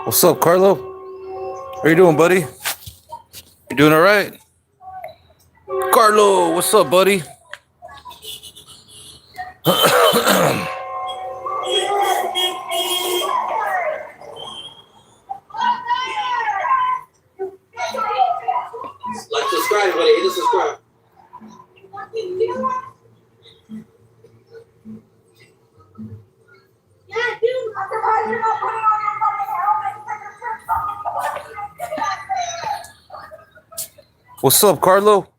What's up, Carlo? How you doing, buddy? You doing all right? Carlo, what's up, buddy? Like, subscribe, buddy. Hit the subscribe. What's up, Carlo?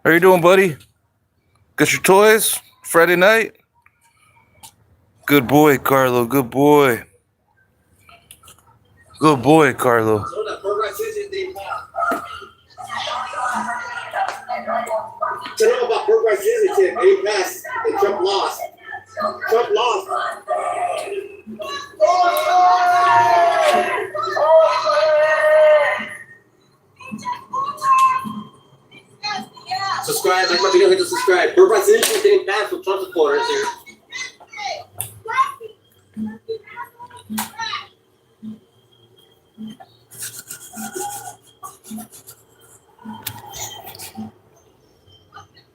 How you doing, buddy? Got your toys? Friday night? Good boy, Carlo. Good boy. Good boy, Carlo. So that Progress Tuesday thing. Tell them about Progress Tuesday tip. Any pass, and Trump lost. Trump lost. Subscribe, like my video, hit the subscribe. Progress Tuesday getting passed with Trump supporters here.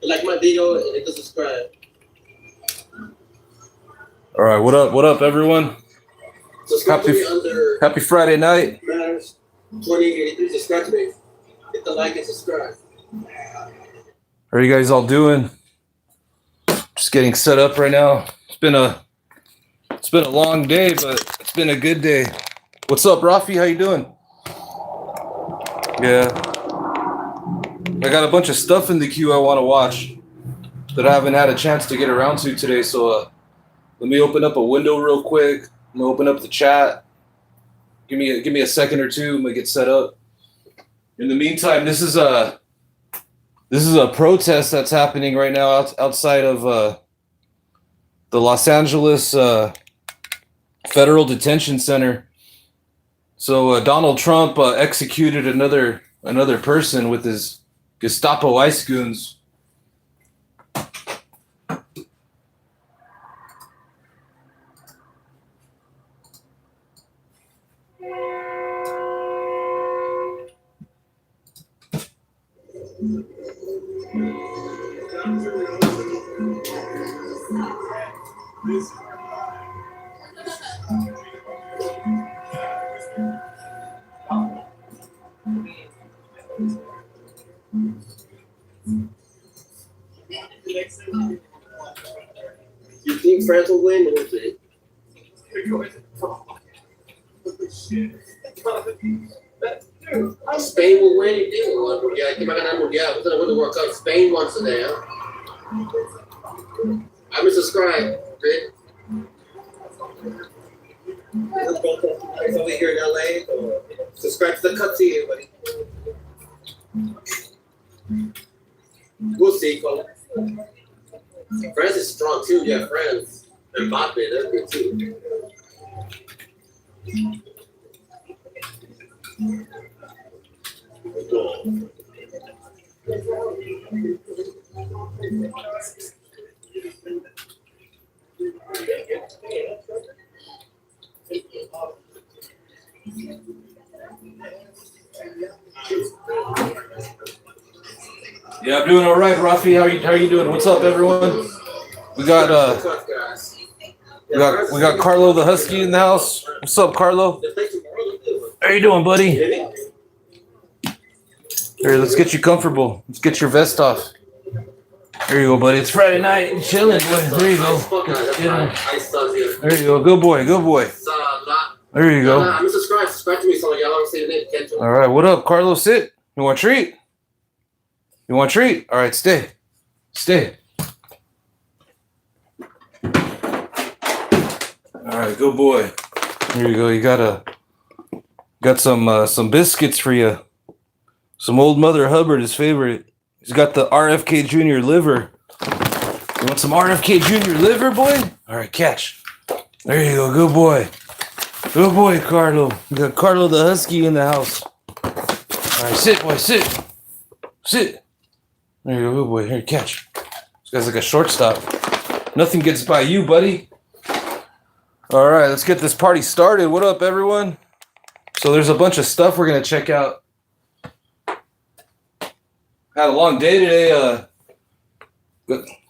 Like my video and hit the subscribe. All right, what up? What up, everyone? Subscribe to me under Happy Friday night. Matters 2083. Subscribe to me. Hit the like and subscribe. How are you guys all doing? Just getting set up right now. It's been a long day, but it's been a good day. What's up, Rafi? How you doing? Yeah. I got a bunch of stuff in the queue I want to watch that I haven't had a chance to get around to today. So let me open up a window real quick. I'm gonna open up the chat. Give me a second or two. I'm gonna get set up. In the meantime, this is a protest that's happening right now outside of the Los Angeles Federal Detention Center. So Donald Trump executed another person with his Gestapo ice goons. You think France will win? We'll see. Spain will win. You think will win? Yeah, ¿quién va a ganar el mundial? Who's gonna win the World Cup? Spain wants today, huh? I'm gonna subscribe. Great. Over here in LA. Subscribe to the cutscene, everybody. We'll see, Colin. France is strong too. Yeah, France and Mbappe, they're good too. Yeah, I'm doing all right, Rafi. How you doing? What's up, everyone? We got Carlo the Husky in the house. What's up, Carlo? How you doing, buddy? Here, let's get you comfortable. Let's get your vest off. There you go, buddy. It's Friday night. I'm chilling, boy. There you go. There you go. Good boy. Good boy. There you go. I'm subscribed. Subscribe to me so y'all don't say the name. All right. What up, Carlo? Sit. You want a treat? You want a treat? All right. Stay. Stay. All right. Good boy. Here you go. You got some biscuits for you. Some old Mother Hubbard, his favorite. He's got the RFK Jr. liver. You want some RFK Jr. liver, boy? All right, catch. There you go. Good boy. Good boy, Carlo. We got Carlo the Husky in the house. All right, sit, boy, sit. Sit. There you go, good boy. Here, catch. This guy's like a shortstop. Nothing gets by you, buddy. All right, let's get this party started. What up, everyone? So there's a bunch of stuff we're gonna check out. Had a long day today.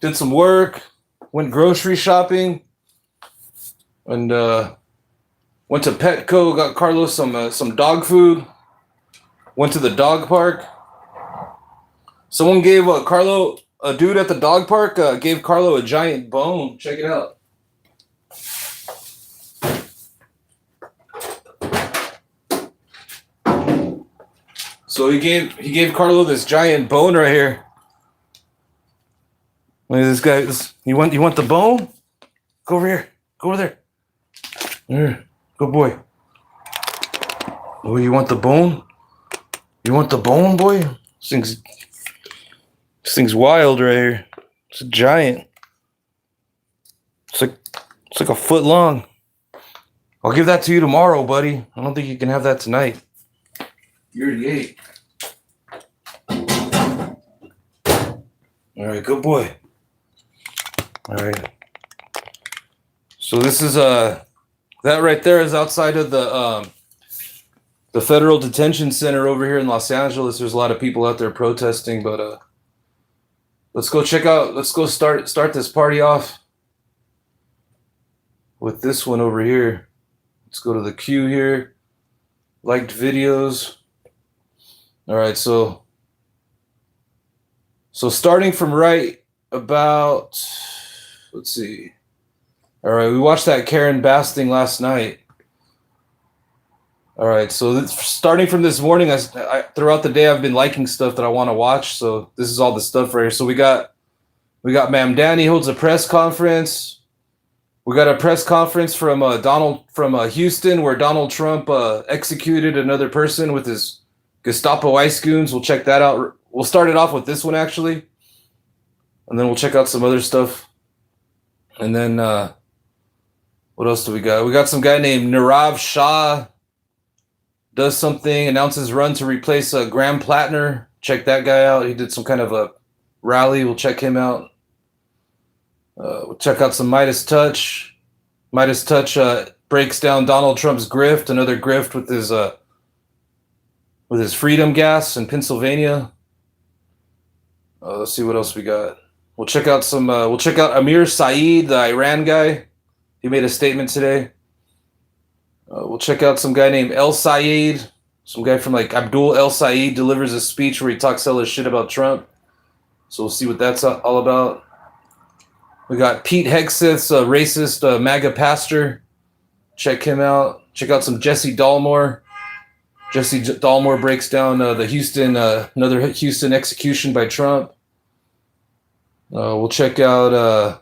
Did some work, went grocery shopping, and went to Petco. Got Carlos some dog food. Went to the dog park. Someone gave Carlo, a dude at the dog park, gave Carlo a giant bone. Check it out. So he gave Carlo this giant bone right here. Look at this guy. You want the bone? Go over here. Go over there. There. Good boy. Oh, you want the bone? You want the bone, boy? This thing's wild right here. It's a giant. It's like a foot long. I'll give that to you tomorrow, buddy. I don't think you can have that tonight. You already ate. All right, good boy. All right. So this is that right there is outside of the federal detention center over here in Los Angeles. There's a lot of people out there protesting, but let's go start this party off with this one over here. Let's go to the queue here. Liked videos. All right, so starting from right about, let's see. All right, we watched that Karen Bass thing last night. All right, so starting from this morning, I throughout the day I've been liking stuff that I want to watch. So this is all the stuff right here. So we got Ma'am Danny holds a press conference. We got a press conference from Houston where Donald Trump executed another person with his Gestapo ice goons. We'll check that out. We'll start it off with this one actually, and then we'll check out some other stuff. And then what else do we got? We got some guy named Nirav Shah does something, announces run to replace Graham Plattner. Check that guy out. He did some kind of a rally. We'll check him out. We'll check out some Midas Touch. Midas Touch breaks down Donald Trump's grift, another grift with his freedom gas in Pennsylvania. Let's see what else we got. We'll check out Amir Saeed, the Iran guy. He made a statement today. We'll check out some guy named El Saeed. Some guy from Abdul El Saeed delivers a speech where he talks all his shit about Trump. So we'll see what that's all about. We got Pete Hegseth's racist MAGA pastor. Check him out. Check out some Jesse Dalmore. Jesse Dalmore breaks down the another Houston execution by Trump. We'll check out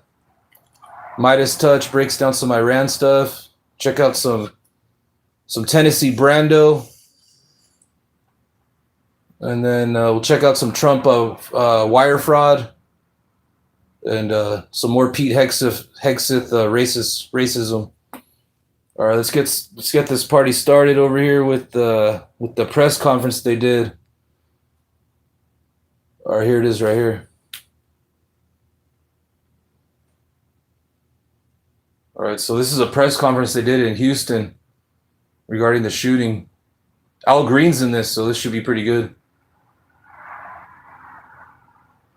Midas Touch breaks down some Iran stuff. Check out some Tennessee Brando. And then we'll check out some Trump wire fraud. And some more Pete Hegseth racism. All right, let's get this party started over here with the press conference they did. All right, here it is right here. All right, so this is a press conference they did in Houston regarding the shooting. Al Green's in this, so this should be pretty good.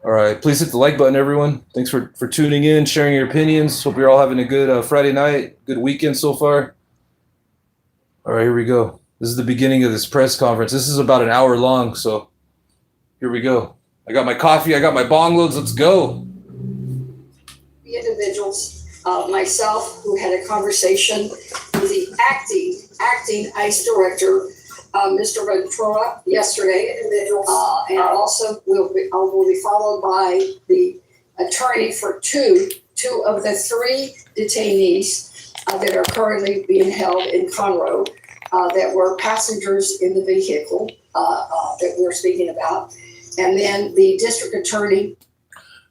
All right, please hit the like button, everyone. Thanks for tuning in, sharing your opinions. Hope you're all having a good Friday night, good weekend so far. All right, here we go. This is the beginning of this press conference. This is about an hour long, so here we go. I got my coffee, I got my bong loads. Let's go. The individuals, myself, who had a conversation with the acting ICE director, Mr. Ventura, yesterday, and also will be followed by the attorney for two of the three detainees that are currently being held in Conroe that were passengers in the vehicle that we're speaking about, and then the district attorney.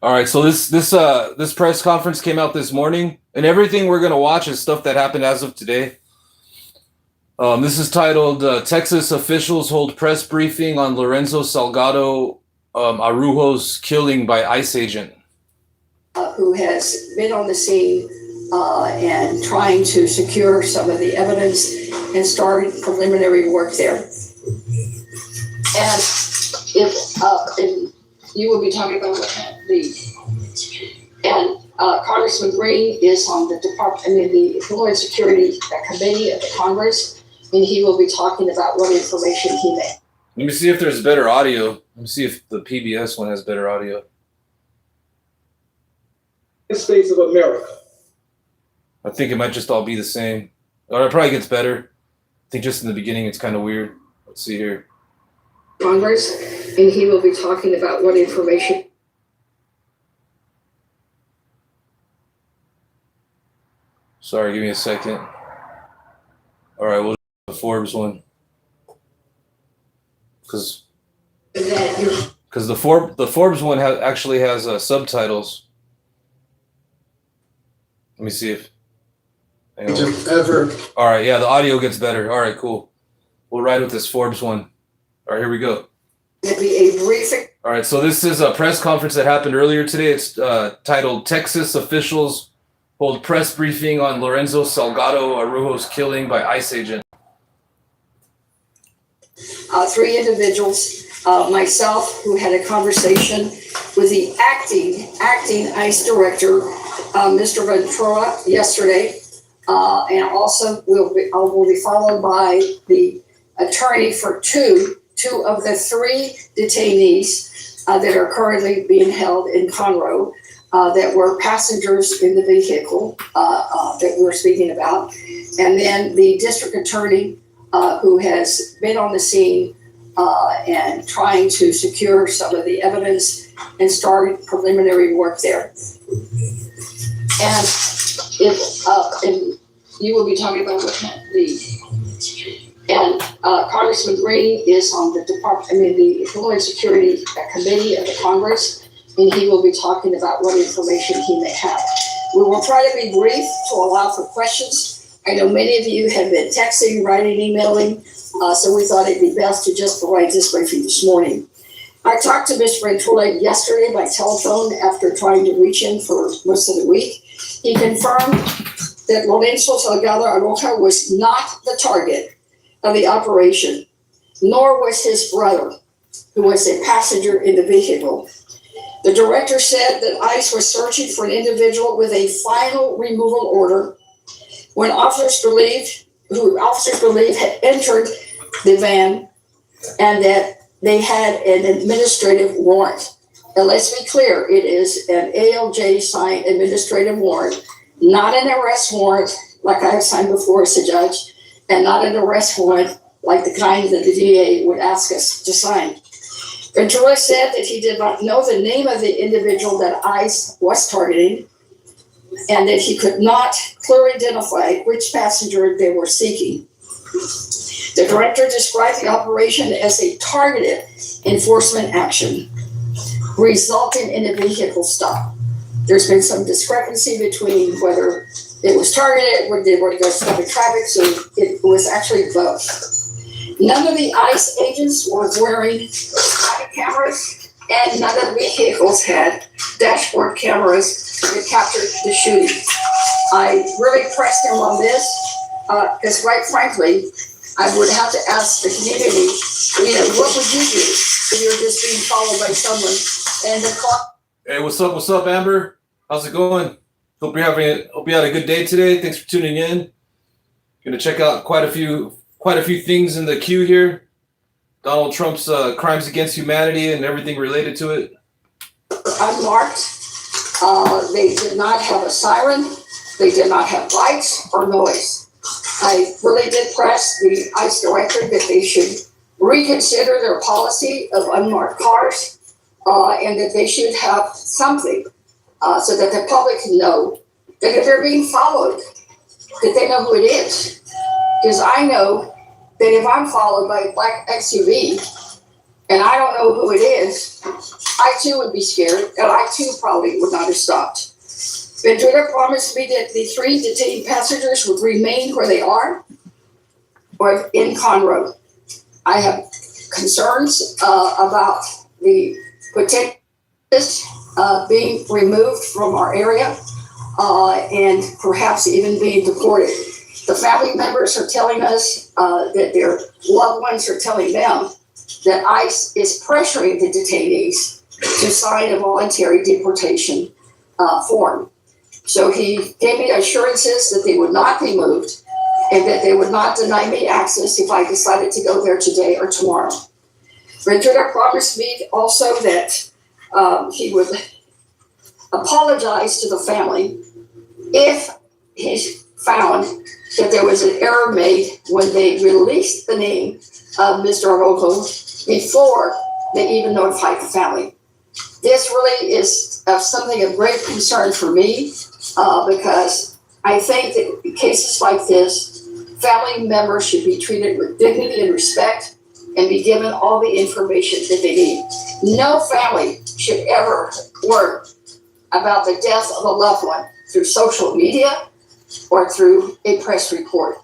All right, so this press conference came out this morning, and everything we're gonna watch is stuff that happened as of today. This is titled Texas Officials Hold Press Briefing on Lorenzo Salgado Araujo's Killing by ICE Agent. Who has been on the scene and trying to secure some of the evidence and started preliminary work there. And and you will be talking about Congressman Green is on the Homeland Security Committee of the Congress, and he will be talking about what information he may. Let me see if there's better audio. Let me see if the PBS one has better audio. United States of America. I think it might just all be the same. Or it probably gets better. I think just in the beginning it's kind of weird. Let's see here. Congress, and he will be talking about what information. Sorry, give me a second. All right, we'll do the Forbes one. Because the Forbes one actually has subtitles. Let me see if. Ever. All right, yeah, the audio gets better. All right, cool. We'll ride with this Forbes one. All right, here we go. It'll be a briefing. All right, so this is a press conference that happened earlier today. It's titled "Texas Officials Hold Press Briefing on Lorenzo Salgado Araujo's Killing by ICE Agent." Three individuals, myself, who had a conversation with the acting ICE director, Mr. Ventura, yesterday, and also will be followed by the attorney for two of the three detainees that are currently being held in Conroe, that were passengers in the vehicle that we're speaking about, and then the district attorney who has been on the scene and trying to secure some of the evidence and started preliminary work there. And you will be talking about Congressman Green is on the Homeland Security Committee of the Congress, and he will be talking about what information he may have. We will try to be brief to allow for questions. I know many of you have been texting, writing, emailing, so we thought it'd be best to just provide this briefing this morning. I talked to Mr. Ventura yesterday by telephone after trying to reach him for most of the week. He confirmed that Lorenzo Salgado Araujo was not the target of the operation, nor was his brother, who was a passenger in the vehicle. The director said that ICE was searching for an individual with a final removal order when officers believe had entered the van, and that they had an administrative warrant. And let's be clear, it is an ALJ signed administrative warrant, not an arrest warrant like I have signed before as a judge, and not an arrest warrant like the kind that the DA would ask us to sign. Ventura said that he did not know the name of the individual that ICE was targeting, and that he could not clearly identify which passenger they were seeking. The director described the operation as a targeted enforcement action, resulting in a vehicle stop. There's been some discrepancy between whether it was targeted or they were to go stop in traffic, so it was actually both. None of the ICE agents were wearing body cameras, and none of the vehicles had dashboard cameras that captured the shooting. I really pressed him on this because, quite frankly, I would have to ask the community, what would you do if you were just being followed by someone and the clock? Hey, what's up? What's up, Amber? How's it going? Hope you had a good day today. Thanks for tuning in. Gonna check out quite a few things in the queue here. Donald Trump's crimes against humanity and everything related to it. Unmarked. They did not have a siren. They did not have lights or noise. I really did press the ICE director that they should reconsider their policy of unmarked cars, and that they should have something so that the public can know that if they're being followed, that they know who it is. Because I know that if I'm followed by a black SUV and I don't know who it is, I too would be scared, and I too probably would not have stopped. Ventura promised me that the three detained passengers would remain where they are or in Conroe. I have concerns about the potential being removed from our area and perhaps even being deported. The family members are telling us that their loved ones are telling them that ICE is pressuring the detainees to sign a voluntary deportation form. So he gave me assurances that they would not be moved and that they would not deny me access if I decided to go there today or tomorrow. Ventura promised me also that he would apologize to the family if he found that there was an error made when they released the name of Mr. Araujo before they even notified the family. This really is something of great concern for me because I think that in cases like this, family members should be treated with dignity and respect and be given all the information that they need. No family should ever learn about the death of a loved one through social media or through a press report.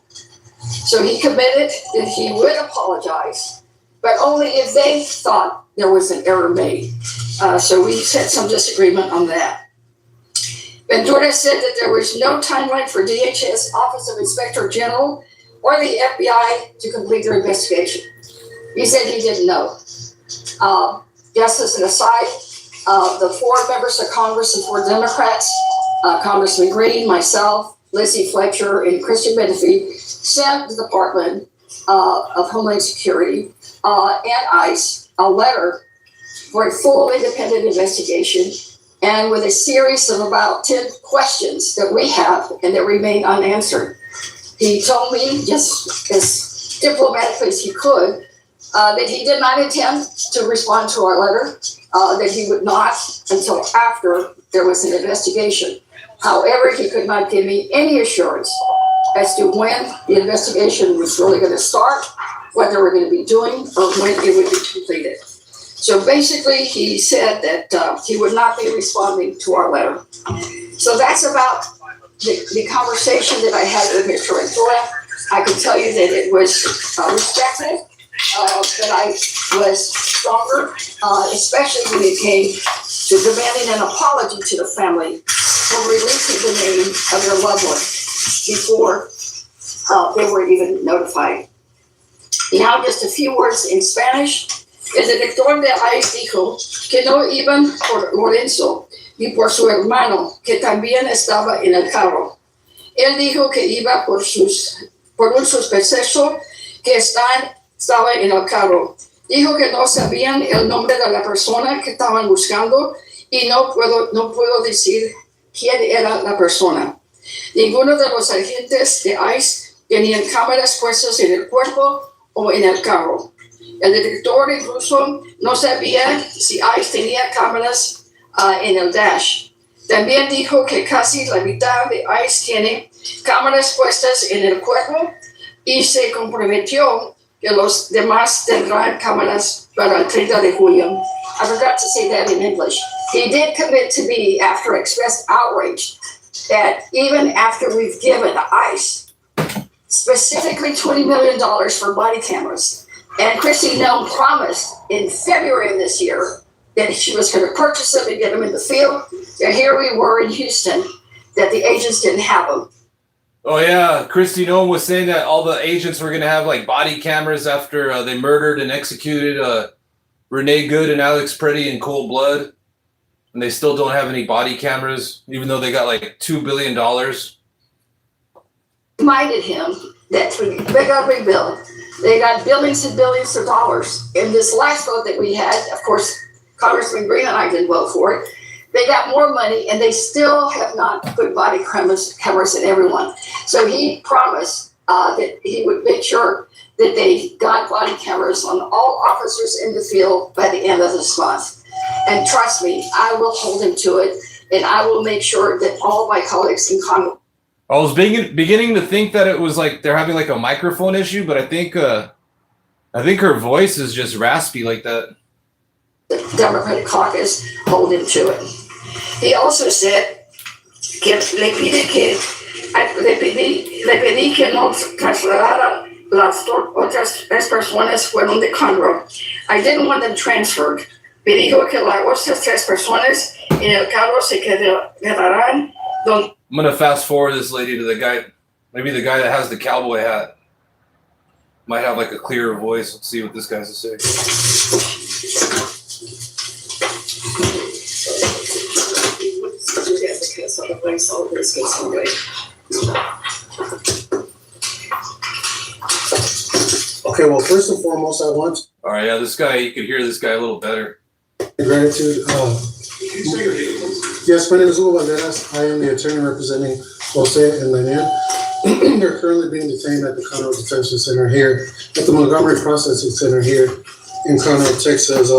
So he committed that he would apologize, but only if they thought there was an error made. So we had some disagreement on that. Ventura said that there was no timeline for DHS Office of Inspector General or the FBI to complete their investigation. He said he didn't know. Just as an aside, the 4 members of Congress and 4 Democrats, Congressman Green, myself, Lizzie Fletcher, and Christian Menifee, sent the Department of Homeland Security and ICE a letter for a full independent investigation and with a series of about 10 questions that we have and that remain unanswered. He told me, just as diplomatically as he could, that he did not intend to respond to our letter, that he would not until after there was an investigation. However, he could not give me any assurance as to when the investigation was really going to start, what they were going to be doing, or when it would be completed. So basically, he said that he would not be responding to our letter. So that's about the conversation that I had with Mr. Ventura. I can tell you that it was respectful, that I was stronger, especially when it came to demanding an apology to the family for releasing the name of their loved one before they were even notified. Now, just a few words in Spanish. El director de ICE dijo que no iban por Lorenzo ni por su hermano, que también estaba en el carro. Él dijo que iba por un sospechoso que estaba en el carro. Dijo que no sabían el nombre de la persona que estaban buscando y no puedo decir quién era la persona. Ninguno de los agentes de ICE tenían cámaras puestas en el cuerpo o en el carro. El director incluso no sabía si ICE tenía cámaras en el dash. También dijo que casi la mitad de ICE tiene cámaras puestas en el cuerpo y se comprometió que los demás tendrán cámaras para el 30 de julio. I forgot to say that in English. He did commit to me after expressed outrage that even after we've given ICE specifically $20 million for body cameras, and Kristi Noem promised in February of this year that she was going to purchase them and get them in the field. And here we were in Houston, that the agents didn't have them. Oh yeah, Kristi Noem was saying that all the agents were going to have like body cameras after they murdered and executed Renee Good and Alex Preddy in cold blood, and they still don't have any body cameras, even though they got like $2 billion. Reminded him that through the Big Ugly Bill, they got billions and billions of dollars. In this last vote that we had, of course, Congressman Green and I didn't vote for it. They got more money, and they still have not put body cameras in everyone. So he promised that he would make sure that they got body cameras on all officers in the field by the end of this month. And trust me, I will hold him to it, and I will make sure that all my colleagues in Congress. I was beginning to think that it was like they're having like a microphone issue, but I think her voice is just raspy like that. The Democratic caucus hold him to it. He also said que le pedí que no trasladara las otras 3 personas fueron de Conroe. I didn't want them transferred. Me dijo que las otras 3 personas en el carro se quedarán donde. I'm gonna fast forward this lady to the guy. Maybe the guy that has the cowboy hat might have like a clearer voice. Let's see what this guy's to say. Okay, well, first and foremost, I want All right, yeah, this guy, you could hear this guy a little better. gratitude. Yes, my name is Hugo Valderas. I am the attorney representing Jose and Daniel. They're currently being detained at the Conroe Detention Center here, at the Montgomery Processing Center here in Conroe, Texas.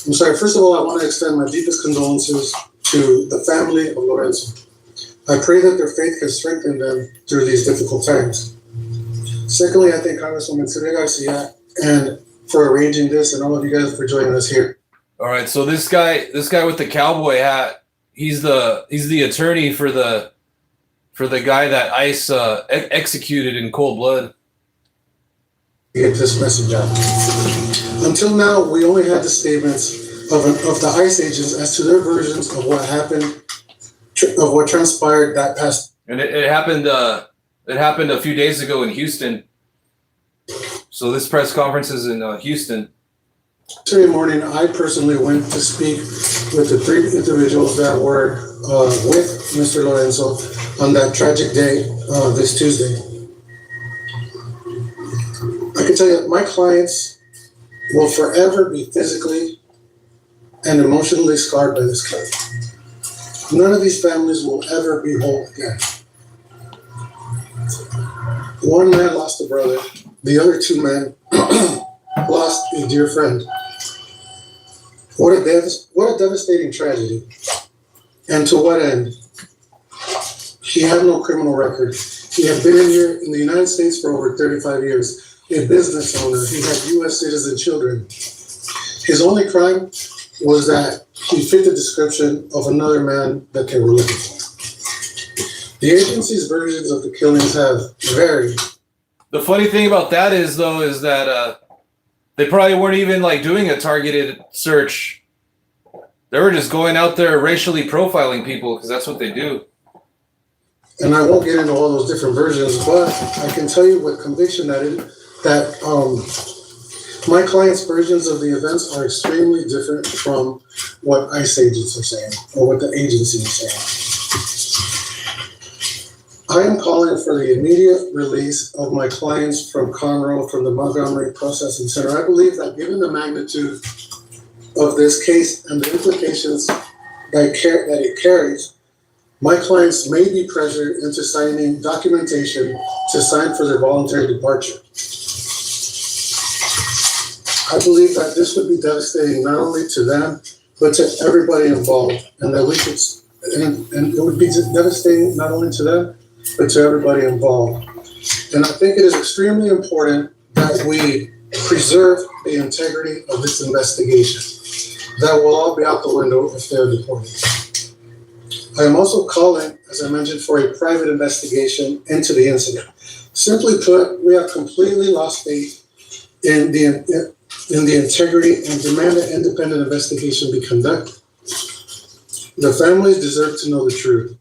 I'm sorry, first of all, I want to extend my deepest condolences to the family of Lorenzo. I pray that their faith can strengthen them through these difficult times. Secondly, I thank Congresswoman Celia Garcia and for arranging this, and all of you guys for joining us here. All right, so this guy with the cowboy hat, he's the attorney for the guy that ICE executed in cold blood. Get this message out. Until now, we only had the statements of the ICE agents as to their versions of what happened, of what transpired that past. And it happened. It happened a few days ago in Houston. So this press conference is in Houston. Yesterday morning, I personally went to speak with the 3 individuals that were with Mr. Lorenzo on that tragic day this Tuesday. I can tell you, my clients will forever be physically and emotionally scarred by this case. None of these families will ever be whole again. One man lost a brother. The other 2 men lost a dear friend. What a devastating tragedy. And to what end? He had no criminal record. He had been here in the United States for over 35 years. A business owner. He had U.S. citizen children. His only crime was that he fit the description of another man that they were looking for. The agency's versions of the killings have varied. The funny thing about that is that they probably weren't even like doing a targeted search. They were just going out there racially profiling people because that's what they do. And I won't get into all those different versions, but I can tell you with conviction that my client's versions of the events are extremely different from what ICE agents are saying or what the agency is saying. I am calling for the immediate release of my clients from Conroe, from the Montgomery Processing Center. I believe that given the magnitude of this case and the implications that it carries, my clients may be pressured into signing documentation to sign for their voluntary departure. I believe that this would be devastating not only to them, but to everybody involved, and that we could, and it would be devastating not only to them, but to everybody involved. And I think it is extremely important that we preserve the integrity of this investigation. That will all be out the window if they're deported. I am also calling, as I mentioned, for a private investigation into the incident. Simply put, we have completely lost faith in the integrity and demand an independent investigation be conducted. The families deserve to know the truth.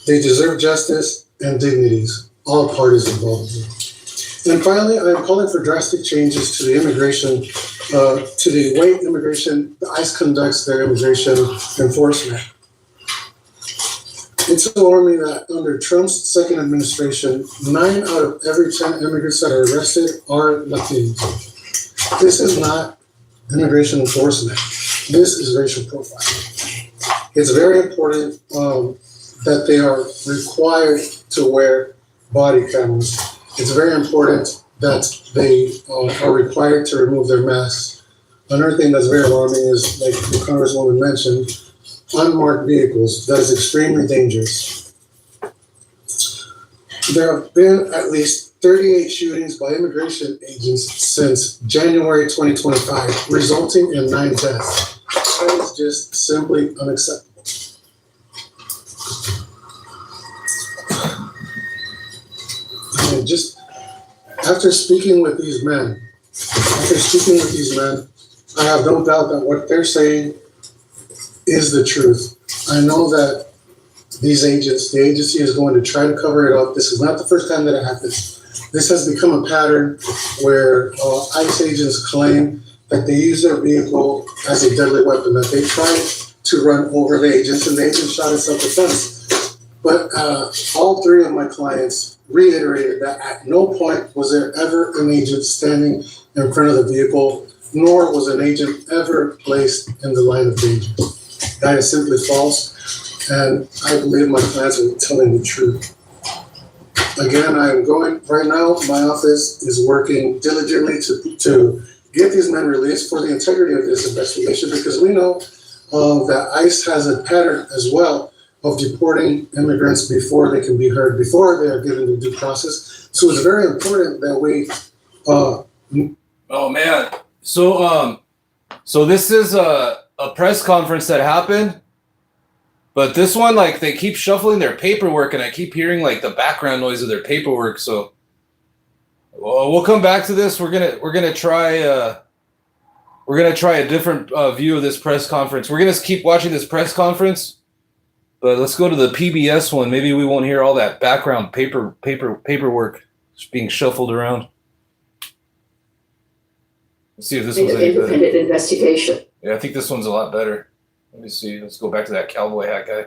They deserve justice and dignities, all parties involved. And finally, I am calling for drastic changes to the immigration, to the way the ICE conducts their immigration enforcement. It's alarming that under Trump's second administration, 9 out of every 10 immigrants that are arrested are Latinos. This is not immigration enforcement. This is racial profiling. It's very important that they are required to wear body cameras. It's very important that they are required to remove their masks. Another thing that's very alarming is, like the Congresswoman mentioned, unmarked vehicles. That is extremely dangerous. There have been at least 38 shootings by immigration agents since January 2025, resulting in 9 deaths. That is just simply unacceptable. And just after speaking with these men, I have no doubt that what they're saying is the truth. I know that these agents. The agency is going to try to cover it up. This is not the first time that it happens. This has become a pattern where ICE agents claim that they use their vehicle as a deadly weapon, that they tried to run over the agents and the agents shot in self-defense. But all three of my clients reiterated that at no point was there ever an agent standing in front of the vehicle, nor was an agent ever placed in the line of danger. That is simply false, and I believe my clients are telling the truth. Again, I am going, right now, my office is working diligently to get these men released for the integrity of this investigation, because we know that ICE has a pattern as well of deporting immigrants before they can be heard, before they are given the due process. So it's very important that we. Oh man! So this is a press conference that happened, but this one, like, they keep shuffling their paperwork, and I keep hearing like the background noise of their paperwork. So we'll come back to this. We're gonna try a different view of this press conference. We're gonna keep watching this press conference, but let's go to the PBS one. Maybe we won't hear all that background paperwork just being shuffled around. Let's see if this one's any better. Independent investigation. Yeah, I think this one's a lot better. Let me see. Let's go back to that cowboy hat guy.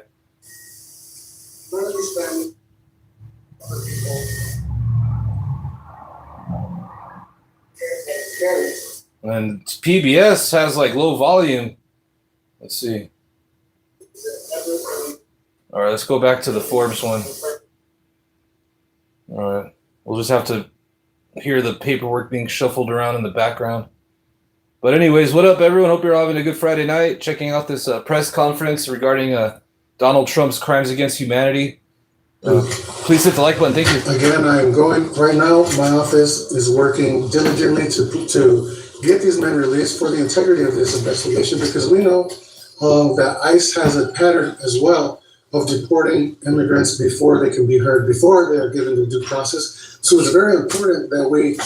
And PBS has like low volume. Let's see. All right, let's go back to the Forbes one. All right, we'll just have to hear the paperwork being shuffled around in the background. But anyways, what up, everyone? Hope you're all having a good Friday night. Checking out this press conference regarding Donald Trump's crimes against humanity. Please hit the like button. Thank you. Again, I am going, right now, my office is working diligently to get these men released for the integrity of this investigation, because we know that ICE has a pattern as well of deporting immigrants before they can be heard, before they are given the due process. So it's very important that we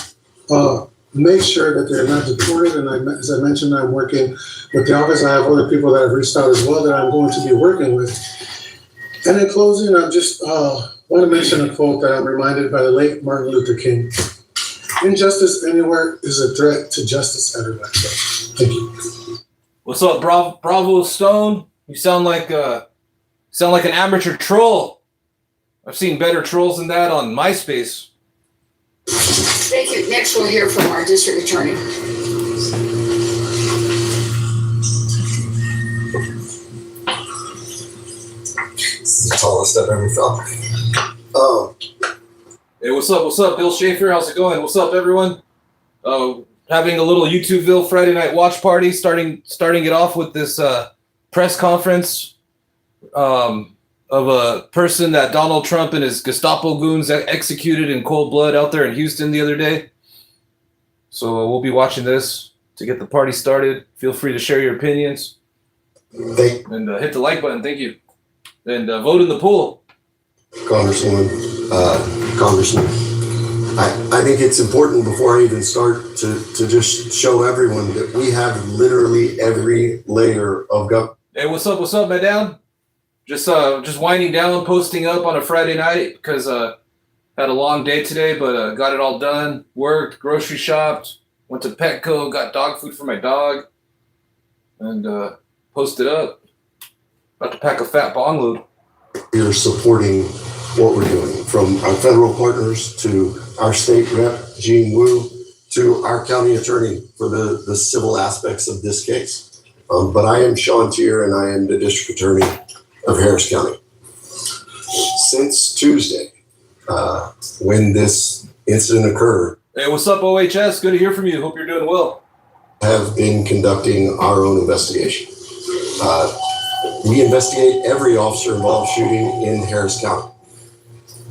make sure that they're not deported. And as I mentioned, I'm working with the office. I have other people that have reached out as well that I'm going to be working with. And in closing, I just want to mention a quote that I'm reminded by the late Martin Luther King. Injustice anywhere is a threat to justice everywhere. So, thank you. What's up, Bravo Stone? You sound like an amateur troll. I've seen better trolls than that on MySpace. Thank you. Next, we'll hear from our district attorney. It's the tallest I've ever felt. Hey, what's up? What's up, Bill Schaefer? How's it going? What's up, everyone? Having a little YouTubeville Friday night watch party. Starting it off with this press conference of a person that Donald Trump and his Gestapo goons executed in cold blood out there in Houston the other day. So we'll be watching this to get the party started. Feel free to share your opinions. And hit the like button. Thank you. And vote in the poll. Congressman, I think it's important before I even start to just show everyone that we have literally every layer of government. Hey, what's up? What's up, Madame? Just winding down, posting up on a Friday night because had a long day today, but got it all done. Worked, grocery shopped, went to Petco, got dog food for my dog, and posted up. About to pack a fat bong load. You're supporting what we're doing, from our federal partners to our state rep, Gene Wu, to our county attorney for the civil aspects of this case. But I am Sean Tier, and I am the district attorney of Harris County. Since Tuesday, when this incident occurred. Hey, what's up, OHS? Good to hear from you. Hope you're doing well. Have been conducting our own investigation. We investigate every officer involved shooting in Harris County.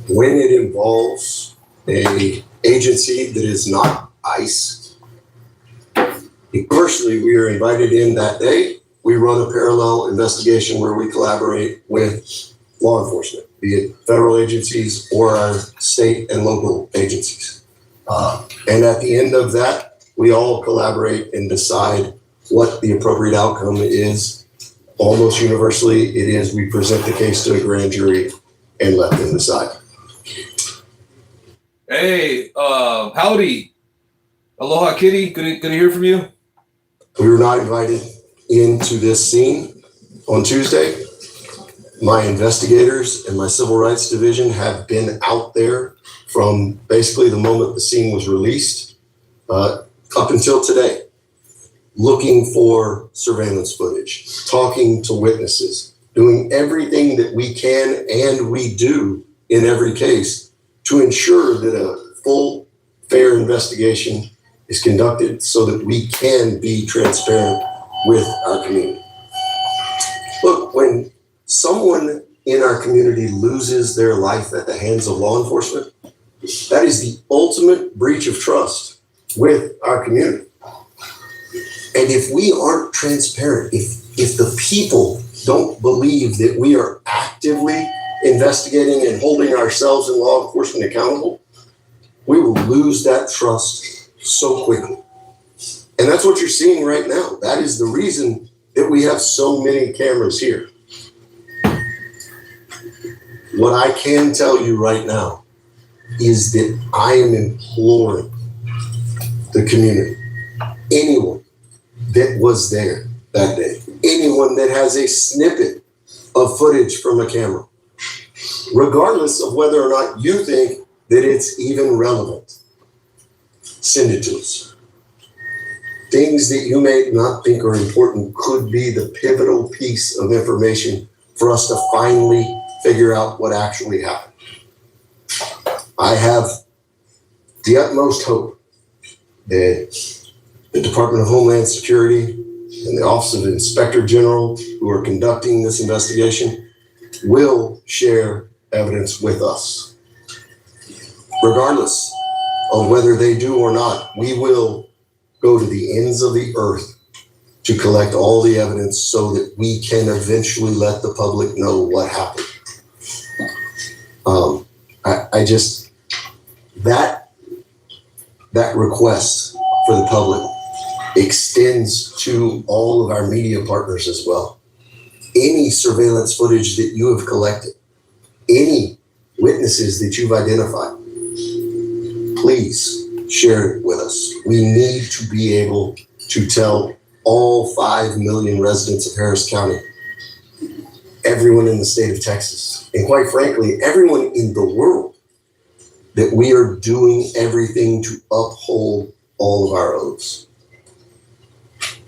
When it involves a agency that is not ICE, personally, we are invited in that day. We run a parallel investigation where we collaborate with law enforcement, be it federal agencies or our state and local agencies. And at the end of that, we all collaborate and decide what the appropriate outcome is almost universally, it is we present the case to a grand jury and let them decide. Hey, howdy. Aloha Kitty, good to hear from you. We were not invited into this scene on Tuesday. My investigators and my civil rights division have been out there from basically the moment the scene was released up until today, looking for surveillance footage, talking to witnesses, doing everything that we can and we do in every case to ensure that a full, fair investigation is conducted so that we can be transparent with our community. Look, when someone in our community loses their life at the hands of law enforcement, that is the ultimate breach of trust with our community. And if we aren't transparent, if the people don't believe that we are actively investigating and holding ourselves and law enforcement accountable, we will lose that trust so quickly. And that's what you're seeing right now. That is the reason that we have so many cameras here. What I can tell you right now is that I am imploring the community, anyone that was there that day, anyone that has a snippet of footage from a camera, regardless of whether or not you think that it's even relevant, send it to us. Things that you may not think are important could be the pivotal piece of information for us to finally figure out what actually happened. I have the utmost hope that the Department of Homeland Security and the Office of Inspector General, who are conducting this investigation, will share evidence with us. Regardless of whether they do or not, we will go to the ends of the earth to collect all the evidence so that we can eventually let the public know what happened. I just, that request for the public extends to all of our media partners as well. Any surveillance footage that you have collected, any witnesses that you've identified, please share it with us. We need to be able to tell all 5 million residents of Harris County, everyone in the state of Texas, and quite frankly, everyone in the world, that we are doing everything to uphold all of our oaths.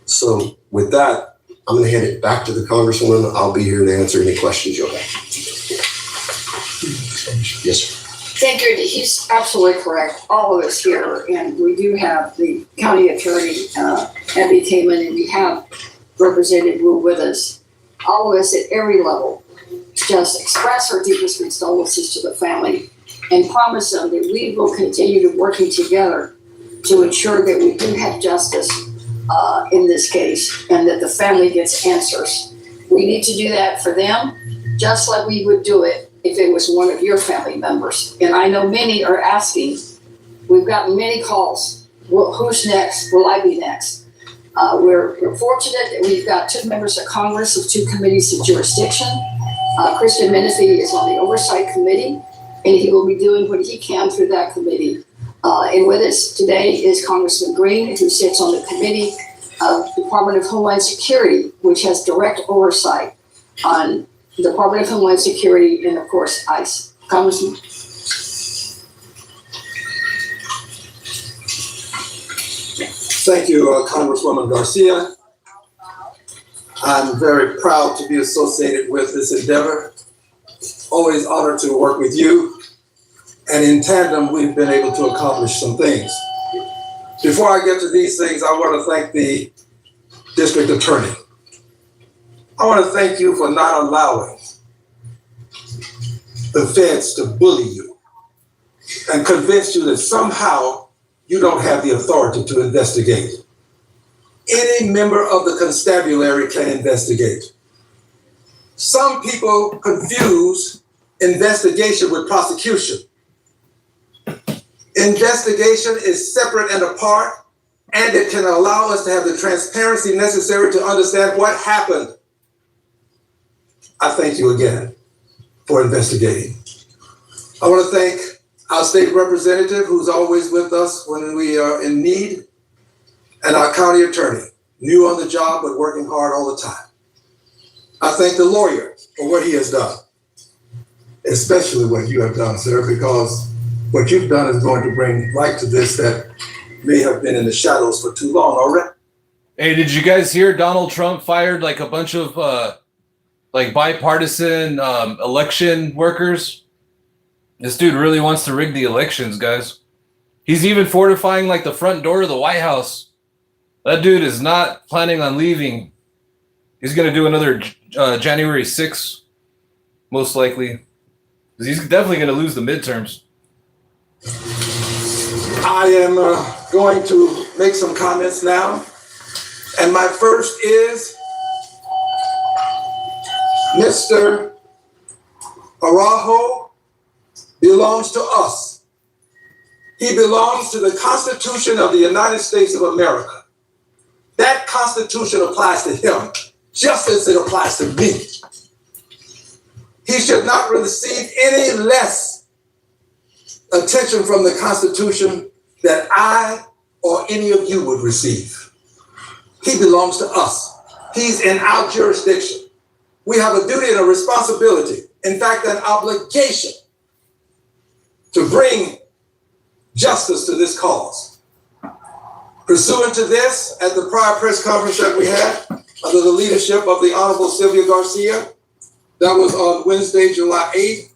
So with that, I'm going to hand it back to the Congresswoman. I'll be here to answer any questions you'll have. Yes, sir. Thank you. He's absolutely correct. All of us here, and we do have the county attorney, Abby Kamen, and we have Representative Wu with us. All of us at every level just express our deepest condolences to the family and promise them that we will continue to working together to ensure that we do have justice in this case and that the family gets answers. We need to do that for them, just like we would do it if it was one of your family members. And I know many are asking, we've gotten many calls, well, who's next? Will I be next? We're fortunate that we've got 2 members of Congress of 2 committees of jurisdiction. Christian Menefee is on the Oversight Committee, and he will be doing what he can through that committee. And with us today is Congressman Green, who sits on the Committee of Department of Homeland Security, which has direct oversight on the Department of Homeland Security and, of course, ICE. Congressman. Thank you, Congresswoman Garcia. I'm very proud to be associated with this endeavor. Always honored to work with you. And in tandem, we've been able to accomplish some things. Before I get to these things, I want to thank the district attorney. I want to thank you for not allowing the feds to bully you and convince you that somehow you don't have the authority to investigate. Any member of the constabulary can investigate. Some people confuse investigation with prosecution. Investigation is separate and apart, and it can allow us to have the transparency necessary to understand what happened. I thank you again for investigating. I want to thank our state representative, who's always with us when we are in need, and our county attorney, new on the job but working hard all the time. I thank the lawyer for what he has done, especially what you have done, sir, because what you've done is going to bring light to this that may have been in the shadows for too long already. Hey, did you guys hear Donald Trump fired like a bunch of like bipartisan election workers? This dude really wants to rig the elections, guys. He's even fortifying like the front door of the White House. That dude is not planning on leaving. He's going to do another January 6th, most likely. He's definitely going to lose the midterms. I am going to make some comments now. And my first is Mr. Araujo belongs to us. He belongs to the Constitution of the United States of America. That Constitution applies to him just as it applies to me. He should not receive any less attention from the Constitution that I or any of you would receive. He belongs to us. He's in our jurisdiction. We have a duty and a responsibility, in fact, an obligation to bring justice to this cause. Pursuant to this, at the prior press conference that we had, under the leadership of the Honorable Sylvia Garcia, that was on Wednesday, July 8th,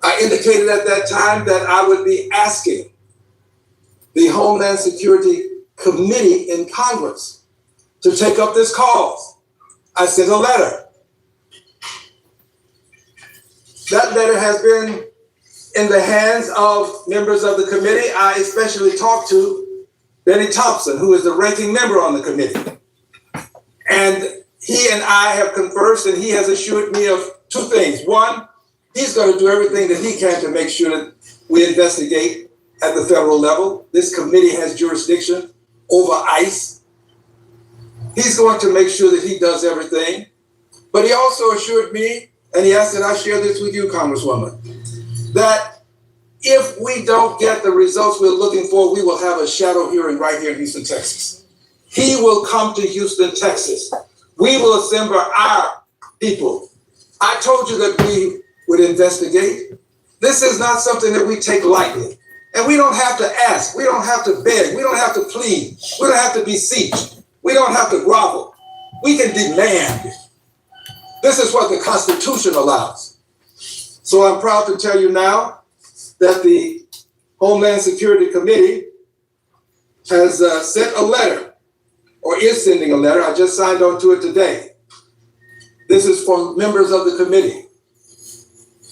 I indicated at that time that I would be asking the Homeland Security Committee in Congress to take up this cause. I sent a letter. That letter has been in the hands of members of the committee. I especially talked to Benny Thompson, who is the ranking member on the committee. And he and I have conversed, and he has assured me of two things. One, he's going to do everything that he can to make sure that we investigate at the federal level. This committee has jurisdiction over ICE. He's going to make sure that he does everything. But he also assured me, and he asked that I share this with you, Congresswoman, that if we don't get the results we're looking for, we will have a shadow hearing right here in Houston, Texas. He will come to Houston, Texas. We will assemble our people. I told you that we would investigate. This is not something that we take lightly. And we don't have to ask. We don't have to beg. We don't have to plead. We don't have to beseech. We don't have to grovel. We can demand. This is what the Constitution allows. So I'm proud to tell you now that the Homeland Security Committee has sent a letter, or is sending a letter. I just signed on to it today. This is from members of the committee.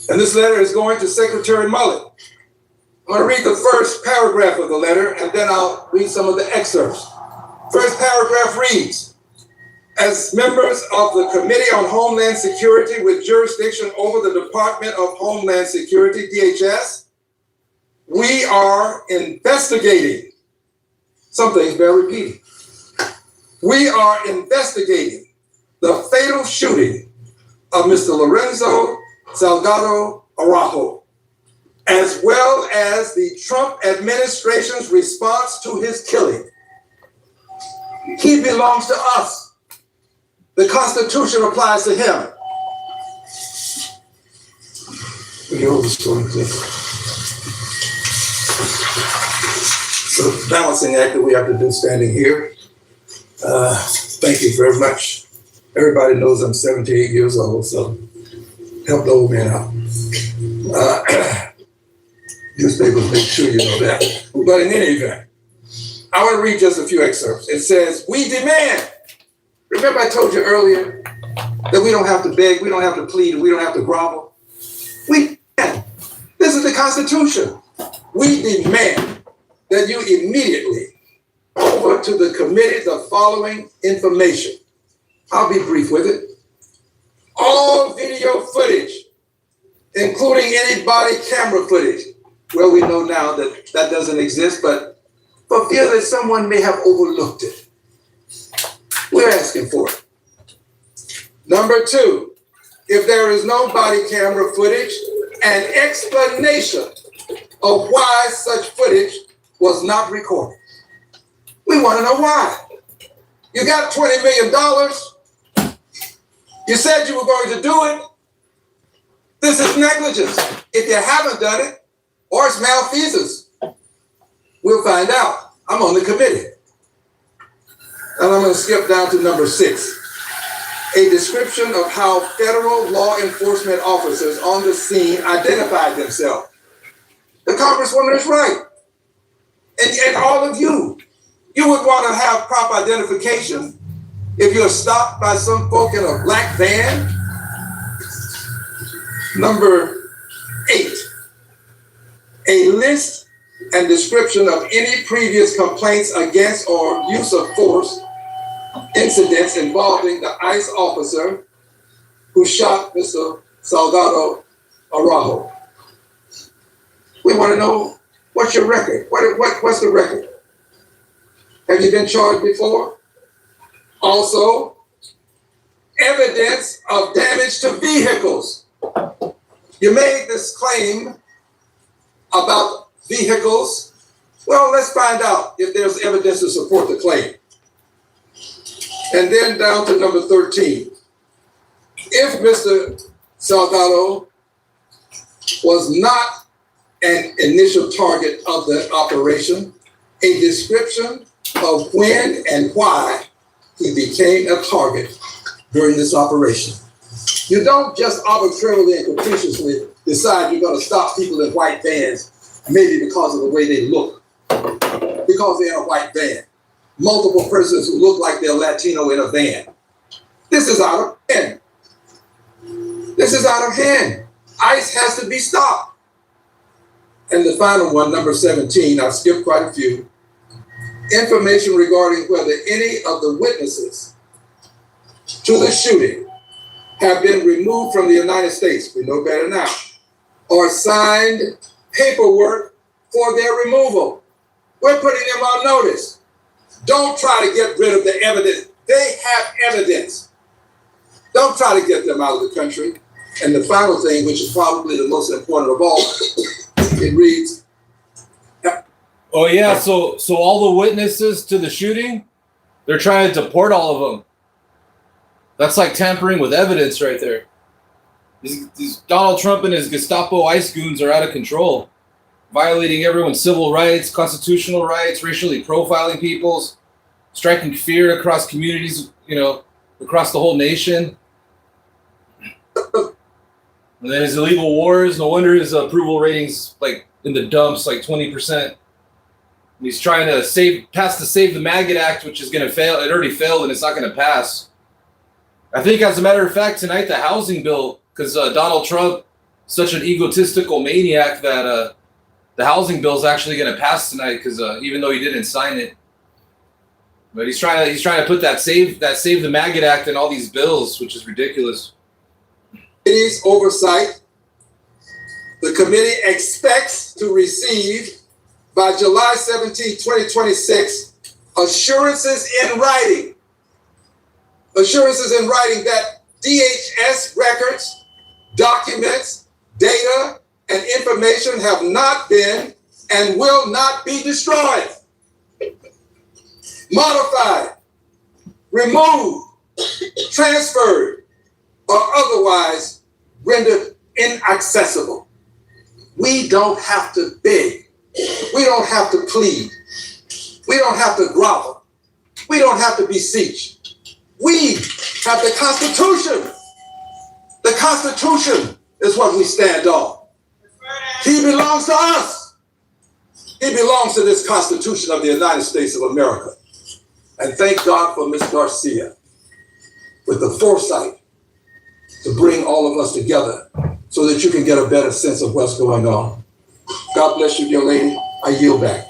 And this letter is going to Secretary Mullen. I'm going to read the first paragraph of the letter, and then I'll read some of the excerpts. First paragraph reads, as members of the Committee on Homeland Security with jurisdiction over the Department of Homeland Security, DHS, we are investigating. Some things bear repeating. We are investigating the fatal shooting of Mr. Lorenzo Salgado Araujo, as well as the Trump administration's response to his killing. He belongs to us. The Constitution applies to him. So, balancing act that we have to do standing here. Thank you very much. Everybody knows I'm 78 years old, so help the old man out. Newspapers make sure you know that. But in any event, I want to read just a few excerpts. It says, we demand. Remember I told you earlier that we don't have to beg, we don't have to plead, we don't have to grovel. We demand. This is the Constitution. We demand that you immediately over to the committee the following information. I'll be brief with it. All video footage, including any body camera footage. Well, we know now that that doesn't exist, but for fear that someone may have overlooked it, we're asking for it. Number two, if there is no body camera footage, an explanation of why such footage was not recorded. We want to know why. You got $20 million. You said you were going to do it. This is negligence. If you haven't done it, or it's malfeasance, we'll find out. I'm on the committee. And I'm going to skip down to number 6. A description of how federal law enforcement officers on the scene identified themselves. The Congresswoman is right. And all of you would want to have proper identification if you're stopped by some folk in a black van. Number 8, a list and description of any previous complaints against or use of force incidents involving the ICE officer who shot Mr. Salgado Araujo. We want to know, what's your record? What's the record? Have you been charged before? Also, evidence of damage to vehicles. You made this claim about vehicles. Well, let's find out if there's evidence to support the claim. And then down to number 13. If Mr. Salgado was not an initial target of the operation, a description of when and why he became a target during this operation. You don't just arbitrarily and capriciously decide you're going to stop people in white vans, maybe because of the way they look, because they're in a white van. Multiple persons who look like they're Latino in a van. This is out of hand. This is out of hand. ICE has to be stopped. And the final one, number 17, I've skipped quite a few. Information regarding whether any of the witnesses to the shooting have been removed from the United States, we know better now, or signed paperwork for their removal. We're putting them on notice. Don't try to get rid of the evidence. They have evidence. Don't try to get them out of the country. And the final thing, which is probably the most important of all, it reads, Oh yeah, so all the witnesses to the shooting, they're trying to deport all of them. That's like tampering with evidence right there. These Donald Trump and his Gestapo ICE goons are out of control, violating everyone's civil rights, constitutional rights, racially profiling peoples, striking fear across communities, across the whole nation. And then his illegal wars, no wonder his approval ratings like in the dumps, like 20%. He's trying to pass the Save the Maggot Act, which is going to fail. It already failed, and it's not going to pass. I think, as a matter of fact, tonight the housing bill, because Donald Trump, such an egotistical maniac, that the housing bill is actually going to pass tonight, because even though he didn't sign it, but he's trying to put that Save the Maggot Act in all these bills, which is ridiculous. Committee's oversight. The committee expects to receive by July 17, 2026, assurances in writing that DHS records, documents, data, and information have not been and will not be destroyed, modified, removed, transferred, or otherwise rendered inaccessible. We don't have to beg. We don't have to plead. We don't have to grovel. We don't have to beseech. We have the Constitution. The Constitution is what we stand on. He belongs to us. He belongs to this Constitution of the United States of America. And thank God for Ms. Garcia with the foresight to bring all of us together so that you can get a better sense of what's going on. God bless you, dear lady. I yield back.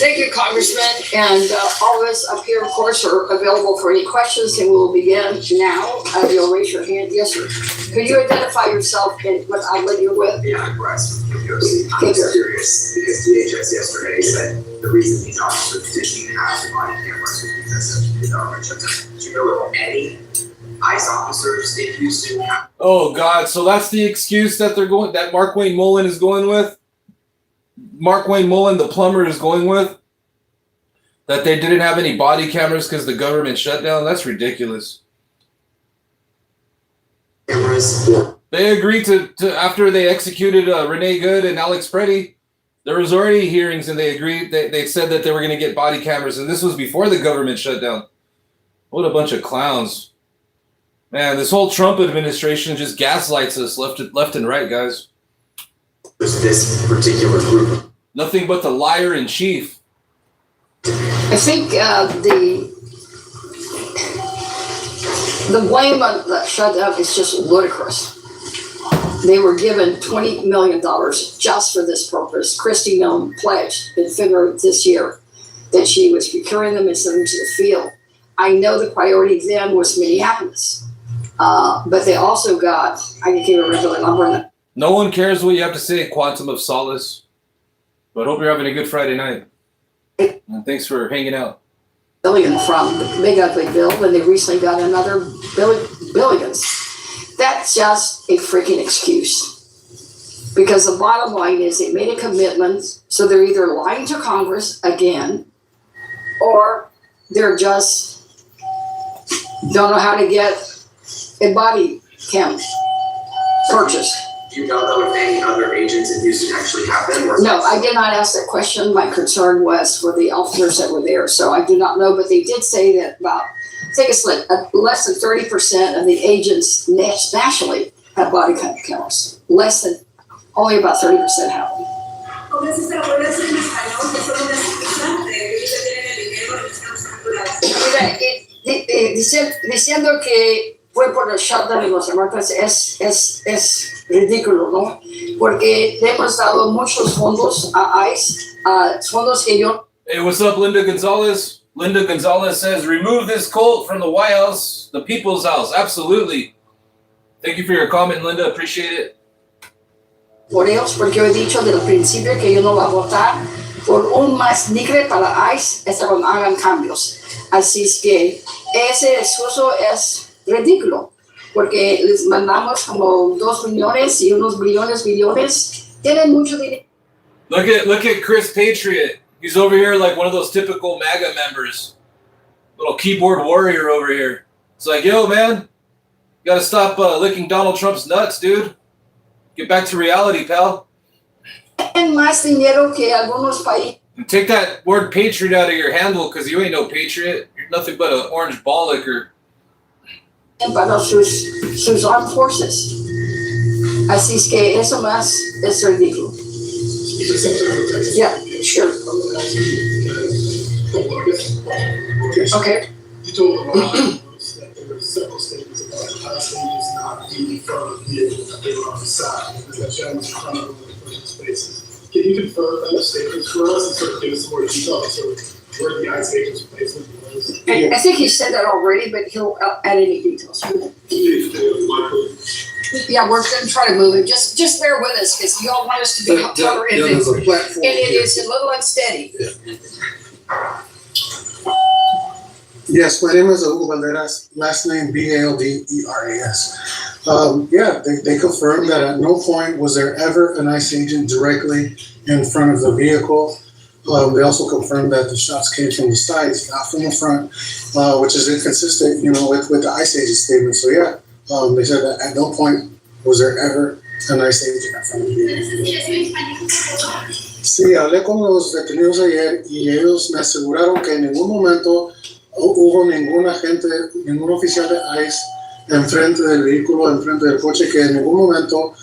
Thank you, Congressman. And all of us up here, of course, are available for any questions, and we will begin now. You'll raise your hand. Yes, sir. Could you identify yourself and what outlet you're with? Yeah, I'm Bryce from POC. I'm just curious because DHS yesterday said the reason these officers didn't have body cameras was because of the government shutdown. Do you know of any ICE officers in Houston. Oh God! So that's the excuse that that Mark Wayne Mullen is going with. Mark Wayne Mullen, the plumber, is going with that they didn't have any body cameras because the government shut down. That's ridiculous. Cameras. They agreed to after they executed Renee Good and Alex Preddy. There was already hearings, and they agreed. They said that they were going to get body cameras, and this was before the government shut down. What a bunch of clowns, man! This whole Trump administration just gaslights us left and right, guys. This particular group. Nothing but the liar in chief. I think the blame on the shutdown is just ludicrous. They were given $20 million just for this purpose. Kristi Noem pledged in February of this year that she was procuring them and sending them to the field. I know the priority then was Minneapolis, but they also got, I can't even remember the number. No one cares what you have to say, Quantum of Solace. But hope you're having a good Friday night. And thanks for hanging out. Billion from the Big Ugly Bill, and they recently got another billions. That's just a freaking excuse. Because the bottom line is they made a commitment, so they're either lying to Congress again, or they're just don't know how to get a body cam purchased. Do you know if any other agents in Houston actually have them? Or No, I did not ask that question. My concern was for the officers that were there, so I do not know. But they did say that about, I think it's like less than 30% of the agents nationally have body cameras. Only about 30% have them. Diciendo que fue por el shutdown de los demócratas es ridículo, ¿no? Porque le hemos dado muchos fondos a ICE, fondos que yo... Hey, what's up, Linda Gonzalez? Linda Gonzalez says, remove this cult from the White House, the People's House. Absolutely. Thank you for your comment, Linda. Appreciate it. Por ellos, porque yo he dicho desde el principio que yo no voy a votar por un más nigre para ICE hasta cuando hagan cambios. Así es que ese discurso es ridículo, porque les mandamos como 2 millones y unos billones. Tienen mucho dinero. Look at Chris Patriot. He's over here like one of those typical MAGA members. Little keyboard warrior over here. It's like, yo, man, you gotta stop licking Donald Trump's nuts, dude. Get back to reality, pal. Tienen más dinero que algunos países. And take that word patriot out of your handle, because you ain't no patriot. You're nothing but an orange ball licker. Para sus armed forces. Así es que eso más es ridículo. Yeah, sure. Okay. You told the Rhinos that there were several statements about passengers not being in front of the vehicle, that they were on the side, because that gentleman was in front of them in the first spaces. Can you confirm those statements for us and sort of give us some more detail on sort of where the ICE agents' placement was? I think he said that already, but he'll add any details. Yeah, we're going to try to move it. Just bear with us, because you all want us to be tougher and There's a platform it here. is a little unsteady. Yes, my name is Hugo Valderas, last name Balderas. They confirmed that at no point was there ever an ICE agent directly in front of the vehicle. They also confirmed that the shots came from the sides, not from the front, which is inconsistent, with the ICE agent statement. So they said that at no point was there ever an ICE agent in front of the vehicle. Sí, hablé con los detenidos ayer y ellos me aseguraron que en ningún momento hubo ningún agente, ningún oficial de ICE enfrente del vehículo, enfrente del coche, que en ningún momento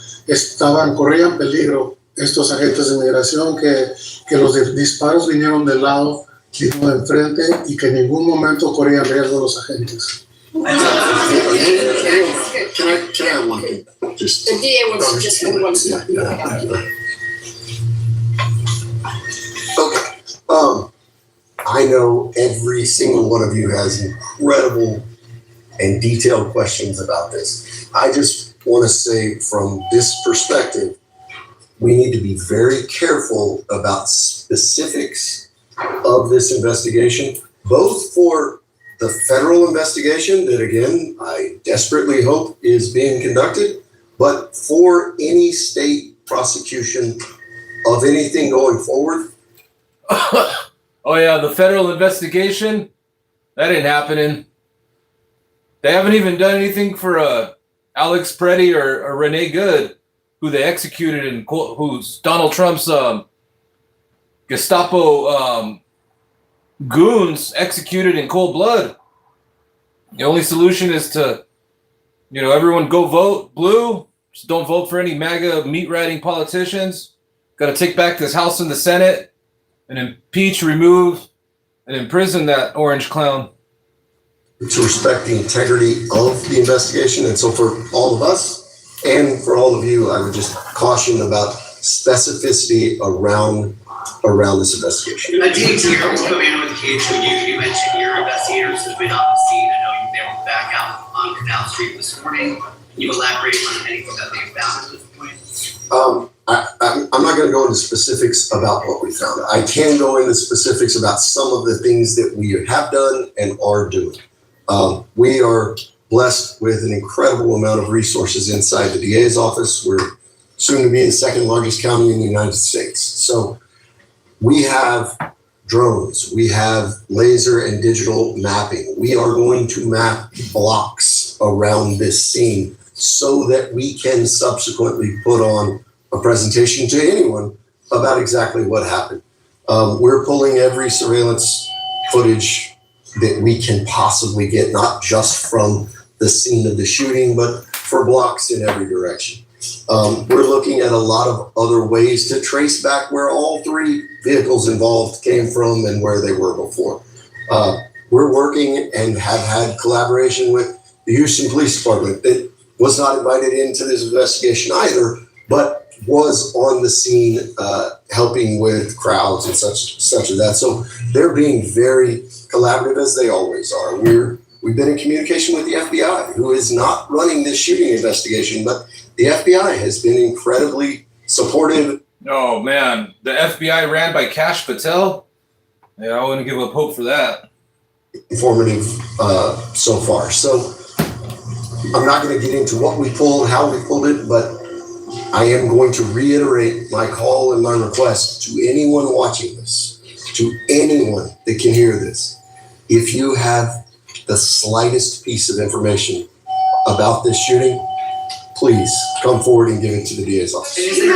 corrían peligro estos agentes de inmigración, que los disparos vinieron del lado y no de enfrente y que en ningún momento corrían riesgo los agentes. Can I have one thing? Just. The DA wants to Okay. I know every single one of you has incredible and detailed questions about this. I just want to say from this perspective, we need to be very careful about specifics of this investigation, both for the federal investigation that, again, I desperately hope is being conducted, but for any state prosecution of anything going forward. Oh yeah, the federal investigation? That ain't happening. They haven't even done anything for Alex Preddy or Renee Good, who they executed in who's Donald Trump's Gestapo goons executed in cold blood. The only solution is to, everyone go vote blue. Just don't vote for any MAGA meat-riding politicians. Got to take back this House and the Senate and impeach, remove, and imprison that orange clown. To respect the integrity of the investigation. And so for all of us and for all of you, I would just caution about specificity around this investigation. DT, you're coming in with KHOU. You mentioned your investigators have been on the scene. I know they were back out on Canal Street this morning. Can you elaborate on anything that they found at this point? I'm not going to go into specifics about what we found. I can go into specifics about some of the things that we have done and are doing. We are blessed with an incredible amount of resources inside the DA's office. We're soon to be the second largest county in the United States. So we have drones, we have laser and digital mapping. We are going to map blocks around this scene so that we can subsequently put on a presentation to anyone about exactly what happened. We're pulling every surveillance footage that we can possibly get, not just from the scene of the shooting, but for blocks in every direction. We're looking at a lot of other ways to trace back where all three vehicles involved came from and where they were before. We're working and have had collaboration with the Houston Police Department that was not invited into this investigation either, but was on the scene helping with crowds and such as that. So they're being very collaborative, as they always are. We've been in communication with the FBI, who is not running this shooting investigation, but the FBI has been incredibly supportive. Oh man, the FBI ran by Kash Patel? Yeah, I wouldn't give up hope for that. Informative so far. So I'm not going to get into what we pulled, how we pulled it, but I am going to reiterate my call and my request to anyone watching this, to anyone that can hear this. If you have the slightest piece of information about this shooting, please come forward and give it to the DA's office. You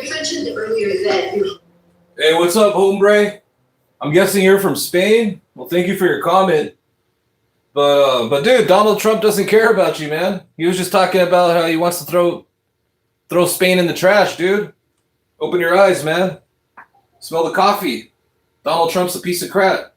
mentioned earlier that you. Hey, what's up, hombre? I'm guessing you're from Spain? Well, thank you for your comment. But dude, Donald Trump doesn't care about you, man. He was just talking about how he wants to throw Spain in the trash, dude. Open your eyes, man. Smell the coffee. Donald Trump's a piece of crap.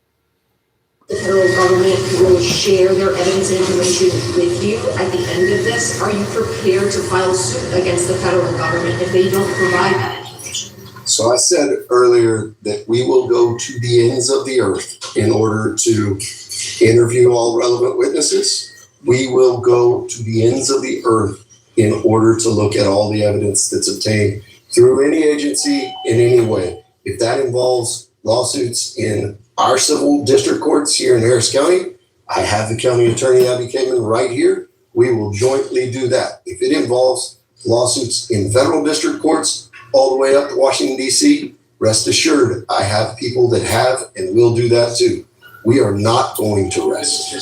The federal government will share their evidence and information with you at the end of this. Are you prepared to file suit against the federal government if they don't provide that information? So I said earlier that we will go to the ends of the earth in order to interview all relevant witnesses. We will go to the ends of the earth in order to look at all the evidence that's obtained through any agency in any way. If that involves lawsuits in our civil district courts here in Harris County, I have the county attorney, Abby Kamen, right here. We will jointly do that. If it involves lawsuits in federal district courts all the way up to Washington, D.C., rest assured, I have people that have and will do that too. We are not going to rest.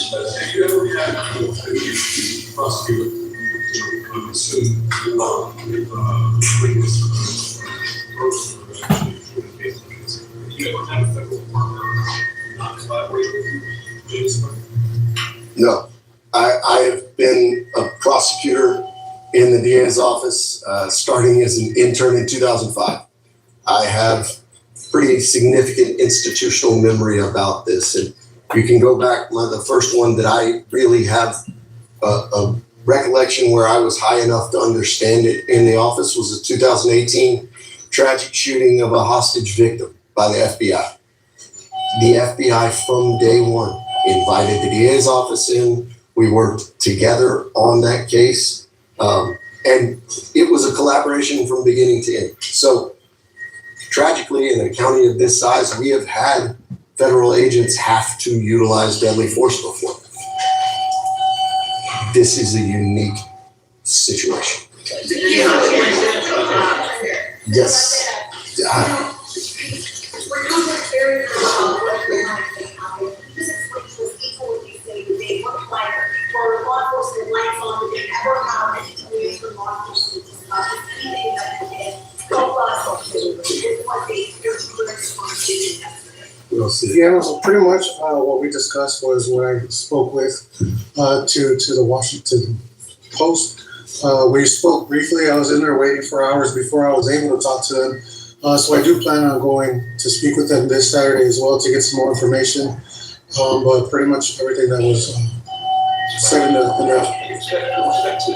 No, I have been a prosecutor in the DA's office starting as an intern in 2005. I have pretty significant institutional memory about this, and you can go back. The first one that I really have a recollection where I was high enough to understand it in the office was the 2018 tragic shooting of a hostage victim by the FBI. The FBI from day one invited the DA's office in. We worked together on that case. And it was a collaboration from beginning to end. So tragically, in a county of this size, we have had federal agents have to utilize deadly force before. This is a unique situation. Yes. Yeah, so pretty much what we discussed was when I spoke with to the Washington Post. We spoke briefly. I was in there waiting for hours before I was able to talk to them. So I do plan on going to speak with them this Saturday as well to get some more information. But pretty much everything that was said in the With respect to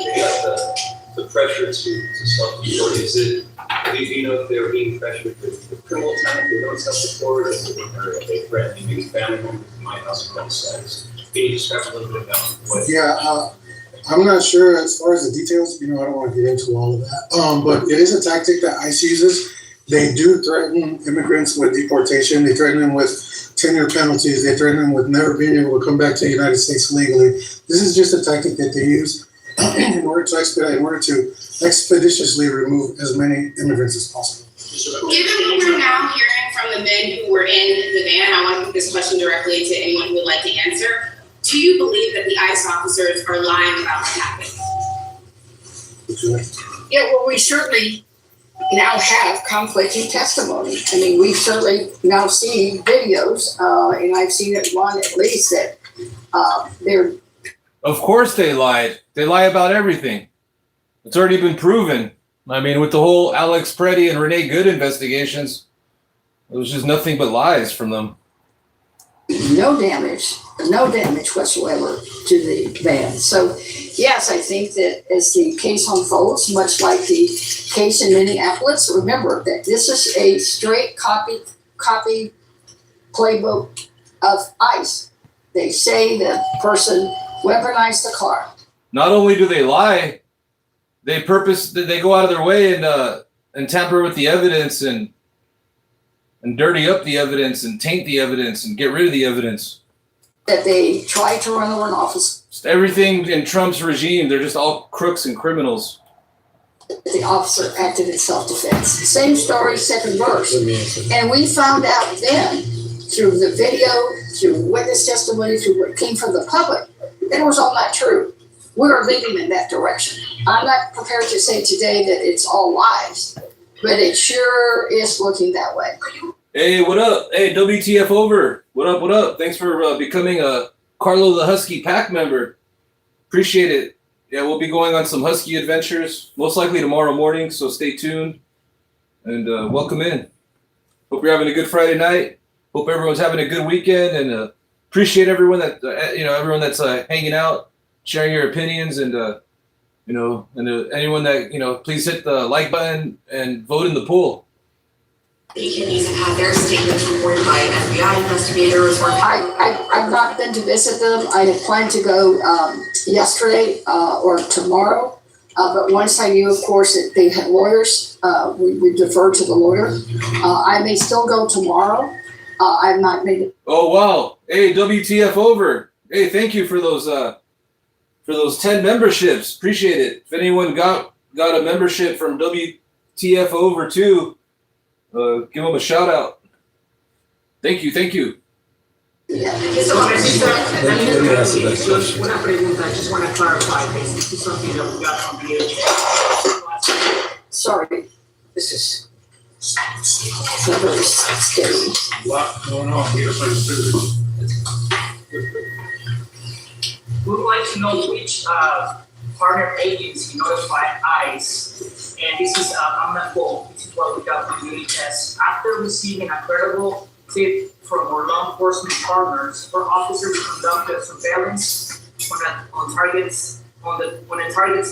the pressure to self-report, do you know if they're being pressured with criminal time if they don't self-report, or are they threatening maybe family members who might also come sex? Can you describe a little bit about what? Yeah, I'm not sure as far as the details. I don't want to get into all of that. But it is a tactic that ICE uses. They do threaten immigrants with deportation. They threaten them with 10-year penalties. They threaten them with never being able to come back to the United States legally. This is just a tactic that they use in order to expeditiously remove as many immigrants as possible. Given what we're now hearing from the men who were in the van, I want to put this question directly to anyone who would like to answer. Do you believe that the ICE officers are lying about what happened? Yeah, well, we certainly now have conflicting testimony. I mean, we've certainly now seen videos, and I've seen it one at least that they're. Of course they lied. They lie about everything. It's already been proven. I mean, with the whole Alex Preddy and Renee Good investigations, it was just nothing but lies from them. No damage whatsoever to the van. So, yes, I think that as the case unfolds, much like the case in Minneapolis, remember that this is a straight copy playbook of ICE. They say the person weaponized the car. Not only do they lie, they go out of their way and tamper with the evidence and dirty up the evidence and taint the evidence and get rid of the evidence. That they tried to run over an office. Just everything in Trump's regime, they're just all crooks and criminals. The officer acted in self-defense. Same story, second verse. And we found out then, through the video, through witness testimony, through what came from the public, that it was all not true. We are leading in that direction. I'm not prepared to say today that it's all lies, but it sure is looking that way. Hey, what up? Hey, WTF over. What up, what up? Thanks for becoming a Carlo the Husky Pack member. Appreciate it. Yeah, we'll be going on some Husky adventures, most likely tomorrow morning, so stay tuned. And welcome in. Hope you're having a good Friday night. Hope everyone's having a good weekend, and appreciate everyone that, everyone that's hanging out, sharing your opinions, and, anyone that, please hit the like button and vote in the poll. Detainees have had their statements reported by FBI investigators. I've not been to visit them. I had planned to go yesterday or tomorrow, but once I knew, of course, that they had lawyers, we deferred to the lawyer. I may still go tomorrow. I've not made it. Oh wow! Hey, WTF over! Hey, thank you for those 10 memberships. Appreciate it. If anyone got a membership from WTF over too. Give them a shout out. Thank you. Yeah. Una pregunta, I just want to clarify, this is something that we got from the Sorry, this is very scary. lot going on here. We would like to know which partner agency notified ICE, and this is, I'm not quote, this is what we got from UHS. After receiving a credible tip from our law enforcement partners, our officers conducted surveillance on a target's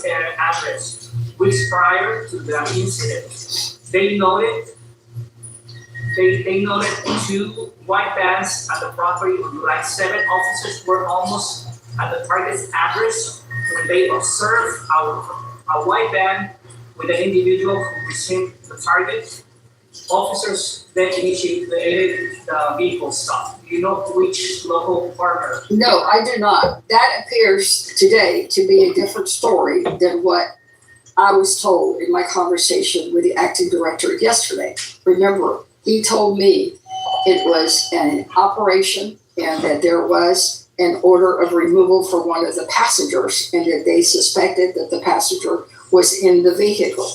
address, weeks prior to the incident. They noted two white vans at the property on July 7. Officers were almost at the target's address when they observed a white van with an individual who received the target. Officers then initiated the vehicle stop. you know which local partner? No, I do not. That appears today to be a different story than what I was told in my conversation with the acting director yesterday. Remember, he told me it was an operation and that there was an order of removal for one of the passengers and that they suspected that the passenger was in the vehicle.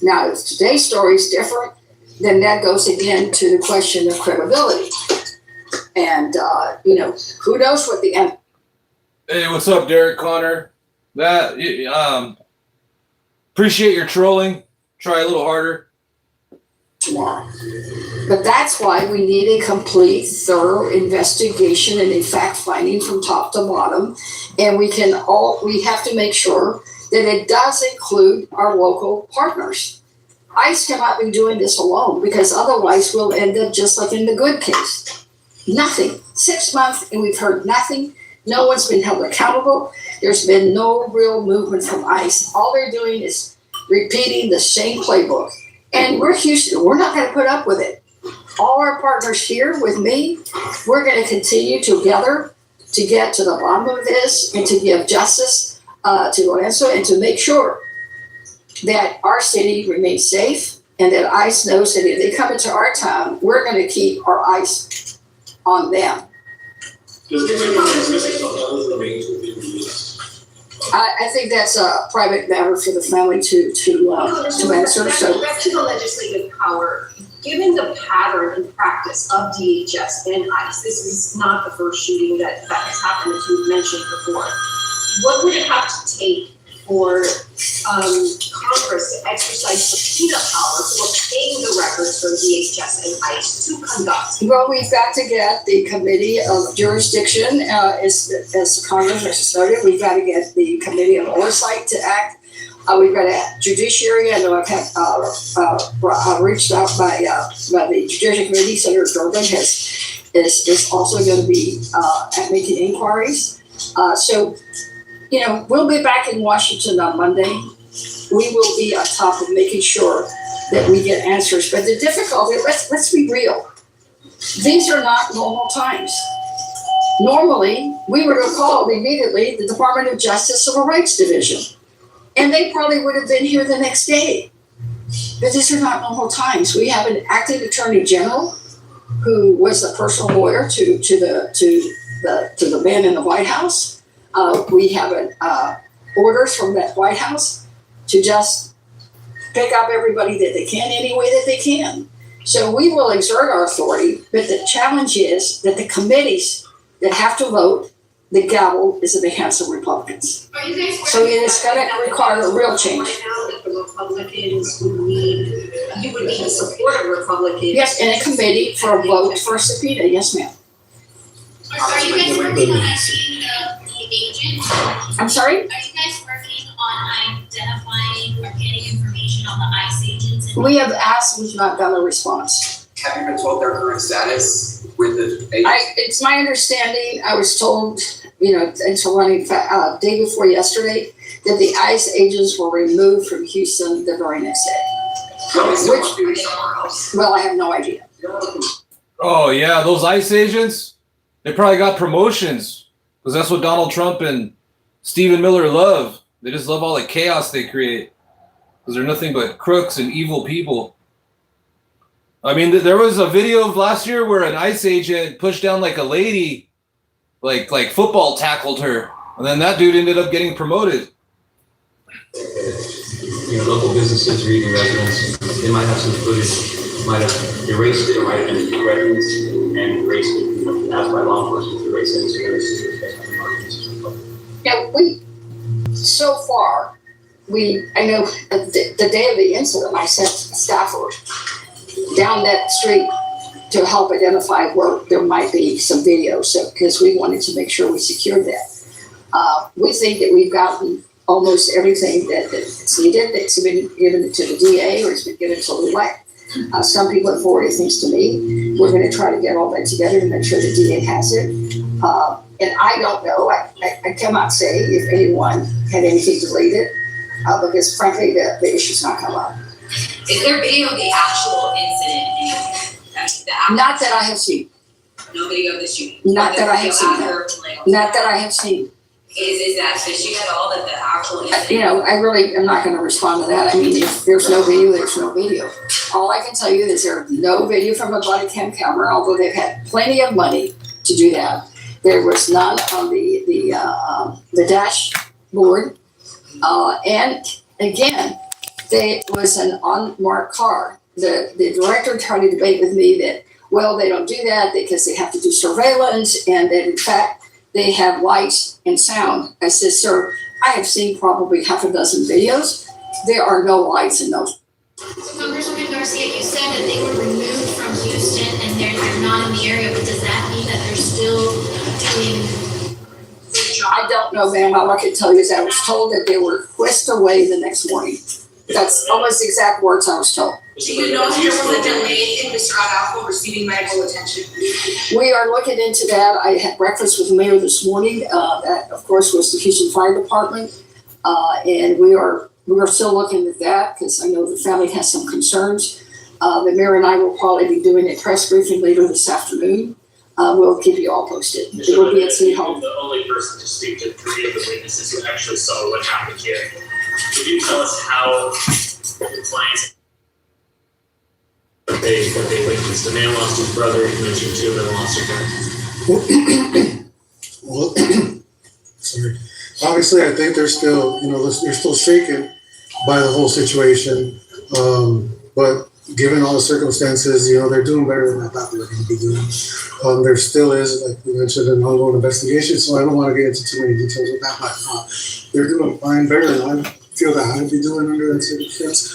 Now, if today's story is different, then that goes again to the question of credibility. And, who knows what the end. Hey, what's up, Derek Connor? Appreciate your trolling. Try a little harder. Tomorrow. But that's why we need a complete, thorough investigation and a fact finding from top to bottom. And we have to make sure that it does include our local partners. ICE cannot be doing this alone because otherwise we'll end up just like in the Good case. Nothing. 6 months and we've heard nothing. No one's been held accountable. There's been no real movement from ICE. All they're doing is repeating the same playbook. And we're Houston. We're not going to put up with it. All our partners here with me, we're going to continue together to get to the bottom of this and to give justice to Lorenzo and to make sure that our city remains safe and that ICE knows that if they come into our town, we're going to keep our eyes on them. I think that's a private matter for the family to answer. So Back to the legislative power, given the pattern and practice of DHS and ICE, this is not the first shooting that has happened, as you've mentioned before. What would it have to take for Congress to exercise subpoena power to obtain the records from DHS and ICE to conduct? well, we've got to get the committee of jurisdiction, as Congress has noted. We've got to get the committee of oversight to act. We've got a judiciary. I know I've had reached out by the Judicial Committee. Senator Durbin is also going to be making inquiries. So, we'll be back in Washington on Monday. We will be on top of making sure that we get answers. But the difficulty, let's be real. These are not normal times. Normally, we would have called immediately the Department of Justice Civil Rights Division, and they probably would have been here the next day. But these are not normal times. We have an acting attorney general who was the personal lawyer to the man in the White House. We have orders from that White House to just pick up everybody that they can any way that they can. So we will exert our authority, but the challenge is that the committees that have to vote, the gavel is in the hands of Republicans. So it is going to require a real change. Right now that the Republicans would need, you would need to support a Republican. Yes, in a committee for a vote for a subpoena. Yes, ma'am. Are you guys working on identifying the agent? I'm sorry? Are you guys working on identifying or getting information on the ICE agents? We have asked, we've not gotten a response. Have you been told their current status with the agents? It's my understanding, I was told, until running day before yesterday, that the ICE agents were removed from Houston the very next day. Probably still must be somewhere else. Well, I have no idea. Oh, yeah, those ICE agents, they probably got promotions because that's what Donald Trump and Stephen Miller love. They just love all the chaos they create because they're nothing but crooks and evil people. I mean, there was a video of last year where an ICE agent pushed down like a lady, like football tackled her, and then that dude ended up getting promoted. Local businesses or even residents, they might have some footage, might have erased it or might have been threatened and erased it, asked by law enforcement to erase it. Yeah, so far, I know the day of the incident, I sent staffers down that street to help identify where there might be some video, because we wanted to make sure we secured that. We think that we've gotten almost everything that's needed. It's been given to the DA or it's been given to LULAC. Some people have forwarded things to me. We're going to try to get all that together to make sure the DA has it. And I don't know. I cannot say if anyone had anything deleted because, frankly, the issue's not come up. Is there video of the actual incident? Not that I have seen. No video of the shooting. Not that I have seen No that. video after, like, Not that I have seen. Is that fishing at all, that the actual You know, I really am not gonna respond to that. I mean, if there's no video, there's no video. All I can tell you is there's no video from a body cam camera, although they've had plenty of money to do that. There was none on the dashboard. And again, there was an unmarked car. The director tried to debate with me that, well, they don't do that because they have to do surveillance, and that in fact, they have lights and sound. I said, sir, I have seen probably half a dozen videos. There are no lights in those. So Congresswoman Garcia, you said that they were removed from Houston and they're not in the area, but does that mean that they're still doing the job? I don't know, ma'am. All I can tell you is I was told that they were whisked away the next morning. That's almost the exact words I was told. Do you know if there was a delay in Mr. Araujo receiving medical attention? We are looking into that. I had breakfast with the mayor this morning. That, of course, was the Houston Fire Department. And we are still looking at that because I know the family has some concerns. The mayor and I will probably be doing a press briefing later this afternoon. We'll keep you all posted. It will be at City Hall. The only person to speak to 3 of the witnesses who actually saw what happened here. Could you tell us how your clients what they witnessed? The man lost his brother, you mentioned 2 of them lost their parents. Well, sorry. Obviously, I think they're still, they're still shaken by the whole situation. But given all the circumstances, they're doing better than I thought they were going to be doing. There still is, like we mentioned, an ongoing investigation, so I don't want to get into too many details of that. But they're doing fine, better than I feel that I'd be doing under that circumstance.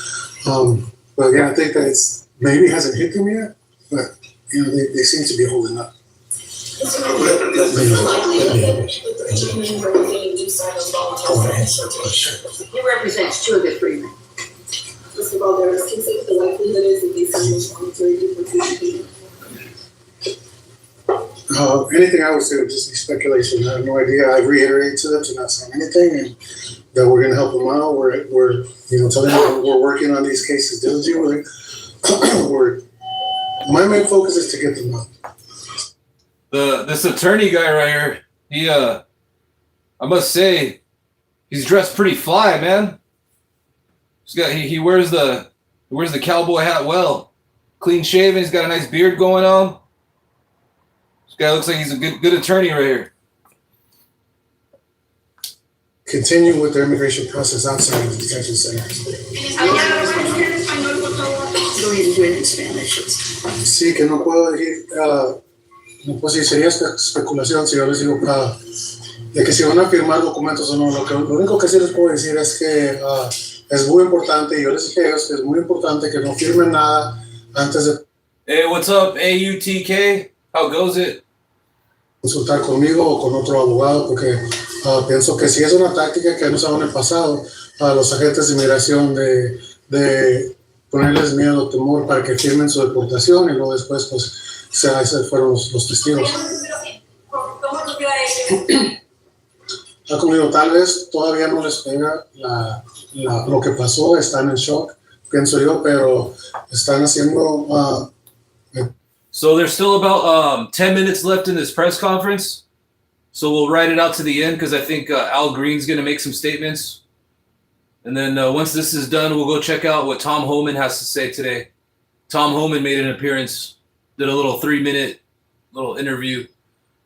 But yeah, I think that it's maybe hasn't hit them yet, but they seem to be holding up. Is it likely that the 2 men representing each side of voluntary self-determination? He represents 2 of the 3 men. Mr. Valdez, can you say the likelihood is that these signals voluntary deportation? Anything I would say would just be speculation. I have no idea. I reiterate to them to not say anything, and that we're going to help them out. We're telling them we're working on these cases diligently. My main focus is to get them out. This attorney guy right here, he I must say, he's dressed pretty fly, man. He wears the cowboy hat well, clean shaven. He's got a nice beard going on. This guy looks like he's a good attorney right here. Continue with their immigration process outside of the detention center. Go ahead and do it in Spanish. Sí, que no puedo decir, no puedo decir, sería especulación si yo les digo de que si van a firmar documentos o no. Lo único que sí les puedo decir es que es muy importante, y yo les dije a ellos que es muy importante que no firmen nada antes de Hey, what's up, AUTK? How goes it? Consultar conmigo o con otro abogado, porque pienso que si es una táctica que han usado en el pasado a los agentes de inmigración de ponerles miedo, temor para que firmen su deportación y luego después pues esos fueron los testigos. Como digo, tal vez todavía no les pega lo que pasó, están en shock, pienso yo, pero están haciendo... So there's still about 10 minutes left in this press conference. So we'll write it out to the end because I think Al Green's going to make some statements. And then once this is done, we'll go check out what Tom Homan has to say today. Tom Homan made an appearance, did a little 3-minute little interview.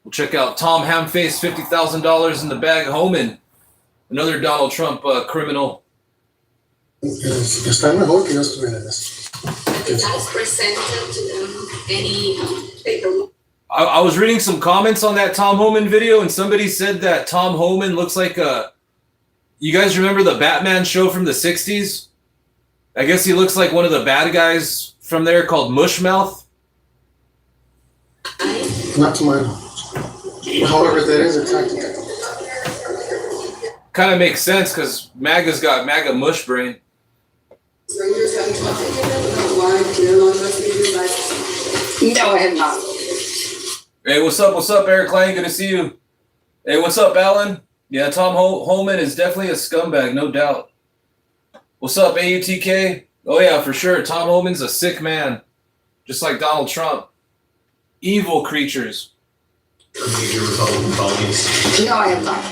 We'll check out Tom Hamface, $50,000 in the bag. Homan, another Donald Trump criminal. Están mejor que yo estuviera en eso. I was reading some comments on that Tom Homan video, and somebody said that Tom Homan looks like you guys remember the Batman show from the 60s? I guess he looks like one of the bad guys from there called Mushmouth. Not to my knowledge. However, that is a tactic. Kind of makes sense because MAGA's got MAGA mush brain. No, I have not. Hey, what's up, Eric Lang? Good to see you. Hey, what's up, Alan? Yeah, Tom Homan is definitely a scumbag, no doubt. What's up, AUTK? Oh, yeah, for sure. Tom Homan's a sick man, just like Donald Trump. Evil creatures. Major Republican colleagues. No, I have not.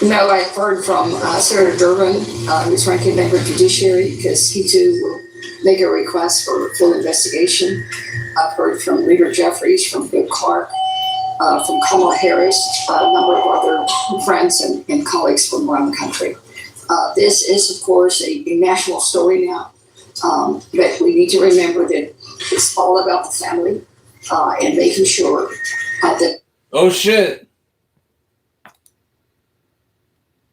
No, I've heard from Senator Durbin, who's ranking member of Judiciary, because he too will make a request for a full investigation. I've heard from Leader Jeffries, from Bill Clark, from Kamala Harris, a number of other friends and colleagues from around the country. This is, of course, a national story now, but we need to remember that it's all about the family and making sure that. Oh shit!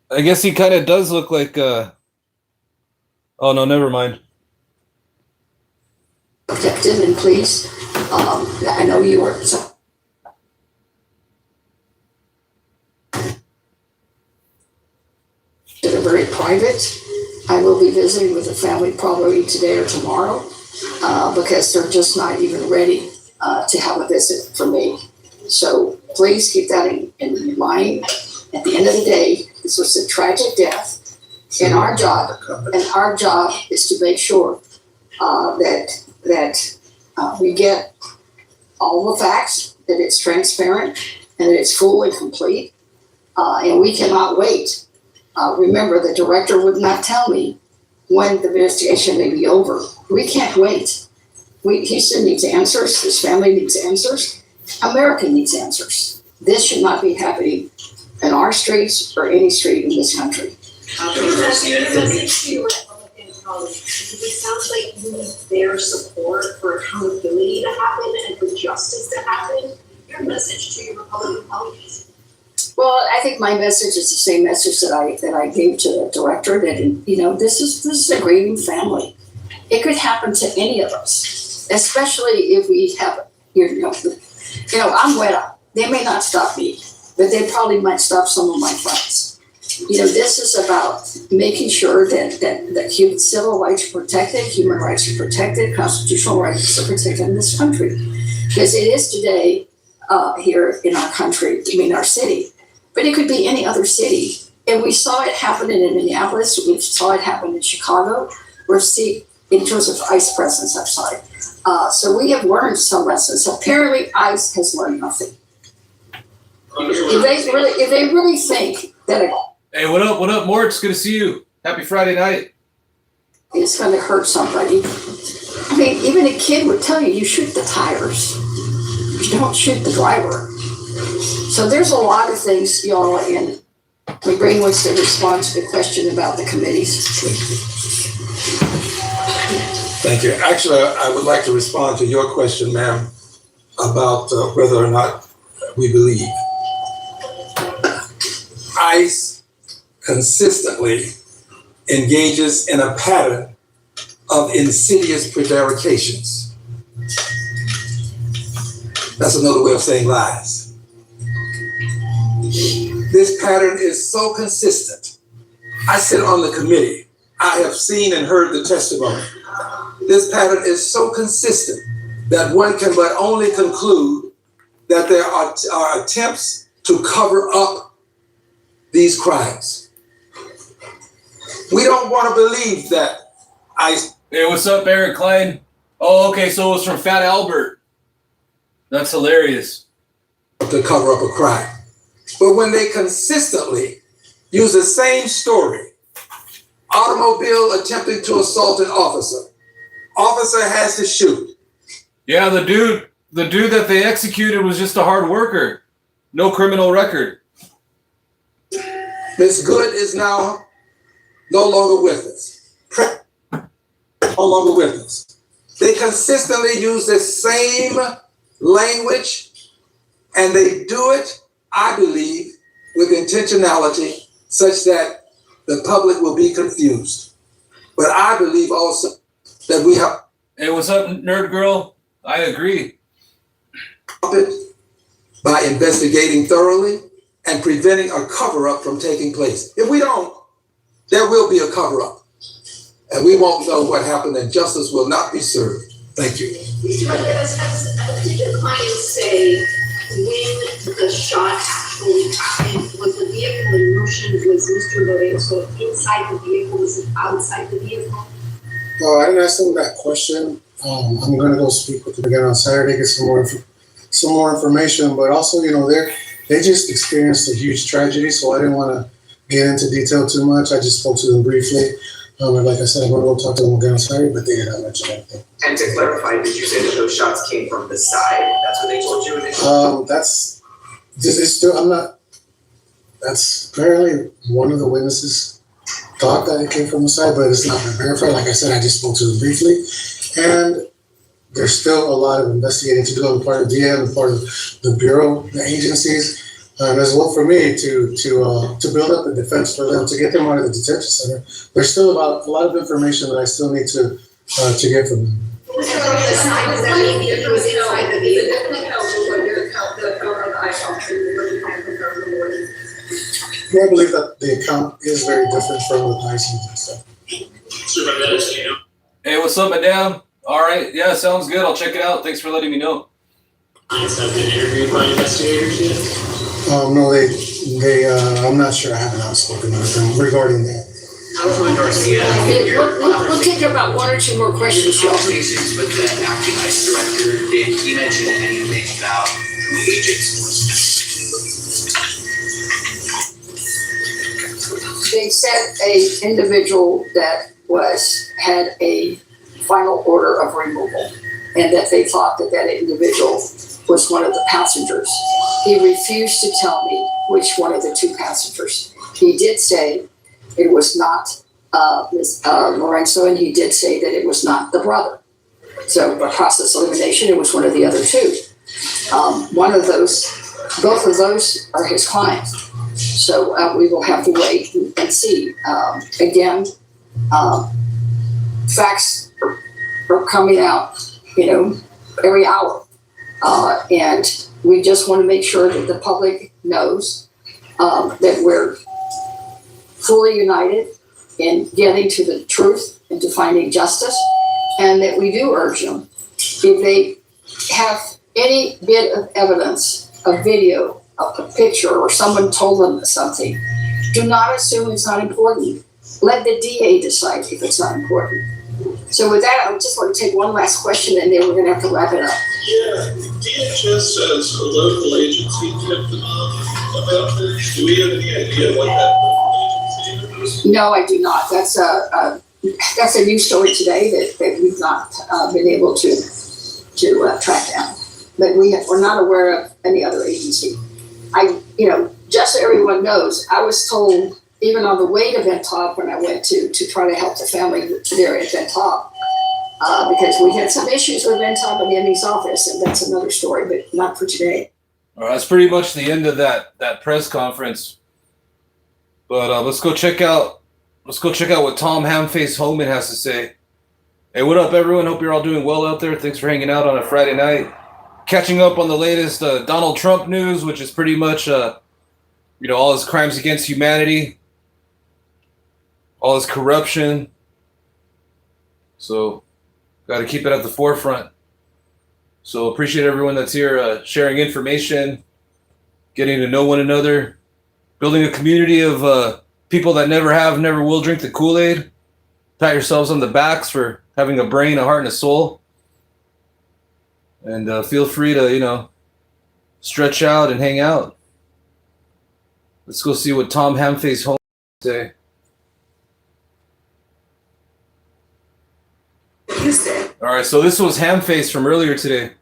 I guess he kind of does look like. Oh no, never mind. Protected and please, I know you are. So that are very private. I will be visiting with the family probably today or tomorrow because they're just not even ready to have a visit from me. So please keep that in mind. At the end of the day, this was a tragic death, and our job is to make sure that we get all the facts, that it's transparent, and that it's full and complete, and we cannot wait. Remember, the director would not tell me when the investigation may be over. We can't wait. Houston needs answers. This family needs answers. America needs answers. This should not be happening in our streets or any street in this country. Your message to your Republican colleagues, because it sounds like you need their support for accountability to happen and for justice to happen. Your message to your Republican colleagues. Well, I think my message is the same message that I gave to the director, that this is a grieving family. It could happen to any of us, especially if we have I'm Weta. They may not stop me, but they probably might stop some of my friends. This is about making sure that civil rights are protected, human rights are protected, constitutional rights are protected in this country, because it is today here in our country, our city. But it could be any other city. And we saw it happen in Minneapolis. We saw it happen in Chicago. We're seeing in terms of ICE presence outside. So we have learned some lessons. Apparently, ICE has learned nothing. If they really think that Hey, what up? What up, Mort? Good to see you. Happy Friday night. It's going to hurt somebody. Even a kid would tell you shoot the tires. You don't shoot the driver. So there's a lot of things, y'all, and McGreen wants to respond to the question about the committees. Thank you. Actually, I would like to respond to your question, ma'am, about whether or not we believe. ICE consistently engages in a pattern of insidious prevarications. That's another way of saying lies. This pattern is so consistent. I sit on the committee. I have seen and heard the testimony. This pattern is so consistent that one can but only conclude that there are attempts to cover up these crimes. We don't want to believe that ICE. Hey, what's up, Eric Klein? Oh, okay, so it was from Fat Albert. That's hilarious. To cover up a crime. But when they consistently use the same story, automobile attempting to assault an officer, officer has to shoot. Yeah, the dude that they executed was just a hard worker. No criminal record. Ms. Good is now no longer with us. No longer with us. They consistently use the same language, and they do it, I believe, with intentionality such that the public will be confused. But I believe also that we have. Hey, what's up, nerd girl? I agree. By investigating thoroughly and preventing a cover-up from taking place. If we don't, there will be a cover-up. And we won't know what happened, and justice will not be served. Thank you. Mr. Rodriguez, did your client say when the shot actually happened? Was the vehicle in motion? Was Mr. Lorenzo inside the vehicle? Was it outside the vehicle? I didn't ask them that question. I'm going to go speak with them again on Saturday, get some more some more information, but also, they just experienced a huge tragedy, so I didn't want to get into detail too much. I just spoke to them briefly. And like I said, I'm going to go talk to them again on Saturday, but they did not mention anything. And to clarify, did you say that those shots came from the side? That's what they told you initially? That's apparently one of the witnesses thought that it came from the side, but it's not been verified. Like I said, I just spoke to them briefly. And there's still a lot of investigating to do on the part of DM and part of the Bureau, the agencies, and as well for me to build up a defense for them, to get them out of the detention center. There's still a lot of information that I still need to get from them. So the side, does that mean it was inside the vehicle? I believe that the account is very different from the license and stuff. Hey, what's up, madam? All right, yeah, sounds good. I'll check it out. Thanks for letting me know. Clients have been interviewed by investigators yet? No, I'm not sure. I haven't spoken with them regarding that. Councilman Garcia, We'll take about one or two more questions, y'all. conversations with the acting ICE director, did he mention anything about who agents were? They said a individual that had a final order of removal, and that they thought that individual was one of the passengers. He refused to tell me which one of the two passengers. He did say it was not Ms. Lorenzo, and he did say that it was not the brother. So by process of elimination, it was one of the other two. Both of those are his clients. So we will have to wait and see. Again, facts are coming out, every hour. And we just want to make sure that the public knows that we're fully united in getting to the truth and to finding justice, and that we do urge them, if they have any bit of evidence, a video, a picture, or someone told them something, do not assume it's not important. Let the DA decide if it's not important. So with that, I just want to take one last question, and then we're going to have to wrap it up. Yeah, DHS as a local agency tipped them off about this. Do we have any idea what that local agency is? No, I do not. That's a new story today that we've not been able to track down. But we're not aware of any other agency. Just so everyone knows, I was told, even on the way to Ventop, when I went to try to help the family there at Ventop, because we had some issues with Ventop and the MD's office, and that's another story, but not for today. All right, that's pretty much the end of that press conference. But let's go check out what Tom Hamface Homan has to say. Hey, what up, everyone? Hope you're all doing well out there. Thanks for hanging out on a Friday night. Catching up on the latest Donald Trump news, which is pretty much all his crimes against humanity, all his corruption. So, got to keep it at the forefront. So, appreciate everyone that's here sharing information, getting to know one another, building a community of people that never will drink the Kool-Aid. Pat yourselves on the backs for having a brain, a heart, and a soul. And feel free to, stretch out and hang out. Let's go see what Tom Hamface Homan say. Houston. All right, so this was Hamface from earlier today.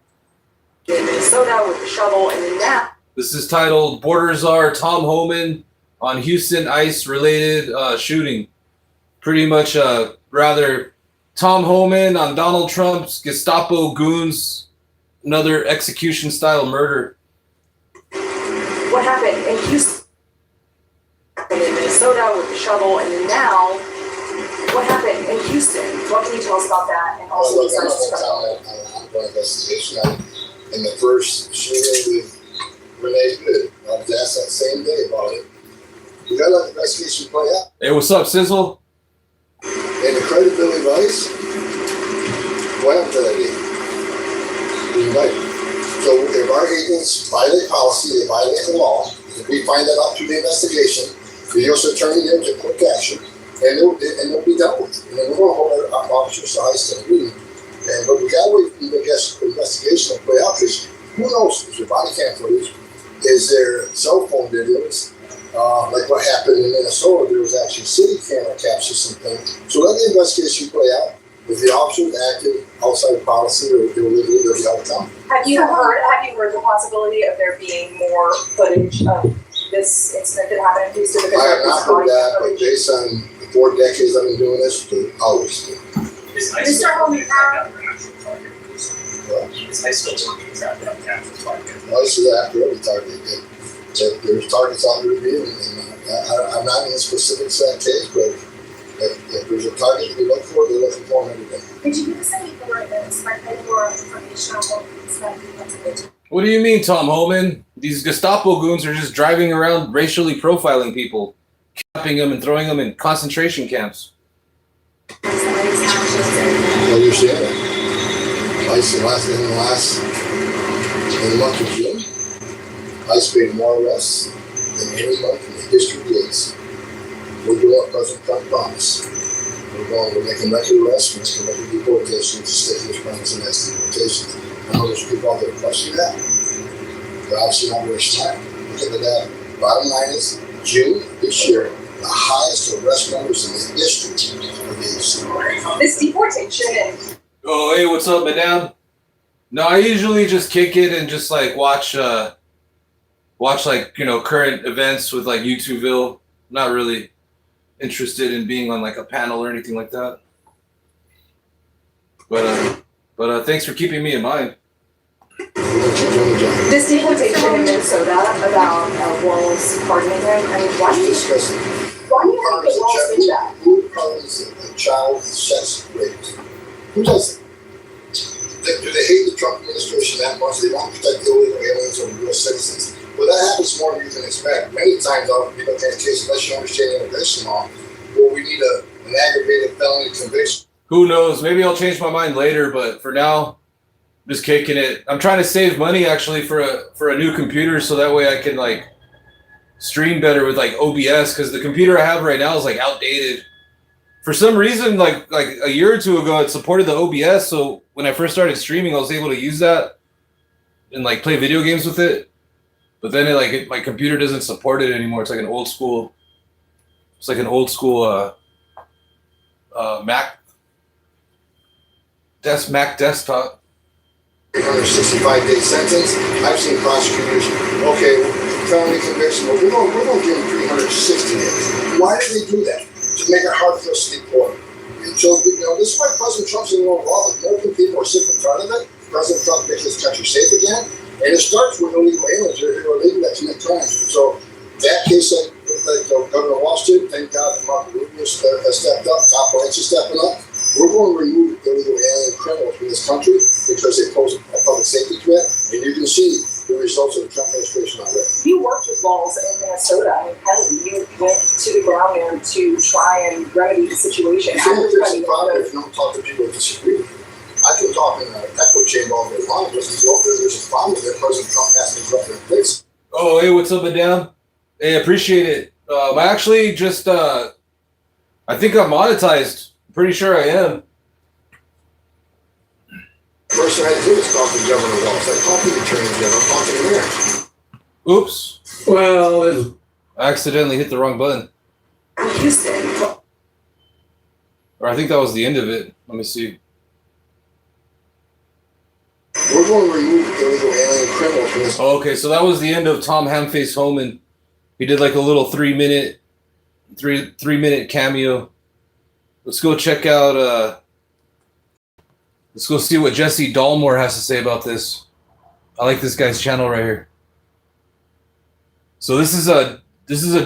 In Minnesota with the shovel, and then now. This is titled "Border Czar Tom Homan on Houston ICE-related shooting." Pretty much, rather, Tom Homan on Donald Trump's Gestapo goons, another execution-style murder. What happened in Houston? And in Minnesota with the shovel, and then now. What happened in Houston? What can you tell us about that? And also, investigation. In the first shooting with Renee Good, I was asked that same day about it. We got to let the investigation play out. Hey, what's up, Sizzle? And the credibility of ICE, what happened to that day? We invited. So if our agents violate policy, they violate the law, if we find that out through the investigation, the U.S. attorney there to quick action, and they'll be dealt with. And then we're going to hold our officers to ICE to agree. But we got to wait for the investigation to play out, because who knows? Is there body cam footage? Is there cell phone videos? Like what happened in Minnesota, there was actually city camera capture some things. So let the investigation play out. If the officers acted outside of policy or illegally, they'll be held accountable. Have you heard the possibility of there being more footage of this incident that happened in Houston? I have not heard that, but based on the 4 decades I've been doing this, they always do. Mr. Holman, Is ICE still working to track down capture targets? ICE is after every target. There's targets on review, and I'm not in the specifics of that case, but if there's a target to look for, they're looking for them every day. could you give us any more information on what this might be? What do you mean, Tom Holman? These Gestapo goons are just driving around racially profiling people, kidnapping them and throwing them in concentration camps. I understand that. ICE in the month of June, ICE made more arrests than any month in the history of the ICE. We're doing what President Trump promised. We're making record arrests, we're making record deportations, the state was promising mass deportations. I know there's people out there questioning that. They're obviously not very smart. Look at the data. Bottom line is, June this year, the highest arrest numbers in the history of the ICE. This deportation and Oh, hey, what's up, madame? No, I usually just kick it and just like watch like, you know, current events with like YouTubeville. I'm not really interested in being on like a panel or anything like that. But thanks for keeping me in mind. this deportation in Minnesota about Wallace pardoning him. I mean, why do you think Wallace did that? Who pardons a child sex raped? Who does it? Do they hate the Trump administration that much? They want to protect illegal aliens or U.S. citizens? Well, that happens more than you can expect. Many times, I'll be looking at a case, unless you understand immigration law, where we need an aggravated felony conviction. Who knows? Maybe I'll change my mind later, but for now, I'm just kicking it. I'm trying to save money actually for a new computer so that way I can like stream better with like OBS because the computer I have right now is like outdated. For some reason, like a year or two ago, it supported the OBS, so when I first started streaming, I was able to use that and like play video games with it. But then my computer doesn't support it anymore. It's like an old school. It's like an old school Mac desktop. 365-day sentence. I've seen prosecutors. Okay, felony conviction. Well, we're going to give them 360 days. Why do they do that? To make it hard for us to deport. And so, you know, this is why President Trump's in the world of American people are sitting in front of it. President Trump makes this country safe again. And it starts with illegal aliens who are illegal that commit crimes. So that case that Governor Walsh did, thank God that Marco Rubio has stepped up, Tom Blanche is stepping up. We're going to remove illegal alien criminals from this country because they pose a public safety threat. And you can see the results of the Trump administration already. You worked with Walls in Minnesota. I mean, Kelly, you went to the ground there to try and remedy the situation. You can't fix the problem if you don't talk to people who disagree with you. I can talk in an echo chamber all day long, but there's a problem with it. President Trump has to go up and fix. Oh, hey, what's up, madame? Hey, appreciate it. I actually just, I think I'm monetized. I'm pretty sure I am. First thing I had to do was talk to Governor Walsh. I talked to the Attorney General, talked to the mayor. Oops. Well, I accidentally hit the wrong button. Or I think that was the end of it. Let me see. We're going to remove illegal alien criminals from this. Okay, so that was the end of Tom Hamface Holman. He did like a little 3-minute cameo. Let's go check out. Let's go see what Jesse Dalmore has to say about this. I like this guy's channel right here. So this is a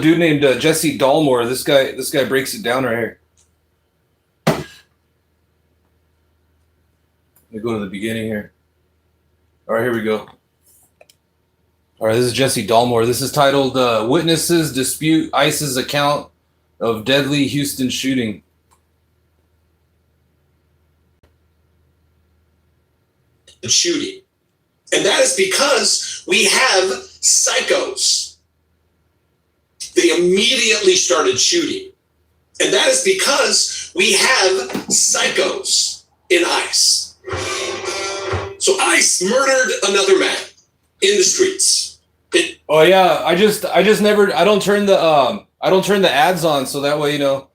dude named Jesse Dalmore. This guy breaks it down right here. Let me go to the beginning here. All right, here we go. All right, this is Jesse Dalmore. This is titled "Witnesses Dispute ICE's Account of Deadly Houston Shooting." Shooting. And that is because we have psychos. They immediately started shooting. And that is because we have psychos in ICE. So ICE murdered another man. in the streets. Oh yeah, I don't turn the ads on, so that way, you know,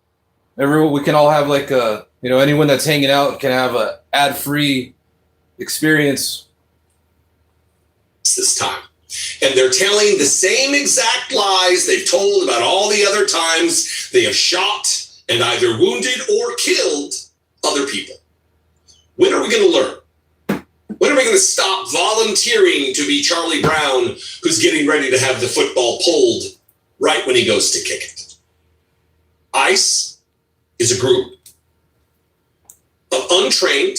we can all have like anyone that's hanging out can have a ad-free experience this time. And they're telling the same exact lies they've told about all the other times they have shot and either wounded or killed other people. When are we going to learn? When are we going to stop volunteering to be Charlie Brown, who's getting ready to have the football pulled right when he goes to kick it? ICE is a group of untrained,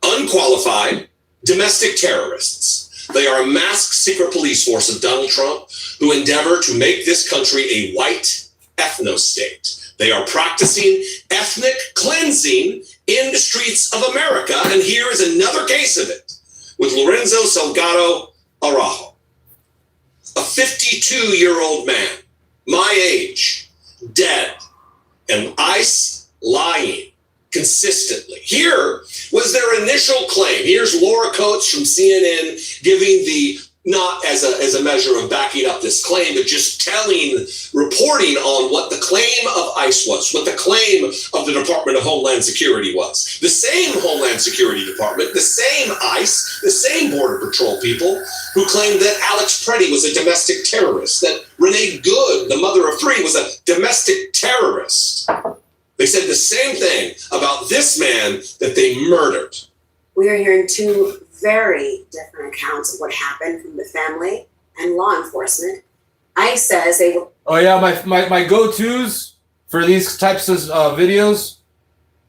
unqualified, domestic terrorists. They are a masked secret police force of Donald Trump who endeavor to make this country a white ethno-state. They are practicing ethnic cleansing in the streets of America, and here is another case of it with Lorenzo Salgado Araujo, a 52-year-old man, my age, dead, and ICE lying consistently. Here was their initial claim. Here's Laura Coates from CNN giving the, not as a measure of backing up this claim, but just reporting on what the claim of ICE was, what the claim of the Department of Homeland Security was. The same Homeland Security Department, the same ICE, the same Border Patrol people who claimed that Alex Preddy was a domestic terrorist, that Renee Good, the mother of three, was a domestic terrorist. They said the same thing about this man that they murdered. We are hearing two very different accounts of what happened from the family and law enforcement. ICE says they were... Oh yeah, my go-tos for these types of videos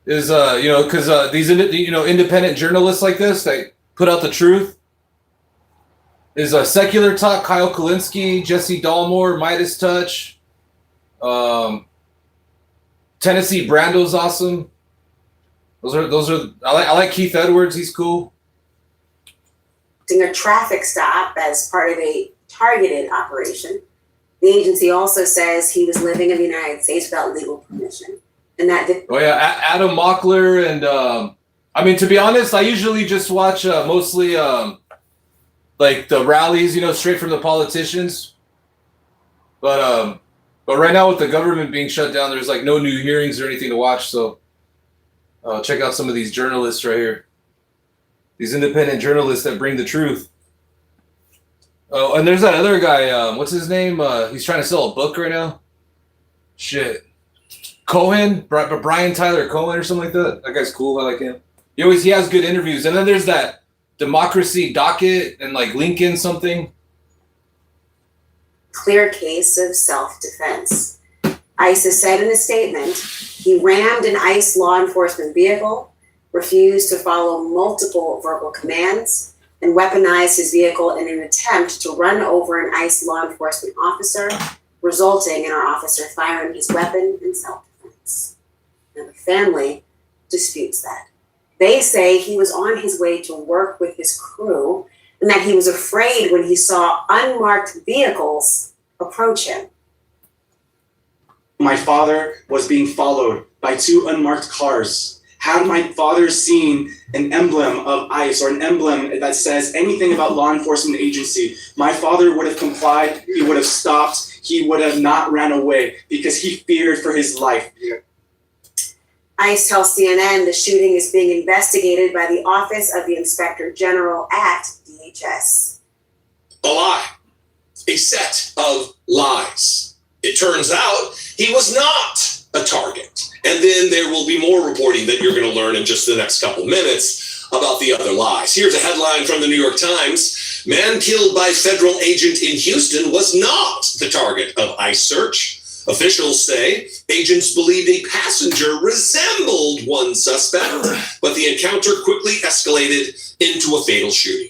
is because these independent journalists like this, they put out the truth, is Secular Talk, Kyle Kulinski, Jesse Dalmore, Midas Touch, Tennessee Brando's awesome. Those are I like Keith Edwards, he's cool. A traffic stop as part of a targeted operation. The agency also says he was living in the United States without legal permission. And that Adam Mockler and to be honest, I usually just watch mostly like the rallies, straight from the politicians. But right now with the government being shut down, there's like no new hearings or anything to watch. So check out some of these journalists right here. These independent journalists that bring the truth. Oh, and there's that other guy. What's his name? He's trying to sell a book right now. Shit. Cohen? Brian Tyler Cohen or something like that. That guy's cool. I like him. He has good interviews. And then there's that Democracy Docket and like Lincoln something. clear case of self-defense. ICE has said in a statement, he rammed an ICE law enforcement vehicle, refused to follow multiple verbal commands, and weaponized his vehicle in an attempt to run over an ICE law enforcement officer, resulting in our officer firing his weapon in self-defense. Now, the family disputes that. They say he was on his way to work with his crew and that he was afraid when he saw unmarked vehicles approach him. My father was being followed by two unmarked cars. Had my father seen an emblem of ICE or an emblem that says anything about law enforcement agency, my father would have complied, he would have stopped, he would have not ran away because he feared for his life. ICE tells CNN the shooting is being investigated by the Office of the Inspector General at DHS. A lie. A set of lies. It turns out he was not a target. And then there will be more reporting that you're going to learn in just the next couple minutes about the other lies. Here's a headline from the New York Times. Man killed by federal agent in Houston was not the target of ICE search. Officials say agents believed a passenger resembled one suspect, but the encounter quickly escalated into a fatal shooting.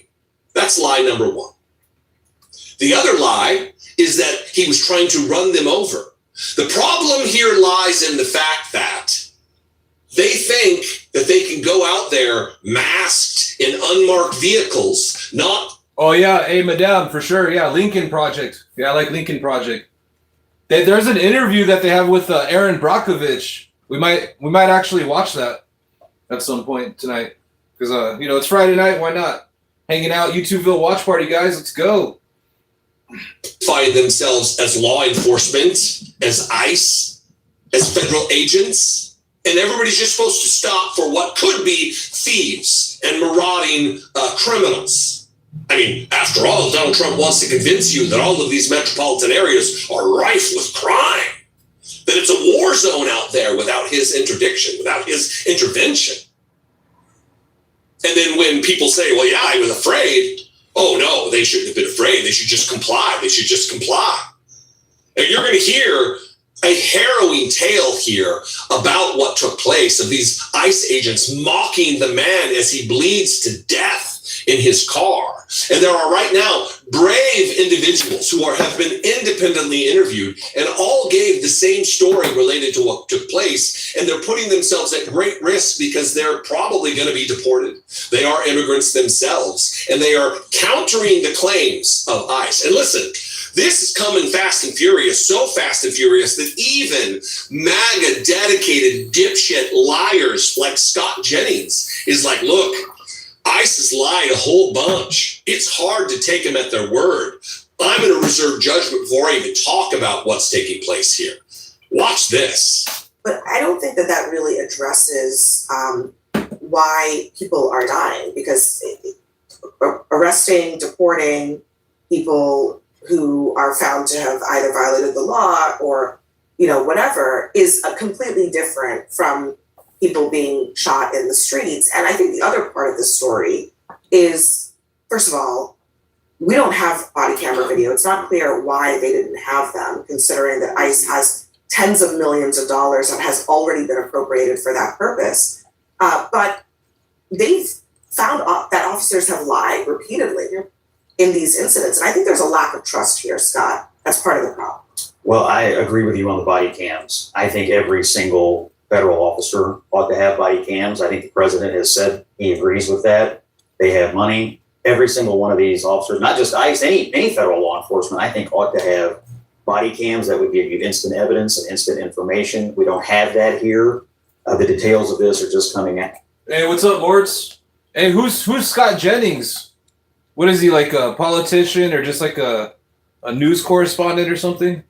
That's lie number one. The other lie is that he was trying to run them over. The problem here lies in the fact that they think that they can go out there masked in unmarked vehicles, not... Oh, yeah. Hey, Madame, for sure. Yeah, Lincoln Project. Yeah, I like Lincoln Project. There's an interview that they have with Aaron Brockovich. We might actually watch that at some point tonight because it's Friday night. Why not? hanging out. YouTubeville watch party, guys. Let's go. Find themselves as law enforcement, as ICE, as federal agents, and everybody's just supposed to stop for what could be thieves and marauding criminals. I mean, after all, Donald Trump wants to convince you that all of these metropolitan areas are rife with crime, that it's a war zone out there without his interdiction, without his intervention. And then when people say, well, yeah, I was afraid, oh no, they shouldn't have been afraid. They should just comply. They should just comply. And you're going to hear a harrowing tale here about what took place of these ICE agents mocking the man as he bleeds to death in his car. And there are right now brave individuals who have been independently interviewed and all gave the same story related to what took place. And they're putting themselves at great risk because they're probably going to be deported. They are immigrants themselves, and they are countering the claims of ICE. And listen, this is coming fast and furious, so fast and furious that even MAGA dedicated dipshit liars like Scott Jennings is like, look, ICE has lied a whole bunch. It's hard to take them at their word. I'm going to reserve judgment before I even talk about what's taking place here. Watch this. But I don't think that that really addresses why people are dying, because arresting, deporting people who are found to have either violated the law or, whatever, is a completely different from people being shot in the streets. And I think the other part of the story is, first of all, we don't have body camera video. It's not clear why they didn't have them, considering that ICE has tens of millions of dollars that has already been appropriated for that purpose. But they've found that officers have lied repeatedly in these incidents. And I think there's a lack of trust here, Scott. That's part of the problem. Well, I agree with you on the body cams. I think every single federal officer ought to have body cams. I think the president has said he agrees with that. They have money. Every single one of these officers, not just ICE, any federal law enforcement, I think ought to have body cams that would give you instant evidence and instant information. We don't have that here. The details of this are just coming out. Hey, what's up, Morts? Hey, who's Scott Jennings? What is he, like a politician or just like a news correspondent or something?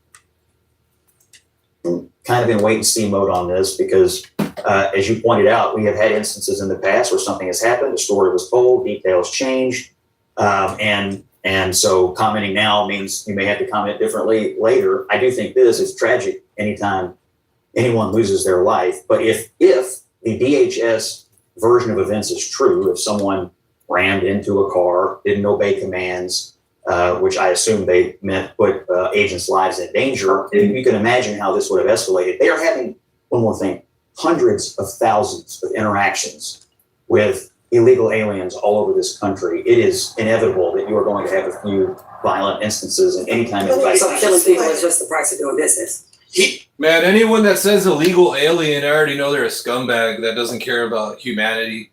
Kind of in wait and see mode on this because, as you pointed out, we have had instances in the past where something has happened, a story was told, details changed, and so commenting now means you may have to comment differently later. I do think this is tragic anytime anyone loses their life, but if the DHS version of events is true, if someone rammed into a car, didn't obey commands, which I assume they meant put agents' lives in danger, you can imagine how this would have escalated. They are having, one more thing, hundreds of thousands of interactions with illegal aliens all over this country. It is inevitable that you are going to have a few violent instances in any time in life. So killing people is just the price of doing business. Man, anyone that says illegal alien, I already know they're a scumbag that doesn't care about humanity.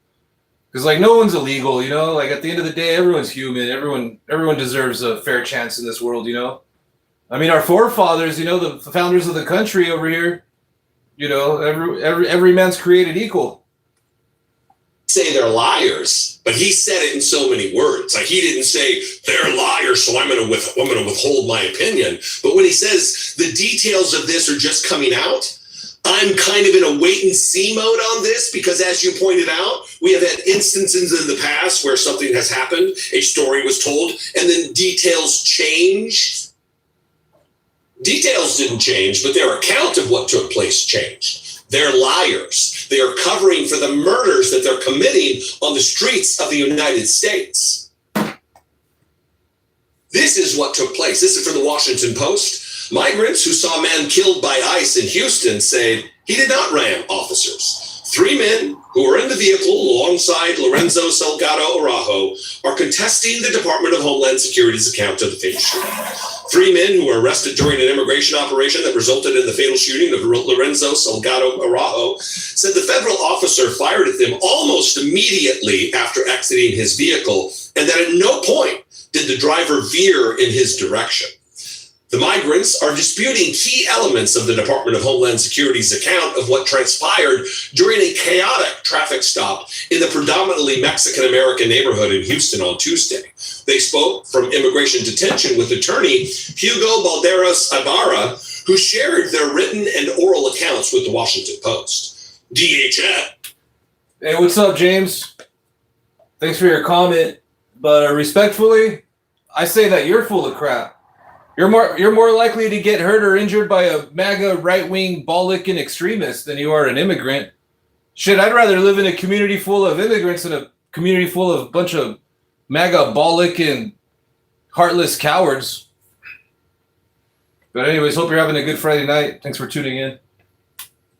Because, like, no one's illegal, Like, at the end of the day, everyone's human. Everyone deserves a fair chance in this world, I mean, our forefathers, the founders of the country over here, every man's created equal. Say they're liars, but he said it in so many words. Like, he didn't say they're liars, so I'm going to withhold my opinion. But when he says the details of this are just coming out, I'm kind of in a wait and see mode on this because, as you pointed out, we have had instances in the past where something has happened, a story was told, and then details change. Details didn't change, but their account of what took place changed. They're liars. They are covering for the murders that they're committing on the streets of the United States. This is what took place. This is from the Washington Post. Migrants who saw a man killed by ICE in Houston say he did not ram officers. 3 men who were in the vehicle alongside Lorenzo Salgado Araujo are contesting the Department of Homeland Security's account of the fatal shooting. 3 men who were arrested during an immigration operation that resulted in the fatal shooting of Lorenzo Salgado Araujo said the federal officer fired at them almost immediately after exiting his vehicle, and that at no point did the driver veer in his direction. The migrants are disputing key elements of the Department of Homeland Security's account of what transpired during a chaotic traffic stop in the predominantly Mexican-American neighborhood in Houston on Tuesday. They spoke from immigration detention with attorney Hugo Balderas Ibarra, who shared their written and oral accounts with the Washington Post. DHS. Hey, what's up, James? Thanks for your comment, but respectfully, I say that you're full of crap. You're more likely to get hurt or injured by a MAGA right-wing ball-licking extremist than you are an immigrant. Shit, I'd rather live in a community full of immigrants than a community full of a bunch of MAGA ball-licking heartless cowards. But anyways, hope you're having a good Friday night. Thanks for tuning in.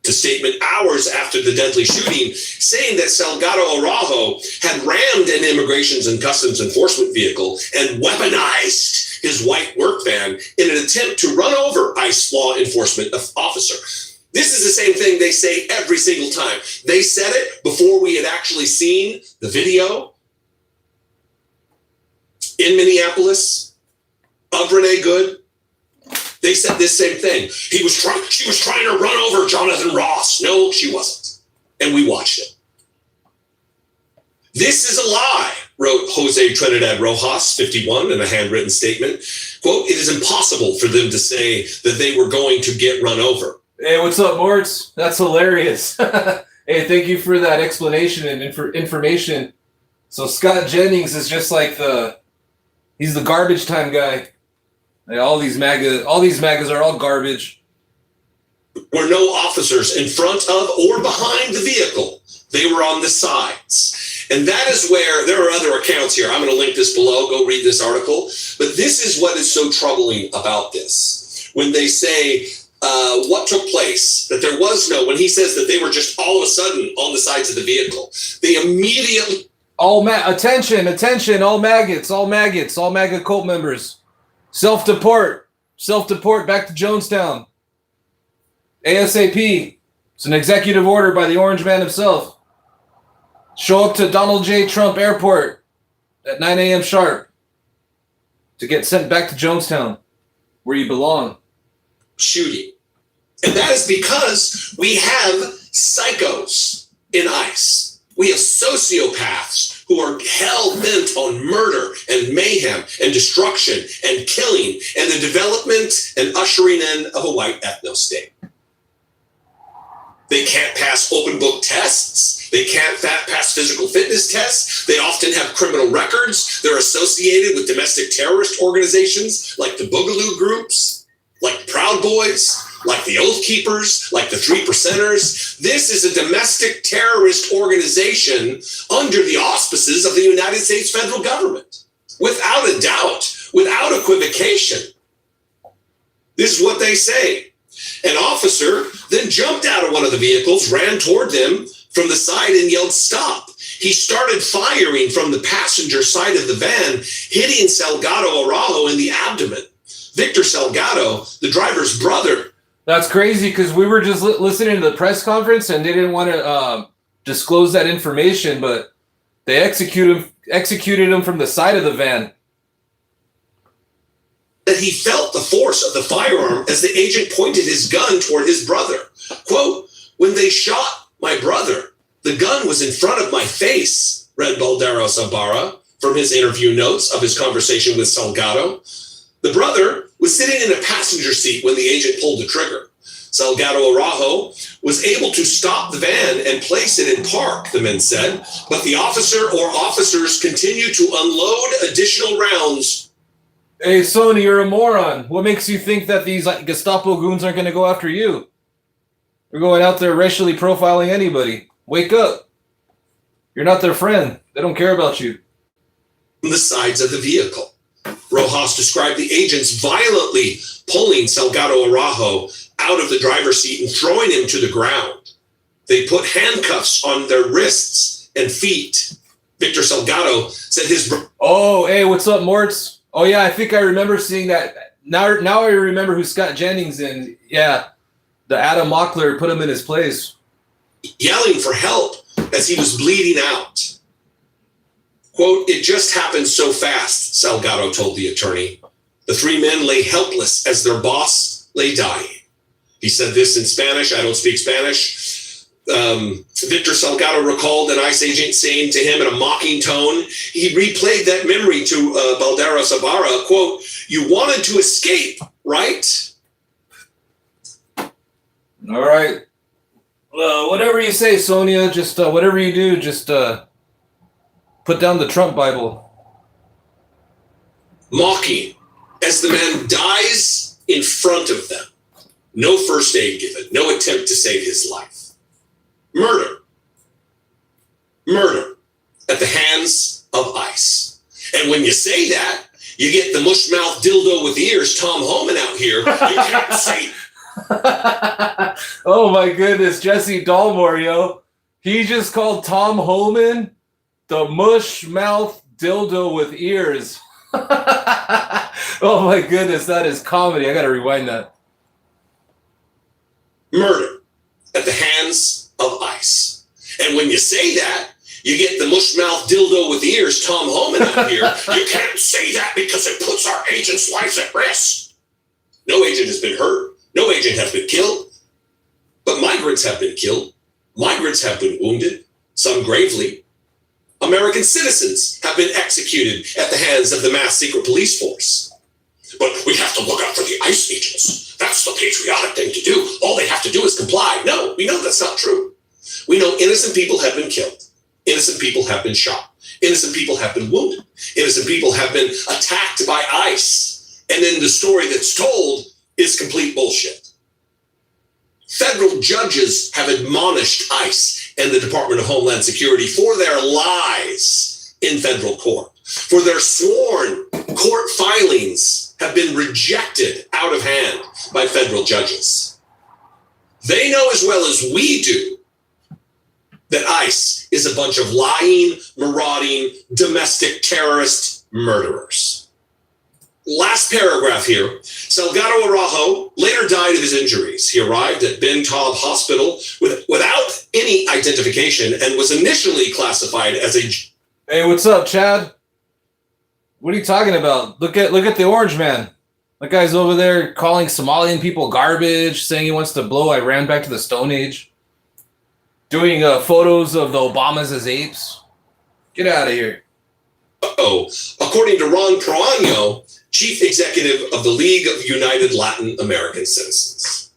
A statement hours after the deadly shooting saying that Salgado Araujo had rammed an Immigrations and Customs Enforcement vehicle and weaponized his white work van in an attempt to run over ICE law enforcement officer. This is the same thing they say every single time. They said it before we had actually seen the video in Minneapolis of Renee Good. They said this same thing. She was trying to run over Jonathan Ross. No, she wasn't. And we watched it. This is a lie, wrote Jose Trinidad Rojas, 51, in a handwritten statement. Quote, it is impossible for them to say that they were going to get run over. Hey, what's up, Morts? That's hilarious. Hey, thank you for that explanation and information. So Scott Jennings is just like he's the garbage time guy. Like all these MAGAs are all garbage. Were no officers in front of or behind the vehicle. They were on the sides. And that is where there are other accounts here. I'm going to link this below. Go read this article. But this is what is so troubling about this. When they say what took place, that there was no, when he says that they were just all of a sudden on the sides of the vehicle, they immediately... Attention, all maggots, all MAGA cult members. Self-deport back to Jonestown. ASAP. It's an executive order by the Orange Man himself. Show up to Donald J. Trump Airport at 9 a.m. sharp to get sent back to Jonestown, where you belong. Shooting. And that is because we have psychos in ICE. We have sociopaths who are hell-bent on murder and mayhem and destruction and killing and the development and ushering in of a white ethno-state. They can't pass open book tests. They can't pass physical fitness tests. They often have criminal records. They're associated with domestic terrorist organizations like the Boogaloo groups, like Proud Boys, like the Oath Keepers, like the Three Percenters. This is a domestic terrorist organization under the auspices of the United States federal government. Without a doubt, without equivocation. This is what they say. An officer then jumped out of one of the vehicles, ran toward them from the side and yelled, "Stop." He started firing from the passenger side of the van, hitting Salgado Araujo in the abdomen. Victor Salgado, the driver's brother. That's crazy because we were just listening to the press conference and they didn't want to disclose that information, but they executed him from the side of the van. That he felt the force of the firearm as the agent pointed his gun toward his brother. Quote, when they shot my brother, the gun was in front of my face, read Balderas Ibarra from his interview notes of his conversation with Salgado. The brother was sitting in a passenger seat when the agent pulled the trigger. Salgado Araujo was able to stop the van and place it in park, the men said, but the officer or officers continued to unload additional rounds. Hey, Sony, you're a moron. What makes you think that these Gestapo goons aren't going to go after you? They're going out there racially profiling anybody. Wake up. You're not their friend. They don't care about you. On the sides of the vehicle. Rojas described the agents violently pulling Salgado Araujo out of the driver's seat and throwing him to the ground. They put handcuffs on their wrists and feet. Victor Salgado said his... Oh, hey, what's up, Morts? Oh, yeah, I think I remember seeing that. Now I remember who Scott Jennings and, yeah, the Adam Mockler put him in his place. Yelling for help as he was bleeding out. Quote, it just happened so fast, Salgado told the attorney. The three men lay helpless as their boss lay dying. He said this in Spanish. I don't speak Spanish. Victor Salgado recalled an ICE agent saying to him in a mocking tone, he replayed that memory to Balderas Ibarra, quote, "You wanted to escape, right?" All right. Whatever you say, Sonia, just whatever you do, just put down the Trump Bible. Mocking as the man dies in front of them. No first aid given, no attempt to save his life. Murder. Murder at the hands of ICE. And when you say that, you get the mush-mouth dildo with ears, Tom Homan out here. You can't say. Oh my goodness, Jesse Dalmore, yo. He just called Tom Homan the mush-mouth dildo with ears. Oh my goodness, that is comedy. I gotta rewind that. Murder at the hands of ICE. And when you say that, you get the mush-mouth dildo with ears, Tom Homan out here. You can't say that because it puts our agents' lives at risk. No agent has been hurt. No agent has been killed. But migrants have been killed. Migrants have been wounded, some gravely. American citizens have been executed at the hands of the mass secret police force. But we have to look out for the ICE agents. That's the patriotic thing to do. All they have to do is comply. No, we know that's not true. We know innocent people have been killed. Innocent people have been shot. Innocent people have been wounded. Innocent people have been attacked by ICE. And then the story that's told is complete bullshit. Federal judges have admonished ICE and the Department of Homeland Security for their lies in federal court. For their sworn court filings have been rejected out of hand by federal judges. They know as well as we do that ICE is a bunch of lying, marauding, domestic terrorist murderers. Last paragraph here. Salgado Araujo later died of his injuries. He arrived at Ben Taub Hospital without any identification and was initially classified as a... Hey, what's up, Chad? What are you talking about? Look at the orange man. That guy's over there calling Somalian people garbage, saying he wants to blow Iran back to the Stone Age. Doing photos of the Obamas as apes. Get out of here. Uh-oh. According to Ron Proaño, Chief Executive of the League of United Latin American Citizens.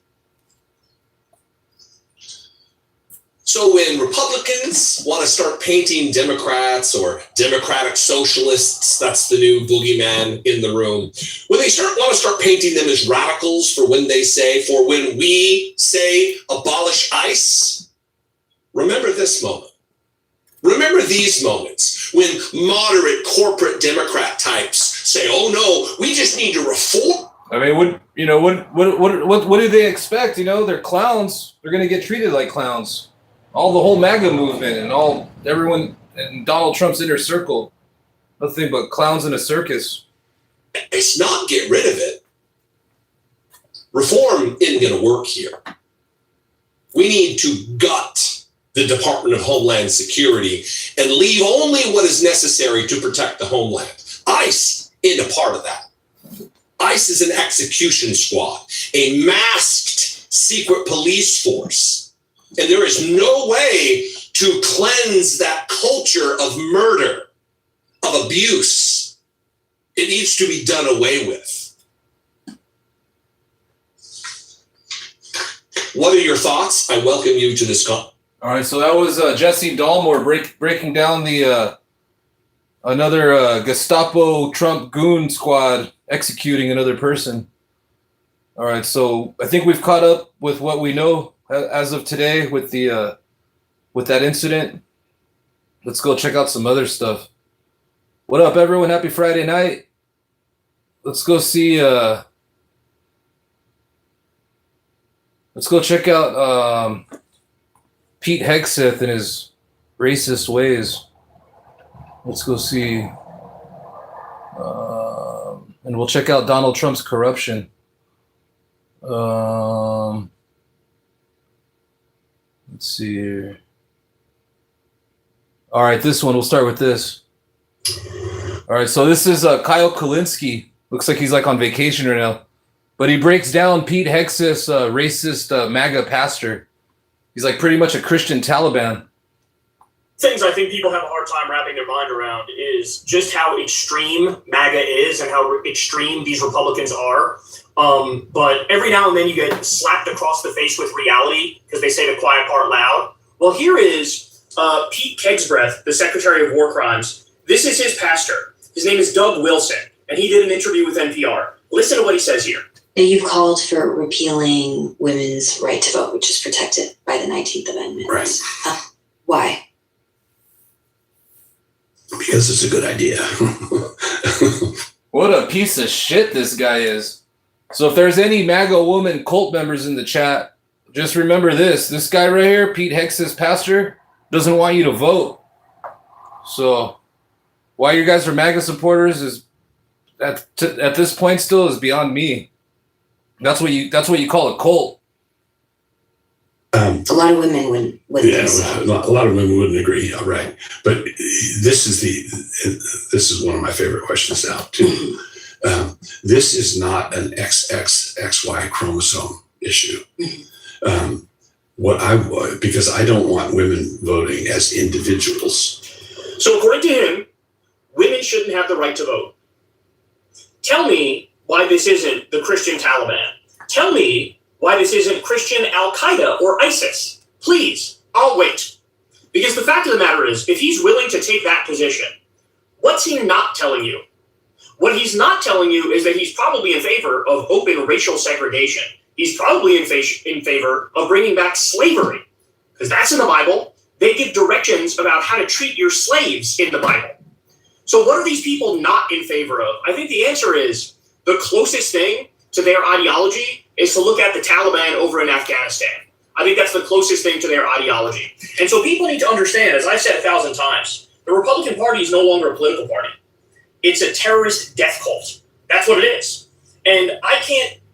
So when Republicans want to start painting Democrats or Democratic Socialists, that's the new boogeyman in the room, when they want to start painting them as radicals for when we say abolish ICE, remember this moment. Remember these moments when moderate corporate Democrat types say, "Oh no, we just need to reform." I mean, what do they expect? They're clowns. They're going to get treated like clowns. All the whole MAGA movement and everyone in Donald Trump's inner circle, nothing but clowns in a circus. It's not get rid of it. Reform isn't going to work here. We need to gut the Department of Homeland Security and leave only what is necessary to protect the homeland. ICE isn't a part of that. ICE is an execution squad, a masked secret police force. And there is no way to cleanse that culture of murder, of abuse. It needs to be done away with. What are your thoughts? I welcome you to this call. All right, so that was Jesse Dalmore breaking down the another Gestapo Trump goon squad executing another person. All right, so I think we've caught up with what we know as of today with the with that incident. Let's go check out some other stuff. What up, everyone? Happy Friday night. Let's go see. Let's go check out Pete Hegseth and his racist ways. Let's go see. And we'll check out Donald Trump's corruption. Let's see here. All right, this one. We'll start with this. All right, so this is Kyle Kulinski. Looks like he's like on vacation right now. But he breaks down Pete Hegseth's racist MAGA pastor. He's like pretty much a Christian Taliban. Things I think people have a hard time wrapping their mind around is just how extreme MAGA is and how extreme these Republicans are. But every now and then you get slapped across the face with reality because they say the quiet part loud. Well, here is Pete Kegsbreth, the Secretary of War Crimes. This is his pastor. His name is Doug Wilson, and he did an interview with NPR. Listen to what he says here. You've called for repealing women's right to vote, which is protected by the 19th Amendment. Right. Why? Because it's a good idea. What a piece of shit this guy is. So if there's any MAGA woman cult members in the chat, just remember this. This guy right here, Pete Hegseth's pastor, doesn't want you to vote. So why you guys are MAGA supporters is at this point still is beyond me. That's what you call a cult. A lot of women wouldn't Yeah, think so. a lot of women wouldn't agree. All right, but this is one of my favorite questions now too. This is not an XXXY chromosome issue. Because I don't want women voting as individuals. So according to him, women shouldn't have the right to vote. Tell me why this isn't the Christian Taliban. Tell me why this isn't Christian Al-Qaeda or ISIS. Please, I'll wait. Because the fact of the matter is, if he's willing to take that position, what's he not telling you? What he's not telling you is that he's probably in favor of open racial segregation. He's probably in favor of bringing back slavery, because that's in the Bible. They give directions about how to treat your slaves in the Bible. So what are these people not in favor of? I think the answer is the closest thing to their ideology is to look at the Taliban over in Afghanistan. I think that's the closest thing to their ideology. And so people need to understand, as I've said 1,000 times, the Republican Party is no longer a political party. It's a terrorist death cult. That's what it is. And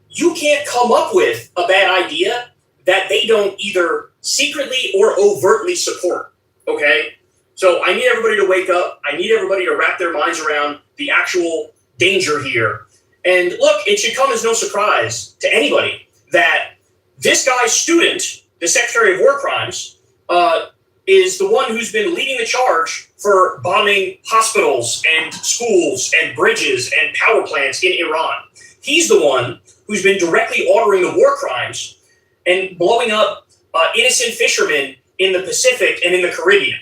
you can't come up with a bad idea that they don't either secretly or overtly support, okay? So I need everybody to wake up. I need everybody to wrap their minds around the actual danger here. And look, it should come as no surprise to anybody that this guy's student, the Secretary of War Crimes, is the one who's been leading the charge for bombing hospitals and schools and bridges and power plants in Iran. He's the one who's been directly ordering the war crimes and blowing up innocent fishermen in the Pacific and in the Caribbean.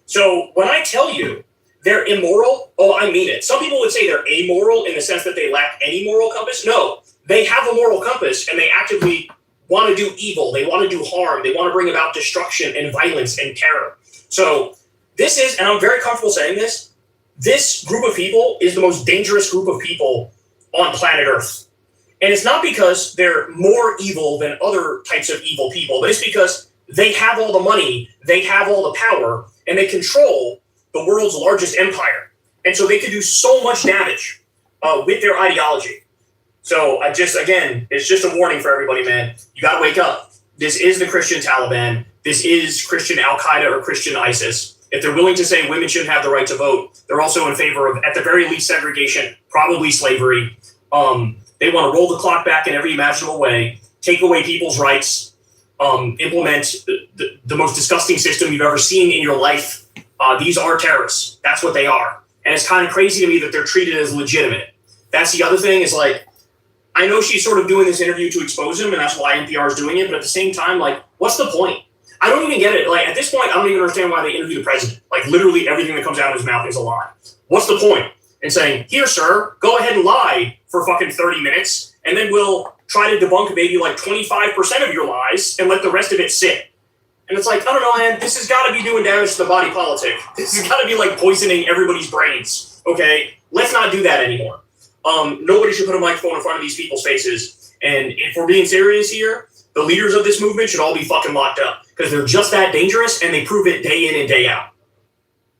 So when I tell you they're immoral, oh, I mean it. Some people would say they're amoral in the sense that they lack any moral compass. No, they have a moral compass and they actively want to do evil. They want to do harm. They want to bring about destruction and violence and terror. So this is, and I'm very comfortable saying this group of people is the most dangerous group of people on planet Earth. And it's not because they're more evil than other types of evil people, but it's because they have all the money, they have all the power, and they control the world's largest empire. And so they can do so much damage with their ideology. So it's just a warning for everybody, man. You got to wake up. This is the Christian Taliban. This is Christian Al-Qaeda or Christian ISIS. If they're willing to say women shouldn't have the right to vote, they're also in favor of, at the very least, segregation, probably slavery. They want to roll the clock back in every imaginable way, take away people's rights, implement the most disgusting system you've ever seen in your life. These are terrorists. That's what they are. And it's kind of crazy to me that they're treated as legitimate. That's the other thing is like, I know she's sort of doing this interview to expose him, and that's why NPR is doing it. But at the same time, like, what's the point? I don't even get it. Like, at this point, I don't even understand why they interview the president. Like, literally everything that comes out of his mouth is a lie. What's the point? And saying, here, sir, go ahead and lie for fucking 30 minutes, and then we'll try to debunk maybe like 25% of your lies and let the rest of it sit. And it's like, I don't know, man, this has got to be doing damage to the body politic. This has got to be like poisoning everybody's brains, okay? Let's not do that anymore. Nobody should put a microphone in front of these people's faces. And if we're being serious here, the leaders of this movement should all be fucking locked up because they're just that dangerous and they prove it day in and day out.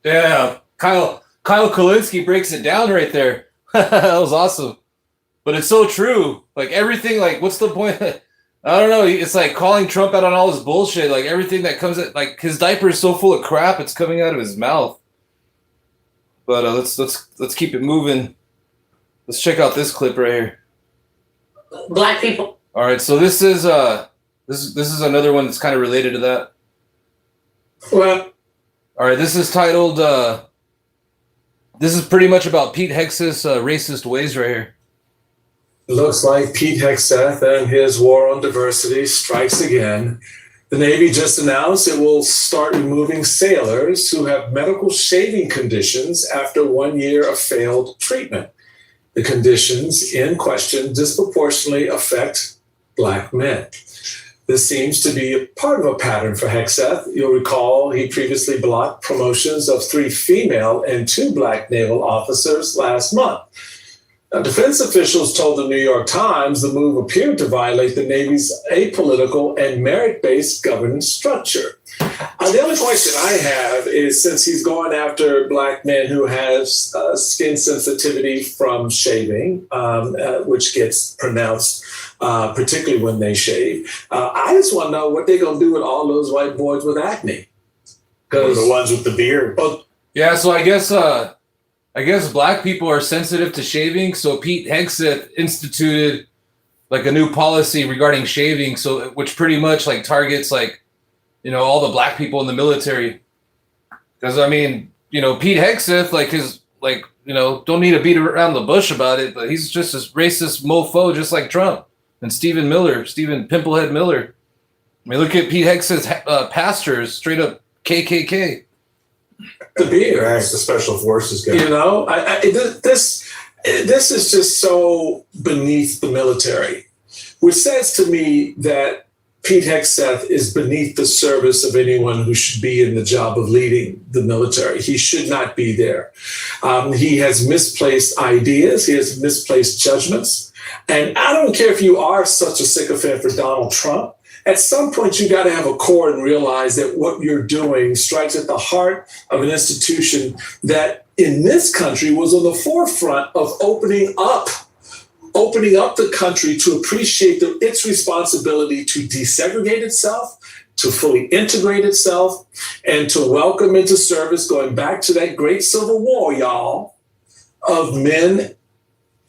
Yeah, Kyle Kulinski breaks it down right there. That was awesome. But it's so true. Like everything, like what's the point? I don't know. It's like calling Trump out on all his bullshit. Like everything that comes at, like his diaper is so full of crap, it's coming out of his mouth. But let's keep it moving. Let's check out this clip right here. Black people. All right, so this is another one that's kind of related to that. Well, all right, this is titled. This is pretty much about Pete Hegseth's racist ways right here. Looks like Pete Hegseth and his war on diversity strikes again. The Navy just announced it will start removing sailors who have medical shaving conditions after 1 year of failed treatment. The conditions in question disproportionately affect Black men. This seems to be a part of a pattern for Hegseth. You'll recall he previously blocked promotions of 3 female and 2 Black naval officers last month. Now, defense officials told the New York Times the move appeared to violate the Navy's apolitical and merit-based governance structure. The only question I have is, since he's going after Black men who have skin sensitivity from shaving, which gets pronounced particularly when they shave, I just want to know what they're going to do with all those white boys with acne. Because the ones with the beard. Yeah, so I guess Black people are sensitive to shaving, so Pete Hegseth instituted like a new policy regarding shaving, so which pretty much like targets like, you know, all the Black people in the military. Because I mean, you know, Pete Hegseth, like his, like, you know, don't need to beat around the bush about it, but he's just a racist mofo, just like Trump and Stephen Pimplehead Miller. I mean, look at Pete Hegseth's pastors, straight up KKK. The beard, right? The special forces guy. You know, this is just so beneath the military, which says to me that Pete Hegseth is beneath the service of anyone who should be in the job of leading the military. He should not be there. He has misplaced ideas. He has misplaced judgments. And I don't care if you are such a sycophant for Donald Trump. At some point, you got to have a core and realize that what you're doing strikes at the heart of an institution that in this country was on the forefront of opening up the country to appreciate its responsibility to desegregate itself, to fully integrate itself, and to welcome into service, going back to that great Civil War, y'all, of men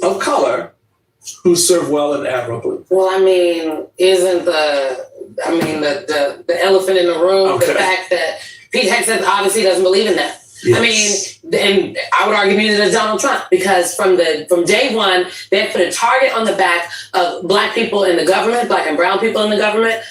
of color who serve well and admirably. Well, I mean, isn't the elephant in the room the fact that Pete Hegseth obviously doesn't believe in that? Yes. I mean, and I would argue neither does Donald Trump, because from day one, they put a target on the back of Black people in the government, Black and brown people in the government,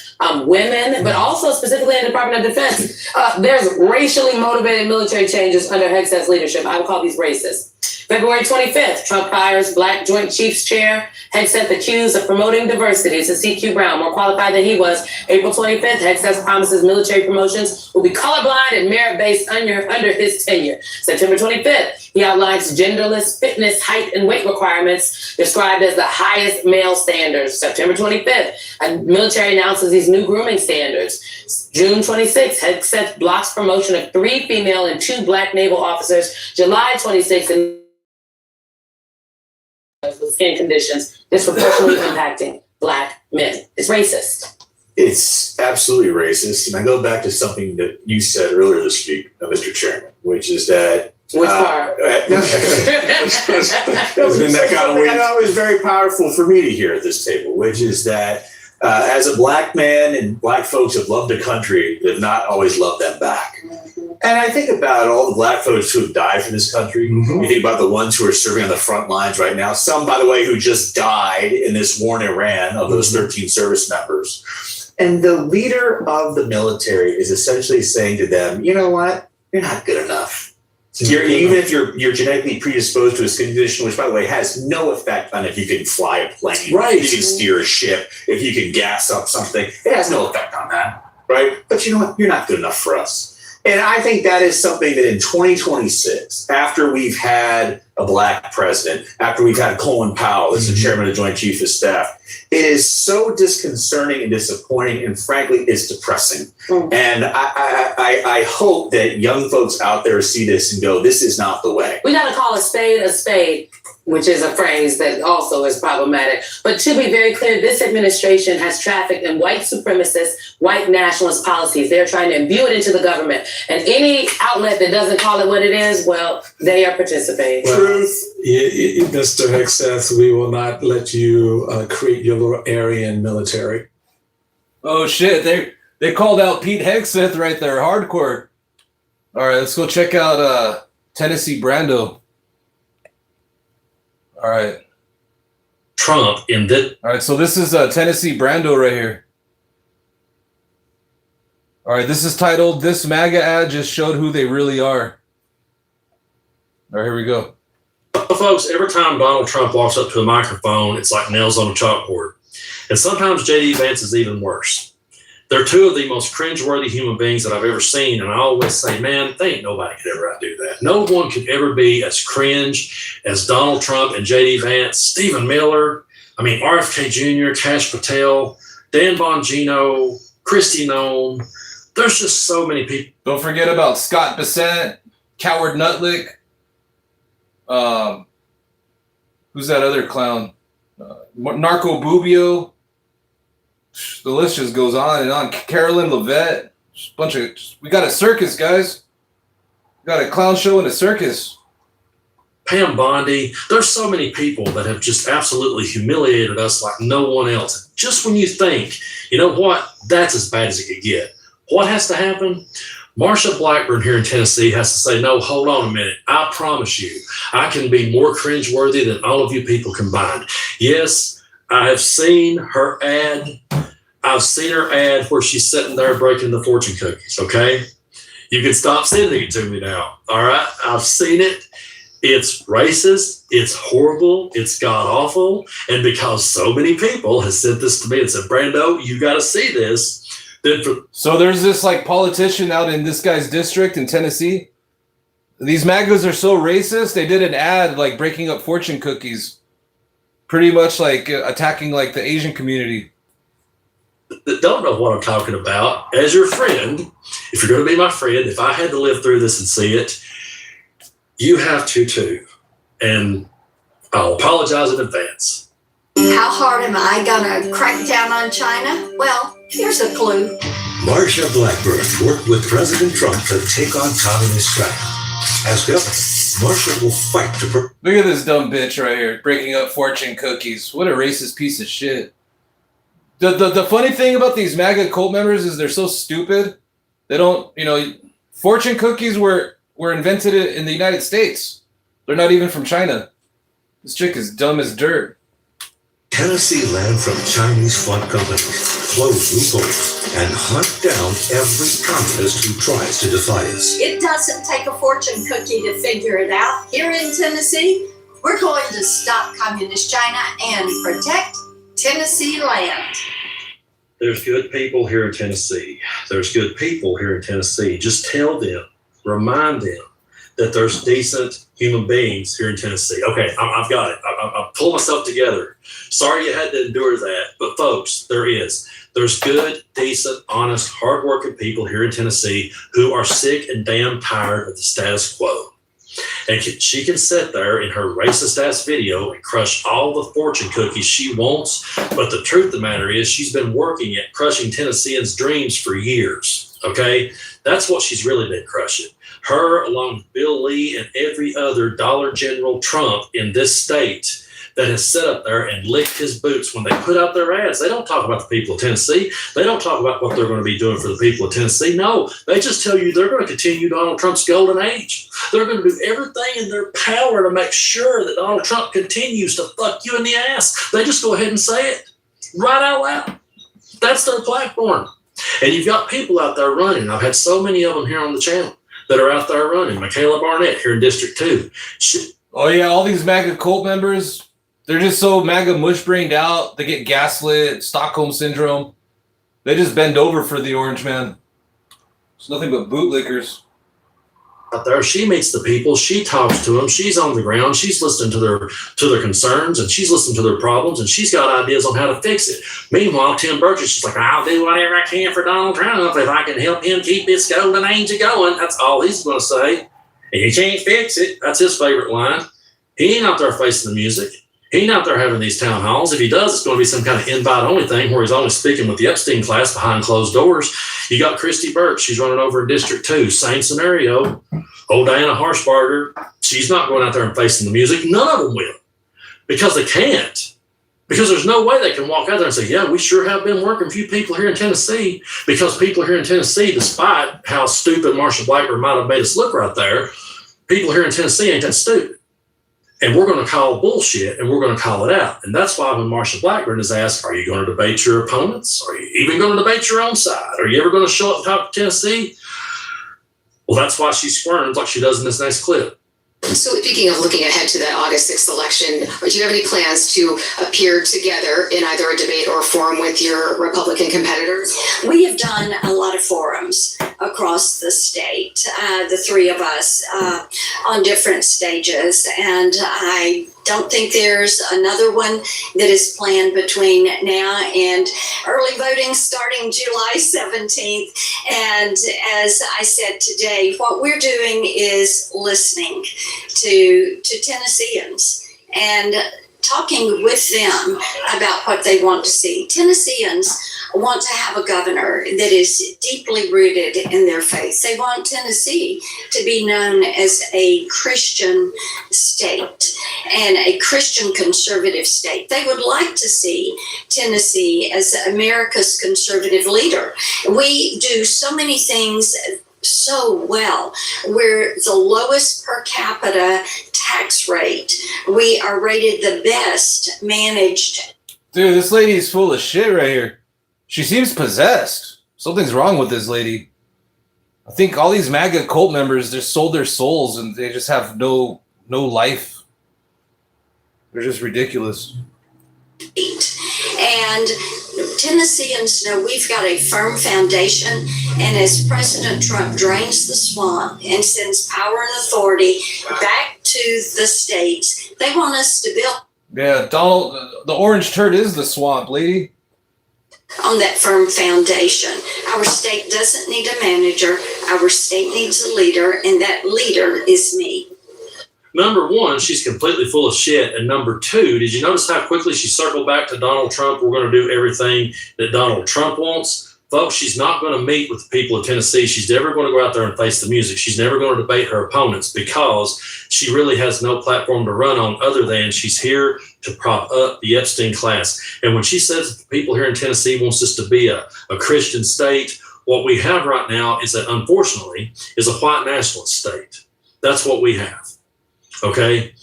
women, but also specifically in the Department of Defense. There's racially motivated military changes under Hegseth's leadership. I would call these racist. February 25th, Trump hires Black Joint Chiefs Chair Hegseth accused of promoting diversity to CQ Brown, more qualified than he was. April 25th, Hegseth promises military promotions will be colorblind and merit-based under his tenure. September 25th, he outlines genderless fitness, height, and weight requirements described as the highest male standards. September 25th, a military announces these new grooming standards. June 26th, Hegseth blocks promotion of 3 female and 2 Black naval officers. July 26th, and with skin conditions disproportionately impacting Black men. It's racist. It's absolutely racist. And I go back to something that you said earlier this week, Mr. Chairman, which is that which part? That was very powerful for me to hear at this table, which is that as a Black man, and Black folks have loved the country, they've not always loved them back. And I think about all the Black folks who have died for this country. Mm-hmm. You think about the ones who are serving on the front lines right now. Some, by the way, who just died in this war in Iran, of those 13 service members. And the leader of the military is essentially saying to them, you know what? You're not good enough. Even if you're genetically predisposed to a skin condition, which, by the way, has no effect on if you can fly a plane, right? If you can steer a ship, if you can gas up something, it has no effect on that, right? But you know what? You're not good enough for us. And I think that is something that in 2026, after we've had a Black president, after we've had Colin Powell as the chairman of the Joint Chiefs of Staff, it is so disconcerting and disappointing, and frankly, it's depressing. And I hope that young folks out there see this and go, this is not the way. We got to call a spade a spade. which is a phrase that also is problematic. But to be very clear, this administration has trafficked in white supremacist, white nationalist policies. They're trying to imbue it into the government. And any outlet that doesn't call it what it is, well, they are participating. Mr. Hexeth, we will not let you create your little Aryan military. Oh shit, they called out Pete Hegseth right there, hardcore. All right, let's go check out Tennessee Brando. All right. Trump in this. All right, so this is Tennessee Brando right here. All right, this is titled "This MAGA ad just showed who they really are." All right, here we go. Folks, every time Donald Trump walks up to a microphone, it's like nails on a chalkboard. And sometimes J.D. Vance is even worse. They're two of the most cringeworthy human beings that I've ever seen. And I always say, man, they ain't nobody could ever outdo that. No one could ever be as cringe as Donald Trump and J.D. Vance, Stephen Miller, RFK Jr., Kash Patel, Dan Bongino, Kristi Noem. There's just so many people. Don't forget about Scott Bessent, Coward Nutlick. Who's that other clown? Narco Bubio. The list just goes on and on. Carolyn Levitt. We got a circus, guys. We got a clown show and a circus. Pam Bondi. There's so many people that have just absolutely humiliated us like no one else. Just when you think, you know what, that's as bad as it could get. What has to happen? Marsha Blackburn here in Tennessee has to say, no, hold on a minute. I promise you, I can be more cringeworthy than all of you people combined. Yes, I have seen her ad. I've seen her ad where she's sitting there breaking the fortune cookies, okay? You can stop sending it to me now, all right? I've seen it. It's racist. It's horrible. It's god-awful. And because so many people have said this to me and said, Brando, you got to see this. So there's this politician out in this guy's district in Tennessee. These MAGAs are so racist. They did an ad breaking up fortune cookies, pretty much attacking the Asian community. That don't know what I'm talking about. As your friend, if you're going to be my friend, if I had to live through this and see it, you have to too. And I'll apologize in advance. How hard am I gonna crack down on China? Well, here's a clue. Marsha Blackburn worked with President Trump to take on communist China. As governor, Marsha will fight to... Look at this dumb bitch right here, breaking up fortune cookies. What a racist piece of shit. The funny thing about these MAGA cult members is they're so stupid. They don't, fortune cookies were invented in the United States. They're not even from China. This chick is dumb as dirt. Tennessee land from Chinese front companies, close loopholes, and hunt down every communist who tries to defy us. It doesn't take a fortune cookie to figure it out. Here in Tennessee, we're going to stop communist China and protect Tennessee land. There's good people here in Tennessee. There's good people here in Tennessee. Just tell them, remind them that there's decent human beings here in Tennessee. Okay, I've got it. I'll pull myself together. Sorry you had to endure that, but folks, there is. There's good, decent, honest, hardworking people here in Tennessee who are sick and damn tired of the status quo. And she can sit there in her racist-ass video and crush all the fortune cookies she wants, but the truth of the matter is she's been working at crushing Tennesseans' dreams for years, okay? That's what she's really been crushing. Her, along with Bill Lee and every other Dollar General Trump in this state that has sat up there and licked his boots when they put out their ads. They don't talk about the people of Tennessee. They don't talk about what they're going to be doing for the people of Tennessee. No, they just tell you they're going to continue Donald Trump's golden age. They're going to do everything in their power to make sure that Donald Trump continues to fuck you in the ass. They just go ahead and say it right out loud. That's their platform. And you've got people out there running. I've had so many of them here on the channel that are out there running. Michaela Barnett here in District 2. Oh, yeah, all these MAGA cult members, they're just so MAGA mush-brained out. They get gaslit, Stockholm Syndrome. They just bend over for the orange man. It's nothing but bootlickers. Out there, she meets the people, she talks to them, she's on the ground, she's listening to their concerns, and she's listening to their problems, and she's got ideas on how to fix it. Meanwhile, Tim Burgess is like, I'll do whatever I can for Donald Trump if I can help him keep his golden age going. That's all he's going to say. And you can't fix it. That's his favorite line. He ain't out there facing the music. He ain't out there having these town halls. If he does, it's going to be some kind of invite-only thing where he's only speaking with the Epstein class behind closed doors. You got Christy Burke. She's running over in District 2. Same scenario. Old Diana Harshbarger. She's not going out there and facing the music. None of them will. Because they can't. Because there's no way they can walk out there and say, yeah, we sure have been working a few people here in Tennessee. Because people here in Tennessee, despite how stupid Marsha Blackburn might have made us look right there, people here in Tennessee ain't that stupid. And we're going to call bullshit, and we're going to call it out. And that's why when Marsha Blackburn is asked, are you going to debate your opponents? Are you even going to debate your own side? Are you ever going to show up and talk to Tennessee? Well, that's why she squirms like she does in this next clip. So speaking of looking ahead to that August 6th election, do you have any plans to appear together in either a debate or a forum with your Republican competitors? We have done a lot of forums across the state, the three of us, on different stages, and I don't think there's another one that is planned between now and early voting starting July 17th. And as I said today, what we're doing is listening to Tennesseans and talking with them about what they want to see. Tennesseans want to have a governor that is deeply rooted in their faith. They want Tennessee to be known as a Christian state and a Christian conservative state. They would like to see Tennessee as America's conservative leader. We do so many things so well. We're the lowest per capita tax rate. We are rated the best managed. Dude, this lady's full of shit right here. She seems possessed. Something's wrong with this lady. I think all these MAGA cult members just sold their souls and they just have no life. They're just ridiculous. And Tennesseans know we've got a firm foundation, and as President Trump drains the swamp and sends power and authority back to the states, they want us to build. Yeah, Donald, the orange turd is the swamp, lady. On that firm foundation. Our state doesn't need a manager. Our state needs a leader, and that leader is me. Number one, she's completely full of shit. And number two, did you notice how quickly she circled back to Donald Trump? We're going to do everything that Donald Trump wants. Folks, she's not going to meet with the people of Tennessee. She's never going to go out there and face the music. She's never going to debate her opponents because she really has no platform to run on other than she's here to prop up the Epstein class. And when she says that the people here in Tennessee wants us to be a Christian state, what we have right now is that, unfortunately, is a white nationalist state. That's what we have. Okay?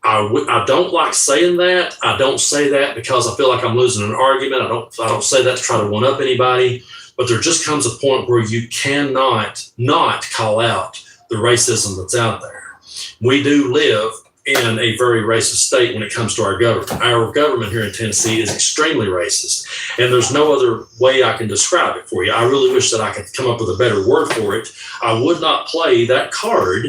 I don't like saying that. I don't say that because I feel like I'm losing an argument. I don't say that to try to one-up anybody. But there just comes a point where you cannot not call out the racism that's out there. We do live in a very racist state when it comes to our government. Our government here in Tennessee is extremely racist, and there's no other way I can describe it for you. I really wish that I could come up with a better word for it. I would not play that card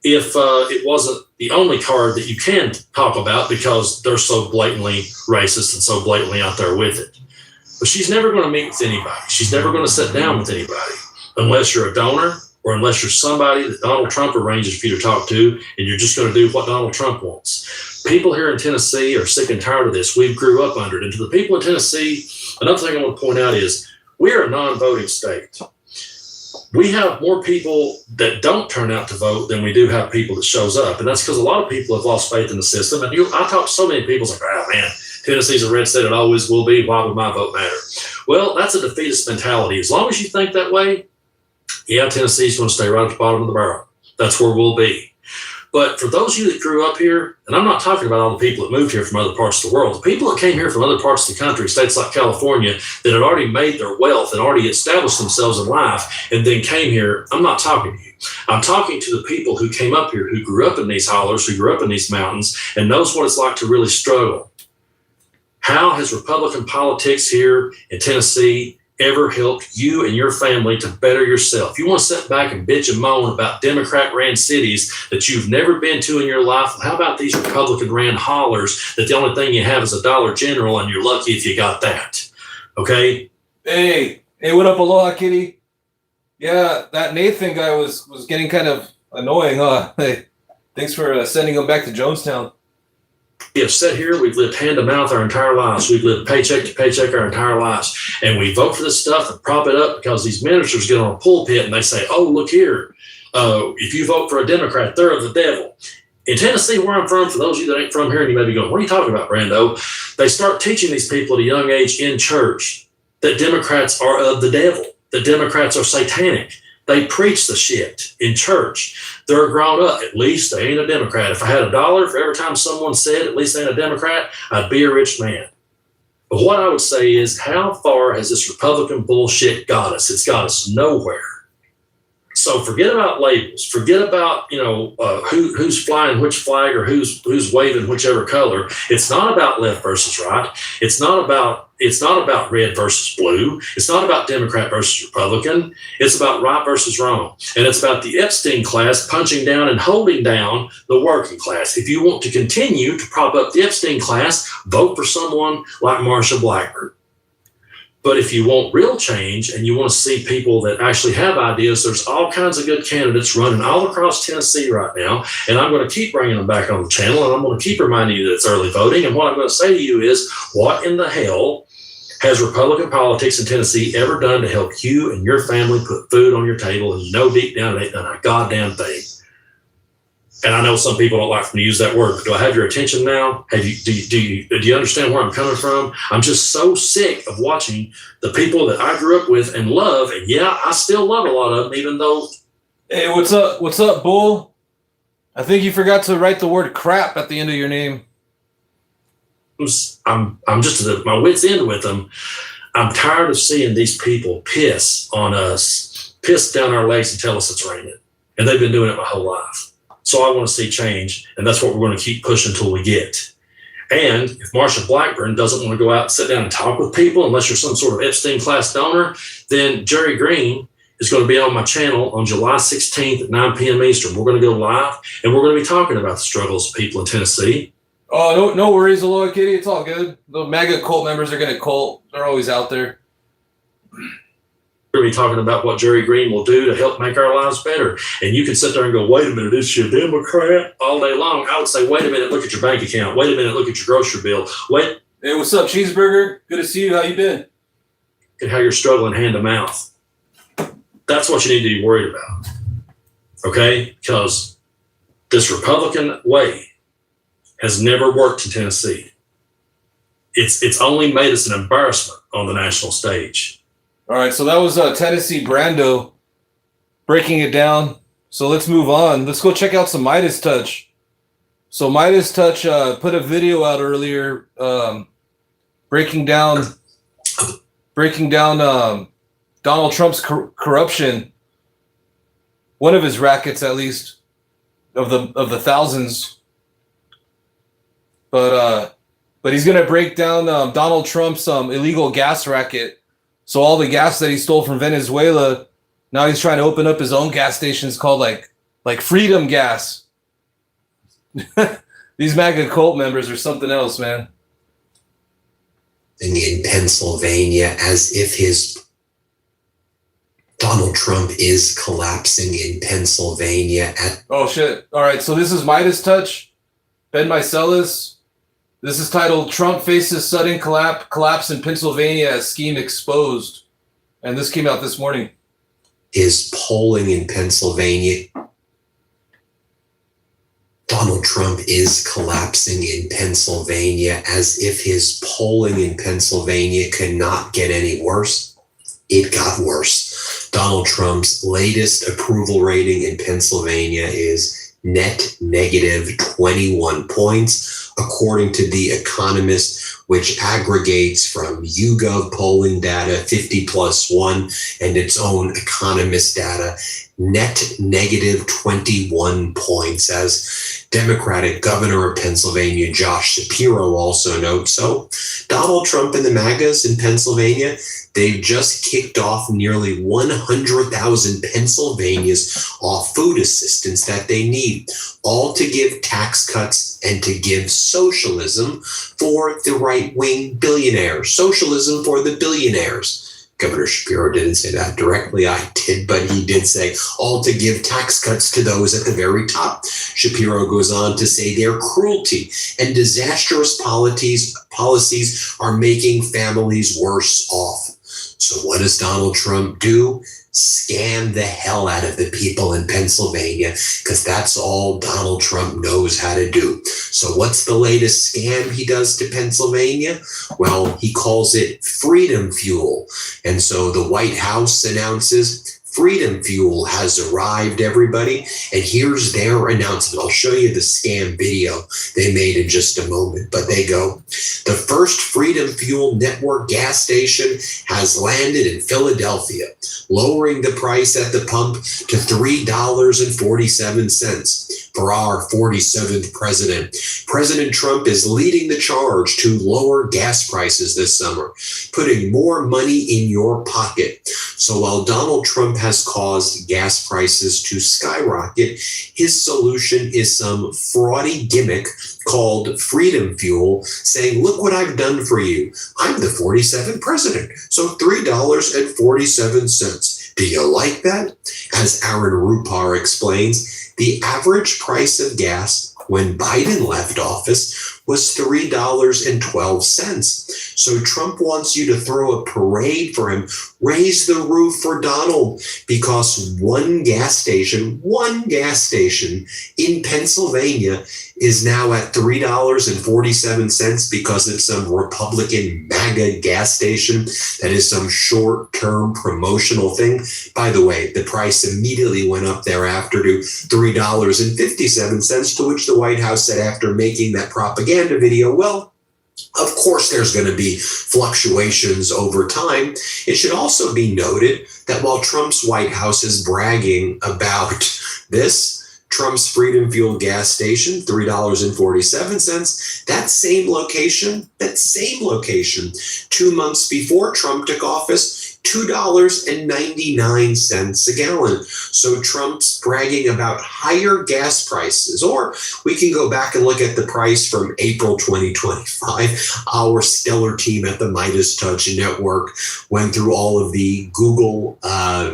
if it wasn't the only card that you can talk about because they're so blatantly racist and so blatantly out there with it. But she's never going to meet with anybody. She's never going to sit down with anybody unless you're a donor or unless you're somebody that Donald Trump arranges for you to talk to and you're just going to do what Donald Trump wants. People here in Tennessee are sick and tired of this. We grew up under it. And to the people in Tennessee, another thing I want to point out is we're a non-voting state. We have more people that don't turn out to vote than we do have people that shows up. And that's because a lot of people have lost faith in the system. And I talk to so many people, it's like, oh man, Tennessee's a red state, it always will be. Why would my vote matter? Well, that's a defeatist mentality. As long as you think that way, yeah, Tennessee's going to stay right at the bottom of the barrel. That's where we'll be. But for those of you that grew up here, and I'm not talking about all the people that moved here from other parts of the world, the people that came here from other parts of the country, states like California, that had already made their wealth and already established themselves in life and then came here, I'm not talking to you. I'm talking to the people who came up here, who grew up in these hollers, who grew up in these mountains, and knows what it's like to really struggle. How has Republican politics here in Tennessee ever helped you and your family to better yourself? You want to sit back and bitch and moan about Democrat-ran cities that you've never been to in your life? Well, how about these Republican-ran hollers that the only thing you have is a Dollar General and you're lucky if you got that? Okay? Hey, what up, Aloha Kitty? Yeah, that Nathan guy was getting kind of annoying, huh? Hey, Thanks for sending them back to Jonestown. We have sat here, we've lived hand to mouth our entire lives. We've lived paycheck to paycheck our entire lives. And we vote for this stuff and prop it up because these ministers get on a pulpit and they say, oh, look here, if you vote for a Democrat, they're of the devil. In Tennessee, where I'm from, for those of you that ain't from here and you may be going, what are you talking about, Brando? They start teaching these people at a young age in church that Democrats are of the devil, that Democrats are satanic. They preach the shit in church. They're grown up. At least they ain't a Democrat. If I had $1 for every time someone said, at least they ain't a Democrat, I'd be a rich man. But what I would say is, how far has this Republican bullshit got us? It's got us nowhere. So forget about labels. Forget about, who's flying which flag or who's waving whichever color. It's not about left versus right. It's not about red versus blue. It's not about Democrat versus Republican. It's about right versus wrong. And it's about the Epstein class punching down and holding down the working class. If you want to continue to prop up the Epstein class, vote for someone like Marsha Blackburn. But if you want real change and you want to see people that actually have ideas, there's all kinds of good candidates running all across Tennessee right now. And I'm going to keep bringing them back on the channel, and I'm going to keep reminding you that it's early voting. And what I'm going to say to you is, what in the hell has Republican politics in Tennessee ever done to help you and your family put food on your table? And you know deep down it ain't done a goddamn thing. And I know some people don't like for me to use that word, but do I have your attention now? Do you understand where I'm coming from? I'm just so sick of watching the people that I grew up with and love, and yeah, I still love a lot of them, even though. Hey, what's up? What's up, Bull? I think you forgot to write the word crap at the end of your name. I'm just at my wit's end with them. I'm tired of seeing these people piss on us, piss down our legs and tell us it's raining. And they've been doing it my whole life. So I want to see change, and that's what we're going to keep pushing until we get. And if Marsha Blackburn doesn't want to go out and sit down and talk with people, unless you're some sort of Epstein class donor, then Jerry Green is going to be on my channel on July 16th at 9 p.m. Eastern. We're going to go live, and we're going to be talking about the struggles of people in Tennessee. Oh, no worries, Aloha Kitty. It's all good. The MAGA cult members are going to cult. They're always out there. We're going to be talking about what Jerry Green will do to help make our lives better. And you can sit there and go, wait a minute, is she a Democrat? All day long. I would say, wait a minute, look at your bank account. Wait a minute, look at your grocery bill. Wait. Hey, what's up, Cheeseburger? Good to see you. How you been? And how you're struggling hand to mouth. That's what you need to be worried about. Okay? Because this Republican way has never worked in Tennessee. It's only made us an embarrassment on the national stage. All right, so that was Tennessee Brando breaking it down. So let's move on. Let's go check out some Midas Touch. So Midas Touch put a video out earlier breaking down Donald Trump's corruption. One of his rackets, at least, of the thousands. But he's gonna break down Donald Trump's illegal gas racket. So all the gas that he stole from Venezuela, now he's trying to open up his own gas stations called like Freedom Gas. These MAGA cult members are something else, man. In Pennsylvania, as if Donald Trump is collapsing in Pennsylvania. Oh shit! All right, so this is Midas Touch, Ben Meiselas. This is titled "Trump Faces Sudden Collapse in Pennsylvania as Scheme Exposed," and this came out this morning. Is polling in Pennsylvania. Donald Trump is collapsing in Pennsylvania as if his polling in Pennsylvania could not get any worse. It got worse. Donald Trump's latest approval rating in Pennsylvania is net negative 21 points. According to The Economist, which aggregates from YouGov polling data, 50+1, and its own Economist data, net negative 21 points, as Democratic Governor of Pennsylvania Josh Shapiro also notes. So Donald Trump and the MAGAs in Pennsylvania, they've just kicked off nearly 100,000 Pennsylvanians off food assistance that they need, all to give tax cuts and to give socialism for the right-wing billionaires. Socialism for the billionaires. Governor Shapiro didn't say that directly. I did, but he did say all to give tax cuts to those at the very top. Shapiro goes on to say their cruelty and disastrous policies are making families worse off. So what does Donald Trump do? Scam the hell out of the people in Pennsylvania, because that's all Donald Trump knows how to do. So what's the latest scam he does to Pennsylvania? Well, he calls it Freedom Fuel. And so the White House announces Freedom Fuel has arrived, everybody. And here's their announcement. I'll show you the scam video they made in just a moment, but they go, the first Freedom Fuel network gas station has landed in Philadelphia, lowering the price at the pump to $3.47 for our 47th president. President Trump is leading the charge to lower gas prices this summer, putting more money in your pocket. So while Donald Trump has caused gas prices to skyrocket, his solution is some fraudy gimmick called Freedom Fuel, saying, look what I've done for you. I'm the 47th president, so $3.47. Do you like that? As Aaron Rupar explains, the average price of gas when Biden left office was $3.12. So Trump wants you to throw a parade for him, raise the roof for Donald, because one gas station in Pennsylvania is now at $3.47 because it's some Republican MAGA gas station that is some short-term promotional thing. By the way, the price immediately went up thereafter to $3.57, to which the White House said after making that propaganda video, well, of course there's going to be fluctuations over time. It should also be noted that while Trump's White House is bragging about this, Trump's Freedom Fuel gas station, $3.47, that same location, 2 months before Trump took office, $2.99 a gallon. So Trump's bragging about higher gas prices. Or we can go back and look at the price from April 2025. Our stellar team at the Midas Touch Network went through all of the Google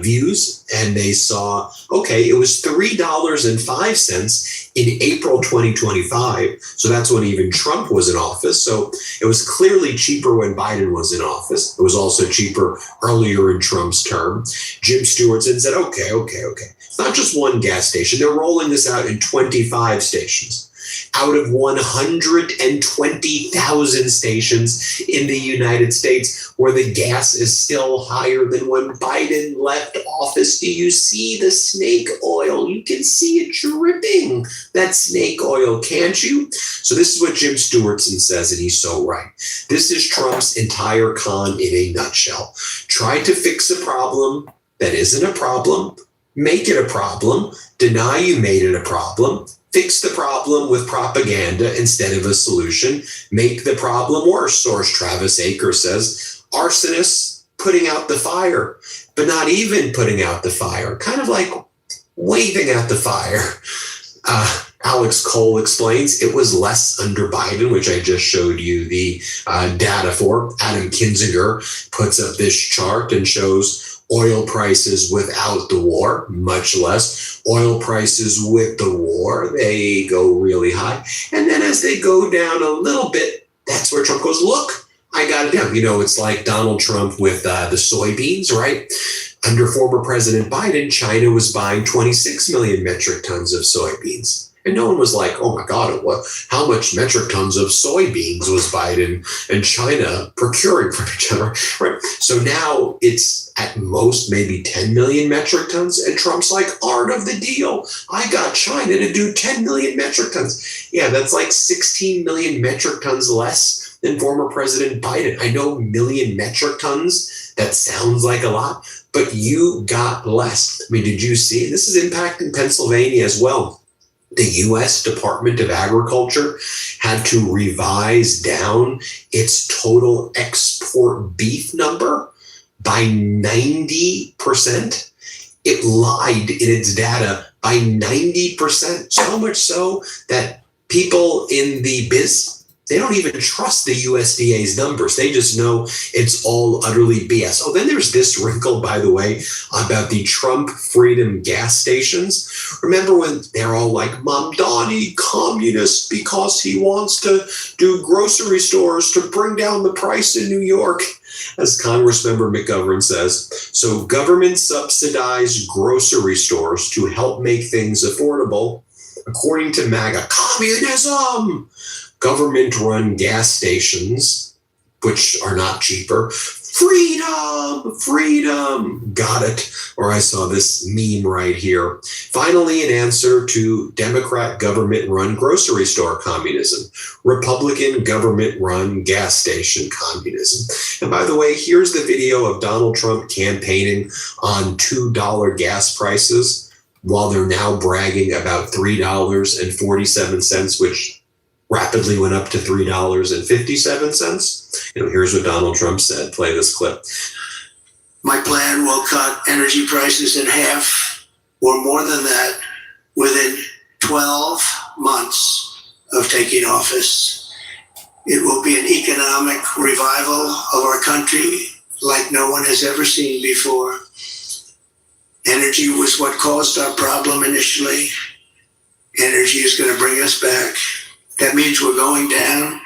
views, and they saw, okay, it was $3.05 in April 2025. So that's when even Trump was in office. So it was clearly cheaper when Biden was in office. It was also cheaper earlier in Trump's term. Jim Stewartson said, okay. It's not just one gas station. They're rolling this out in 25 stations. Out of 120,000 stations in the United States where the gas is still higher than when Biden left office. Do you see the snake oil? You can see it dripping, that snake oil, can't you? So this is what Jim Stewartson says, and he's so right. This is Trump's entire con in a nutshell. Try to fix a problem that isn't a problem, make it a problem, deny you made it a problem, fix the problem with propaganda instead of a solution, make the problem worse. Or as Travis Aker says, arsonists putting out the fire, but not even putting out the fire, kind of like waving at the fire. Alex Cole explains it was less under Biden, which I just showed you the data for. Adam Kinzinger puts up this chart and shows oil prices without the war, much less. Oil prices with the war, they go really high. And then as they go down a little bit, that's where Trump goes, look, I got it down. You know, it's like Donald Trump with the soybeans, right? Under former President Biden, China was buying 26 million metric tons of soybeans. And no one was like, oh my God, how much metric tons of soybeans was Biden and China procuring from each other, right? So now it's at most maybe 10 million metric tons. And Trump's like, art of the deal. I got China to do 10 million metric tons. Yeah, that's like 16 million metric tons less than former President Biden. I know million metric tons, that sounds like a lot, but you got less. I mean, did you see? This is impacting Pennsylvania as well. The U.S. Department of Agriculture had to revise down its total export beef number by 90%. It lied in its data by 90%, so much so that people in the biz They don't even trust the USDA's numbers. They just know it's all utterly BS. Oh, then there's this wrinkle, by the way, about the Trump Freedom gas stations. Remember when they're all like, Mamdani, communist, because he wants to do grocery stores to bring down the price in New York? As Congressmember McGovern says, so government subsidized grocery stores to help make things affordable. According to MAGA, communism! Government-run gas stations, which are not cheaper. Freedom! Freedom! Got it. Or I saw this meme right here. Finally, an answer to Democrat government-run grocery store communism. Republican government-run gas station communism. And by the way, here's the video of Donald Trump campaigning on $2 gas prices while they're now bragging about $3.47, which rapidly went up to $3.57. Here's what Donald Trump said. Play this clip. My plan will cut energy prices in half or more than that within 12 months of taking office. It will be an economic revival of our country like no one has ever seen before. Energy was what caused our problem initially. Energy is going to bring us back. That means we're going down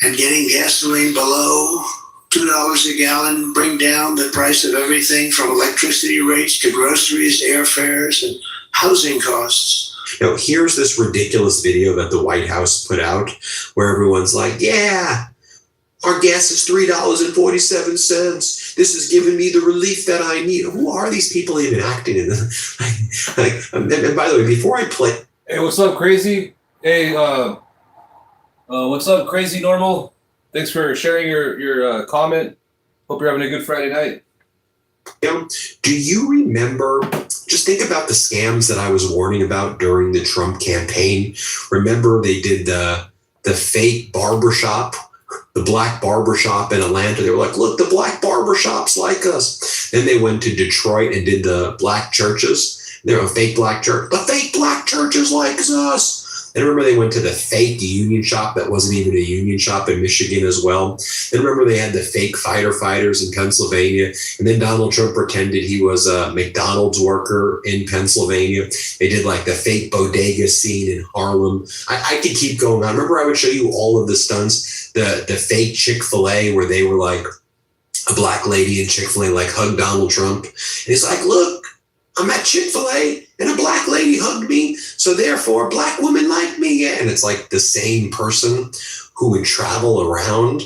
and getting gasoline below $2 a gallon, bring down the price of everything from electricity rates to groceries, airfares, and housing costs. Now, here's this ridiculous video that the White House put out where everyone's like, yeah, our gas is $3.47. This is giving me the relief that I need. Who are these people even acting in? And by the way, before I play. Hey, what's up, Crazy? Hey, what's up, Crazy Normal? Thanks for sharing your comment. Hope you're having a good Friday night. Do you remember, just think about the scams that I was warning about during the Trump campaign. Remember they did the fake barbershop, the black barbershop in Atlanta. They were like, look, the black barbershops like us. Then they went to Detroit and did the black churches. They're a fake black church. The fake black churches like us. And remember they went to the fake union shop that wasn't even a union shop in Michigan as well. And remember they had the fake fighter fighters in Pennsylvania. And then Donald Trump pretended he was a McDonald's worker in Pennsylvania. They did like the fake bodega scene in Harlem. I could keep going on. Remember I would show you all of the stunts, the fake Chick-fil-A where they were like a black lady in Chick-fil-A like hugged Donald Trump. And he's like, look, I'm at Chick-fil-A and a black lady hugged me, so therefore black women like me. Yeah. And it's like the same person who would travel around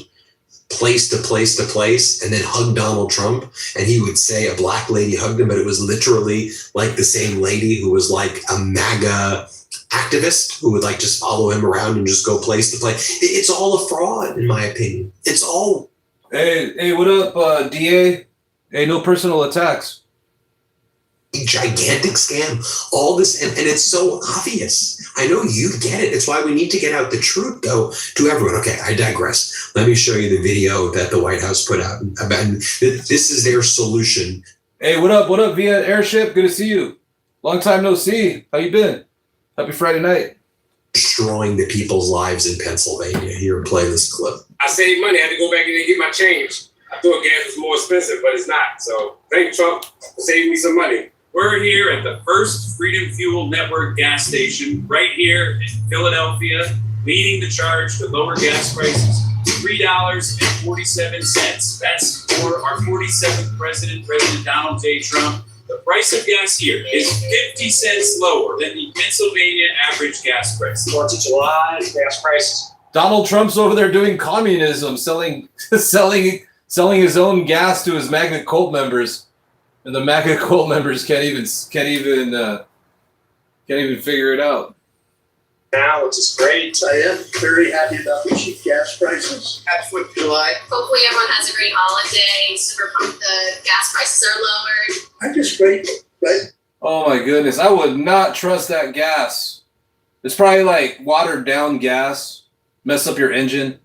place to place to place and then hug Donald Trump. And he would say a black lady hugged him, but it was literally like the same lady who was like a MAGA activist who would like just follow him around and just go place to place. It's all a fraud, in my opinion. It's all. Hey, what up, DA? Hey, no personal attacks. Gigantic scam, all this, and it's so obvious. I know you get it. It's why we need to get out the truth, though, to everyone. Okay, I digress. Let me show you the video that the White House put out. This is their solution. Hey, what up, via airship? Good to see you. Long time no see. How you been? Happy Friday night. Destroying the people's lives in Pennsylvania. Here, play this clip. I saved money. I had to go back in and get my change. I thought gas was more expensive, but it's not. So thank you, Trump, for saving me some money. We're here at the first Freedom Fuel Network gas station right here in Philadelphia, leading the charge to lower gas prices, $3.47. That's for our 47th president, President Donald J. Trump. The price of gas here is 50 cents lower than the Pennsylvania average gas price. 4th of July, gas prices. Donald Trump's over there doing communism, selling his own gas to his MAGA cult members. And the MAGA cult members can't even figure it out. Now, which is great. I am very happy about the cheap gas prices. Happy 4th of July. Hopefully everyone has a great holiday. Super pumped the gas prices are lowered. I'm just grateful, right? Oh my goodness. I would not trust that gas. It's probably like watered down gas. Mess up your engine.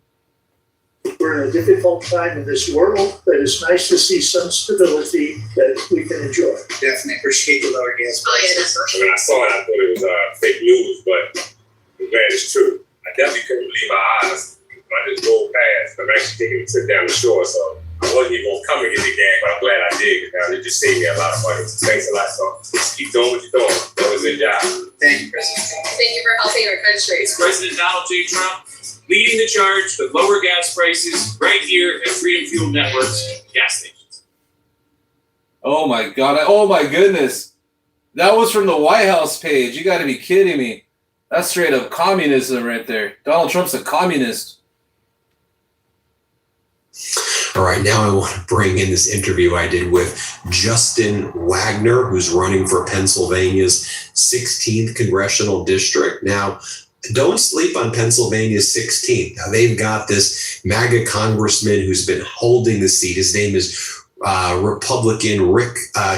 We're in a difficult time in this world, but it's nice to see some stability that we can enjoy. Definitely appreciate the lower gas prices. Oh yeah, that's for sure. When I saw it, I thought it was fake news, but I'm glad it's true. I definitely couldn't believe my eyes when I just drove past. I'm actually taking a trip down the shore, so I wasn't even gonna come and get the gang, but I'm glad I did, because it just saved me a lot of money. So thanks a lot, so keep doing what you're doing. That was a good job. Thank you, President. Thank you for helping our country. President Donald J. Trump leading the charge with lower gas prices right here at Freedom Fuel Network's gas stations. Oh my God. Oh my goodness. That was from the White House page. You got to be kidding me. That's straight up communism right there. Donald Trump's a communist. All right, now I want to bring in this interview I did with Justin Wagner, who's running for Pennsylvania's 16th congressional district. Now, don't sleep on Pennsylvania's 16th. Now, they've got this MAGA congressman who's been holding the seat. His name is Republican Rick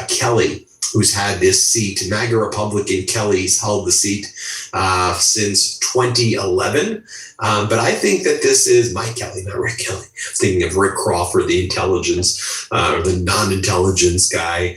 Kelly, who's had this seat. MAGA Republican Kelly's held the seat since 2011. But I think that this is Mike Kelly, not Rick Kelly. I'm thinking of Rick Crawford, the intelligence, the non-intelligence guy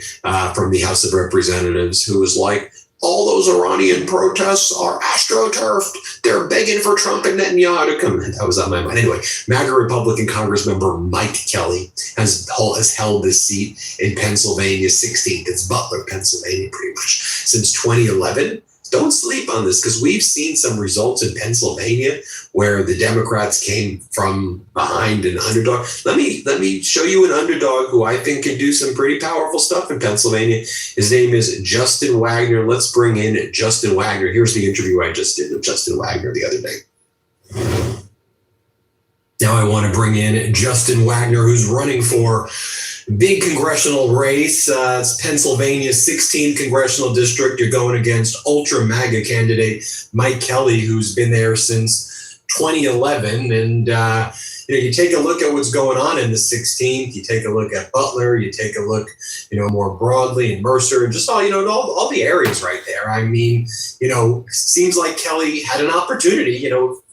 from the House of Representatives, who was like, all those Iranian protests are astroturfed. They're begging for Trump and Netanyahu to come. That was on my mind. Anyway, MAGA Republican Congressmember Mike Kelly has held this seat in Pennsylvania's 16th. It's Butler, Pennsylvania, pretty much since 2011. Don't sleep on this, because we've seen some results in Pennsylvania where the Democrats came from behind an underdog. Let me show you an underdog who I think can do some pretty powerful stuff in Pennsylvania. His name is Justin Wagner. Let's bring in Justin Wagner. Here's the interview I just did with Justin Wagner the other day. Now I want to bring in Justin Wagner, who's running for big congressional race. It's Pennsylvania's 16th congressional district. You're going against ultra MAGA candidate Mike Kelly, who's been there since 2011. And you take a look at what's going on in the 16th. You take a look at Butler. You take a look, more broadly in Mercer, and just all the areas right there. I mean, seems like Kelly had an opportunity.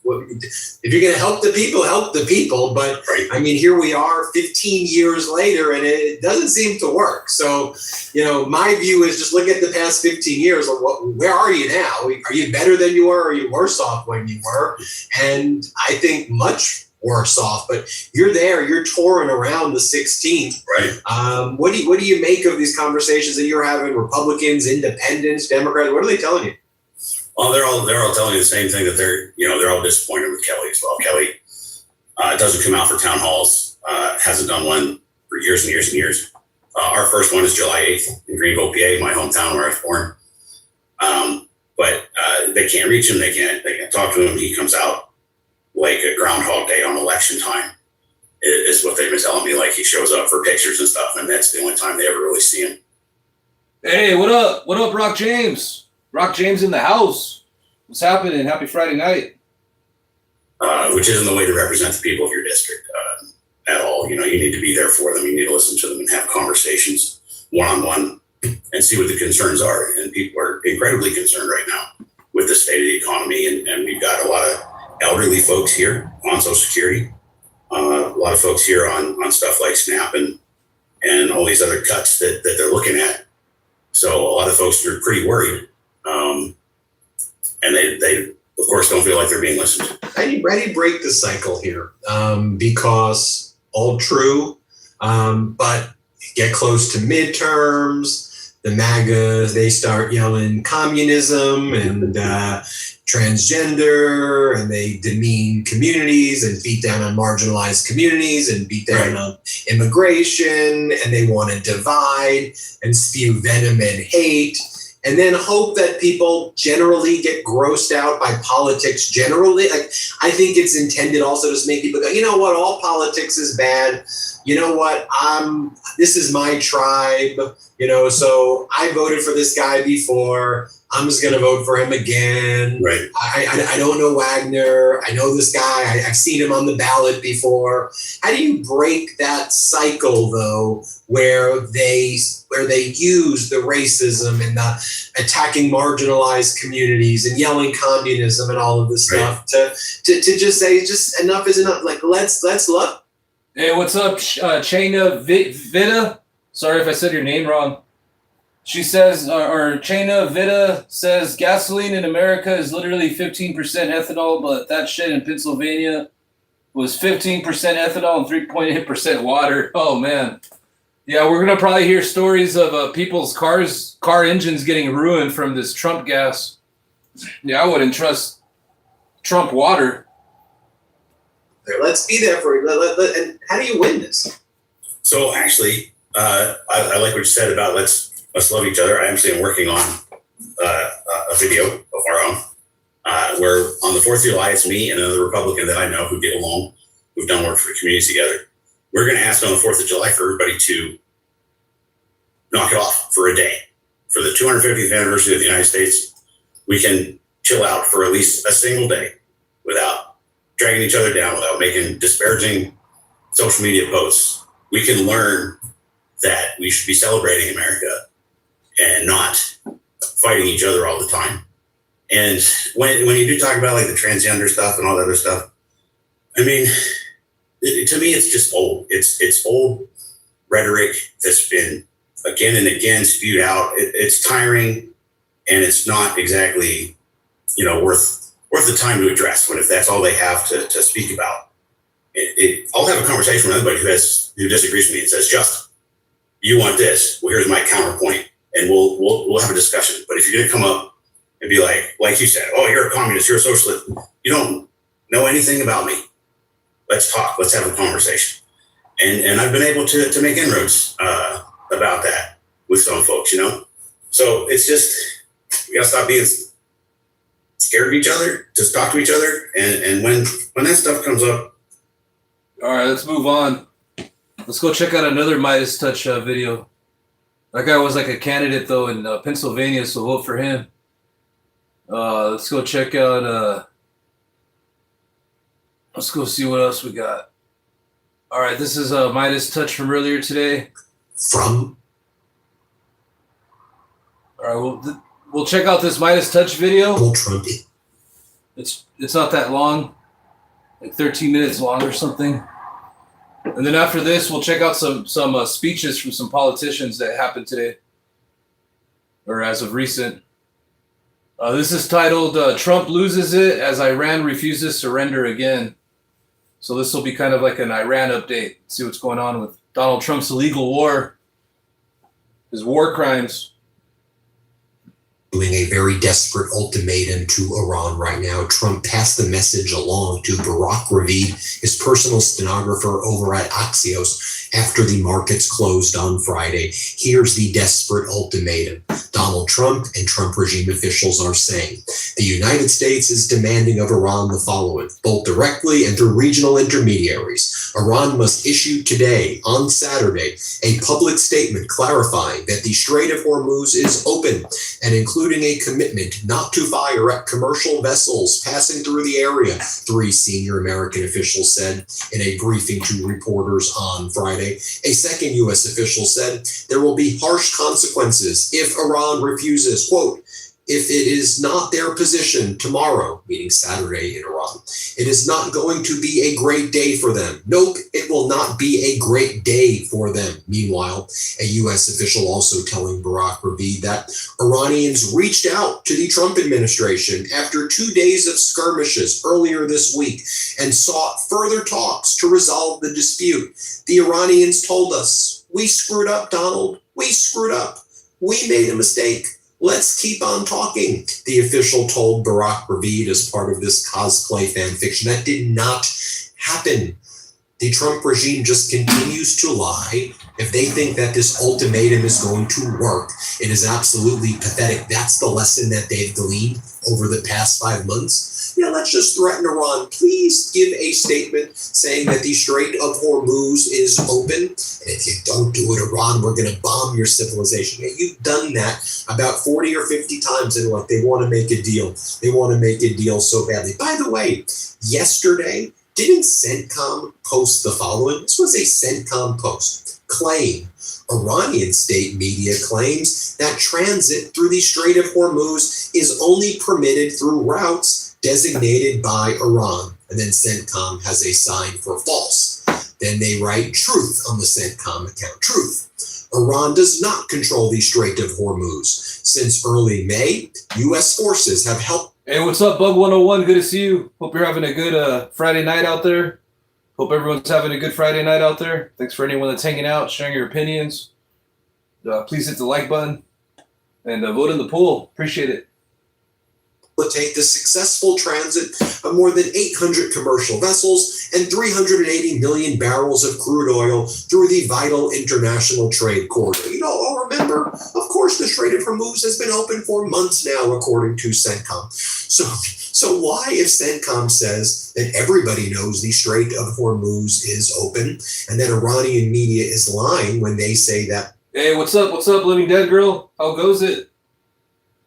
If you're going to help the people, help the people. But I mean, here we are 15 years later, and it doesn't seem to work. So, my view is just look at the past 15 years. Where are you now? Are you better than you were? Or are you worse off when you were? And I think much worse off. But you're there. You're touring around the 16th. Right. What do you make of these conversations that you're having? Republicans, Independents, Democrats. What are they telling you? Well, they're all telling you the same thing, that they're all disappointed with Kelly as well. Kelly doesn't come out for town halls, hasn't done one for years and years and years. Our first one is July 8th in Greenville, PA, my hometown where I was born. But they can't reach him. They can't talk to him. He comes out like a Groundhog Day on election time is what they've been telling me. Like, he shows up for pictures and stuff, and that's the only time they ever really see him. Hey, what up? What up, Rock James? Rock James in the house. What's happening? Happy Friday night. Which isn't the way to represent the people of your district at all. You need to be there for them. You need to listen to them and have conversations one-on-one and see what the concerns are. And people are incredibly concerned right now with the state of the economy. And we've got a lot of elderly folks here on Social Security, a lot of folks here on stuff like SNAP and all these other cuts that they're looking at. So a lot of folks are pretty worried. And they of course don't feel like they're being listened to. How do you break the cycle here? Because all true, but get close to midterms, the MAGAs, they start yelling communism and transgender, and they demean communities and beat down on marginalized communities and beat down on immigration, and they want to divide and spew venom and hate. And then hope that people generally get grossed out by politics generally. Like, I think it's intended also to make people go, you know what, all politics is bad. You know what, this is my tribe, so I voted for this guy before. I'm just going to vote for him again. Right. I don't know Wagner. I know this guy. I've seen him on the ballot before. How do you break that cycle, though, where they use the racism and the attacking marginalized communities and yelling communism and all of this stuff to just say just enough is enough? Like, let's love. Hey, what's up, Chaina Vita? Sorry if I said your name wrong. She says, or Chaina Vita says, gasoline in America is literally 15% ethanol, but that shit in Pennsylvania was 15% ethanol and 3.8% water. Oh, man. Yeah, we're going to probably hear stories of people's car engines getting ruined from this Trump gas. Yeah, I wouldn't trust Trump water. There, let's be there for you. And how do you win this? So actually, I like what you said about let's love each other. I actually am working on a video of our own where on the 4th of July, it's me and another Republican that I know who get along, who've done work for the community together. We're going to ask on the 4th of July for everybody to knock it off for a day. For the 250th anniversary of the United States, we can chill out for at least a single day without dragging each other down, without making disparaging social media posts. We can learn that we should be celebrating America and not fighting each other all the time. And when you do talk about like the transgender stuff and all that other stuff, I mean, to me, it's just old. It's old rhetoric that's been again and again spewed out. It's tiring, and it's not exactly, worth the time to address if that's all they have to speak about. I'll have a conversation with anybody who disagrees with me and says, "Justin, you want this? Well, here's my counterpoint," and we'll have a discussion. But if you're going to come up and be like you said, "Oh, you're a communist, you're a socialist," you don't know anything about me. Let's talk. Let's have a conversation. And I've been able to make inroads about that with some folks, So it's just, we gotta stop being scared of each other, just talk to each other. And when that stuff comes up. All right, let's move on. Let's go check out another Midas Touch video. That guy was like a candidate though in Pennsylvania, so vote for him. Let's go check out, let's go see what else we got. All right, this is a Midas Touch from earlier today. From? All right, we'll check out this Midas Touch video. Trump. It's not that long, like 13 minutes long or something. And then after this, we'll check out some speeches from some politicians that happened today, or as of recent. This is titled "Trump Loses It as Iran Refuses Surrender Again." So this will be kind of like an Iran update. See what's going on with Donald Trump's illegal war, his war crimes. Doing a very desperate ultimatum to Iran right now. Trump passed the message along to Barack Ravid, his personal stenographer over at Axios, after the markets closed on Friday. Here's the desperate ultimatum. Donald Trump and Trump regime officials are saying the United States is demanding of Iran the following, both directly and through regional intermediaries. Iran must issue today, on Saturday, a public statement clarifying that the Strait of Hormuz is open and including a commitment not to fire at commercial vessels passing through the area, 3 senior American officials said in a briefing to reporters on Friday. A second U.S. official said there will be harsh consequences if Iran refuses, quote, if it is not their position tomorrow, meaning Saturday in Iran, it is not going to be a great day for them. Nope, it will not be a great day for them. Meanwhile, a U.S. official also telling Barack Ravid that Iranians reached out to the Trump administration after 2 days of skirmishes earlier this week and sought further talks to resolve the dispute. The Iranians told us, we screwed up, Donald. We screwed up. We made a mistake. Let's keep on talking, the official told Barack Ravid as part of this cosplay fan fiction. That did not happen. The Trump regime just continues to lie. If they think that this ultimatum is going to work, it is absolutely pathetic. That's the lesson that they've gleaned over the past 5 months. Yeah, let's just threaten Iran. Please give a statement saying that the Strait of Hormuz is open. And if you don't do it, Iran, we're going to bomb your civilization. Yeah, you've done that about 40 or 50 times. And like, they want to make a deal. They want to make a deal so badly. By the way, yesterday, didn't CENTCOM post the following? This was a CENTCOM post. Claim. Iranian state media claims that transit through the Strait of Hormuz is only permitted through routes designated by Iran. And then CENTCOM has a sign for false. Then they write truth on the CENTCOM account. Truth. Iran does not control the Strait of Hormuz. Since early May, U.S. forces have helped. Hey, what's up, Bug 101? Good to see you. Hope you're having a good Friday night out there. Hope everyone's having a good Friday night out there. Thanks for anyone that's hanging out, sharing your opinions. Please hit the like button and vote in the poll. Appreciate it. Facilitate the successful transit of more than 800 commercial vessels and 380 million barrels of crude oil through the vital international trade corridor. You know, all remember, of course, the Strait of Hormuz has been open for months now, according to CENTCOM. So why, if CENTCOM says that everybody knows the Strait of Hormuz is open and that Iranian media is lying when they say that? Hey, what's up? What's up, Living Dead Girl? How goes it?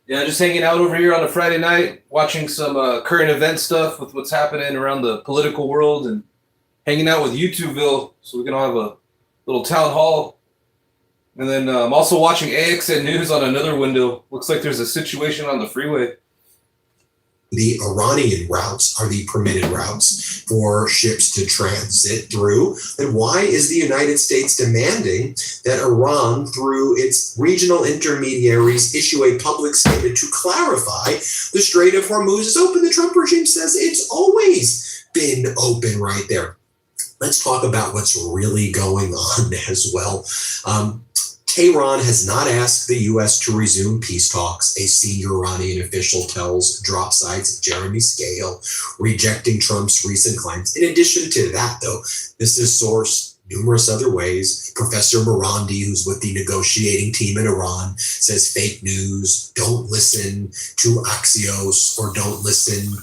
Yeah, just hanging out over here on a Friday night, watching some current event stuff with what's happening around the political world and hanging out with YouTubeville so we can all have a little town hall. And then I'm also watching AXN News on another window. Looks like there's a situation on the freeway. The Iranian routes are the permitted routes for ships to transit through. Then why is the United States demanding that Iran, through its regional intermediaries, issue a public statement to clarify the Strait of Hormuz is open? The Trump regime says it's always been open right there. Let's talk about what's really going on as well. Tehran has not asked the U.S. to resume peace talks, a senior Iranian official tells Drop Sites Jeremy Scale, rejecting Trump's recent claims. In addition to that, though, this is sourced numerous other ways. Professor Morandi, who's with the negotiating team in Iran, says fake news, don't listen to Axios or don't listen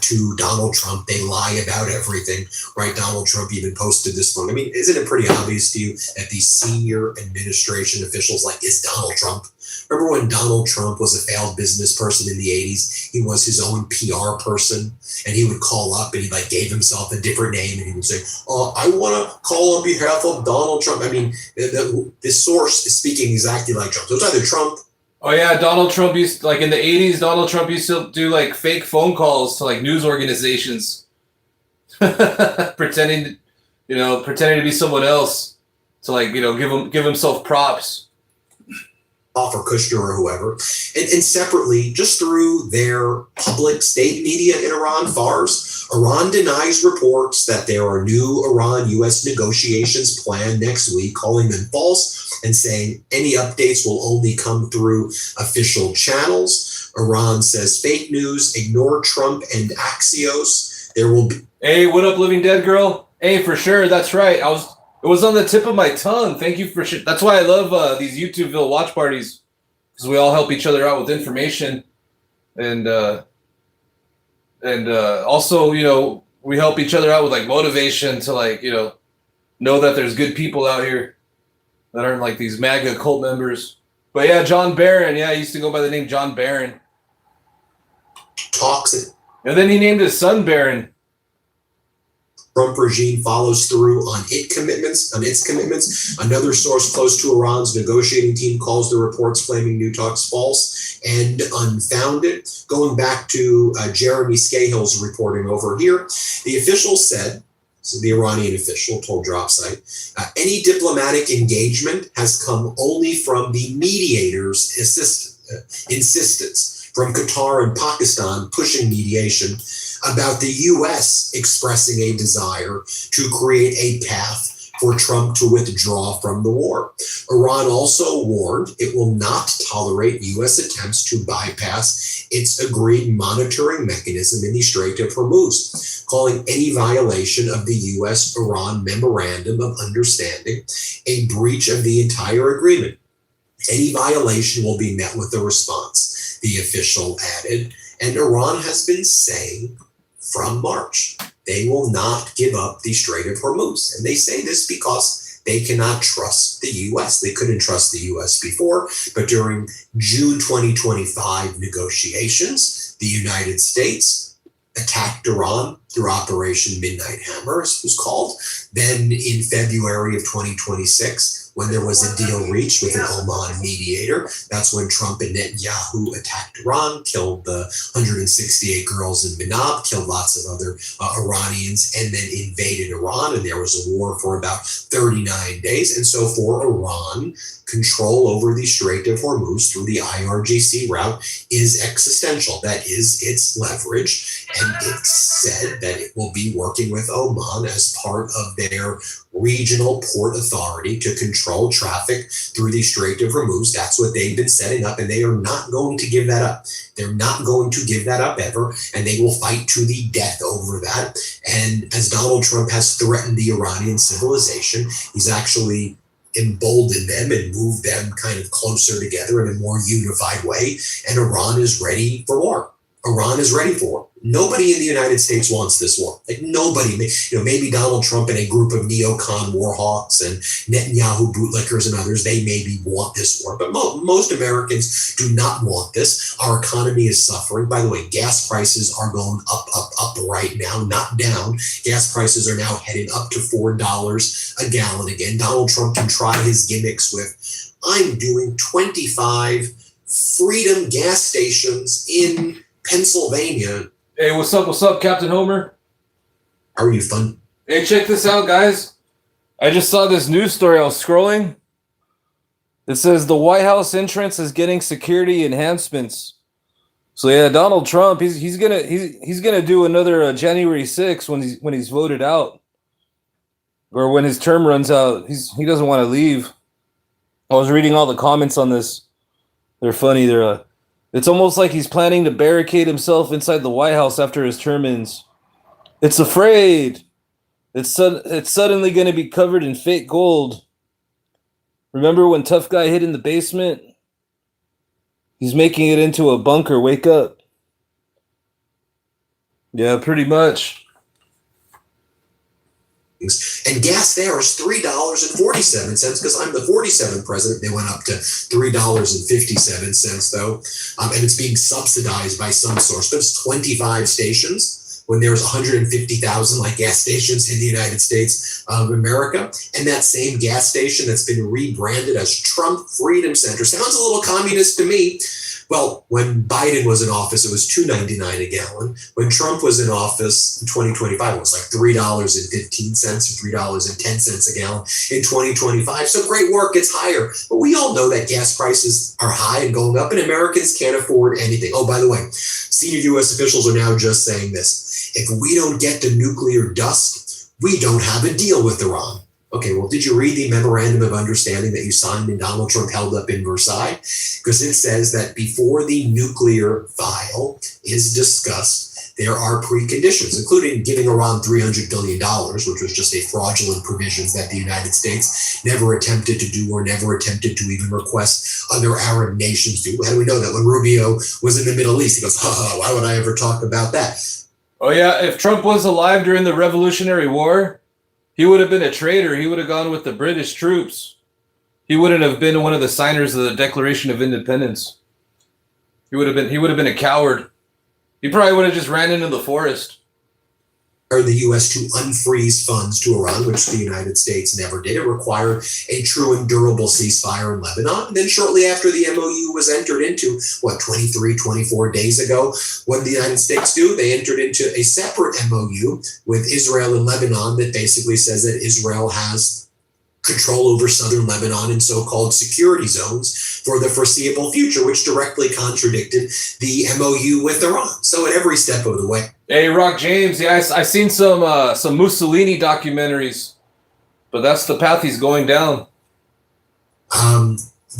to Donald Trump. They lie about everything, right? Donald Trump even posted this one. I mean, isn't it pretty obvious to you that these senior administration officials, like, it's Donald Trump? Remember when Donald Trump was a failed business person in the 80s? He was his own PR person, and he would call up and he gave himself a different name, and he would say, I want to call on behalf of Donald Trump. I mean, this source is speaking exactly like Trump. So it's either Trump. Oh yeah, Donald Trump used, in the 80s, Donald Trump used to do fake phone calls to news organizations, pretending to be someone else to give himself props. Or Kushner or whoever, and separately, just through their public state media in Iran, Fars, Iran denies reports that there are new Iran-U.S. negotiations planned next week, calling them false and saying any updates will only come through official channels. Iran says fake news, ignore Trump and Axios. There will be. Hey, what up, Living Dead Girl? Hey, for sure, that's right. It was on the tip of my tongue. Thank you for that's why I love these YouTubeville watch parties, because we all help each other out with information, and also we help each other out with motivation to know that there's good people out here that aren't these MAGA cult members. But yeah, John Barron. Yeah, he used to go by the name John Barron. Talks. And then he named his son Barron. Trump regime follows through on its commitments. Another source close to Iran's negotiating team calls the reports claiming new talks false and unfounded. Going back to Jeremy Scahill's reporting over here, the official said, so the Iranian official told Dropsite, any diplomatic engagement has come only from the mediator's insistence from Qatar and Pakistan pushing mediation, about the U.S. expressing a desire to create a path for Trump to withdraw from the war. Iran also warned it will not tolerate U.S. attempts to bypass its agreed monitoring mechanism in the Strait of Hormuz, calling any violation of the U.S.-Iran Memorandum of Understanding a breach of the entire agreement. Any violation will be met with a response, the official added, and Iran has been saying from March they will not give up the Strait of Hormuz. And they say this because they cannot trust the U.S. They couldn't trust the U.S. before, but during June 2025 negotiations, the United States attacked Iran through Operation Midnight Hammer, as it was called. Then in February of 2026, when there was a deal reached with an Oman mediator. That's when Trump and Netanyahu attacked Iran, killed the 168 girls in Manab, killed lots of other Iranians, and then invaded Iran. And there was a war for about 39 days. And so for Iran, control over the Strait of Hormuz through the IRGC route is existential. That is its leverage. And it said that it will be working with Oman as part of their regional port authority to control traffic through the Strait of Hormuz. That's what they've been setting up, and they are not going to give that up. They're not going to give that up ever, and they will fight to the death over that. And as Donald Trump has threatened the Iranian civilization, he's actually emboldened them and moved them kind of closer together in a more unified way. And Iran is ready for war. Iran is ready for war. Nobody in the United States wants this war. Like nobody, maybe Donald Trump and a group of neocon war hawks and Netanyahu bootlickers and others, they maybe want this war, but most Americans do not want this. Our economy is suffering. By the way, gas prices are going up right now, not down. Gas prices are now heading up to $4 a gallon again. Donald Trump can try his gimmicks with, I'm doing 25 Freedom gas stations in Pennsylvania. Hey, what's up, Captain Homer? How are you, fun? Hey, check this out, guys. I just saw this news story. I was scrolling. It says the White House entrance is getting security enhancements. So yeah, Donald Trump, he's gonna do another January 6th when he's voted out, or when his term runs out. He doesn't want to leave. I was reading all the comments on this. They're funny. It's almost like he's planning to barricade himself inside the White House after his term ends. It's afraid. It's suddenly going to be covered in fake gold. Remember when Tough Guy hid in the basement? He's making it into a bunker. Wake up. Yeah, pretty much. And gas there is $3.47 because I'm the 47th president. They went up to $3.57 though. And it's being subsidized by some source, but it's 25 stations when there's 150,000 like gas stations in the United States of America. And that same gas station that's been rebranded as Trump Freedom Center sounds a little communist to me. Well, when Biden was in office, it was $2.99 a gallon. When Trump was in office in 2025, it was like $3.15 or $3.10 a gallon in 2025. So great work, it's higher. But we all know that gas prices are high and going up, and Americans can't afford anything. Oh, by the way, senior U.S. officials are now just saying this. If we don't get the nuclear dust, we don't have a deal with Iran. Okay, well, did you read the memorandum of understanding that you signed and Donald Trump held up in Versailles? Because it says that before the nuclear file is discussed, there are preconditions, including giving Iran $300 billion, which was just a fraudulent provision that the United States never attempted to do or never attempted to even request other Arab nations do. How do we know that? When Rubio was in the Middle East, he goes, why would I ever talk about that? Oh, yeah, if Trump was alive during the Revolutionary War, he would have been a traitor. He would have gone with the British troops. He wouldn't have been one of the signers of the Declaration of Independence. He would have been a coward. He probably would have just ran into the forest. Or the U.S. to unfreeze funds to Iran, which the United States never did. It required a true and durable ceasefire in Lebanon. And then shortly after the MOU was entered into, 24 days ago, what did the United States do? They entered into a separate MOU with Israel and Lebanon that basically says that Israel has control over southern Lebanon and so-called security zones for the foreseeable future, which directly contradicted the MOU with Iran. So at every step of the way. Hey, Rock James, yeah, I seen some Mussolini documentaries, but that's the path he's going down.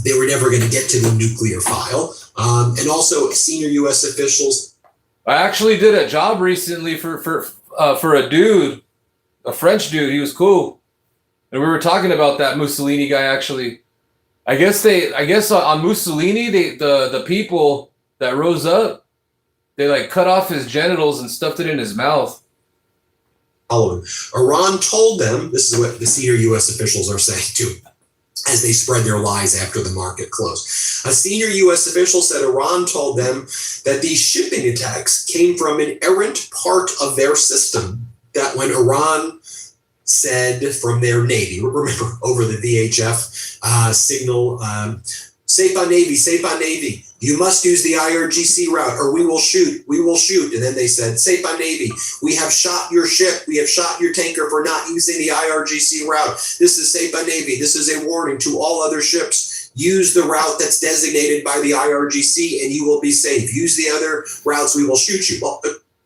They were never going to get to the nuclear file. And also senior U.S. officials. I actually did a job recently for a dude, a French dude. He was cool. And we were talking about that Mussolini guy, actually. I guess on Mussolini, the people that rose up, they like cut off his genitals and stuffed it in his mouth. Iran told them, this is what the senior U.S. officials are saying too, as they spread their lies after the market closed. A senior U.S. official said Iran told them that these shipping attacks came from an errant part of their system, that when Iran said from their Navy, remember over the VHF signal, safe on Navy, you must use the IRGC route or we will shoot. And then they said, safe on Navy, we have shot your ship, we have shot your tanker for not using the IRGC route. This is safe on Navy. This is a warning to all other ships. Use the route that's designated by the IRGC and you will be safe. Use the other routes, we will shoot you. Well,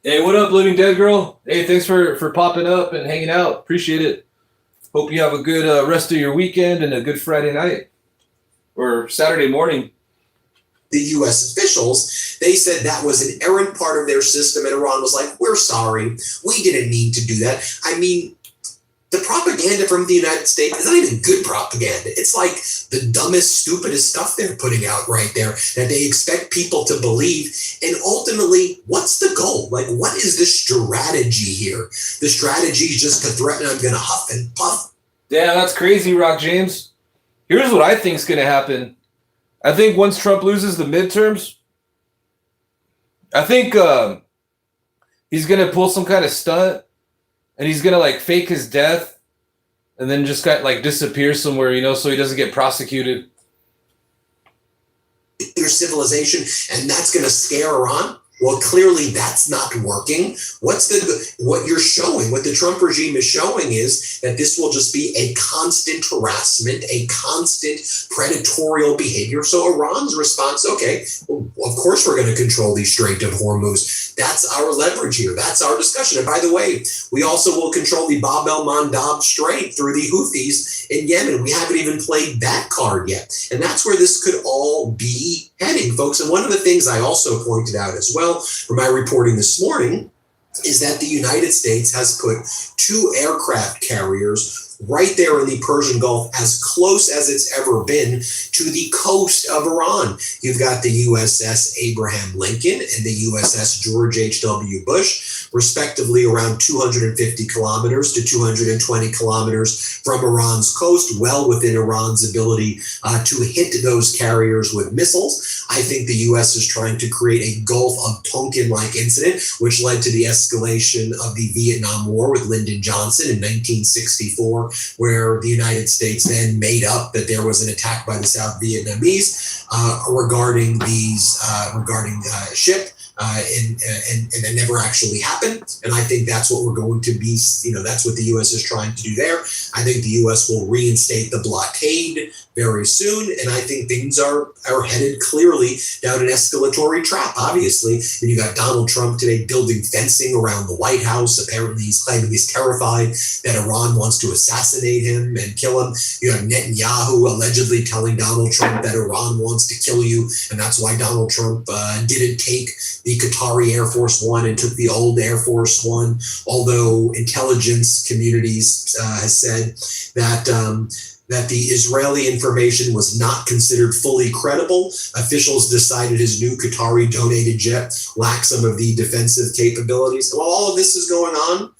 Hey, what up, Living Dead Girl? Hey, thanks for popping up and hanging out. Appreciate it. Hope you have a good rest of your weekend and a good Friday night or Saturday morning. the US officials, they said that was an errant part of their system, and Iran was like, we're sorry, we didn't mean to do that. I mean, the propaganda from the United States is not even good propaganda. It's like the dumbest, stupidest stuff they're putting out right there that they expect people to believe. And ultimately, what's the goal? Like, what is the strategy here? The strategy is just to threaten, I'm going to huff and puff. Damn, that's crazy, Rock James. Here's what I think is going to happen. I think once Trump loses the midterms, I think he's going to pull some kind of stunt. And he's going to like fake his death and then just disappear somewhere, you know, so he doesn't get prosecuted. Your civilization, and that's going to scare Iran. Well, clearly that's not working. What you're showing, what the Trump regime is showing is that this will just be a constant harassment, a constant predatorial behavior. So Iran's response, okay, well, of course we're going to control the Strait of Hormuz. That's our leverage here. That's our discussion. And by the way, we also will control the Bab el-Mandab Strait through the Houthis in Yemen. We haven't even played that card yet. And that's where this could all be heading, folks. And one of the things I also pointed out as well from my reporting this morning is that the United States has put 2 aircraft carriers right there in the Persian Gulf, as close as it's ever been to the coast of Iran. You've got the USS Abraham Lincoln and the USS George H.W. Bush, respectively around 250 kilometers to 220 kilometers from Iran's coast, well within Iran's ability to hit those carriers with missiles. I think the U.S. is trying to create a Gulf of Tonkin-like incident, which led to the escalation of the Vietnam War with Lyndon Johnson in 1964, where the United States then made up that there was an attack by the South Vietnamese regarding ship. And that never actually happened. And I think that's what we're going to be, that's what the U.S. is trying to do there. I think the U.S. will reinstate the blockade very soon. And I think things are headed clearly down an escalatory trap, obviously. And you got Donald Trump today building fencing around the White House. Apparently he's claiming he's terrified that Iran wants to assassinate him and kill him. You have Netanyahu allegedly telling Donald Trump that Iran wants to kill you. And that's why Donald Trump didn't take the Qatari Air Force One and took the old Air Force One, although intelligence communities has said that that the Israeli information was not considered fully credible. Officials decided his new Qatari donated jet lacked some of the defensive capabilities. While all of this is going on,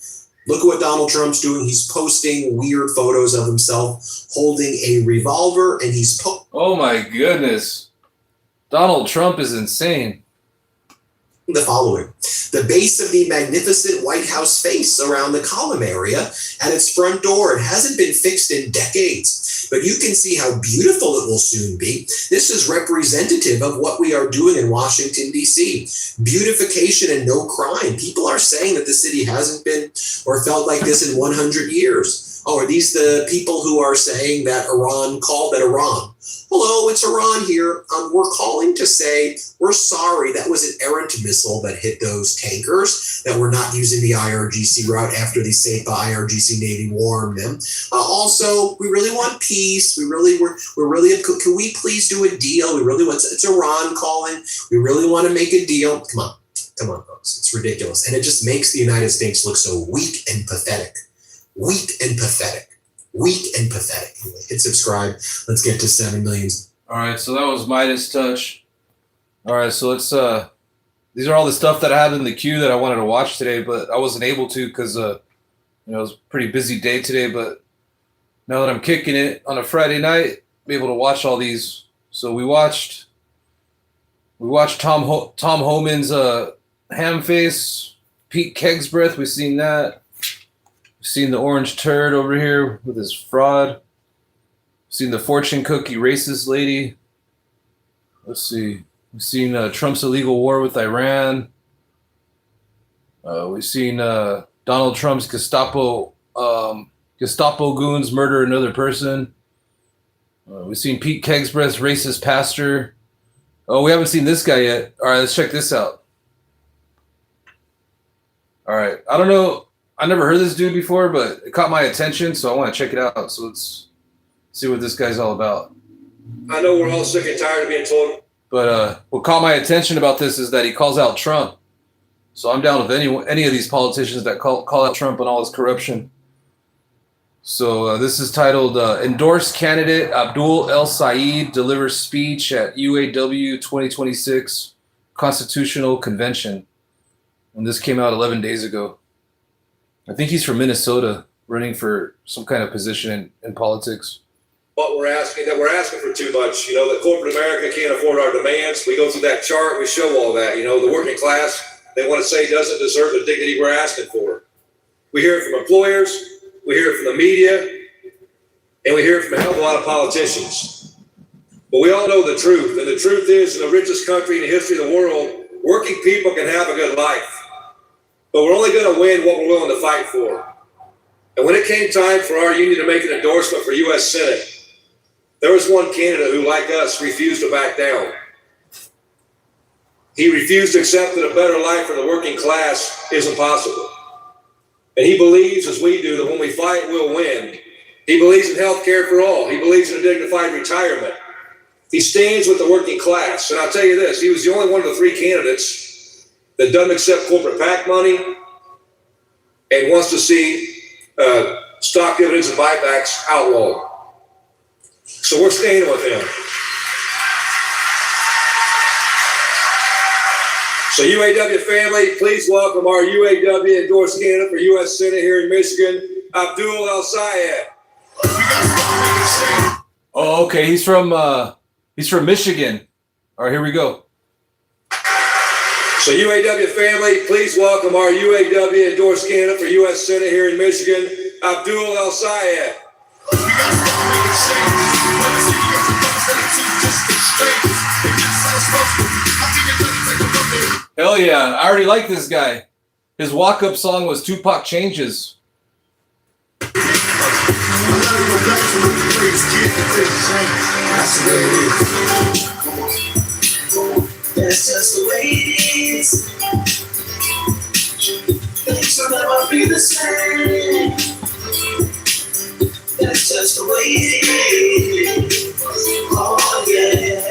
look at what Donald Trump's doing. He's posting weird photos of himself holding a revolver, and he's oh my goodness. Donald Trump is insane. The following: the base of the magnificent White House face around the column area at its front door. It hasn't been fixed in decades, but you can see how beautiful it will soon be. This is representative of what we are doing in Washington, D.C. Beautification and no crime. People are saying that the city hasn't been or felt like this in 100 years. Oh, are these the people who are saying that Iran called at Iran? Hello, it's Iran here. We're calling to say we're sorry. That was an errant missile that hit those tankers, that we're not using the IRGC route after the SEPA IRGC Navy warned them. Also, we really want peace. We're really, can we please do a deal? We really want, it's Iran calling. We really want to make a deal. Come on, folks. It's ridiculous. And it just makes the United States look so weak and pathetic. Weak and pathetic. Anyway, hit subscribe. Let's get to 7 million. All right, so that was Midas Touch. All right, so let's these are all the stuff that I had in the queue that I wanted to watch today, but I wasn't able to because it was a pretty busy day today. But now that I'm kicking it on a Friday night, be able to watch all these. So we watched Tom Homan's ham face, Pete Kegsbreath. We've seen that. Seen the orange turd over here with his fraud. Seen the fortune cookie racist lady. Let's see. We've seen Trump's illegal war with Iran. We've seen Donald Trump's Gestapo goons murder another person. We've seen Pete Kegsbrett's racist pastor. Oh, we haven't seen this guy yet. All right, let's check this out. All right. I don't know. I never heard this dude before, but it caught my attention, so I want to check it out. So let's see what this guy's all about. I know we're all sick and tired of being told. But what caught my attention about this is that he calls out Trump. So I'm down with any of these politicians that call out Trump and all his corruption. So this is titled Endorsed Candidate Abdul El Sayed delivers speech at UAW 2026 Constitutional Convention. And this came out 11 days ago. I think he's from Minnesota, running for some kind of position in politics. What we're asking for too much. You know, that corporate America can't afford our demands. We go through that chart, we show all that. You know, the working class, they want to say doesn't deserve the dignity we're asking for. We hear it from employers, we hear it from the media, and we hear it from a hell of a lot of politicians. But we all know the truth, and the truth is, in the richest country in the history of the world, working people can have a good life. But we're only going to win what we're willing to fight for. And when it came time for our union to make an endorsement for U.S. Senate, there was one candidate who, like us, refused to back down. He refused to accept that a better life for the working class isn't possible. And he believes, as we do, that when we fight, we'll win. He believes in health care for all. He believes in a dignified retirement. He stands with the working class. And I'll tell you this, he was the only one of the three candidates that doesn't accept corporate PAC money and wants to see stock dividends and buybacks outlawed. So we're staying with him. So UAW family, please welcome our UAW endorsed candidate for U.S. Senate here in Michigan, Abdul El Sayed. Oh, okay. He's from Michigan. All right, here we go. So UAW family, please welcome our UAW endorsed candidate for U.S. Senate here in Michigan, Abdul El Sayed. Hell yeah. I already like this guy. His walk-up song was Tupac Changes. That's just the way it is. Things will never be the same. That's just the way it is. Oh yeah.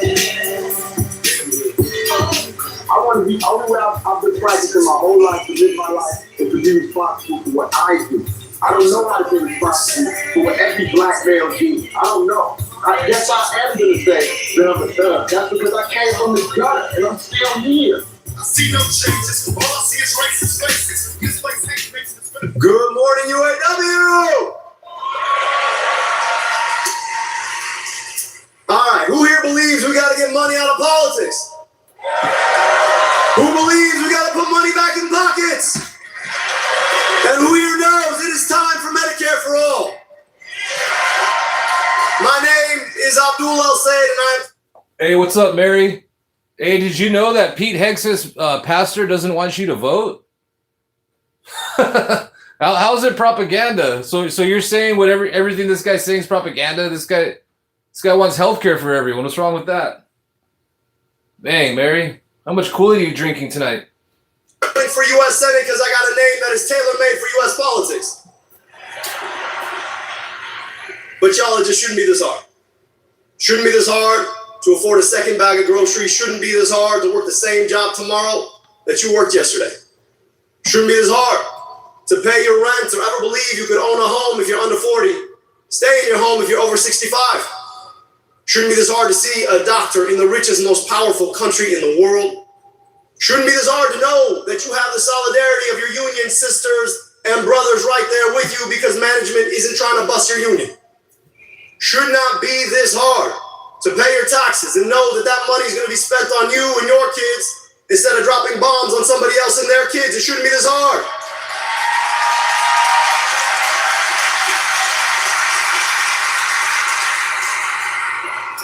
I want to be, only way I've been practicing my whole life to live my life is to be responsible for what I do. I don't know how to be responsible for what every black male do. I don't know. I guess I am going to say that I'm a thug. That's because I came from the gutter and I'm still here. I see no changes. All I see is racist faces. This place ain't racist. Good morning, UAW! All right, who here believes we got to get money out of politics? Who believes we got to put money back in pockets? And who here knows it is time for Medicare for all? My name is Abdul El Sayed, and I'm... Hey, what's up, Mary? Hey, did you know that Pete Hex's pastor doesn't want you to vote? How's it propaganda? So you're saying everything this guy's saying is propaganda? This guy wants healthcare for everyone. What's wrong with that? Dang, Mary, how much Kool-Aid are you drinking tonight? For U.S. Senate because I got a name that is tailor-made for U.S. politics. But y'all, it just shouldn't be this hard. Shouldn't be this hard to afford a second bag of groceries. Shouldn't be this hard to work the same job tomorrow that you worked yesterday. Shouldn't be this hard to pay your rent or ever believe you could own a home if you're under 40. Stay in your home if you're over 65. Shouldn't be this hard to see a doctor in the richest, most powerful country in the world. Shouldn't be this hard to know that you have the solidarity of your union sisters and brothers right there with you because management isn't trying to bust your union. Should not be this hard to pay your taxes and know that that money is going to be spent on you and your kids instead of dropping bombs on somebody else and their kids. It shouldn't be this hard.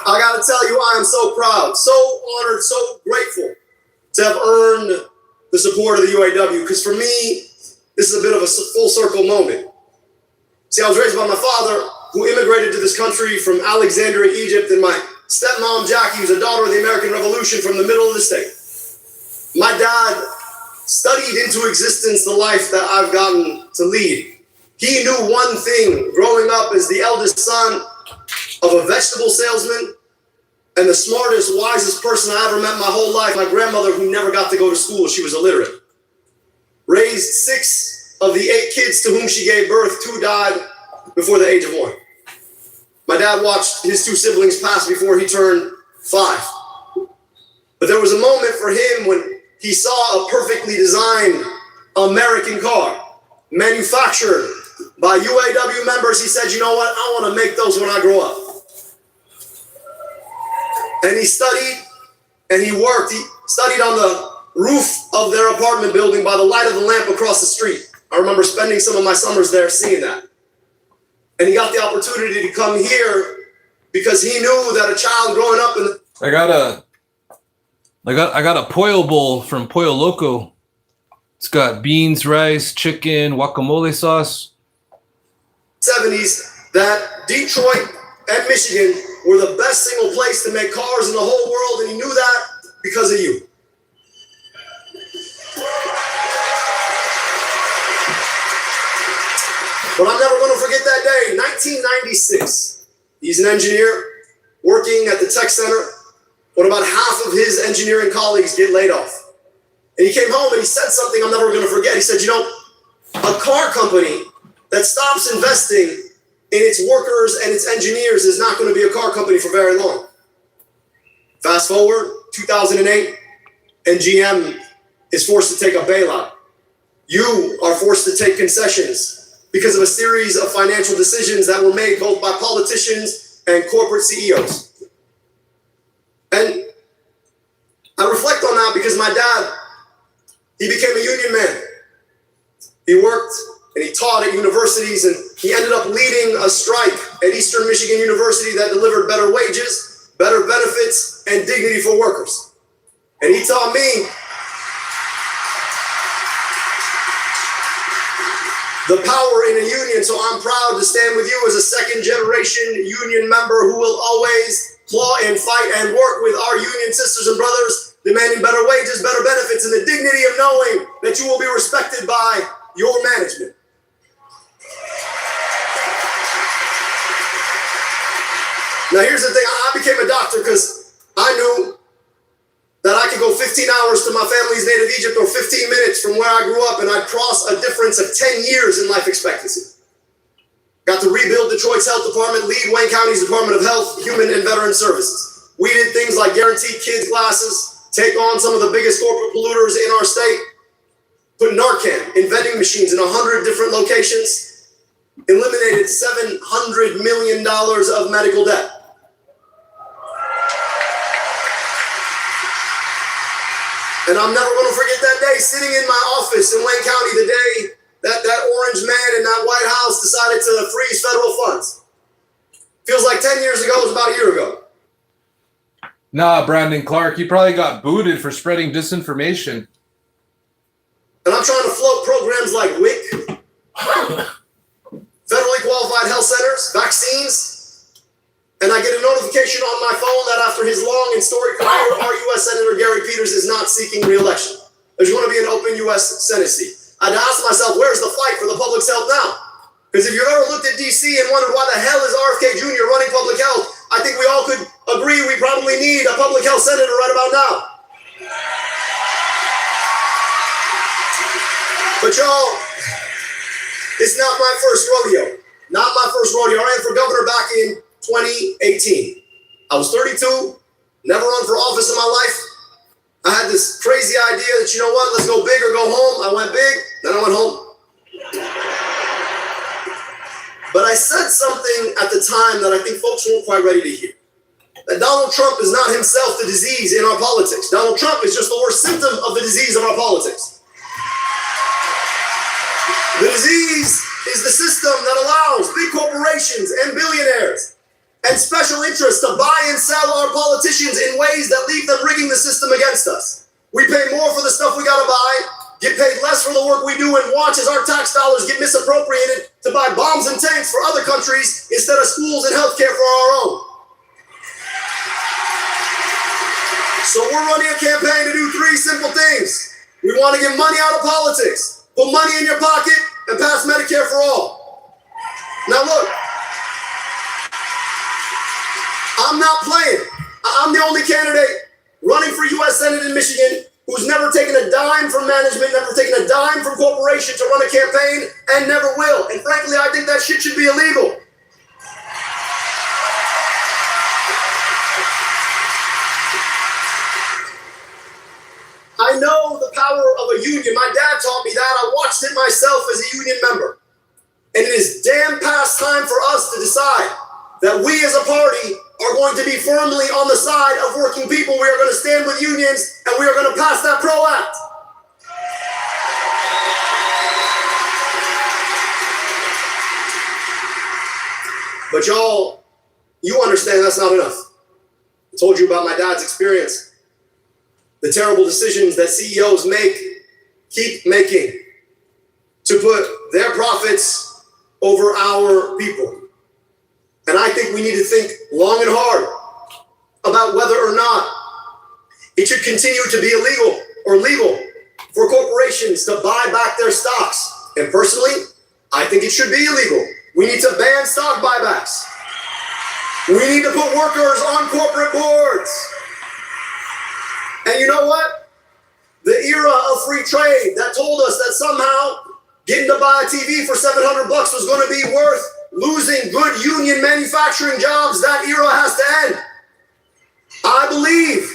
I gotta tell you, I am so proud, so honored, so grateful to have earned the support of the UAW, because for me, this is a bit of a full circle moment. See, I was raised by my father, who immigrated to this country from Alexandria, Egypt, and my stepmom, Jackie, who's a daughter of the American Revolution from the middle of the state. My dad studied into existence the life that I've gotten to lead. He knew one thing growing up as the eldest son of a vegetable salesman and the smartest, wisest person I ever met in my whole life, my grandmother, who never got to go to school. She was illiterate. Raised 6 of the 8 kids to whom she gave birth. 2 died before the age of 1. My dad watched his 2 siblings pass before he turned 5. But there was a moment for him when he saw a perfectly designed American car manufactured by UAW members. He said, you know what? I want to make those when I grow up. And he studied and he worked. He studied on the roof of their apartment building by the light of the lamp across the street. I remember spending some of my summers there seeing that. And he got the opportunity to come here because he knew that a child growing up in the I got a pollo bowl from Pollo Loco. It's got beans, rice, chicken, guacamole sauce. 70s, that Detroit and Michigan were the best single place to make cars in the whole world, and he knew that because of you. But I'm never going to forget that day, 1996. He's an engineer working at the tech center when about half of his engineering colleagues get laid off. And he came home and he said something I'm never going to forget. He said, you know, a car company that stops investing in its workers and its engineers is not going to be a car company for very long. Fast forward, 2008, and GM is forced to take a bailout. You are forced to take concessions because of a series of financial decisions that were made both by politicians and corporate CEOs. And I reflect on that because my dad, he became a union man. He worked and he taught at universities, and he ended up leading a strike at Eastern Michigan University that delivered better wages, better benefits, and dignity for workers. And he taught me the power in a union, so I'm proud to stand with you as a second-generation union member who will always claw and fight and work with our union sisters and brothers, demanding better wages, better benefits, and the dignity of knowing that you will be respected by your management. Now, here's the thing. I became a doctor because I knew that I could go 15 hours to my family's native Egypt or 15 minutes from where I grew up, and I'd cross a difference of 10 years in life expectancy. Got to rebuild Detroit's health department, lead Wayne County's Department of Health, Human and Veteran Services. We did things like guaranteed kids glasses, take on some of the biggest corporate polluters in our state, put Narcan in vending machines in 100 different locations, eliminated $700 million of medical debt. And I'm never going to forget that day sitting in my office in Wayne County the day that orange man in that White House decided to freeze federal funds. Feels like 10 years ago, it was about a year ago. Nah, Brandon Clark, you probably got booted for spreading disinformation. And I'm trying to float programs like WIC, federally qualified health centers, vaccines, and I get a notification on my phone that after his long and storied career, our U.S. Senator Gary Peters is not seeking re-election. There's going to be an open U.S. Senate seat. I had to ask myself, where's the fight for the public's health now? Because if you've ever looked at D.C. and wondered why the hell is RFK Jr. running public health, I think we all could agree we probably need a public health senator right about now. But y'all, it's not my first rodeo. Not my first rodeo. I ran for governor back in 2018. I was 32, never run for office in my life. I had this crazy idea that, you know what, let's go big or go home. I went big, then I went home. But I said something at the time that I think folks weren't quite ready to hear. That Donald Trump is not himself the disease in our politics. Donald Trump is just the worst symptom of the disease of our politics. The disease is the system that allows big corporations and billionaires and special interests to buy and sell our politicians in ways that leave them rigging the system against us. We pay more for the stuff we gotta buy, get paid less for the work we do, and watch as our tax dollars get misappropriated to buy bombs and tanks for other countries instead of schools and healthcare for our own. So we're running a campaign to do 3 simple things. We want to get money out of politics, put money in your pocket, and pass Medicare for all. Now look, I'm not playing. I'm the only candidate running for U.S. Senate in Michigan who's never taken a dime from management, never taken a dime from corporation to run a campaign, and never will. And frankly, I think that shit should be illegal. I know the power of a union. My dad taught me that. I watched it myself as a union member. And it is damn past time for us to decide that we as a party are going to be firmly on the side of working people. We are going to stand with unions, and we are going to pass that PRO Act. But y'all, you understand that's not enough. I told you about my dad's experience. The terrible decisions that CEOs keep making to put their profits over our people. And I think we need to think long and hard about whether or not it should continue to be illegal or legal for corporations to buy back their stocks. And personally, I think it should be illegal. We need to ban stock buybacks. We need to put workers on corporate boards. And you know what? The era of free trade that told us that somehow getting to buy a TV for $700 was going to be worth losing good union manufacturing jobs, that era has to end. I believe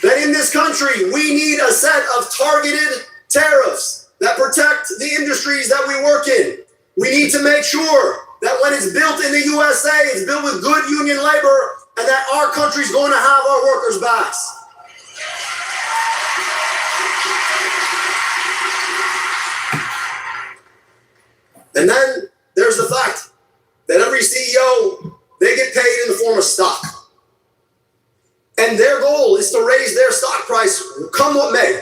that in this country, we need a set of targeted tariffs that protect the industries that we work in. We need to make sure that when it's built in the USA, it's built with good union labor, and that our country's going to have our workers' backs. And then there's the fact that every CEO, they get paid in the form of stock. And their goal is to raise their stock price come what may.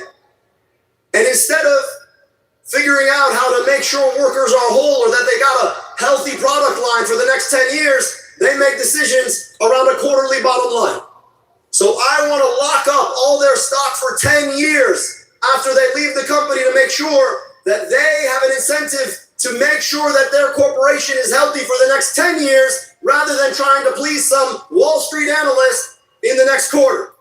And instead of figuring out how to make sure workers are whole or that they got a healthy product line for the next 10 years, they make decisions around a quarterly bottom line. So I want to lock up all their stock for 10 years after they leave the company to make sure that they have an incentive to make sure that their corporation is healthy for the next 10 years rather than trying to please some Wall Street analyst in the next quarter.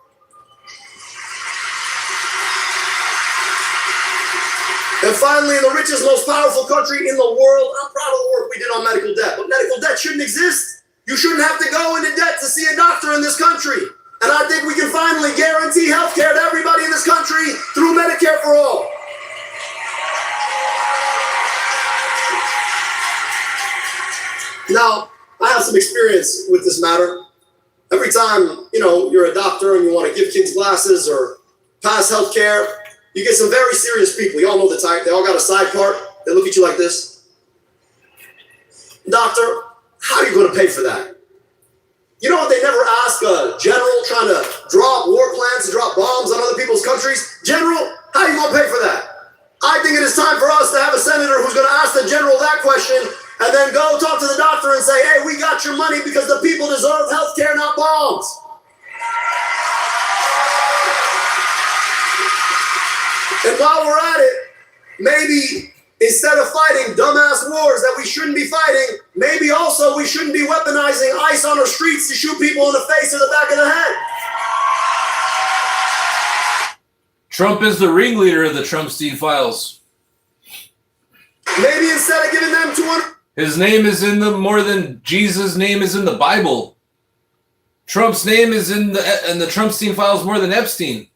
And finally, in the richest, most powerful country in the world, I'm proud of the work we did on medical debt, but medical debt shouldn't exist. You shouldn't have to go into debt to see a doctor in this country. And I think we can finally guarantee health care to everybody in this country through Medicare for all. Now, I have some experience with this matter. Every time, you're a doctor and you want to give kids glasses or pass health care, you get some very serious people. You all know the type. They all got a side part. They look at you like this. Doctor, how are you going to pay for that? You know what they never ask a general trying to drop war plans to drop bombs on other people's countries? General, how are you going to pay for that? I think it is time for us to have a senator who's going to ask the general that question and then go talk to the doctor and say, hey, we got your money because the people deserve health care, not bombs. And while we're at it, maybe instead of fighting dumbass wars that we shouldn't be fighting, maybe also we shouldn't be weaponizing ICE on our streets to shoot people in the face or the back of the head. Trump is the ringleader of the Trumpstein files. Maybe instead of giving them 200... His name is in the more than Jesus' name is in the Bible. Trump's name is in the Trumpstein files more than Epstein.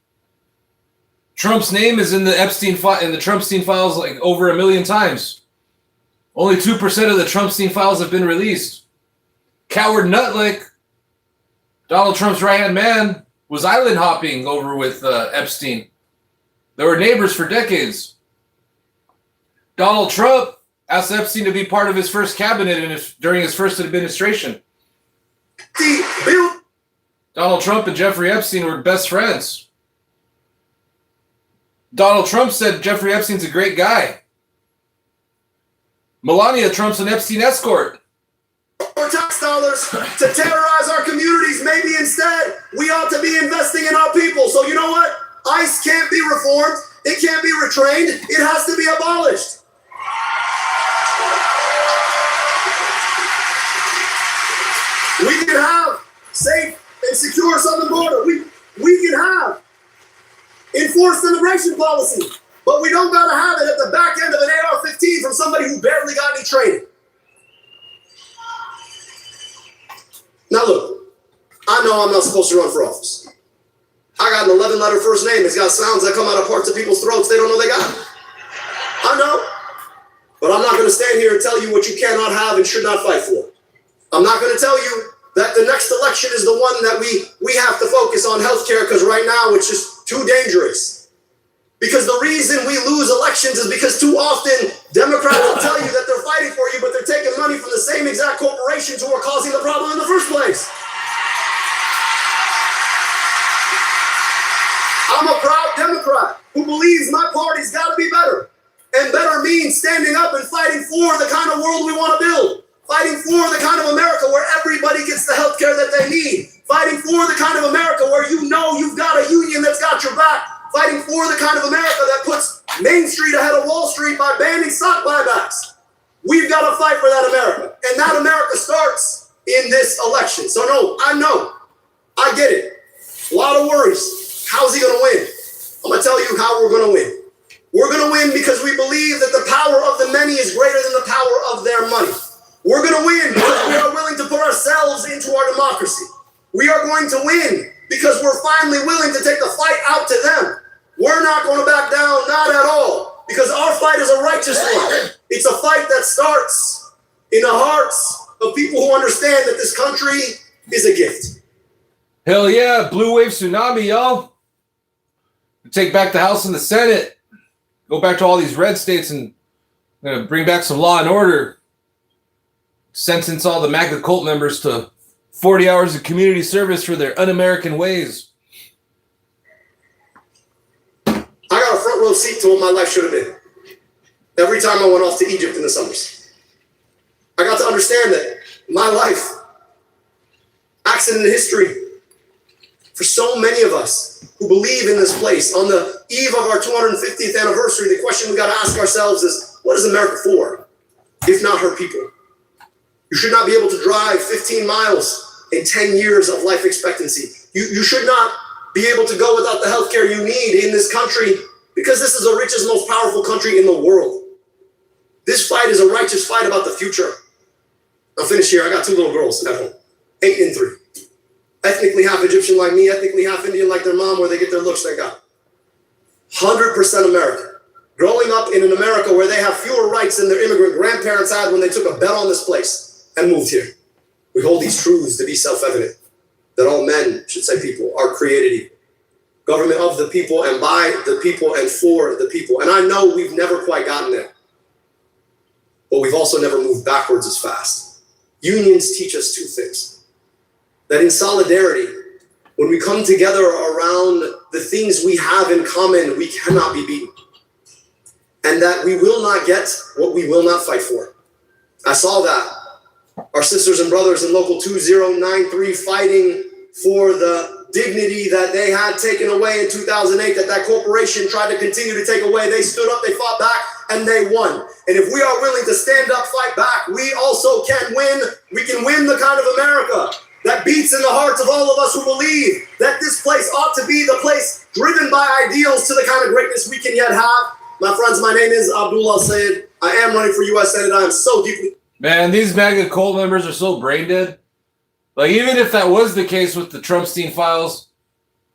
Trump's name is in the Trumpstein files like over 1 million times. Only 2% of the Trumpstein files have been released. Coward Nutlick, Donald Trump's right-hand man, was island hopping over with Epstein. They were neighbors for decades. Donald Trump asked Epstein to be part of his first cabinet during his first administration. See, Bill. Donald Trump and Jeffrey Epstein were best friends. Donald Trump said Jeffrey Epstein's a great guy. Melania Trump's an Epstein escort. Our tax dollars to terrorize our communities. Maybe instead we ought to be investing in our people. So you know what? ICE can't be reformed. It can't be retrained. It has to be abolished. We can have safe and secure southern border. We can have enforced immigration policy, but we don't gotta have it at the back end of an AR-15 from somebody who barely got any training. Now look, I know I'm not supposed to run for office. I got an 11-letter first name. It's got sounds that come out of parts of people's throats they don't know they got. I know, but I'm not gonna stand here and tell you what you cannot have and should not fight for. I'm not gonna tell you that the next election is the one that we have to focus on healthcare, because right now it's just too dangerous. Because the reason we lose elections is because too often Democrats will tell you that they're fighting for you, but they're taking money from the same exact corporations who are causing the problem in the first place. I'm a proud Democrat who believes my party's got to be better. And better means standing up and fighting for the kind of world we want to build. Fighting for the kind of America where everybody gets the health care that they need. Fighting for the kind of America where you know you've got a union that's got your back. Fighting for the kind of America that puts Main Street ahead of Wall Street by banning stock buybacks. We've got to fight for that America. And that America starts in this election. So no, I know. I get it. A lot of worries. How's he going to win? I'm going to tell you how we're going to win. We're going to win because we believe that the power of the many is greater than the power of their money. We're going to win because we are willing to put ourselves into our democracy. We are going to win because we're finally willing to take the fight out to them. We're not going to back down, not at all, because our fight is a righteous one. It's a fight that starts in the hearts of people who understand that this country is a gift. Hell yeah, blue wave tsunami, y'all. Take back the House and the Senate. Go back to all these red states and bring back some law and order. Sentence all the MAGA cult members to 40 hours of community service for their un-American ways. I got a front row seat to what my life should have been. Every time I went off to Egypt in the summers. I got to understand that my life, accident in history, for so many of us who believe in this place, on the eve of our 250th anniversary, the question we got to ask ourselves is, what is America for, if not her people? You should not be able to drive 15 miles in 10 years of life expectancy. You should not be able to go without the healthcare you need in this country, because this is the richest, most powerful country in the world. This fight is a righteous fight about the future. I'll finish here. I got 2 little girls at home, 8 and 3. Ethnically half Egyptian like me, ethnically half Indian like their mom, where they get their looks they got. 100% American. Growing up in an America where they have fewer rights than their immigrant grandparents had when they took a bet on this place and moved here. We hold these truths to be self-evident, that all men, should say people, are created equal. Government of the people and by the people and for the people. And I know we've never quite gotten there, but we've also never moved backwards as fast. Unions teach us 2 things. That in solidarity, when we come together around the things we have in common, we cannot be beaten. And that we will not get what we will not fight for. I saw that. Our sisters and brothers in Local 2093 fighting for the dignity that they had taken away in 2008, that corporation tried to continue to take away. They stood up, they fought back, and they won. And if we are willing to stand up, fight back, we also can win. We can win the kind of America that beats in the hearts of all of us who believe that this place ought to be the place driven by ideals to the kind of greatness we can yet have. My friends, my name is Abdullah Sayed. I am running for U.S. Senate. I am so deeply... Man, these MAGA cult members are so brain dead. Like, even if that was the case with the Trumpstein files,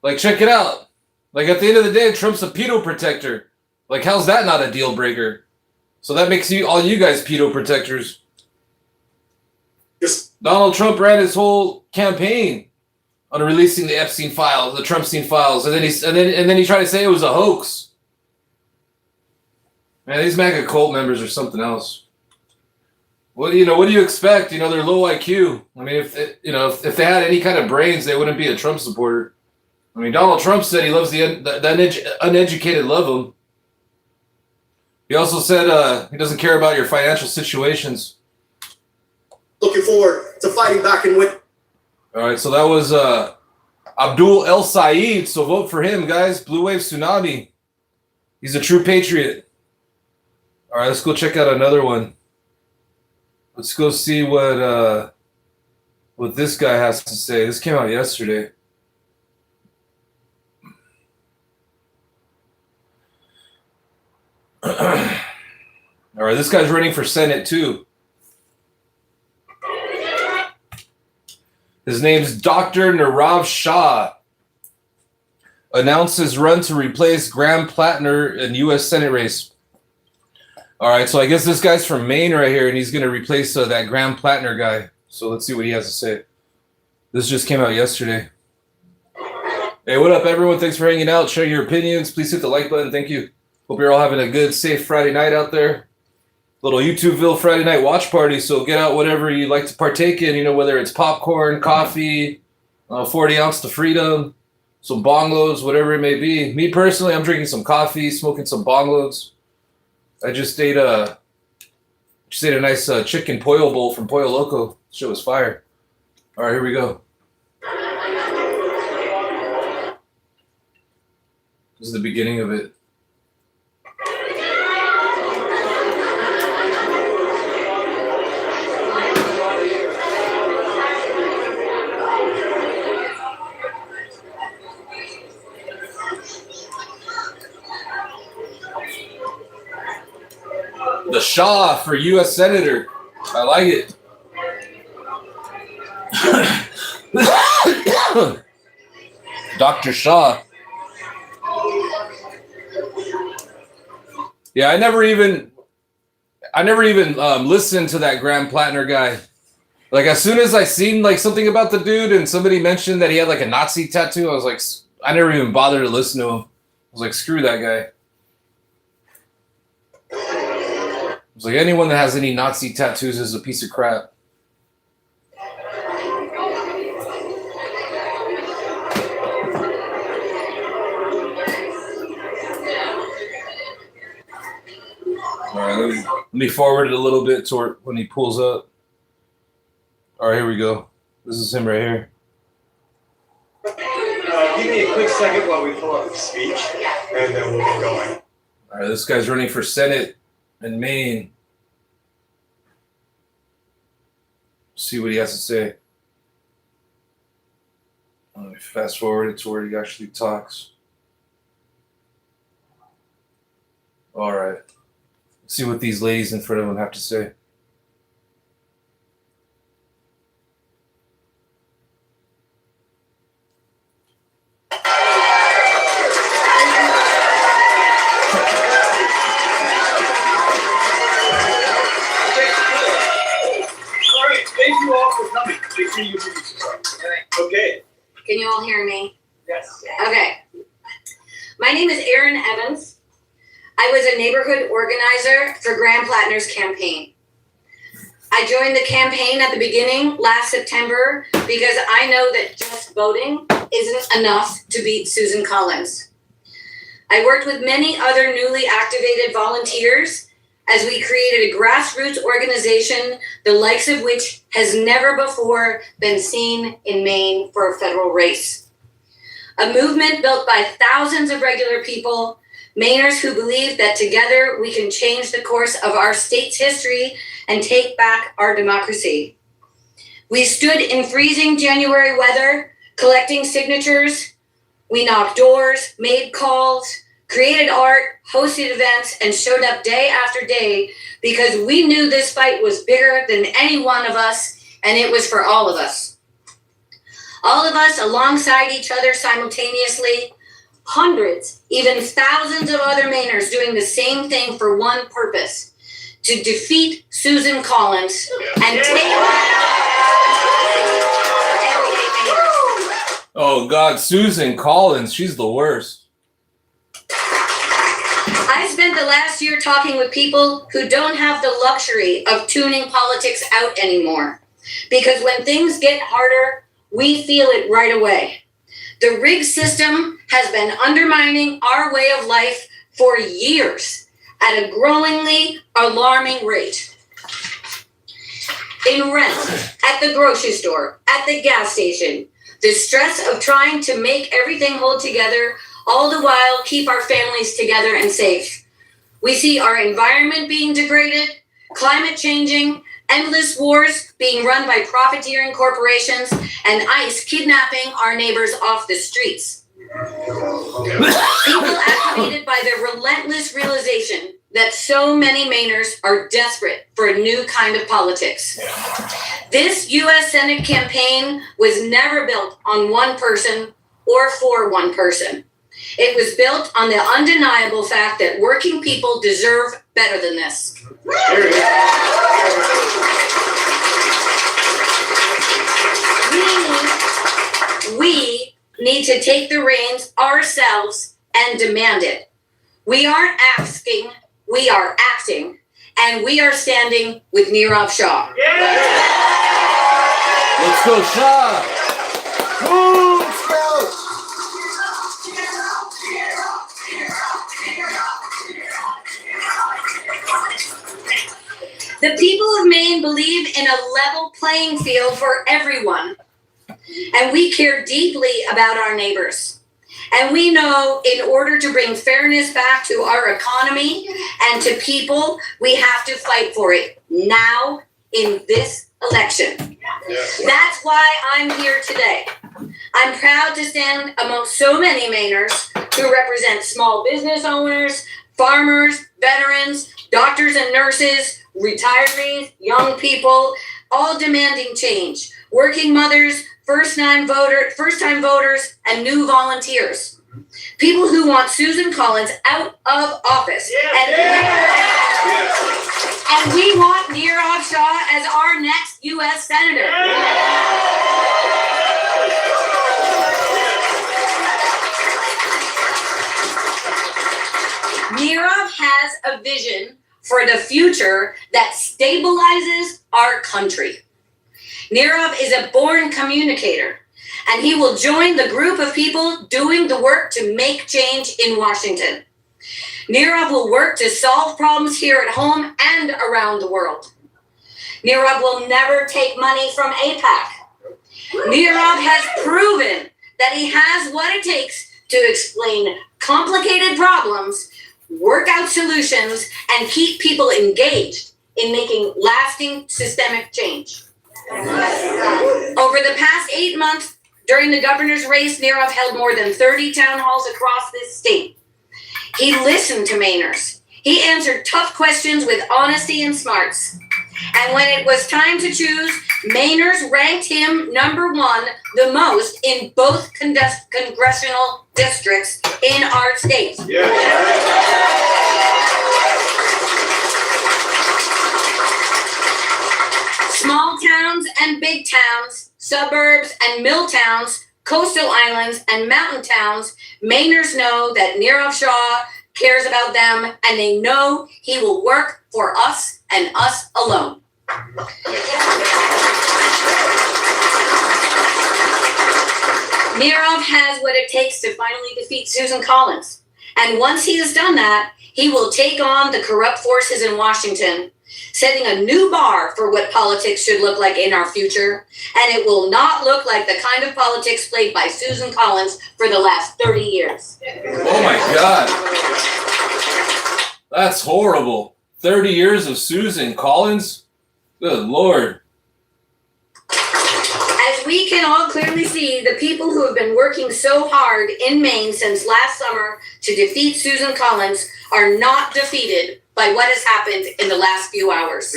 like, check it out. Like, at the end of the day, Trump's a pedo protector. Like, how's that not a deal breaker? So that makes you all you guys pedo protectors. Donald Trump ran his whole campaign on releasing the Epstein files, the Trumpstein files, and then he tried to say it was a hoax. Man, these MAGA cult members are something else. What do you expect? They're low IQ. I mean, if they had any kind of brains, they wouldn't be a Trump supporter. I mean, Donald Trump said he loves the uneducated love him. He also said he doesn't care about your financial situations. Looking forward to fighting back and win. All right, so that was Abdul El Said. So vote for him, guys. Blue Wave Tsunami. He's a true patriot. All right, let's go check out another one. Let's go see what this guy has to say. This came out yesterday. All right, this guy's running for Senate too. His name's Dr. Nirav Shah. Announced his run to replace Graham Plattner in U.S. Senate race. All right, so I guess this guy's from Maine right here, and he's going to replace that Graham Plattner guy. So let's see what he has to say. This just came out yesterday. Hey, what up, everyone? Thanks for hanging out. Share your opinions. Please hit the like button. Thank you. Hope you're all having a good, safe Friday night out there. Little YouTubeville Friday night watch party. So get out whatever you like to partake in, whether it's popcorn, coffee, 40 ounce to freedom, some bongos, whatever it may be. Me personally, I'm drinking some coffee, smoking some bongos. I just ate a nice chicken pollo bowl from Pollo Loco. Shit was fire. All right, here we go. This is the beginning of it. The Shah for U.S. Senator. I like it. Dr. Shah. Yeah, I never even listened to that Graham Plattner guy. Like, as soon as I seen something about the dude and somebody mentioned that he had a Nazi tattoo, I was like, I never even bothered to listen to him. I was like, screw that guy. It's like anyone that has any Nazi tattoos is a piece of crap. All right, let me forward it a little bit to when he pulls up. All right, here we go. This is him right here. Give me a quick second while we pull up the speech, and then we'll get going. All right, this guy's running for Senate in Maine. See what he has to say. Let me fast forward it to where he actually talks. All right. Let's see what these ladies in front of him have to say. Okay. Can you all hear me? Yes. Okay. My name is Erin Evans. I was a neighborhood organizer for Graham Plattner's campaign. I joined the campaign at the beginning last September because I know that just voting isn't enough to beat Susan Collins. I worked with many other newly activated volunteers as we created a grassroots organization, the likes of which has never before been seen in Maine for a federal race. A movement built by thousands of regular people, Mainers who believe that together we can change the course of our state's history and take back our democracy. We stood in freezing January weather, collecting signatures. We knocked doors, made calls, created art, hosted events, and showed up day after day because we knew this fight was bigger than any one of us, and it was for all of us. All of us alongside each other simultaneously, hundreds, even thousands of other Mainers doing the same thing for one purpose, to defeat Susan Collins and take Oh God, Susan Collins, she's the worst. I spent the last year talking with people who don't have the luxury of tuning politics out anymore. Because when things get harder, we feel it right away. The rigged system has been undermining our way of life for years at a growingly alarming rate. In rent, at the grocery store, at the gas station, the stress of trying to make everything hold together, all the while keep our families together and safe. We see our environment being degraded, climate changing, endless wars being run by profiteering corporations, and ICE kidnapping our neighbors off the streets. People activated by the relentless realization that so many Mainers are desperate for a new kind of politics. This U.S. Senate campaign was never built on one person or for one person. It was built on the undeniable fact that working people deserve better than this. We need to take the reins ourselves and demand it. We aren't asking, we are acting, and we are standing with Nirav Shah. Let's go, Shah! Woo, let's go! The people of Maine believe in a level playing field for everyone, and we care deeply about our neighbors. And we know in order to bring fairness back to our economy and to people, we have to fight for it now in this election. That's why I'm here today. I'm proud to stand amongst so many Mainers who represent small business owners, farmers, veterans, doctors and nurses, retirees, young people, all demanding change. Working mothers, first-time voters, and new volunteers. People who want Susan Collins out of office. And we want Nirav Shah as our next U.S. Senator. Nirav has a vision for the future that stabilizes our country. Nirav is a born communicator, and he will join the group of people doing the work to make change in Washington. Nirav will work to solve problems here at home and around the world. Nirav will never take money from AIPAC. Nirav has proven that he has what it takes to explain complicated problems, work out solutions, and keep people engaged in making lasting systemic change. Over the past 8 months, during the governor's race, Nirav held more than 30 town halls across this state. He listened to Mainers. He answered tough questions with honesty and smarts. And when it was time to choose, Mainers ranked him #1 the most in both congressional districts in our state. Small towns and big towns, suburbs and mill towns, coastal islands and mountain towns, Mainers know that Nirav Shah cares about them, and they know he will work for us and us alone. Nirav has what it takes to finally defeat Susan Collins. And once he has done that, he will take on the corrupt forces in Washington, setting a new bar for what politics should look like in our future. And it will not look like the kind of politics played by Susan Collins for the last 30 years. Oh my God. That's horrible. 30 years of Susan Collins? Good Lord. As we can all clearly see, the people who have been working so hard in Maine since last summer to defeat Susan Collins are not defeated by what has happened in the last few hours.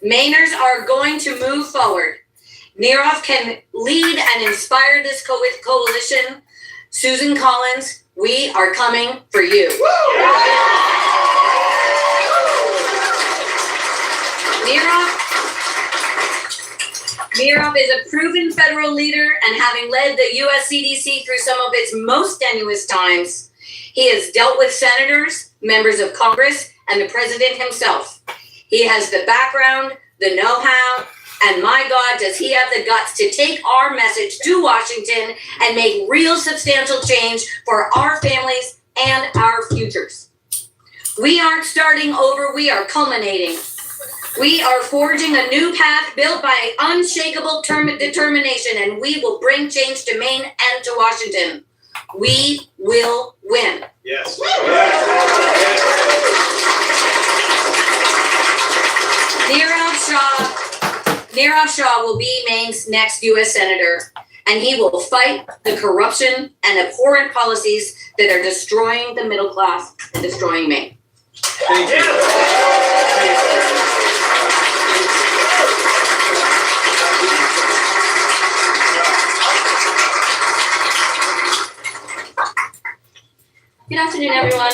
Mainers are going to move forward. Nirav can lead and inspire this coalition. Susan Collins, we are coming for you. Nirav is a proven federal leader, and having led the US CDC through some of its most strenuous times, He has dealt with senators, members of Congress, and the president himself. He has the background, the know-how, and my God, does he have the guts to take our message to Washington and make real substantial change for our families and our futures. We aren't starting over, we are culminating. We are forging a new path built by unshakable determination, and we will bring change to Maine and to Washington. We will win. Yes. Nirav Shah will be Maine's next U.S. Senator, and he will fight the corruption and abhorrent policies that are destroying the middle class and destroying Maine. Thank you. Good afternoon, everyone.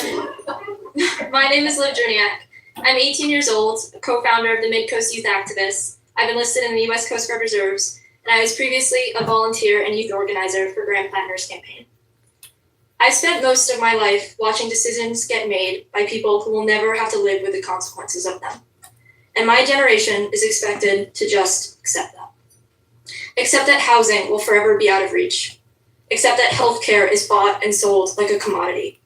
My name is Liv Jerniak. I'm 18 years old, co-founder of the Mid-Coast Youth Activists. I've enlisted in the U.S. Coast Guard Reserves, and I was previously a volunteer and youth organizer for Graham Plattner's campaign. I've spent most of my life watching decisions get made by people who will never have to live with the consequences of them. And my generation is expected to just accept that. Accept that housing will forever be out of reach. Accept that healthcare is bought and sold like a commodity.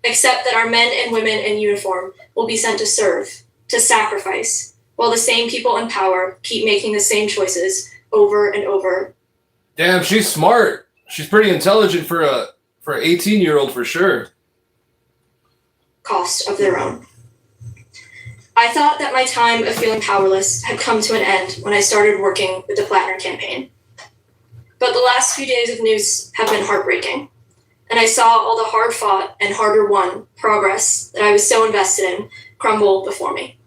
Accept that our men and women in uniform will be sent to serve, to sacrifice, while the same people in power keep making the same choices over and over. Damn, she's smart. She's pretty intelligent for an 18-year-old for sure. Cost of their own. I thought that my time of feeling powerless had come to an end when I started working with the Plattner campaign. But the last few days of news have been heartbreaking, and I saw all the hard-fought and harder-won progress that I was so invested in crumble before me.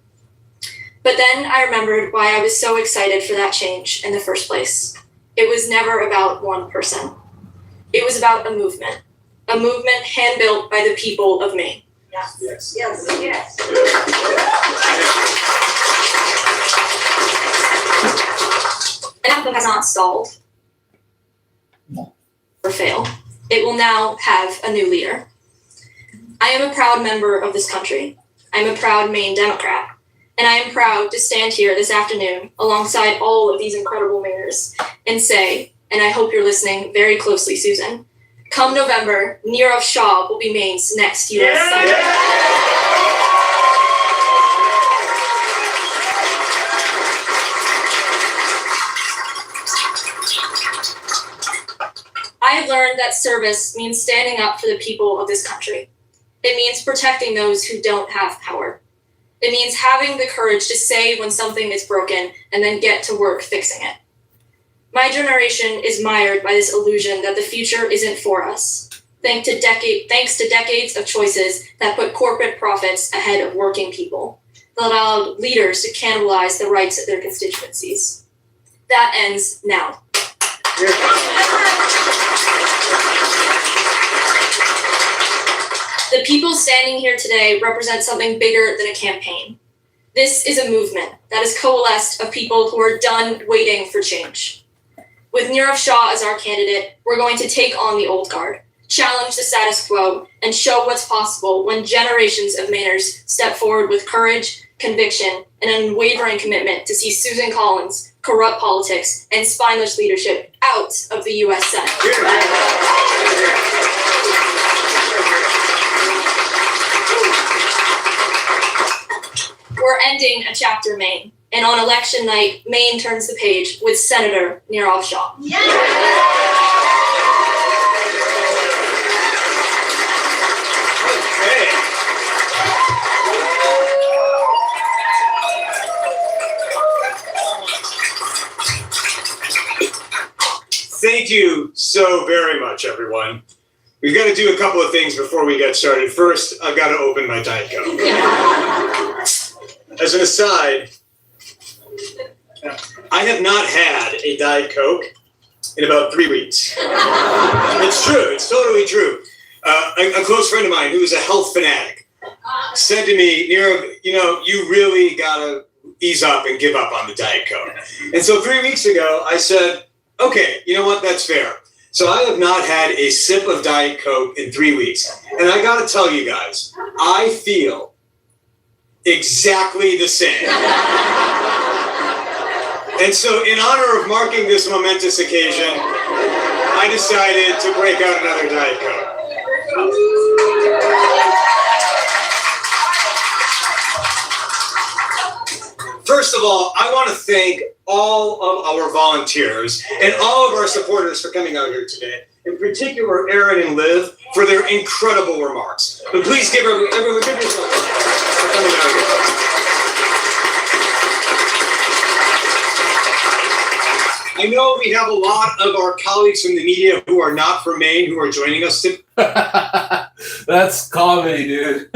But then I remembered why I was so excited for that change in the first place. It was never about one person. It was about a movement hand-built by the people of Maine. Yes. Yes. Yes. An anthem has not stalled or failed. It will now have a new leader. I am a proud member of this country. I am a proud Maine Democrat. And I am proud to stand here this afternoon alongside all of these incredible mayors and say, and I hope you're listening very closely, Susan, come November, Nirav Shah will be Maine's next U.S. Senator. I have learned that service means standing up for the people of this country. It means protecting those who don't have power. It means having the courage to say when something is broken and then get to work fixing it. My generation is mired by this illusion that the future isn't for us, thanks to decades of choices that put corporate profits ahead of working people, that allowed leaders to cannibalize the rights of their constituencies. That ends now. The people standing here today represent something bigger than a campaign. This is a movement that has coalesced of people who are done waiting for change. With Nirav Shah as our candidate, we're going to take on the old guard, challenge the status quo, and show what's possible when generations of Mainers step forward with courage, conviction, and an unwavering commitment to see Susan Collins, corrupt politics, and spineless leadership out of the U.S. Senate. We're ending a chapter, Maine, and on election night, Maine turns the page with Senator Nirav Shah. Thank you so very much, everyone. We've got to do a couple of things before we get started. First, I've got to open my Diet Coke. As an aside, I have not had a Diet Coke in about 3 weeks. It's true. It's totally true. A close friend of mine who is a health fanatic said to me, Nirav, you really got to ease up and give up on the Diet Coke. And so 3 weeks ago, I said, okay, you know what? That's fair. So I have not had a sip of Diet Coke in 3 weeks. And I gotta tell you guys, I feel exactly the same. And so in honor of marking this momentous occasion, I decided to break out another Diet Coke. First of all, I want to thank all of our volunteers and all of our supporters for coming out here today. In particular, Aaron and Liv for their incredible remarks. But please give everyone give yourself for coming out here. I know we have a lot of our colleagues from the media who are not from Maine who are joining us today. That's comedy, dude.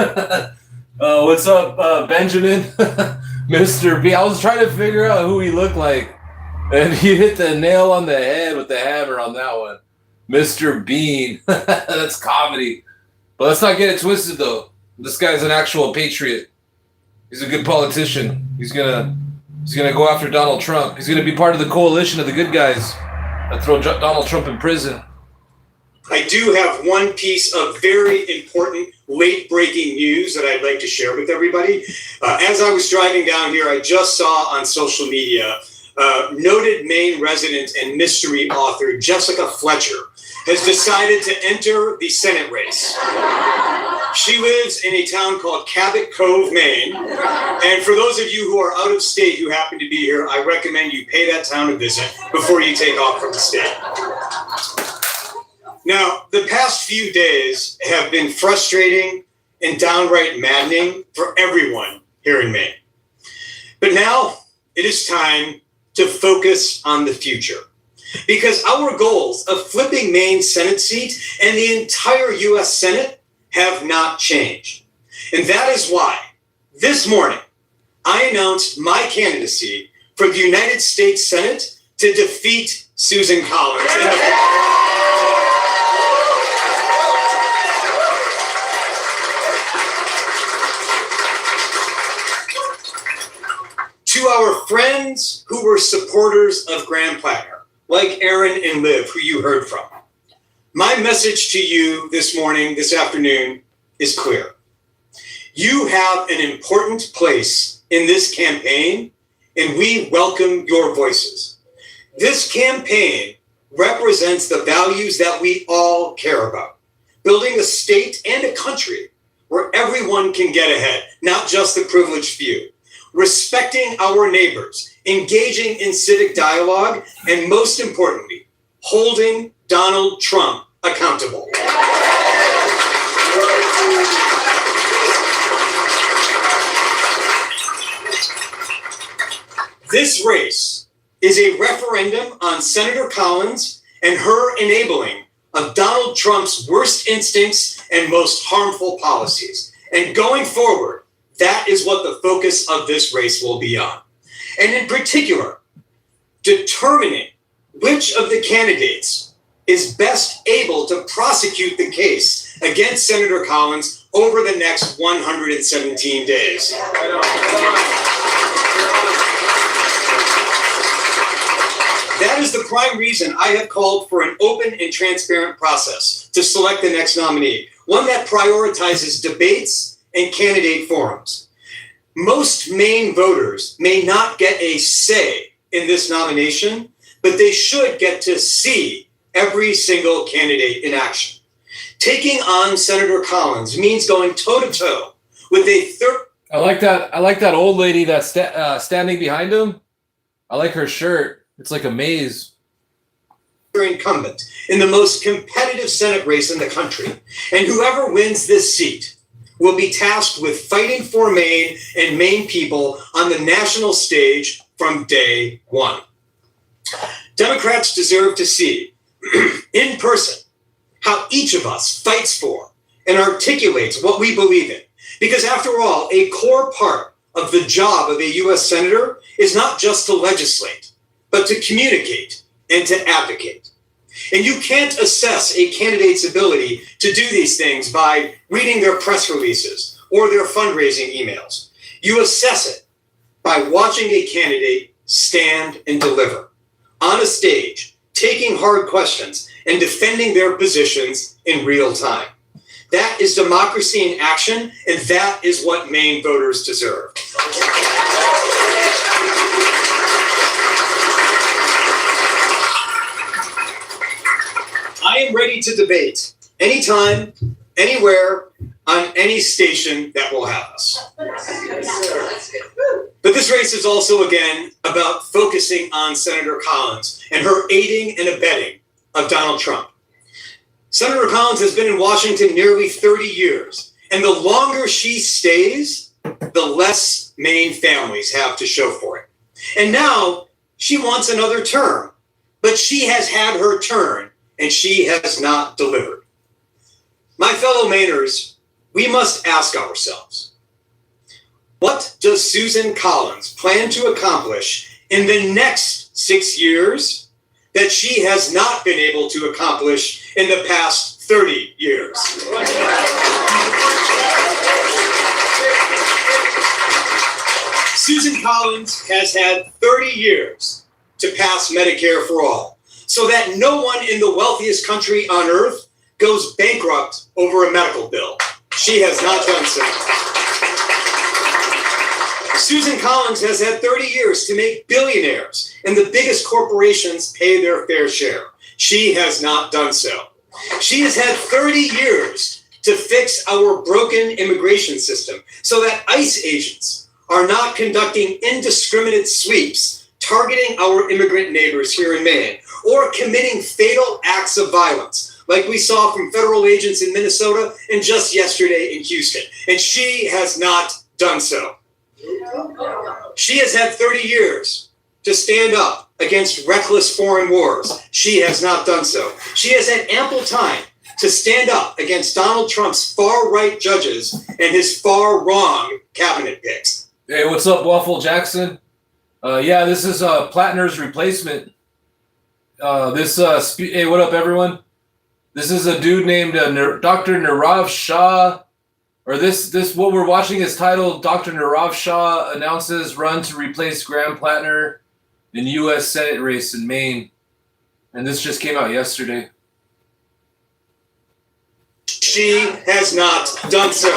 What's up, Benjamin? Mr. B. I was trying to figure out who he looked like, and you hit the nail on the head with the hammer on that one. Mr. Bean. That's comedy. But let's not get it twisted, though. This guy's an actual patriot. He's a good politician. He's gonna go after Donald Trump. He's gonna be part of the coalition of the good guys that throw Donald Trump in prison. I do have one piece of very important late-breaking news that I'd like to share with everybody. As I was driving down here, I just saw on social media noted Maine resident and mystery author Jessica Fletcher has decided to enter the Senate race. She lives in a town called Cabot Cove, Maine. And for those of you who are out of state who happen to be here, I recommend you pay that town a visit before you take off from the state. Now, the past few days have been frustrating and downright maddening for everyone here in Maine. But now it is time to focus on the future. Because our goals of flipping Maine's Senate seat and the entire U.S. Senate have not changed. And that is why this morning I announced my candidacy for the United States Senate to defeat Susan Collins. To our friends who were supporters of Graham Plattner, like Aaron and Liv, who you heard from, my message to you this morning, this afternoon, is clear. You have an important place in this campaign, and we welcome your voices. This campaign represents the values that we all care about, building a state and a country where everyone can get ahead, not just the privileged few. Respecting our neighbors, engaging in civic dialogue, and most importantly, holding Donald Trump accountable. This race is a referendum on Senator Collins and her enabling of Donald Trump's worst instincts and most harmful policies. And going forward, that is what the focus of this race will be on. And in particular, determining which of the candidates is best able to prosecute the case against Senator Collins over the next 117 days. That is the prime reason I have called for an open and transparent process to select the next nominee, one that prioritizes debates and candidate forums. Most Maine voters may not get a say in this nomination, but they should get to see every single candidate in action. Taking on Senator Collins means going toe-to-toe with a I like that old lady that's standing behind him. I like her shirt. It's like a maze. Incumbent in the most competitive Senate race in the country. And whoever wins this seat will be tasked with fighting for Maine and Maine people on the national stage from day one. Democrats deserve to see in person how each of us fights for and articulates what we believe in. Because after all, a core part of the job of a U.S. Senator is not just to legislate, but to communicate and to advocate. And you can't assess a candidate's ability to do these things by reading their press releases or their fundraising emails. You assess it by watching a candidate stand and deliver on a stage taking hard questions, and defending their positions in real time. That is democracy in action, and that is what Maine voters deserve. I am ready to debate anytime, anywhere, on any station that will have us. But this race is also, again, about focusing on Senator Collins and her aiding and abetting of Donald Trump. Senator Collins has been in Washington nearly 30 years, and the longer she stays, the less Maine families have to show for it. And now she wants another term, but she has had her turn, and she has not delivered. My fellow Mainers, we must ask ourselves, what does Susan Collins plan to accomplish in the next 6 years that she has not been able to accomplish in the past 30 years? Susan Collins has had 30 years to pass Medicare for all, so that no one in the wealthiest country on earth goes bankrupt over a medical bill. She has not done so. Susan Collins has had 30 years to make billionaires and the biggest corporations pay their fair share. She has not done so. She has had 30 years to fix our broken immigration system so that ICE agents are not conducting indiscriminate sweeps targeting our immigrant neighbors here in Maine or committing fatal acts of violence like we saw from federal agents in Minnesota and just yesterday in Houston. And she has not done so. She has had 30 years to stand up against reckless foreign wars. She has not done so. She has had ample time to stand up against Donald Trump's far-right judges and his far-wrong cabinet picks. Hey, what's up, Waffle Jackson? Yeah, this is Plattner's replacement. Hey, what up, everyone? This is a dude named Dr. Nirav Shah, or this what we're watching is titled Dr. Nirav Shah announces run to replace Graham Plattner in U.S. Senate race in Maine. And this just came out yesterday. She has not done so.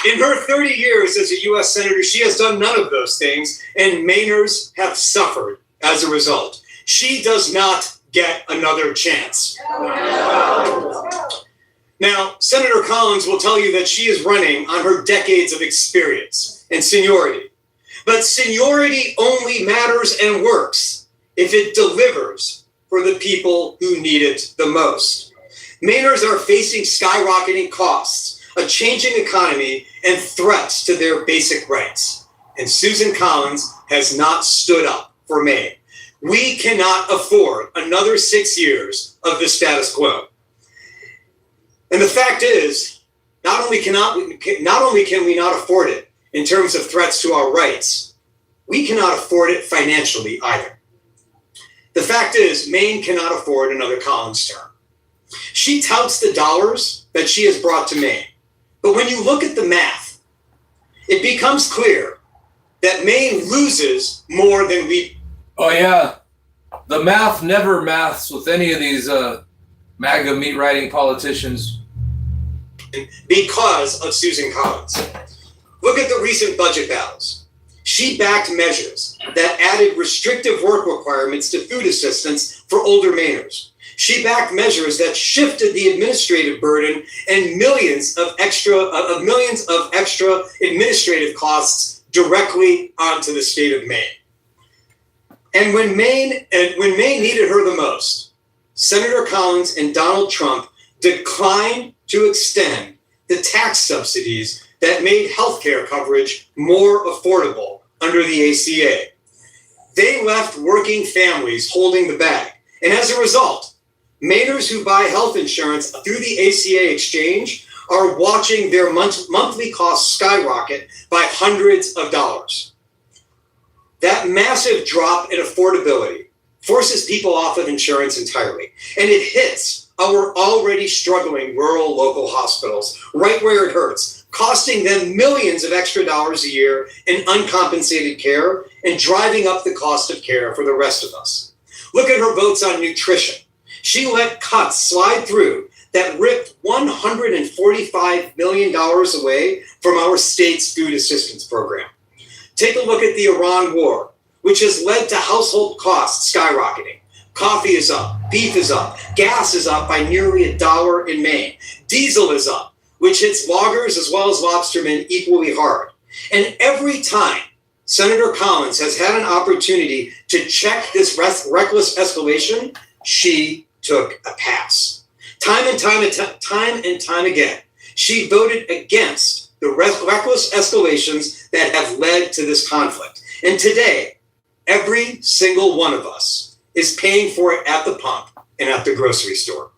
In her 30 years as a U.S. Senator, she has done none of those things, and Mainers have suffered as a result. She does not get another chance. Now, Senator Collins will tell you that she is running on her decades of experience and seniority. But seniority only matters and works if it delivers for the people who need it the most. Mainers are facing skyrocketing costs, a changing economy, and threats to their basic rights. And Susan Collins has not stood up for Maine. We cannot afford another 6 years of the status quo. And the fact is, not only can we not afford it in terms of threats to our rights, we cannot afford it financially either. The fact is, Maine cannot afford another Collins term. She touts the dollars that she has brought to Maine. But when you look at the math, it becomes clear that Maine loses more than we. Oh, yeah. The math never maths with any of these MAGA meat-riding politicians. Because of Susan Collins. Look at the recent budget battles. She backed measures that added restrictive work requirements to food assistance for older Mainers. She backed measures that shifted the administrative burden and millions of extra administrative costs directly onto the state of Maine. And when Maine needed her the most, Senator Collins and Donald Trump declined to extend the tax subsidies that made healthcare coverage more affordable under the ACA. They left working families holding the bag. And as a result, Mainers who buy health insurance through the ACA exchange are watching their monthly costs skyrocket by hundreds of dollars. That massive drop in affordability forces people off of insurance entirely, and it hits our already struggling rural local hospitals right where it hurts, costing them millions of extra dollars a year in uncompensated care and driving up the cost of care for the rest of us. Look at her votes on nutrition. She let cuts slide through that ripped $145 million away from our state's food assistance program. Take a look at the Iran war, which has led to household costs skyrocketing. Coffee is up, beef is up, gas is up by nearly $1 in Maine. Diesel is up, which hits loggers as well as lobstermen equally hard. And every time Senator Collins has had an opportunity to check this reckless escalation, she took a pass. Time and time again, she voted against the reckless escalations that have led to this conflict. And today, every single one of us is paying for it at the pump and at the grocery store.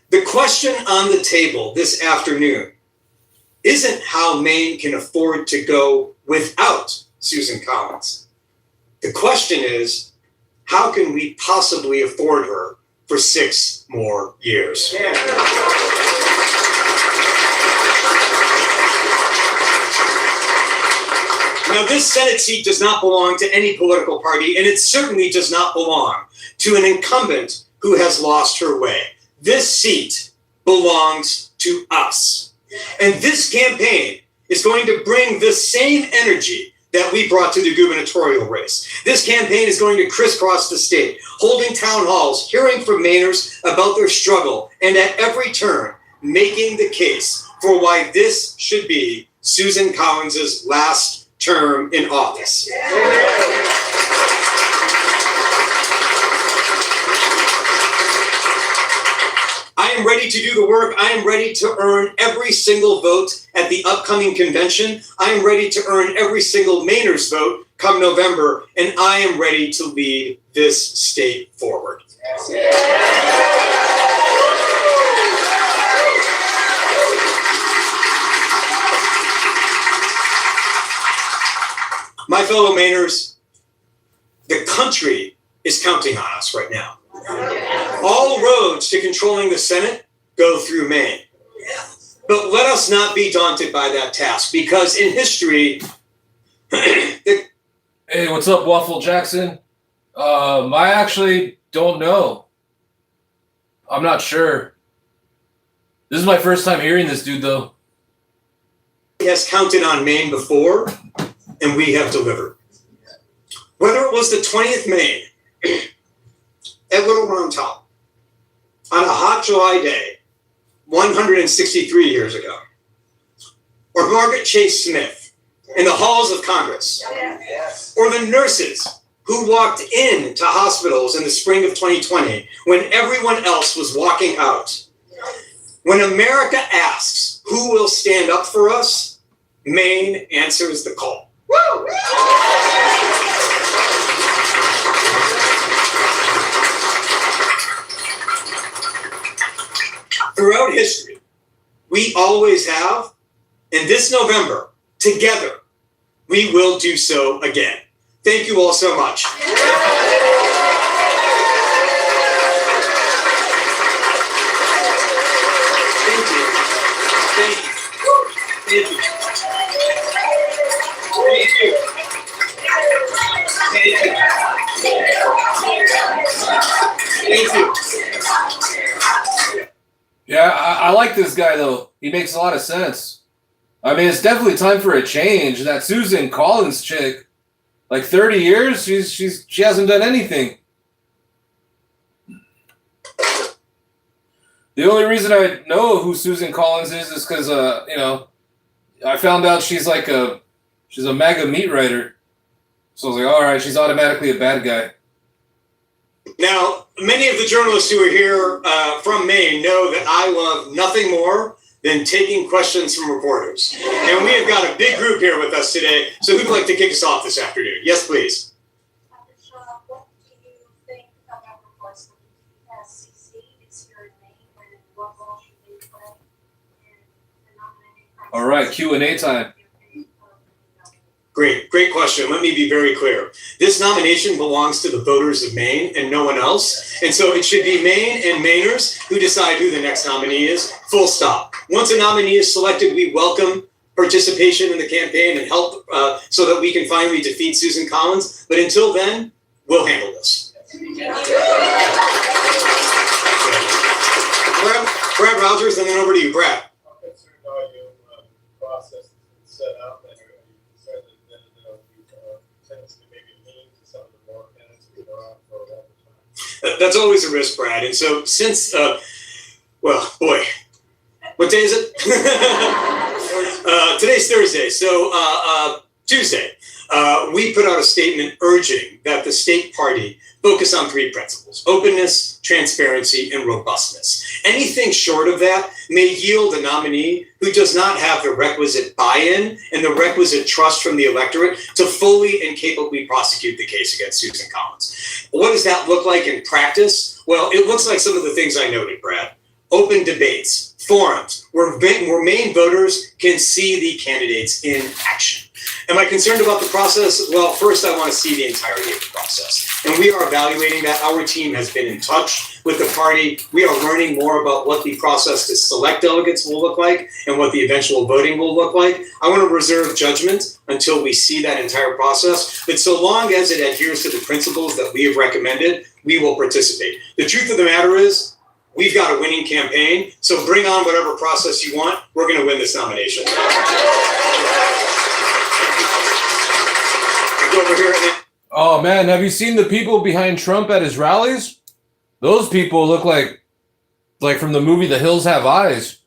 The question on the table this afternoon isn't how Maine can afford to go without Susan Collins. The question is, how can we possibly afford her for 6 more years? Now, this Senate seat does not belong to any political party, and it certainly does not belong to an incumbent who has lost her way. This seat belongs to us. And this campaign is going to bring the same energy that we brought to the gubernatorial race. This campaign is going to crisscross the state, holding town halls, hearing from Mainers about their struggle, and at every turn, making the case for why this should be Susan Collins's last term in office. I am ready to do the work. I am ready to earn every single vote at the upcoming convention. I am ready to earn every single Mainer's vote come November, and I am ready to lead this state forward. My fellow Mainers, the country is counting on us right now. All roads to controlling the Senate go through Maine. But let us not be daunted by that task, because in history, Hey, what's up, Waffle Jackson? I actually don't know. I'm not sure. This is my first time hearing this dude, though. has counted on Maine before, and we have delivered. Whether it was the 20th Maine at Little Round Top on a hot July day 163 years ago, or Margaret Chase Smith in the halls of Congress, or the nurses who walked into hospitals in the spring of 2020 when everyone else was walking out. When America asks who will stand up for us, Maine answers the call. Woo! Throughout history, we always have, and this November, together, we will do so again. Thank you all so much. Thank you. Thank you. Thank you. Thank you. Thank you. Thank you. Yeah, I like this guy, though. He makes a lot of sense. I mean, it's definitely time for a change. That Susan Collins chick, like 30 years, she hasn't done anything. The only reason I know who Susan Collins is because I found out she's a MAGA meat writer. So I was like, all right, she's automatically a bad guy. Now, many of the journalists who are here from Maine know that I love nothing more than taking questions from reporters. And we have got a big group here with us today, so who'd like to kick us off this afternoon? Yes, please. What do you think about reports that the SCC is here in Maine, and what role should they play in the nominating process? All right, Q&A time. Great question. Let me be very clear. This nomination belongs to the voters of Maine and no one else. And so it should be Maine and Mainers who decide who the next nominee is, full stop. Once a nominee is selected, we welcome participation in the campaign and help so that we can finally defeat Susan Collins. But until then, we'll handle this. Brad Rogers, and then over to you, Brad. That's always a risk, Brad. And so since, well, boy, what day is it? Today's Thursday. So Tuesday, we put out a statement urging that the state party focus on 3 principles: openness, transparency, and robustness. Anything short of that may yield a nominee who does not have the requisite buy-in and the requisite trust from the electorate to fully and capably prosecute the case against Susan Collins. What does that look like in practice? Well, it looks like some of the things I noted, Brad. Open debates, forums, where Maine voters can see the candidates in action. Am I concerned about the process? Well, first, I want to see the entirety of the process. And we are evaluating that. Our team has been in touch with the party. We are learning more about what the process to select delegates will look like and what the eventual voting will look like. I want to reserve judgment until we see that entire process. But so long as it adheres to the principles that we have recommended, we will participate. The truth of the matter is, we've got a winning campaign. So bring on whatever process you want. We're going to win this nomination. Over here. Oh man, have you seen the people behind Trump at his rallies? Those people look like from the movie The Hills Have Eyes.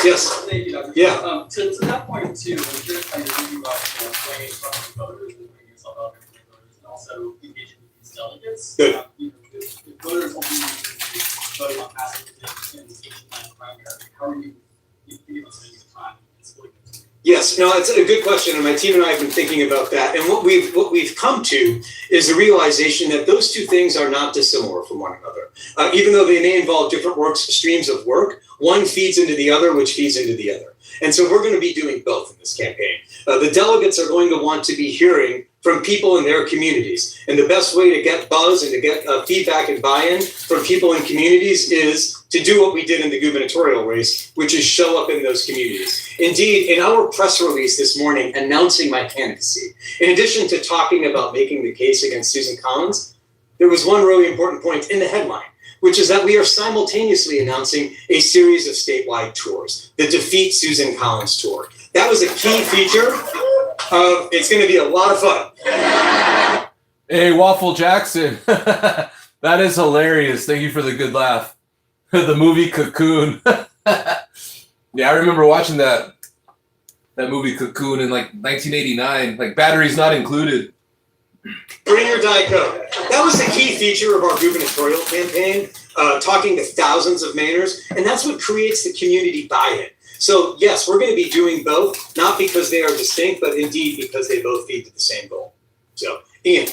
Yes. Thank you, Dr. Yeah. To that point too, I'm curious how you're thinking about bringing front voters and bringing yourself out there for voters, and also engaging with these delegates. Good. If voters ultimately voting on passing in the station line primary, how are you thinking about spending the time in splitting it? Yes, no, it's a good question, and my team and I have been thinking about that. And what we've come to is the realization that those two things are not dissimilar from one another. Even though they may involve different streams of work, one feeds into the other, which feeds into the other. And so we're going to be doing both in this campaign. The delegates are going to want to be hearing from people in their communities. And the best way to get buzz and to get feedback and buy-in from people in communities is to do what we did in the gubernatorial race, which is show up in those communities. Indeed, in our press release this morning announcing my candidacy, in addition to talking about making the case against Susan Collins, there was one really important point in the headline, which is that we are simultaneously announcing a series of statewide tours, the Defeat Susan Collins tour. That was a key feature. It's going to be a lot of fun. Hey, Waffle Jackson. That is hilarious. Thank you for the good laugh. The movie Cocoon. Yeah, I remember watching that movie Cocoon in like 1989, like batteries not included. Bring your Diet Coke. That was the key feature of our gubernatorial campaign, talking to thousands of Mainers, and that's what creates the community buy-in. So yes, we're going to be doing both, not because they are distinct, but indeed because they both feed to the same goal. So, Ian.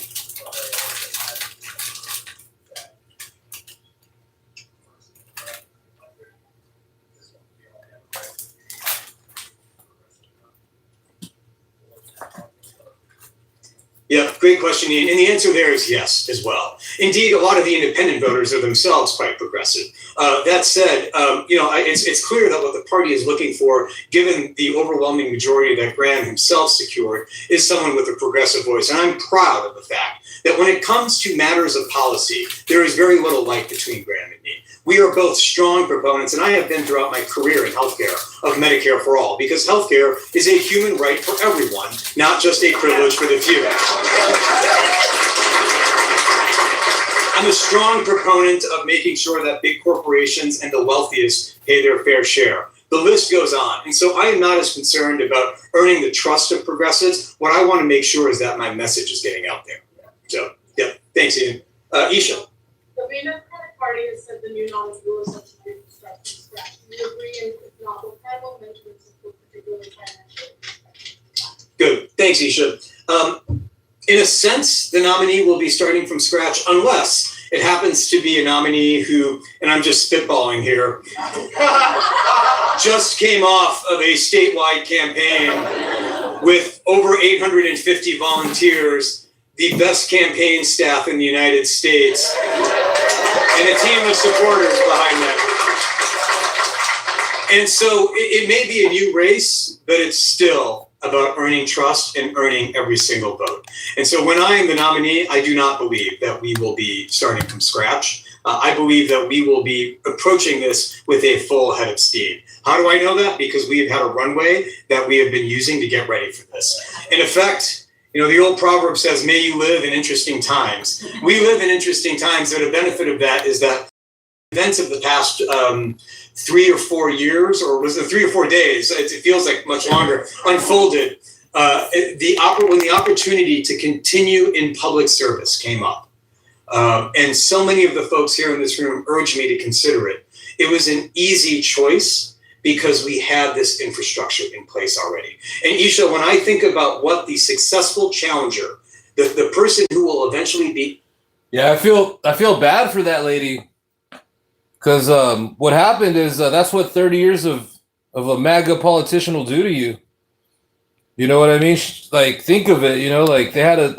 Yeah, great question, Ian. And the answer there is yes as well. Indeed, a lot of the independent voters are themselves quite progressive. That said, it's clear that what the party is looking for, given the overwhelming majority that Graham himself secured, is someone with a progressive voice. And I'm proud of the fact that when it comes to matters of policy, there is very little light between Graham and me. We are both strong proponents, and I have been throughout my career in healthcare, of Medicare for All, because healthcare is a human right for everyone, not just a privilege for the few. I'm a strong proponent of making sure that big corporations and the wealthiest pay their fair share. The list goes on. And so I am not as concerned about earning the trust of progressives. What I want to make sure is that my message is getting out there. So, yeah, thanks, Ian. Isha. The Maine Democratic Party has said the new nominee will essentially start from scratch. Do you agree? And if not, what kind of momentum and support, particularly financially? Good. Thanks, Isha. In a sense, the nominee will be starting from scratch unless it happens to be a nominee who, and I'm just spitballing here, just came off of a statewide campaign with over 850 volunteers, the best campaign staff in the United States, and a team of supporters behind them. And so it may be a new race, but it's still about earning trust and earning every single vote. And so when I am the nominee, I do not believe that we will be starting from scratch. I believe that we will be approaching this with a full head of steam. How do I know that? Because we have had a runway that we have been using to get ready for this. In effect, you know, the old proverb says, may you live in interesting times. We live in interesting times, and a benefit of that is that events of the past 3 or 4 years, or was it 3 or 4 days, it feels like much longer, unfolded. When the opportunity to continue in public service came up, and so many of the folks here in this room urged me to consider it, it was an easy choice because we have this infrastructure in place already. And Isha, when I think about what the successful challenger, the person who will eventually be. Yeah, I feel bad for that lady. Because what happened is that's what 30 years of a MAGA politician will do to you. You know what I mean? Like, think of it, you know, like they had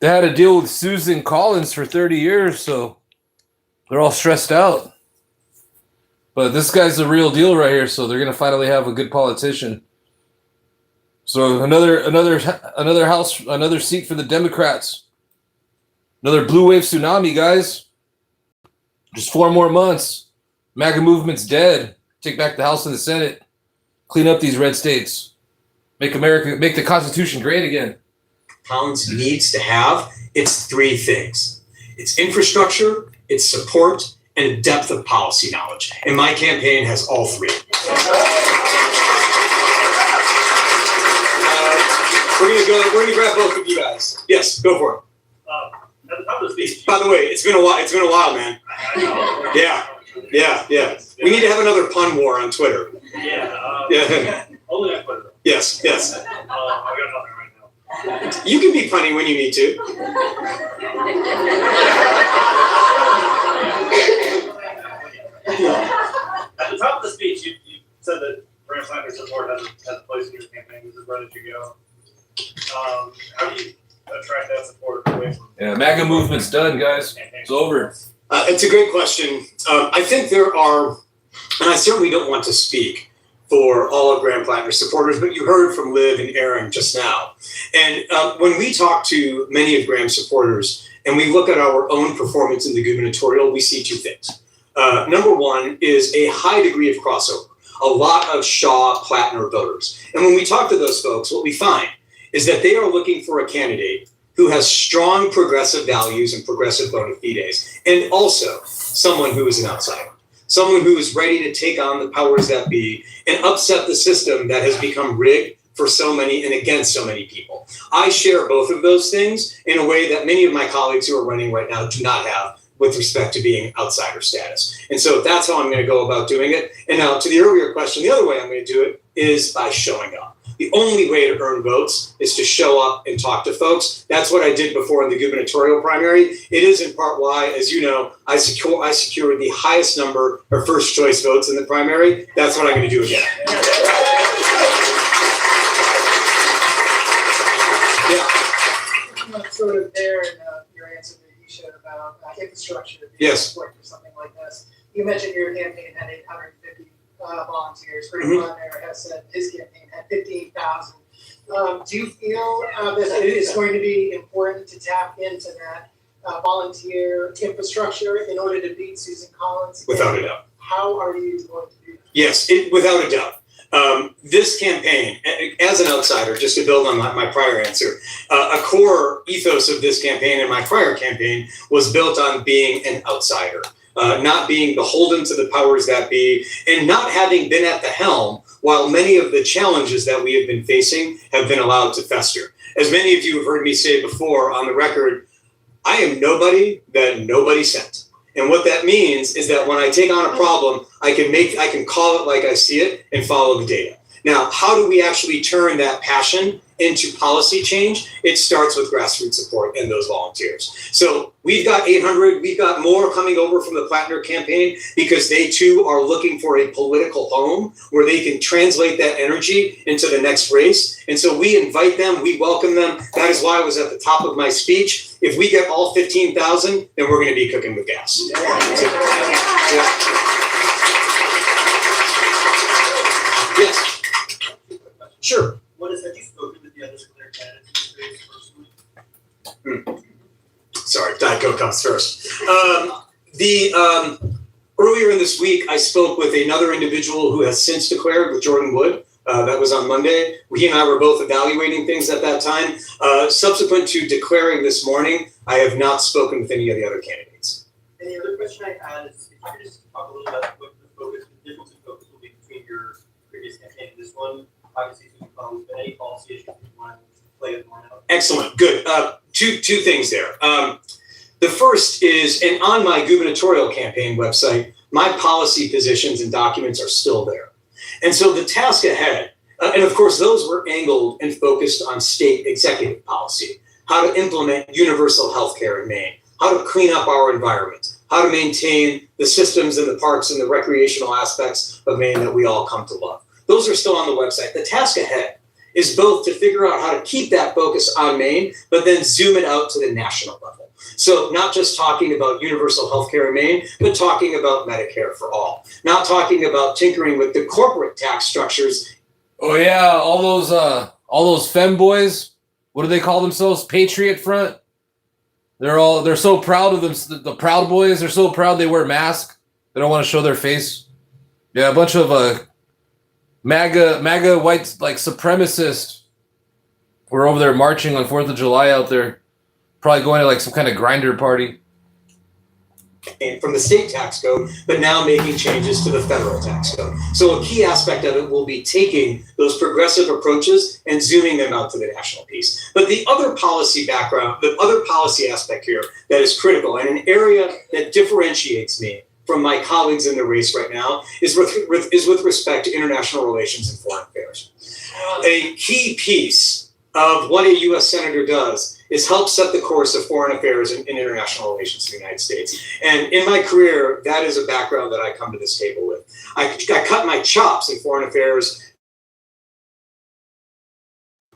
to deal with Susan Collins for 30 years, so they're all stressed out. But this guy's the real deal right here, so they're going to finally have a good politician. So another house, another seat for the Democrats. Another blue wave tsunami, guys. Just 4 more months. MAGA movement's dead. Take back the House and the Senate. Clean up these red states. Make the Constitution great again. Collins needs to have, it's 3 things. It's infrastructure, it's support, and depth of policy knowledge. And my campaign has all 3. We're gonna grab both of you guys. Yes, go for it. At the top of the speech. By the way, it's been a while, man. Yeah. We need to have another pun war on Twitter. Yeah. Only on Twitter. Yes. I got nothing right now. You can be punny when you need to. At the top of the speech, you said that Graham Platner's support has a place in your campaign. This is ready to go. How do you attract that support away from? Yeah, MAGA movement's done, guys. It's over. It's a great question. I think there are, and I certainly don't want to speak for all of Graham Platner's supporters, but you heard from Liv and Aaron just now. And when we talk to many of Graham's supporters and we look at our own performance in the gubernatorial, we see 2 things. Number 1 is a high degree of crossover, a lot of Shaw-Platner voters. And when we talk to those folks, what we find is that they are looking for a candidate who has strong progressive values and progressive bona fides, and also someone who is an outsider, someone who is ready to take on the powers that be and upset the system that has become rigged for so many and against so many people. I share both of those things in a way that many of my colleagues who are running right now do not have with respect to being outsider status. And so that's how I'm going to go about doing it. And now to the earlier question, the other way I'm going to do it is by showing up. The only way to earn votes is to show up and talk to folks. That's what I did before in the gubernatorial primary. It is in part why, as you know, I secured the highest number of first choice votes in the primary. That's what I'm going to do again. I'm sort of there in your answer that you showed about infrastructure. Yes. Support for something like this. You mentioned your campaign had 850 volunteers. Graham Platner has said his campaign had 15,000. Do you feel that it is going to be important to tap into that volunteer infrastructure in order to beat Susan Collins? Without a doubt. How are you going to do that? Yes, without a doubt. This campaign, as an outsider, just to build on my prior answer, a core ethos of this campaign and my prior campaign was built on being an outsider. Not being beholden to the powers that be, and not having been at the helm while many of the challenges that we have been facing have been allowed to fester. As many of you have heard me say before on the record, I am nobody that nobody sent. And what that means is that when I take on a problem, I can call it like I see it and follow the data. Now, how do we actually turn that passion into policy change? It starts with grassroots support and those volunteers. So we've got 800, we've got more coming over from the Plattner campaign because they too are looking for a political home where they can translate that energy into the next race. And so we invite them, we welcome them. That is why I was at the top of my speech. If we get all 15,000, then we're going to be cooking with gas. Yes. Sure. What is, have you spoken with the other clear candidates personally? Sorry, Diet Coke comes first. Earlier in this week, I spoke with another individual who has since declared, with Jordan Wood. That was on Monday. He and I were both evaluating things at that time. Subsequent to declaring this morning, I have not spoken with any of the other candidates. And the other question I had is, if you could just talk a little about what the focus, the difference in focus will be between your previous campaign and this one. Obviously, there's been any policy issues you want to play it more out. Excellent, good. Two things there. The first is, and on my gubernatorial campaign website, my policy positions and documents are still there. And so the task ahead, and of course those were angled and focused on state executive policy, how to implement universal health care in Maine, how to clean up our environment, how to maintain the systems and the parks and the recreational aspects of Maine that we all come to love. Those are still on the website. The task ahead is both to figure out how to keep that focus on Maine, but then zoom it out to the national level. So not just talking about universal health care in Maine, but talking about Medicare for all. Not talking about tinkering with the corporate tax structures. Oh yeah, all those femboys. What do they call themselves? Patriot Front. They're so proud of them. The Proud Boys. They're so proud they wear masks. They don't want to show their face. Yeah, a bunch of MAGA white like supremacists were over there marching on 4th of July out there. Probably going to like some kind of grinder party. From the state tax code, but now making changes to the federal tax code. So a key aspect of it will be taking those progressive approaches and zooming them out to the national piece. But the other policy background, the other policy aspect here that is critical and an area that differentiates me from my colleagues in the race right now is with respect to international relations and foreign affairs. A key piece of what a U.S. Senator does is help set the course of foreign affairs and international relations in the United States. And in my career, that is a background that I come to this table with. I cut my chops in foreign affairs,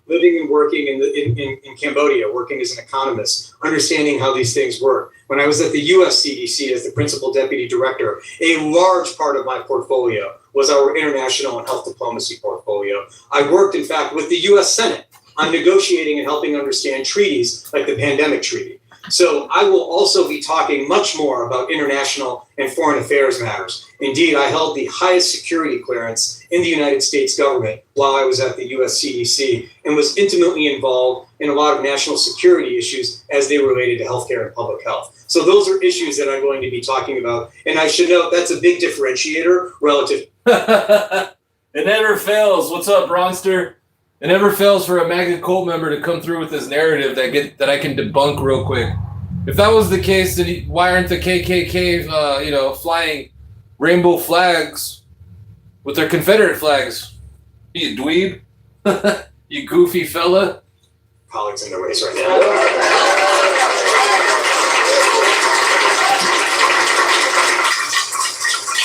living and working in Cambodia, working as an economist, understanding how these things work. When I was at the US CDC as the principal deputy director, a large part of my portfolio was our international and health diplomacy portfolio. I worked, in fact, with the US Senate on negotiating and helping understand treaties like the pandemic treaty. So I will also be talking much more about international and foreign affairs matters. Indeed, I held the highest security clearance in the United States government while I was at the US CDC and was intimately involved in a lot of national security issues as they related to healthcare and public health. So those are issues that I'm going to be talking about. And I should note that's a big differentiator relative. It never fails. What's up, Bronster? It never fails for a MAGA cult member to come through with this narrative that I can debunk real quick. If that was the case, then why aren't the KKK, flying rainbow flags with their Confederate flags? You dweeb, you goofy fella. Colleagues in the race right now.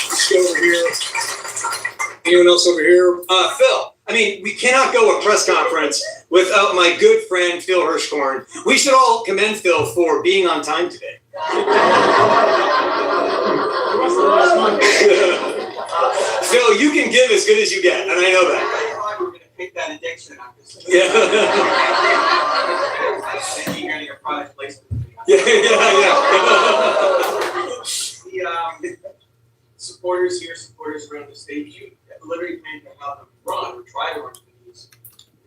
Let's go over here. Anyone else over here? Phil. I mean, we cannot go a press conference without my good friend Phil Hirschhorn. We should all commend Phil for being on time today. Phil, you can give as good as you get, and I know that. We're going to pick that addiction up. Yeah. Getting a product placement. Yeah. The supporters here, supporters around the state, you literally came to have them run or try to run for these.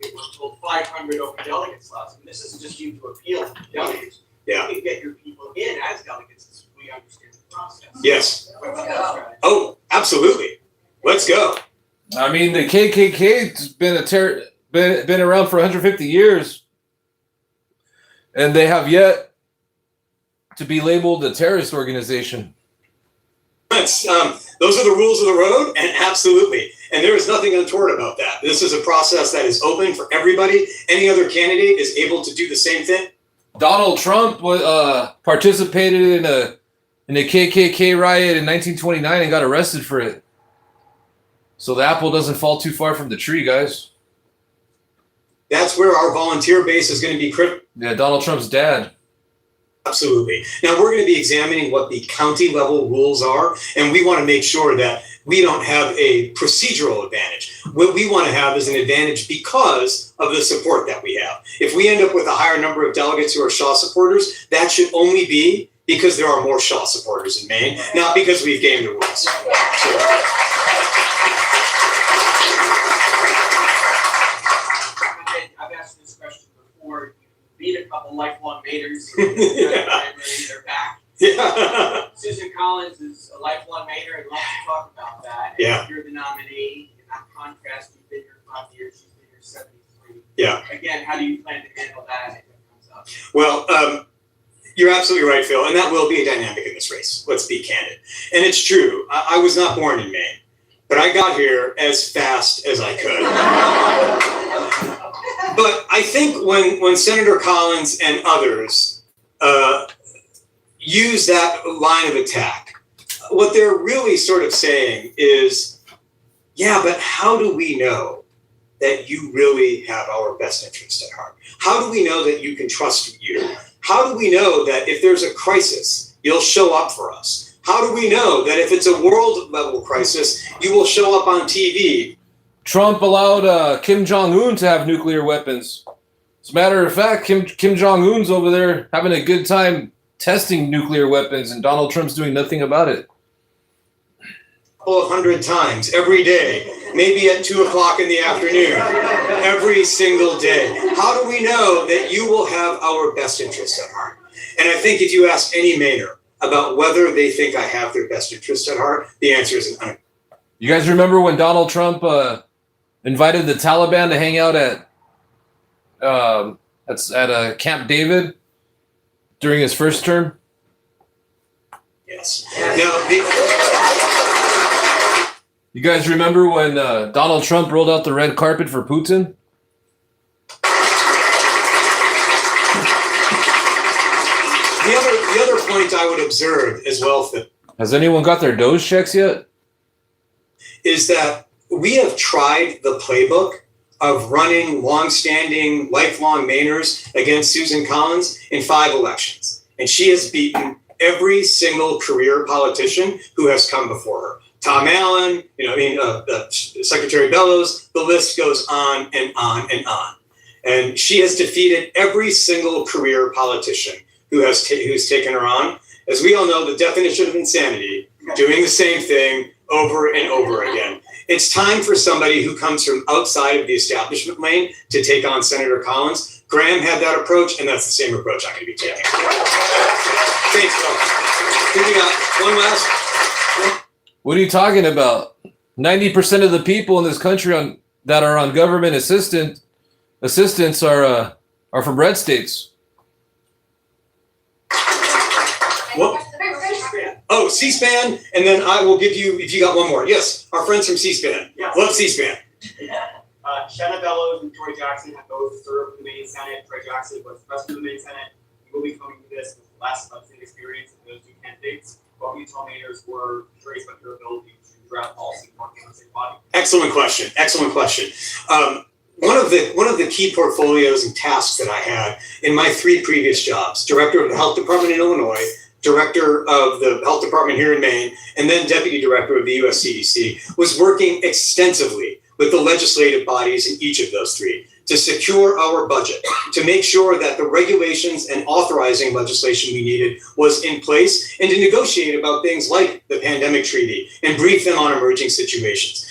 We were told 500 open delegate slots. And this isn't just you to appeal to delegates. Yeah. You can get your people in as delegates as we understand the process. Yes. Oh, absolutely. Let's go. I mean, the KKK's been around for 150 years, and they have yet to be labeled a terrorist organization. Those are the rules of the road, and absolutely. And there is nothing untoward about that. This is a process that is open for everybody. Any other candidate is able to do the same thing. Donald Trump participated in a KKK riot in 1929 and got arrested for it. So the apple doesn't fall too far from the tree, guys. That's where our volunteer base is going to be critical. Yeah, Donald Trump's dad. Absolutely. Now we're going to be examining what the county level rules are, and we want to make sure that we don't have a procedural advantage. What we want to have is an advantage because of the support that we have. If we end up with a higher number of delegates who are Shaw supporters, that should only be because there are more Shaw supporters in Maine, not because we've gamed the rules. I've asked this question before. You meet a couple lifelong Mainers. They're back. Yeah. Susan Collins is a lifelong Mainer and loves to talk about that. Yeah. And you're the nominee. In that contrast, you've been here 5 years. She's been here 73. Yeah. Again, how do you plan to handle that if it comes up? Well, you're absolutely right, Phil, and that will be a dynamic in this race. Let's be candid. And it's true. I was not born in Maine, but I got here as fast as I could. But I think when Senator Collins and others use that line of attack, what they're really sort of saying is, yeah, but how do we know that you really have our best interest at heart? How do we know that you can trust you? How do we know that if there's a crisis, you'll show up for us? How do we know that if it's a world level crisis, you will show up on TV? Trump allowed Kim Jong-un to have nuclear weapons. As a matter of fact, Kim Jong-un's over there having a good time testing nuclear weapons, and Donald Trump's doing nothing about it. Couple of 100 times every day, maybe at 2 o'clock in the afternoon, every single day. How do we know that you will have our best interests at heart? And I think if you ask any Mainer about whether they think I have their best interests at heart, the answer is an unequivocal. You guys remember when Donald Trump invited the Taliban to hang out at Camp David during his first term? Yes. You guys remember when Donald Trump rolled out the red carpet for Putin? The other point I would observe as well, Phil, Has anyone got their Doge checks yet? is that we have tried the playbook of running long-standing, lifelong Mainers against Susan Collins in 5 elections. And she has beaten every single career politician who has come before her. Tom Allen, Secretary Bellows, the list goes on and on and on. And she has defeated every single career politician who's taken her on. As we all know, the definition of insanity, doing the same thing over and over again. It's time for somebody who comes from outside of the establishment lane to take on Senator Collins. Graham had that approach, and that's the same approach I'm going to be taking. Thanks, Phil. I think we got one last. What are you talking about? 90% of the people in this country that are on government assistance are from red states. What? Oh, C-SPAN, and then I will give you, if you got one more. Yes, our friends from C-SPAN. Yes. Love C-SPAN. Shanna Bellows and Troy Jackson have both served in the Maine Senate. Troy Jackson was president of the Maine Senate. We will be coming to this with less election experience of those 2 candidates. What we tell Mainers were curious about your ability to draft policy working on the same body. Excellent question. Excellent question. One of the key portfolios and tasks that I had in my 3 previous jobs, director of the health department in Illinois, director of the health department here in Maine, and then deputy director of the US CDC, was working extensively with the legislative bodies in each of those 3 to secure our budget, to make sure that the regulations and authorizing legislation we needed was in place, and to negotiate about things like the pandemic treaty and brief them on emerging situations.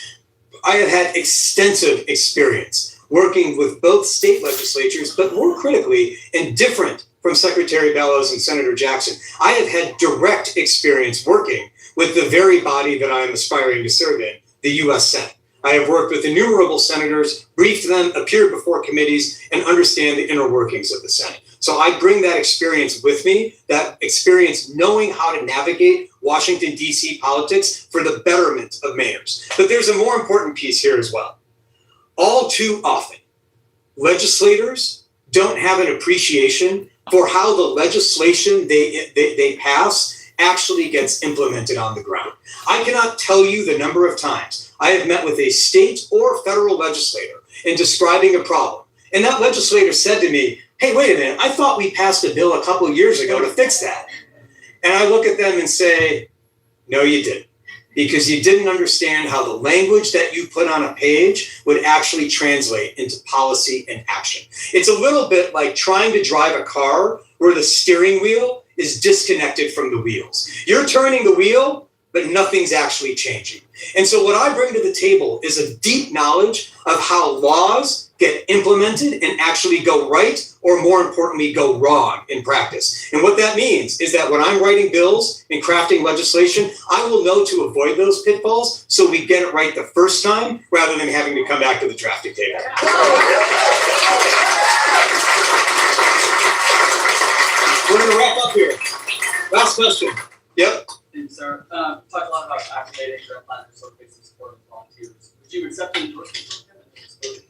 I have had extensive experience working with both state legislatures, but more critically, and different from Secretary Bellows and Senator Jackson, I have had direct experience working with the very body that I am aspiring to serve in, the US Senate. I have worked with innumerable senators, briefed them, appeared before committees, and understand the inner workings of the Senate. So I bring that experience with me, that experience knowing how to navigate Washington, D.C. politics for the betterment of mayors. But there's a more important piece here as well. All too often, legislators don't have an appreciation for how the legislation they pass actually gets implemented on the ground. I cannot tell you the number of times I have met with a state or federal legislator in describing a problem. And that legislator said to me, hey, wait a minute, I thought we passed a bill a couple of years ago to fix that. And I look at them and say, no, you didn't. Because you didn't understand how the language that you put on a page would actually translate into policy and action. It's a little bit like trying to drive a car where the steering wheel is disconnected from the wheels. You're turning the wheel, but nothing's actually changing. And so what I bring to the table is a deep knowledge of how laws get implemented and actually go right, or more importantly, go wrong in practice. And what that means is that when I'm writing bills and crafting legislation, I will know to avoid those pitfalls so we get it right the first time rather than having to come back to the drafting table. We're going to wrap up here. Last question. Yep. And sir, talked a lot about activating Graham Plattner so big support of volunteers. Would you accept an endorsement from him?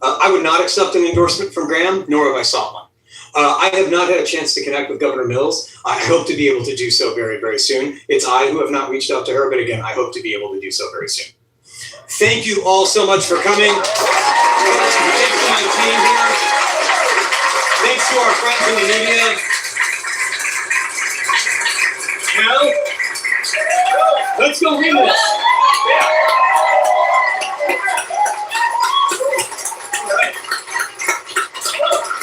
I would not accept an endorsement from Graham, nor have I sought one. I have not had a chance to connect with Governor Mills. I hope to be able to do so very, very soon. It's I who have not reached out to her, but again, I hope to be able to do so very soon. Thank you all so much for coming. Thanks to my team here. Thanks to our friends in the media. Now, let's go read this.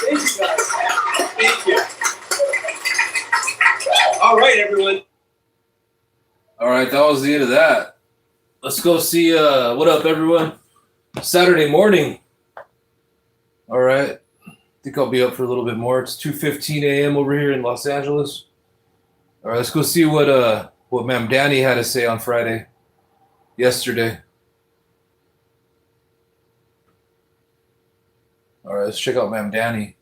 Thank you guys. Thank you. All right, everyone. All right, that was the end of that. Let's go see what up, everyone. Saturday morning. All right. I think I'll be up for a little bit more. It's 2:15 a.m. over here in Los Angeles. All right, let's go see what Ma'am Danny had to say on yesterday. All right, let's check out Ma'am Danny.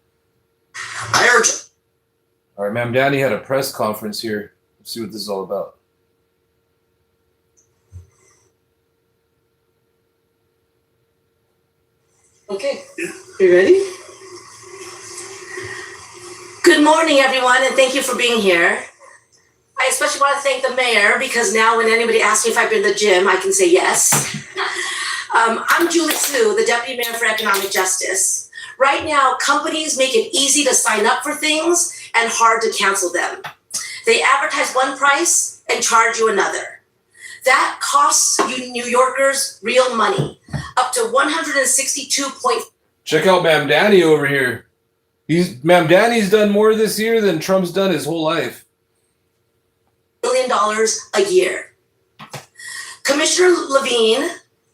I urge you. All right, Ma'am Danny had a press conference here. Let's see what this is all about. Okay, you ready? Good morning, everyone, and thank you for being here. I especially want to thank the mayor because now when anybody asks me if I've been to the gym, I can say yes. I'm Julie Sue, the Deputy Mayor for Economic Justice. Right now, companies make it easy to sign up for things and hard to cancel them. They advertise one price and charge you another. That costs you New Yorkers real money, up to 162. Check out Ma'am Danny over here. Ma'am Danny's done more this year than Trump's done his whole life. $1 billion a year. Commissioner Levine,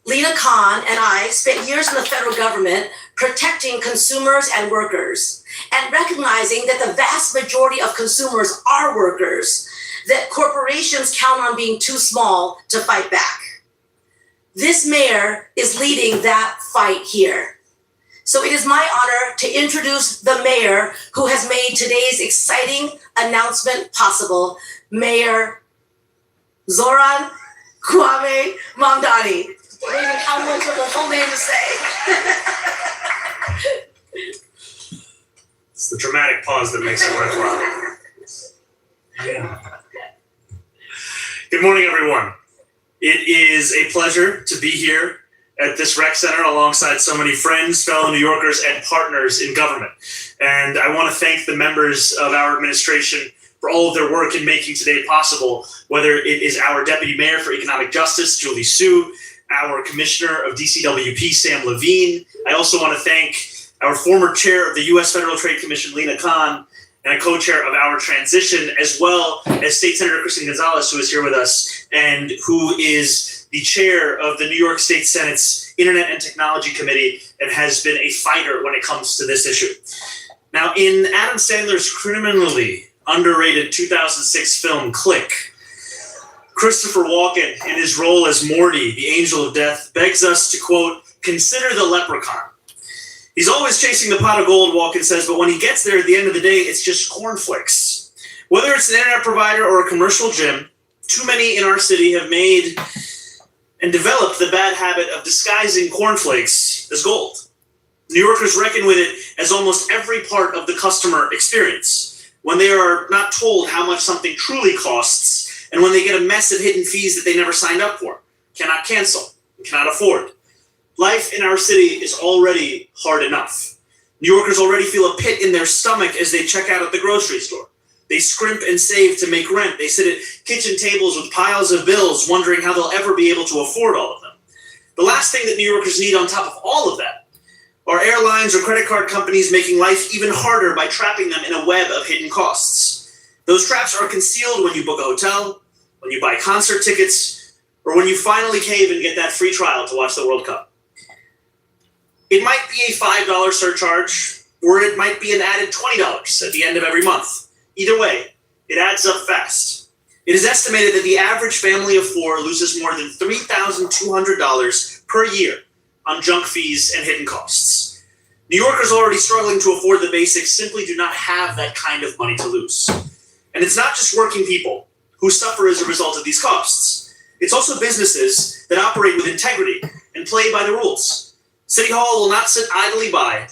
Lina Khan, and I spent years in the federal government protecting consumers and workers and recognizing that the vast majority of consumers are workers, that corporations count on being too small to fight back. This mayor is leading that fight here. So it is my honor to introduce the mayor who has made today's exciting announcement possible, Mayor Zoran Kwame Mamdani. I don't even how much of the whole name to say. It's the dramatic pause that makes it worthwhile. Yeah. Good morning, everyone. It is a pleasure to be here at this rec center alongside so many friends, fellow New Yorkers, and partners in government. And I want to thank the members of our administration for all of their work in making today possible, whether it is our Deputy Mayor for Economic Justice, Julie Sue, our Commissioner of DCWP, Sam Levine. I also want to thank our former chair of the U.S. Federal Trade Commission, Lina Khan, and a co-chair of our transition, as well as State Senator Kristen Gonzalez, who is here with us, and who is the chair of the New York State Senate's Internet and Technology Committee, and has been a fighter when it comes to this issue. Now, in Adam Sandler's criminally underrated 2006 film Click, Christopher Walken, in his role as Morty, the Angel of Death, begs us to, quote, consider the leprechaun. He's always chasing the pot of gold, Walken says, but when he gets there at the end of the day, it's just cornflakes. Whether it's an internet provider or a commercial gym, too many in our city have made and developed the bad habit of disguising cornflakes as gold. New Yorkers reckon with it as almost every part of the customer experience. When they are not told how much something truly costs, and when they get a mess of hidden fees that they never signed up for, cannot cancel, and cannot afford. Life in our city is already hard enough. New Yorkers already feel a pit in their stomach as they check out at the grocery store. They scrimp and save to make rent. They sit at kitchen tables with piles of bills, wondering how they'll ever be able to afford all of them. The last thing that New Yorkers need on top of all of that are airlines or credit card companies making life even harder by trapping them in a web of hidden costs. Those traps are concealed when you book a hotel, when you buy concert tickets, or when you finally cave and get that free trial to watch the World Cup. It might be a $5 surcharge, or it might be an added $20 at the end of every month. Either way, it adds up fast. It is estimated that the average family of four loses more than $3,200 per year on junk fees and hidden costs. New Yorkers already struggling to afford the basics simply do not have that kind of money to lose. And it's not just working people who suffer as a result of these costs. It's also businesses that operate with integrity and play by the rules. City Hall will not sit idly by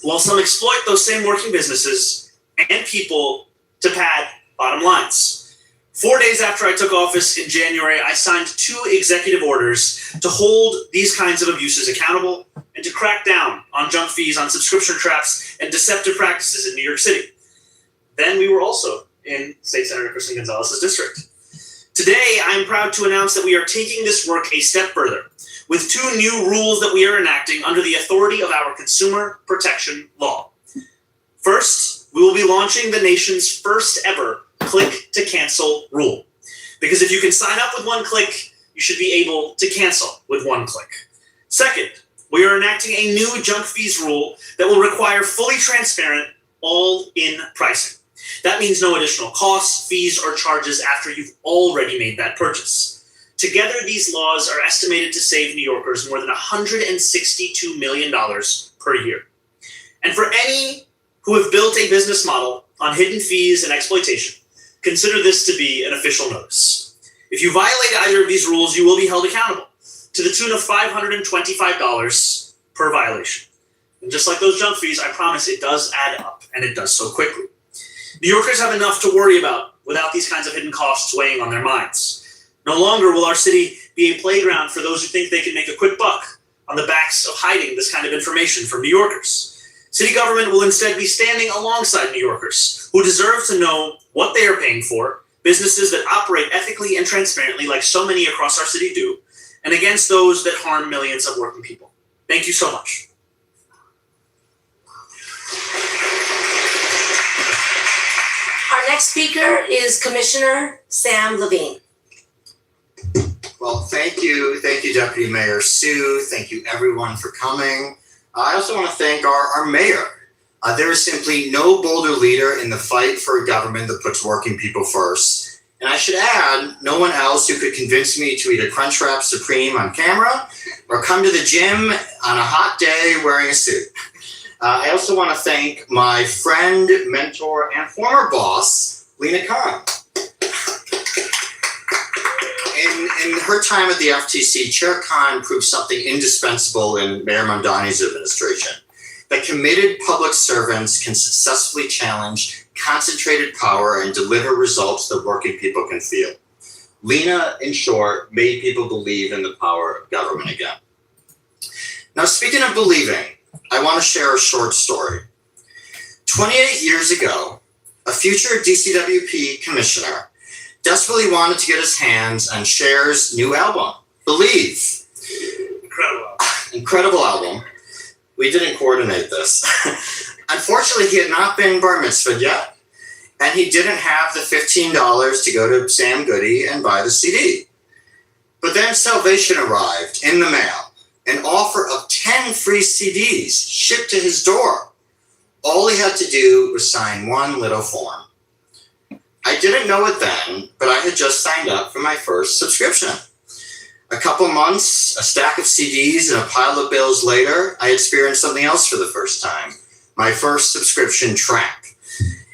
while some exploit those same working businesses and people to pad bottom lines. 4 days after I took office in January, I signed 2 executive orders to hold these kinds of abuses accountable and to crack down on junk fees, on subscription traps, and deceptive practices in New York City. Then we were also in State Senator Kristen Gonzalez's district. Today, I'm proud to announce that we are taking this work a step further with 2 new rules that we are enacting under the authority of our Consumer Protection Law. First, we will be launching the nation's first ever click to cancel rule. Because if you can sign up with one click, you should be able to cancel with one click. Second, we are enacting a new junk fees rule that will require fully transparent, all-in pricing. That means no additional costs, fees, or charges after you've already made that purchase. Together, these laws are estimated to save New Yorkers more than $162 million per year. And for any who have built a business model on hidden fees and exploitation, consider this to be an official notice. If you violate either of these rules, you will be held accountable to the tune of $525 per violation. And just like those junk fees, I promise it does add up, and it does so quickly. New Yorkers have enough to worry about without these kinds of hidden costs weighing on their minds. No longer will our city be a playground for those who think they can make a quick buck on the backs of hiding this kind of information from New Yorkers. City government will instead be standing alongside New Yorkers who deserve to know what they are paying for, businesses that operate ethically and transparently like so many across our city do, and against those that harm millions of working people. Thank you so much. Our next speaker is Commissioner Sam Levine. Well, thank you, Deputy Mayor Sue. Thank you, everyone, for coming. I also want to thank our mayor. There is simply no bolder leader in the fight for a government that puts working people first. And I should add, no one else who could convince me to eat a Crunchwrap Supreme on camera or come to the gym on a hot day wearing a suit. I also want to thank my friend, mentor, and former boss, Lina Khan. In her time at the FTC, Chair Khan proved something indispensable in Mayor Mamdani's administration, that committed public servants can successfully challenge concentrated power and deliver results that working people can feel. Lina, in short, made people believe in the power of government again. Now, speaking of believing, I want to share a short story. 28 years ago, a future DCWP commissioner desperately wanted to get his hands on Cher's new album, Believe. Incredible album. We didn't coordinate this. Unfortunately, he had not been bar mitzvahed yet, and he didn't have the $15 to go to Sam Goody and buy the CD. But then salvation arrived in the mail, an offer of 10 free CDs shipped to his door. All he had to do was sign one little form. I didn't know it then, but I had just signed up for my first subscription. A couple months, a stack of CDs, and a pile of bills later, I experienced something else for the first time. My first subscription track.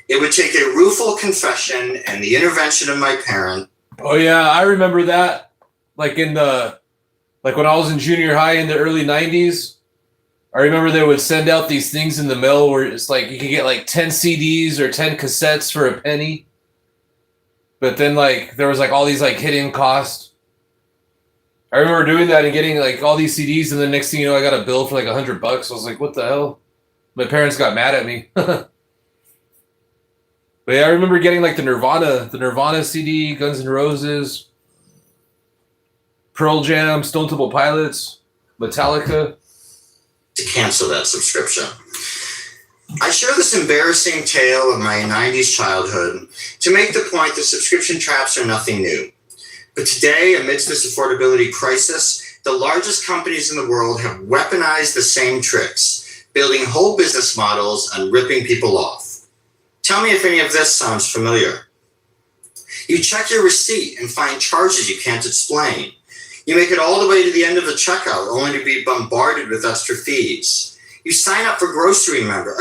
It would take a rueful confession and the intervention of my parent. Oh yeah, I remember that. Like when I was in junior high in the early 90s, I remember they would send out these things in the mail where it's like you could get like 10 CDs or 10 cassettes for a penny. But then like there was like all these like hidden costs. I remember doing that and getting like all these CDs, and the next thing you know, I got a bill for like $100. I was like, what the hell? My parents got mad at me. But yeah, I remember getting like the Nirvana CD, Guns N' Roses, Pearl Jam, Stone Temple Pilots, Metallica. To cancel that subscription. I share this embarrassing tale of my 90s childhood to make the point that subscription traps are nothing new. But today, amidst this affordability crisis, the largest companies in the world have weaponized the same tricks, building whole business models and ripping people off. Tell me if any of this sounds familiar. You check your receipt and find charges you can't explain. You make it all the way to the end of the checkout only to be bombarded with extra fees. You sign up for a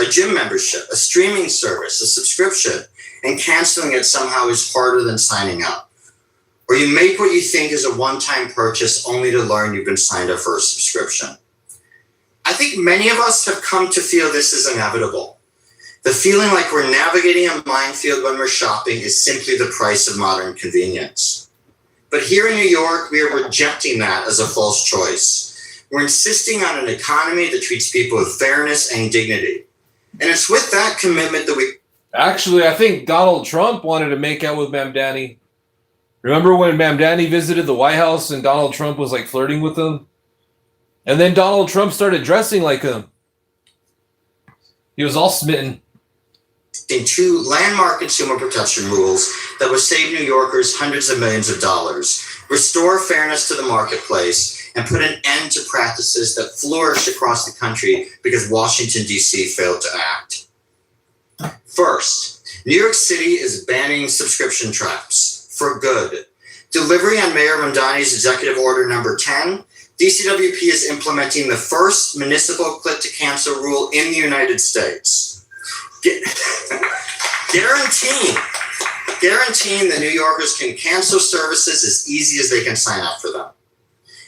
gym membership, a streaming service, a subscription, and canceling it somehow is harder than signing up. Or you make what you think is a one-time purchase only to learn you've been signed up for a subscription. I think many of us have come to feel this is inevitable. The feeling like we're navigating a minefield when we're shopping is simply the price of modern convenience. But here in New York, we are rejecting that as a false choice. We're insisting on an economy that treats people with fairness and dignity. And it's with that commitment that we... Actually, I think Donald Trump wanted to make out with Mamdani. Remember when Mamdani visited the White House and Donald Trump was like flirting with him? And then Donald Trump started dressing like him. He was all smitten. In two landmark consumer protection rules that would save New Yorkers hundreds of millions of dollars, restore fairness to the marketplace, and put an end to practices that flourish across the country because Washington, D.C. failed to act. First, New York City is banning subscription traps. For good. Delivering on Mayor Mamdani's Executive Order number 10, DCWP is implementing the first municipal click-to-cancel rule in the United States. Guaranteeing that New Yorkers can cancel services as easy as they can sign up for them.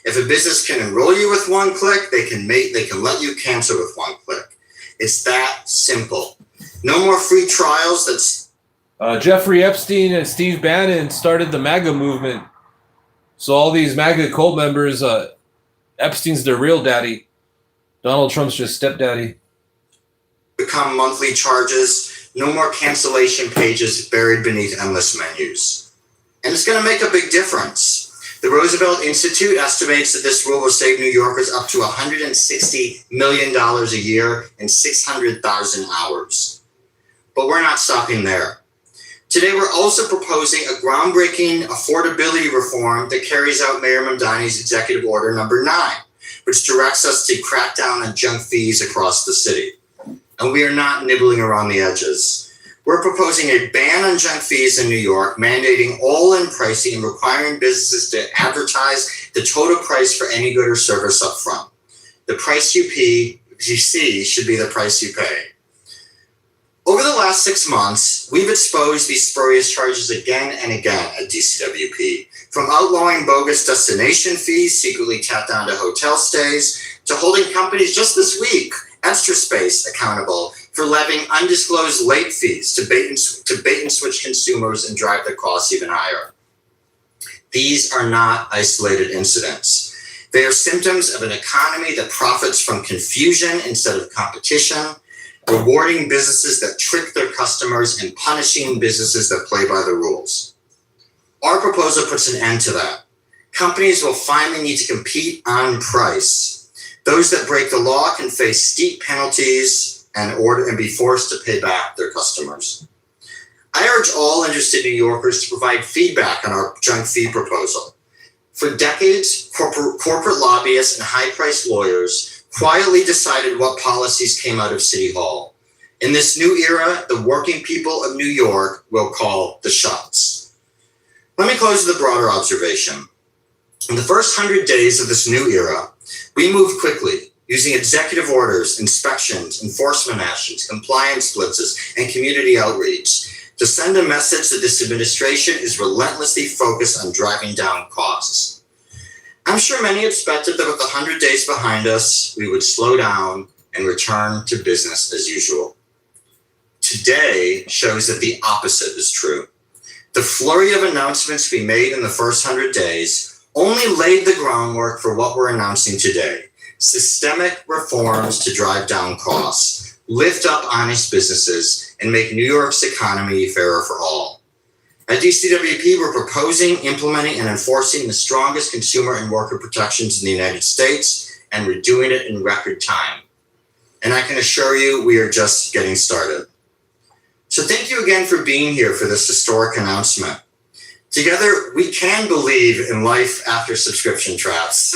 If a business can enroll you with one click, they can let you cancel with one click. It's that simple. No more free trials. Jeffrey Epstein and Steve Bannon started the MAGA movement. So all these MAGA cult members, Epstein's their real daddy. Donald Trump's just stepdaddy. Become monthly charges. No more cancellation pages buried beneath endless menus. And it's going to make a big difference. The Roosevelt Institute estimates that this rule will save New Yorkers up to $160 million a year and 600,000 hours. But we're not stopping there. Today, we're also proposing a groundbreaking affordability reform that carries out Mayor Mamdani's Executive Order number 9, which directs us to crack down on junk fees across the city. And we are not nibbling around the edges. We're proposing a ban on junk fees in New York, mandating all-in pricing and requiring businesses to advertise the total price for any good or service up front. The price you see should be the price you pay. Over the last 6 months, we've exposed these spurious charges again and again at DCWP, from outlawing bogus destination fees secretly tacked onto hotel stays, to holding companies just this week, Extra Space, accountable for levying undisclosed late fees to bait and switch consumers and drive the costs even higher. These are not isolated incidents. They are symptoms of an economy that profits from confusion instead of competition, rewarding businesses that trick their customers and punishing businesses that play by the rules. Our proposal puts an end to that. Companies will finally need to compete on price. Those that break the law can face steep penalties and be forced to pay back their customers. I urge all interested New Yorkers to provide feedback on our junk fee proposal. For decades, corporate lobbyists and high-priced lawyers quietly decided what policies came out of City Hall. In this new era, the working people of New York will call the shots. Let me close with a broader observation. In the first 100 days of this new era, we moved quickly, using executive orders, inspections, enforcement actions, compliance blitzes, and community outreach to send a message that this administration is relentlessly focused on driving down costs. I'm sure many expected that with 100 days behind us, we would slow down and return to business as usual. Today shows that the opposite is true. The flurry of announcements we made in the first 100 days only laid the groundwork for what we're announcing today. Systemic reforms to drive down costs, lift up honest businesses, and make New York's economy fairer for all. At DCWP, we're proposing, implementing, and enforcing the strongest consumer and worker protections in the United States, and we're doing it in record time. And I can assure you, we are just getting started. So thank you again for being here for this historic announcement. Together, we can believe in life after subscription traps.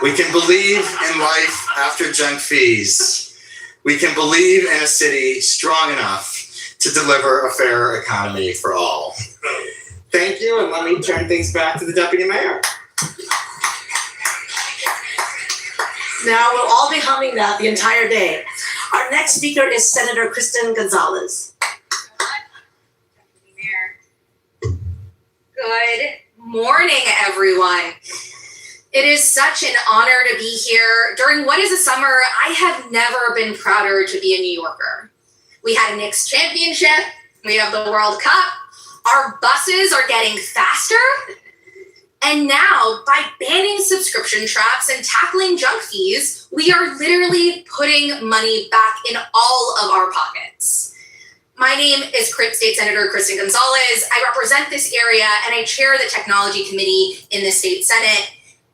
We can believe in life after junk fees. We can believe in a city strong enough to deliver a fair economy for all. Thank you, and let me turn things back to the Deputy Mayor. Now we'll all be humming that the entire day. Our next speaker is Senator Kristen Gonzalez. Good morning, everyone. It is such an honor to be here. During what is a summer, I have never been prouder to be a New Yorker. We had a Knicks championship. We have the World Cup. Our buses are getting faster. And now, by banning subscription traps and tackling junk fees, we are literally putting money back in all of our pockets. My name is State Senator Kristen Gonzalez. I represent this area and I chair the Technology Committee in the State Senate.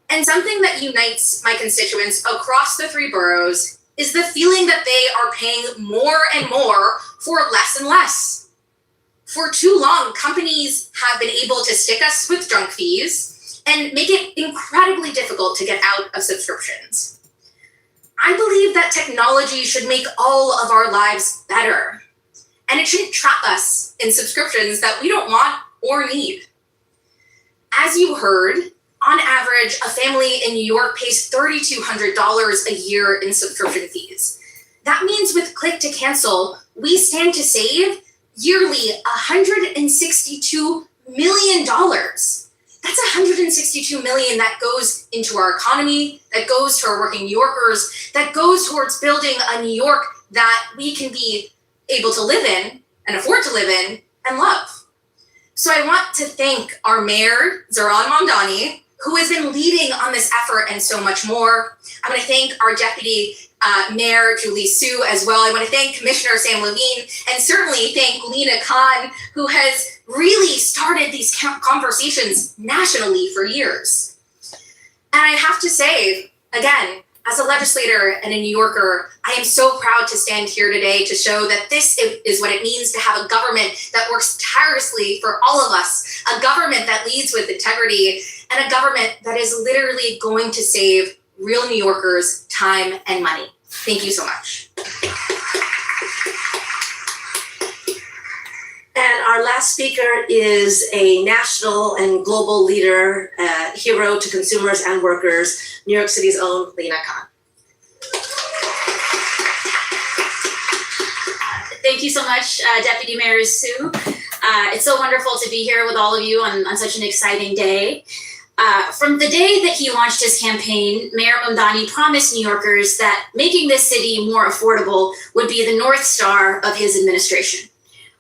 And something that unites my constituents across the three boroughs is the feeling that they are paying more and more for less and less. For too long, companies have been able to stick us with junk fees and make it incredibly difficult to get out of subscriptions. I believe that technology should make all of our lives better. And it shouldn't trap us in subscriptions that we don't want or need. As you heard, on average, a family in New York pays $3,200 a year in subscription fees. That means with Click to Cancel, we stand to save yearly $162 million. That's $162 million that goes into our economy, that goes to our working New Yorkers, that goes towards building a New York that we can be able to live in and afford to live in and love. So I want to thank our mayor, Zohran Mamdani, who has been leading on this effort and so much more. I want to thank our deputy mayor, Julie Su, as well. I want to thank Commissioner Sam Levine, and certainly thank Lina Khan, who has really started these conversations nationally for years. And I have to say, again, as a legislator and a New Yorker, I am so proud to stand here today to show that this is what it means to have a government that works tirelessly for all of us, a government that leads with integrity, and a government that is literally going to save real New Yorkers time and money. Thank you so much. And our last speaker is a national and global leader, hero to consumers and workers, New York City's own Lina Khan. Thank you so much, Deputy Mayor Su. It's so wonderful to be here with all of you on such an exciting day. From the day that he launched his campaign, Mayor Mamdani promised New Yorkers that making this city more affordable would be the North Star of his administration.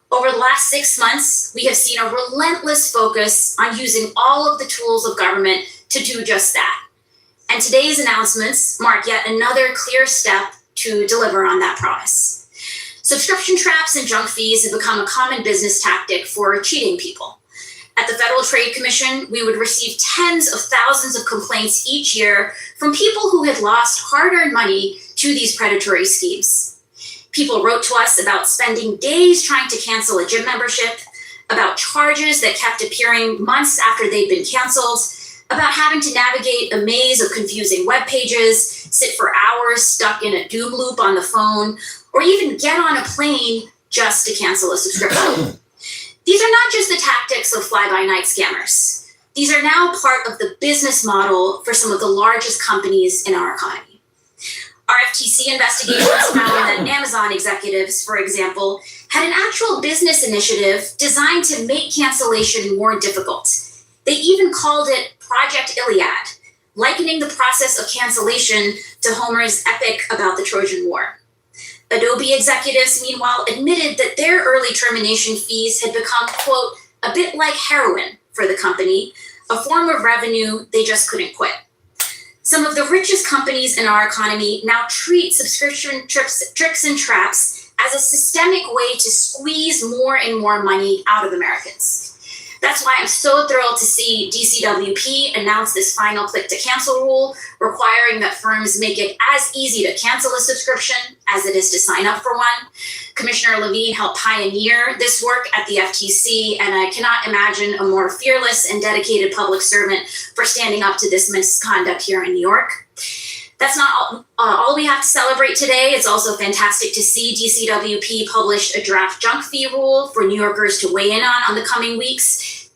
Over the last 6 months, we have seen a relentless focus on using all of the tools of government to do just that. And today's announcements mark yet another clear step to deliver on that promise. Subscription traps and junk fees have become a common business tactic for cheating people. At the Federal Trade Commission, we would receive tens of thousands of complaints each year from people who had lost hard-earned money to these predatory schemes. People wrote to us about spending days trying to cancel a gym membership, about charges that kept appearing months after they'd been canceled, about having to navigate a maze of confusing web pages, sit for hours stuck in a doom loop on the phone, or even get on a plane just to cancel a subscription. These are not just the tactics of fly-by-night scammers. These are now part of the business model for some of the largest companies in our economy. RFTC investigations found that Amazon executives, for example, had an actual business initiative designed to make cancellation more difficult. They even called it Project Iliad, likening the process of cancellation to Homer's epic about the Trojan War. Adobe executives, meanwhile, admitted that their early termination fees had become, quote, a bit like heroin for the company, a form of revenue they just couldn't quit. Some of the richest companies in our economy now treat subscription tricks and traps as a systemic way to squeeze more and more money out of Americans. That's why I'm so thrilled to see DCWP announce this final click to cancel rule, requiring that firms make it as easy to cancel a subscription as it is to sign up for one. Commissioner Levine helped pioneer this work at the FTC, and I cannot imagine a more fearless and dedicated public servant for standing up to this misconduct here in New York. That's not all we have to celebrate today. It's also fantastic to see DCWP publish a draft junk fee rule for New Yorkers to weigh in on the coming weeks.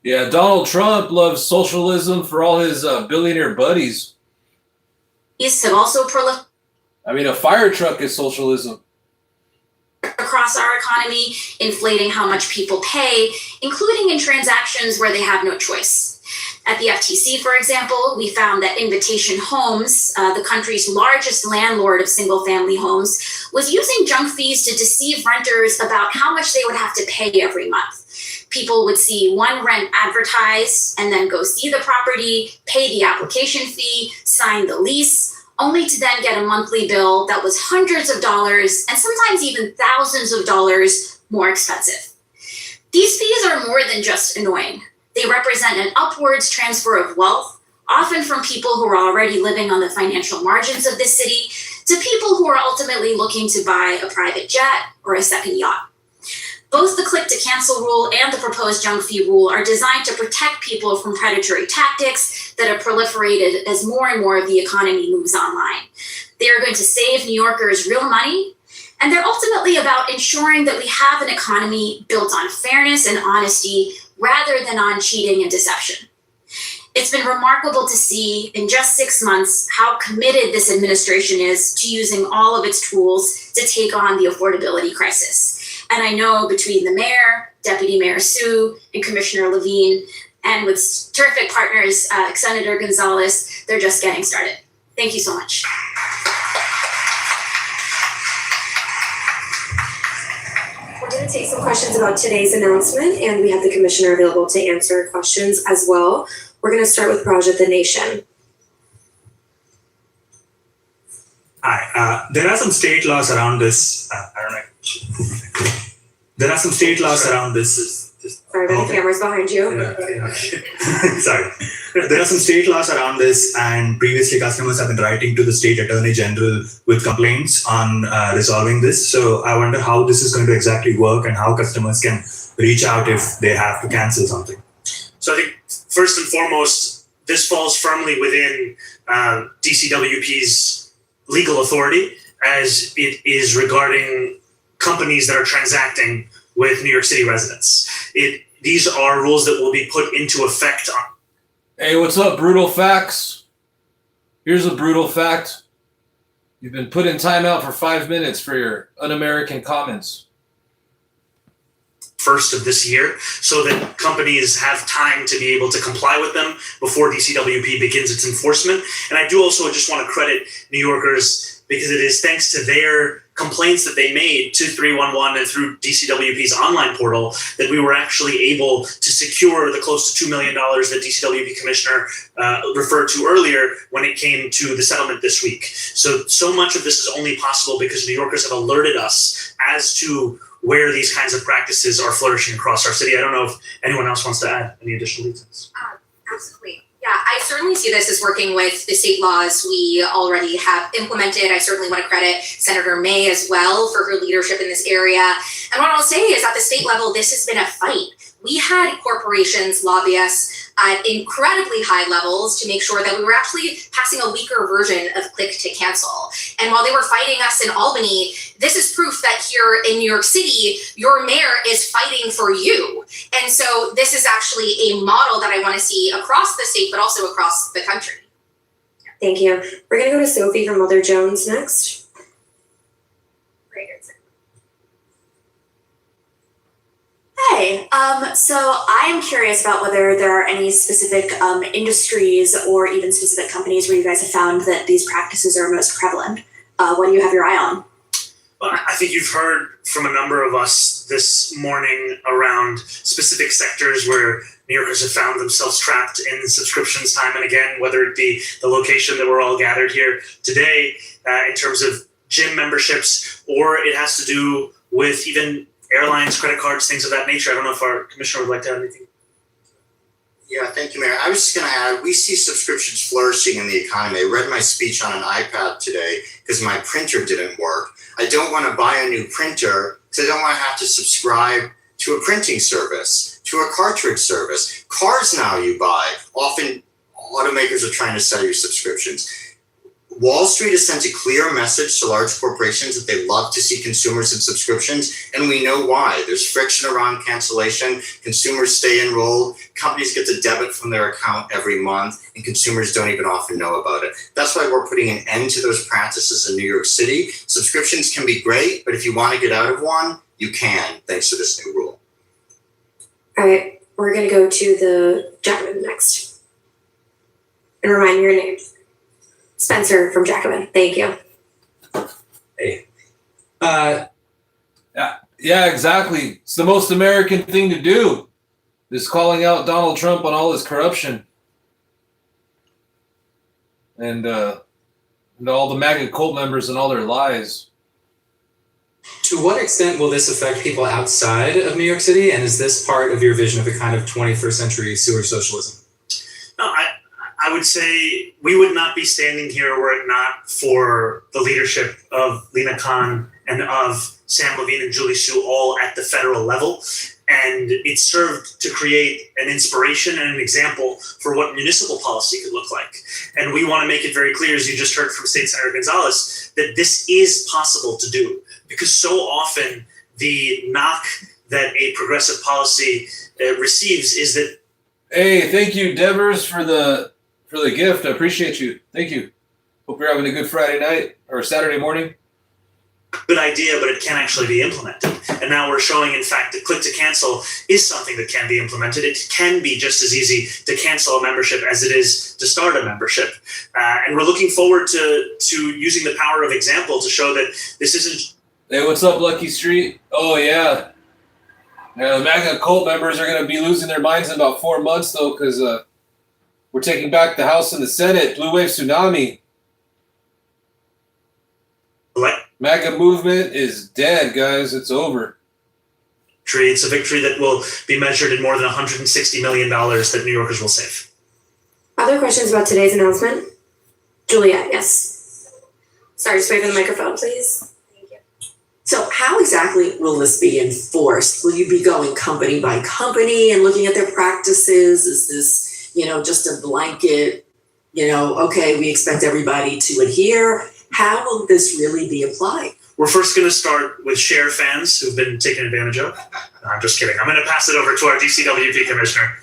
Yeah, Donald Trump loves socialism for all his billionaire buddies. These have also proliferated I mean, a fire truck is socialism. across our economy, inflating how much people pay, including in transactions where they have no choice. At the FTC, for example, we found that Invitation Homes, the country's largest landlord of single-family homes, was using junk fees to deceive renters about how much they would have to pay every month. People would see one rent advertised and then go see the property, pay the application fee, sign the lease, only to then get a monthly bill that was hundreds of dollars and sometimes even thousands of dollars more expensive. These fees are more than just annoying. They represent an upwards transfer of wealth, often from people who are already living on the financial margins of this city to people who are ultimately looking to buy a private jet or a second yacht. Both the click to cancel rule and the proposed junk fee rule are designed to protect people from predatory tactics that have proliferated as more and more of the economy moves online. They are going to save New Yorkers real money, and they're ultimately about ensuring that we have an economy built on fairness and honesty rather than on cheating and deception. It's been remarkable to see in just 6 months how committed this administration is to using all of its tools to take on the affordability crisis. And I know between the mayor, Deputy Mayor Sue, and Commissioner Levine, and with terrific partners, Senator Gonzalez, they're just getting started. Thank you so much. We're going to take some questions about today's announcement, and we have the commissioner available to answer questions as well. We're going to start with Project the Nation. Hi, there are some state laws around this. There are some state laws around this. Sorry, the camera's behind you. Sorry. There are some state laws around this, and previously customers have been writing to the state attorney general with complaints on resolving this. So I wonder how this is going to exactly work and how customers can reach out if they have to cancel something. So I think first and foremost, this falls firmly within DCWP's legal authority, as it is regarding companies that are transacting with New York City residents. These are rules that will be put into effect on. Hey, what's up, Brutal Facts? Here's a brutal fact. You've been put in timeout for 5 minutes for your un-American comments. First of this year, so that companies have time to be able to comply with them before DCWP begins its enforcement. And I do also just want to credit New Yorkers, because it is thanks to their complaints that they made to 311 and through DCWP's online portal that we were actually able to secure the close to $2 million that DCWP Commissioner referred to earlier when it came to the settlement this week. So much of this is only possible because New Yorkers have alerted us as to where these kinds of practices are flourishing across our city. I don't know if anyone else wants to add any additional details. Absolutely. Yeah, I certainly see this as working with the state laws we already have implemented. I certainly want to credit Senator May as well for her leadership in this area. And what I'll say is at the state level, this has been a fight. We had corporations lobby us at incredibly high levels to make sure that we were actually passing a weaker version of click to cancel. And while they were fighting us in Albany, this is proof that here in New York City, your mayor is fighting for you. And so this is actually a model that I want to see across the state, but also across the country. Thank you. We're gonna go to Sophie from Mother Jones next. Hey, so I am curious about whether there are any specific industries or even specific companies where you guys have found that these practices are most prevalent. What do you have your eye on? Well, I think you've heard from a number of us this morning around specific sectors where New Yorkers have found themselves trapped in subscriptions time and again, whether it be the location that we're all gathered here today in terms of gym memberships, or it has to do with even airlines, credit cards, things of that nature. I don't know if our commissioner would like to add anything. Yeah, thank you, Mayor. I was just going to add, we see subscriptions flourishing in the economy. I read my speech on an iPad today because my printer didn't work. I don't want to buy a new printer because I don't want to have to subscribe to a printing service, to a cartridge service. Cars now you buy, often automakers are trying to sell you subscriptions. Wall Street has sent a clear message to large corporations that they love to see consumers in subscriptions, and we know why. There's friction around cancellation, consumers stay enrolled, companies get to debit from their account every month, and consumers don't even often know about it. That's why we're putting an end to those practices in New York City. Subscriptions can be great, but if you want to get out of one, you can, thanks to this new rule. All right, we're gonna go to the Jacobin next. And remind me your name. Spencer from Jacobin, thank you. Hey. Yeah, exactly. It's the most American thing to do. Is calling out Donald Trump on all his corruption. And all the MAGA cult members and all their lies. To what extent will this affect people outside of New York City? And is this part of your vision of a kind of 21st century sewer socialism? No, I would say we would not be standing here were it not for the leadership of Lina Khan and of Sam Levine and Julie Su all at the federal level. And it served to create an inspiration and an example for what municipal policy could look like. And we want to make it very clear, as you just heard from State Senator Gonzalez, that this is possible to do. Because so often the knock that a progressive policy receives is that. Hey, thank you, Devers, for the gift. I appreciate you. Thank you. Hope you're having a good Friday night or Saturday morning. Good idea, but it can actually be implemented. And now we're showing, in fact, that click to cancel is something that can be implemented. It can be just as easy to cancel a membership as it is to start a membership. And we're looking forward to using the power of example to show that this isn't. Hey, what's up, Lucky Street? Oh, yeah. The MAGA cult members are going to be losing their minds in about 4 months, though, because we're taking back the House and the Senate. Blue Wave Tsunami. What? MAGA movement is dead, guys. It's over. It's a victory that will be measured in more than $160 million that New Yorkers will save. Other questions about today's announcement? Juliet, yes. Sorry, just wait for the microphone, please. So how exactly will this be enforced? Will you be going company by company and looking at their practices? Is this, just a blanket, okay, we expect everybody to adhere? How will this really be applied? We're first going to start with share fans who've been taken advantage of. No, I'm just kidding. I'm going to pass it over to our DCWP commissioner.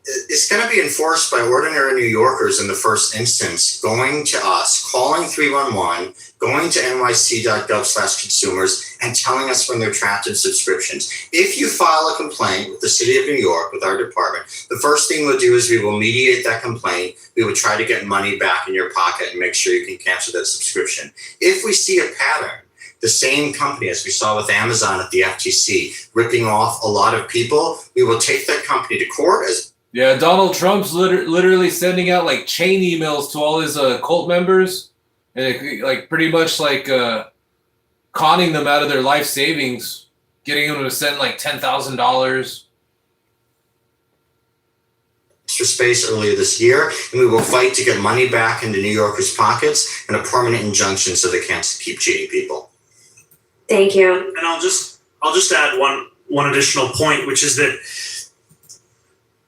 It's going to be enforced by ordinary New Yorkers in the first instance, going to us, calling 311, going to nyc.gov/consumers, and telling us when they're trapped in subscriptions. If you file a complaint with the City of New York, with our department, the first thing we'll do is we will mediate that complaint. We will try to get money back in your pocket and make sure you can cancel that subscription. If we see a pattern, the same company as we saw with Amazon at the FTC, ripping off a lot of people, we will take that company to court as. Yeah, Donald Trump's literally sending out like chain emails to all his cult members, and pretty much conning them out of their life savings, getting them to send like $10,000. Extra space earlier this year, and we will fight to get money back into New Yorkers' pockets and a permanent injunction so they can't keep cheating people. Thank you. And I'll just add one additional point, which is that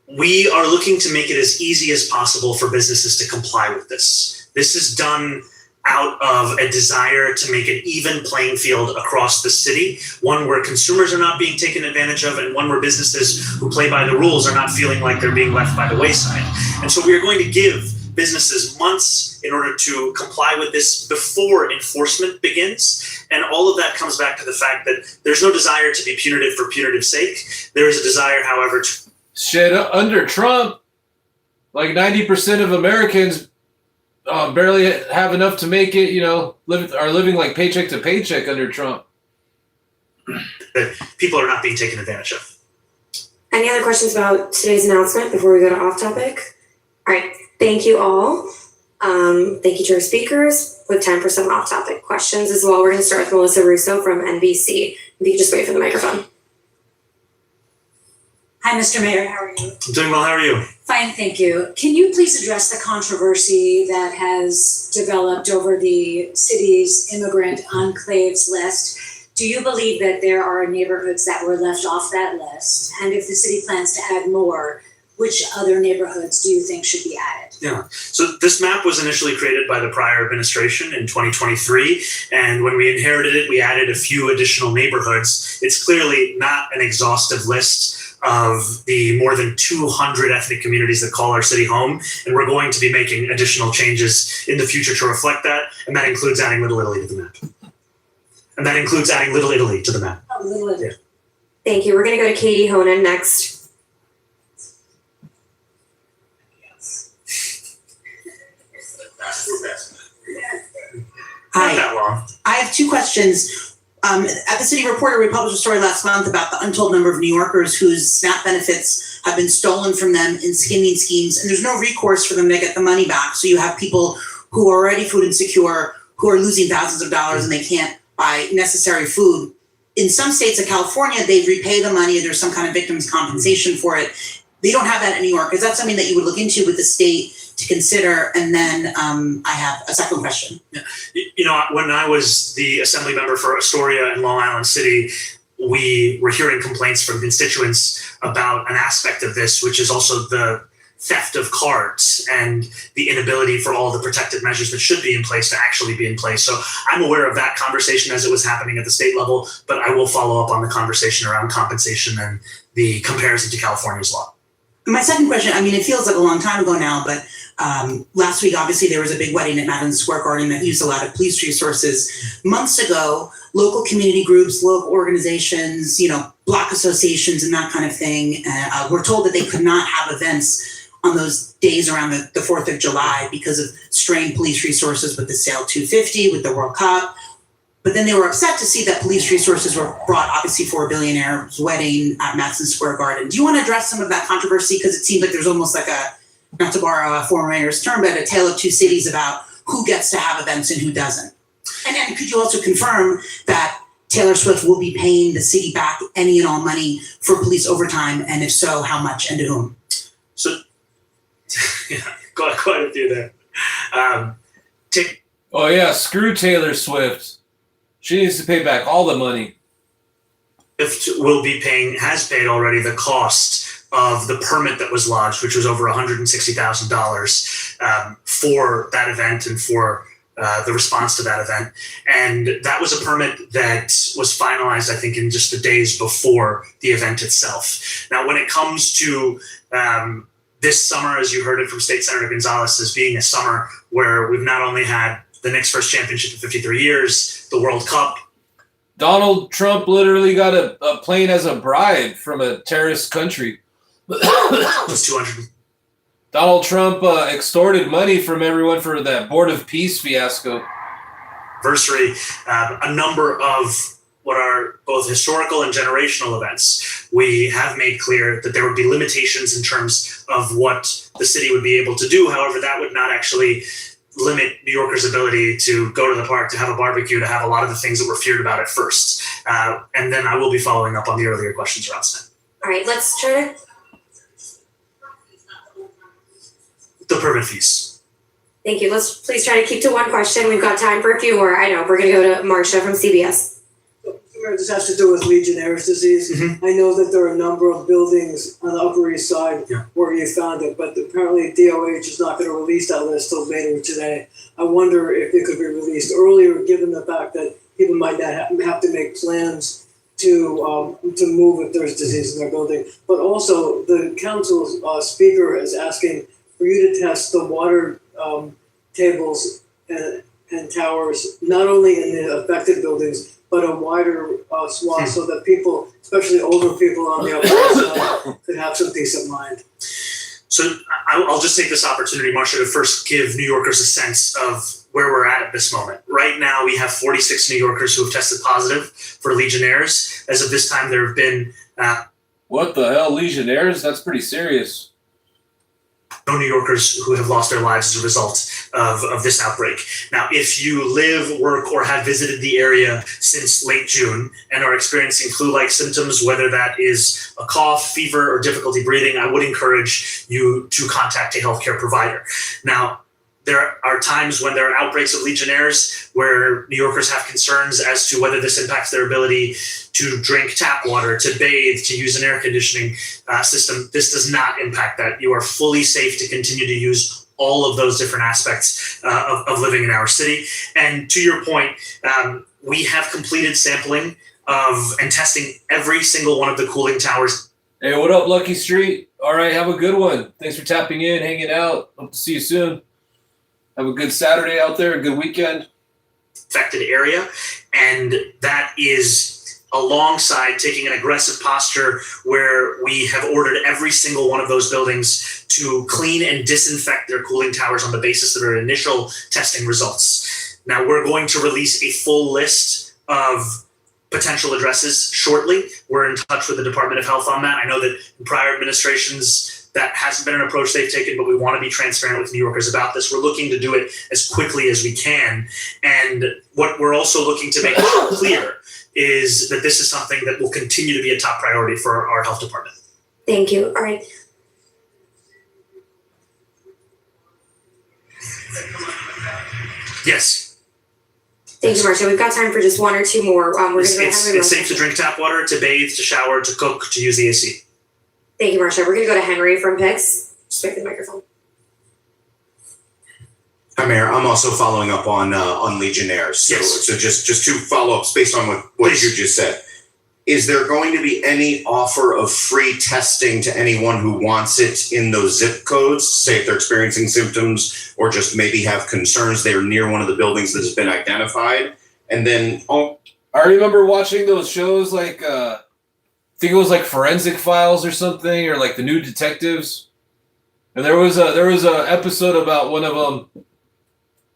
we are looking to make it as easy as possible for businesses to comply with this. This is done out of a desire to make an even playing field across the city, one where consumers are not being taken advantage of, and one where businesses who play by the rules are not feeling like they're being left by the wayside. And so we are going to give businesses months in order to comply with this before enforcement begins. And all of that comes back to the fact that there's no desire to be punitive for punitive's sake. There is a desire, however, to... Shit, under Trump, like 90% of Americans barely have enough to make it, are living like paycheck to paycheck under Trump. That people are not being taken advantage of. Any other questions about today's announcement before we go to off topic? All right, thank you all. Thank you to our speakers. We have time for some off topic questions as well. We're going to start with Melissa Russo from NBC. If you could just wait for the microphone. Hi, Mr. Mayor, how are you? I'm doing well, how are you? Fine, thank you. Can you please address the controversy that has developed over the city's immigrant enclaves list? Do you believe that there are neighborhoods that were left off that list? And if the city plans to add more, which other neighborhoods do you think should be added? Yeah, so this map was initially created by the prior administration in 2023. And when we inherited it, we added a few additional neighborhoods. It's clearly not an exhaustive list of the more than 200 ethnic communities that call our city home. And we're going to be making additional changes in the future to reflect that. And that includes adding Little Italy to the map. Oh, Little Italy. Yeah. Thank you. We're going to go to Katie Honan next. Not that long. I have two questions. At the City Reporter, we published a story last month about the untold number of New Yorkers whose SNAP benefits have been stolen from them in skimming schemes, and there's no recourse for them to get the money back. So you have people who are already food insecure, who are losing thousands of dollars and they can't buy necessary food. In some states of California, they repay the money, there's some kind of victims compensation for it. They don't have that in New York. Is that something that you would look into with the state to consider? And then I have a second question. You know, when I was the assembly member for Astoria and Long Island City, we were hearing complaints from constituents about an aspect of this, which is also the theft of cards and the inability for all the protective measures that should be in place to actually be in place. So I'm aware of that conversation as it was happening at the state level, but I will follow up on the conversation around compensation and the comparison to California's law. My second question, I mean, it feels like a long time ago now, but last week, obviously, there was a big wedding at Madison Square Garden that used a lot of police resources. Months ago, local community groups, local organizations, block associations and that kind of thing, were told that they could not have events on those days around the 4th of July because of strained police resources with the Sail 250, with the World Cup. But then they were upset to see that police resources were brought, obviously, for a billionaire's wedding at Madison Square Garden. Do you want to address some of that controversy? Because it seems like there's almost like not to borrow a former mayor's term, but a tale of two cities about who gets to have events and who doesn't. And then could you also confirm that Taylor Swift will be paying the city back any and all money for police overtime? And if so, how much and to whom? So, yeah, quite a few there. Oh yeah, screw Taylor Swift. She needs to pay back all the money. Swift has paid already the cost of the permit that was lodged, which was over $160,000 for that event and for the response to that event. And that was a permit that was finalized, I think, in just the days before the event itself. Now, when it comes to this summer, as you heard it from State Senator Gonzalez, as being a summer where we've not only had the Knicks' first championship in 53 years, the World Cup. Donald Trump literally got a plane as a bribe from a terrorist country. It was 200. Donald Trump extorted money from everyone for that Board of Peace fiasco. Anniversary, a number of what are both historical and generational events. We have made clear that there would be limitations in terms of what the city would be able to do. However, that would not actually limit New Yorkers' ability to go to the park, to have a barbecue, to have a lot of the things that were feared about at first. And then I will be following up on the earlier questions around SNAP. All right, let's try to... The permit fees. Thank you. Let's please try to keep to one question. We've got time for a few more. I know. We're going to go to Marcia from CBS. This has to do with Legionnaire's disease. I know that there are a number of buildings on the Upper East Side where you found it, but apparently DOH is not going to release that list till later today. I wonder if it could be released earlier, given the fact that people might not have to make plans to move if there's disease in their building. But also, the council's speaker is asking for you to test the water tables and towers, not only in the affected buildings, but a wider swath so that people, especially older people on the Upper East Side, could have some peace of mind. So I'll just take this opportunity, Marcia, to first give New Yorkers a sense of where we're at this moment. Right now, we have 46 New Yorkers who have tested positive for Legionnaires. As of this time, there have been... What the hell, Legionnaires? That's pretty serious. No New Yorkers who have lost their lives as a result of this outbreak. Now, if you live, work, or have visited the area since late June and are experiencing flu-like symptoms, whether that is a cough, fever, or difficulty breathing, I would encourage you to contact a healthcare provider. Now, there are times when there are outbreaks of Legionnaires where New Yorkers have concerns as to whether this impacts their ability to drink tap water, to bathe, to use an air conditioning system. This does not impact that. You are fully safe to continue to use all of those different aspects of living in our city. And to your point, we have completed sampling and testing every single one of the cooling towers. Hey, what up, Lucky Street? All right, have a good one. Thanks for tapping in, hanging out. Hope to see you soon. Have a good Saturday out there, a good weekend. Affected area, and that is alongside taking an aggressive posture where we have ordered every single one of those buildings to clean and disinfect their cooling towers on the basis of their initial testing results. Now, we're going to release a full list of potential addresses shortly. We're in touch with the Department of Health on that. I know that in prior administrations, that hasn't been an approach they've taken, but we want to be transparent with New Yorkers about this. We're looking to do it as quickly as we can. And what we're also looking to make clear is that this is something that will continue to be a top priority for our health department. Thank you. All right. Yes. Thank you, Marcia. We've got time for just one or two more. We're It's safe to drink tap water, to bathe, to shower, to cook, to use the AC. Thank you, Marcia. We're going to go to Henry from PIX. Just wait for the microphone. Hi, Mayor. I'm also following up on Legionnaires. So just two follow-ups based on what you just said. Is there going to be any offer of free testing to anyone who wants it in those zip codes? Say if they're experiencing symptoms or just maybe have concerns, they're near one of the buildings that has been identified. And then I remember watching those shows like I think it was like Forensic Files or something, or like The New Detectives. And there was a episode about one of them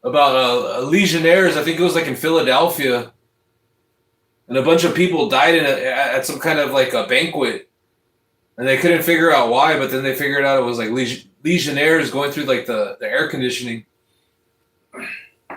about Legionnaires. I think it was like in Philadelphia, and a bunch of people died at some kind of like a banquet, and they couldn't figure out why. But then they figured out it was like Legionnaires going through like the air conditioning.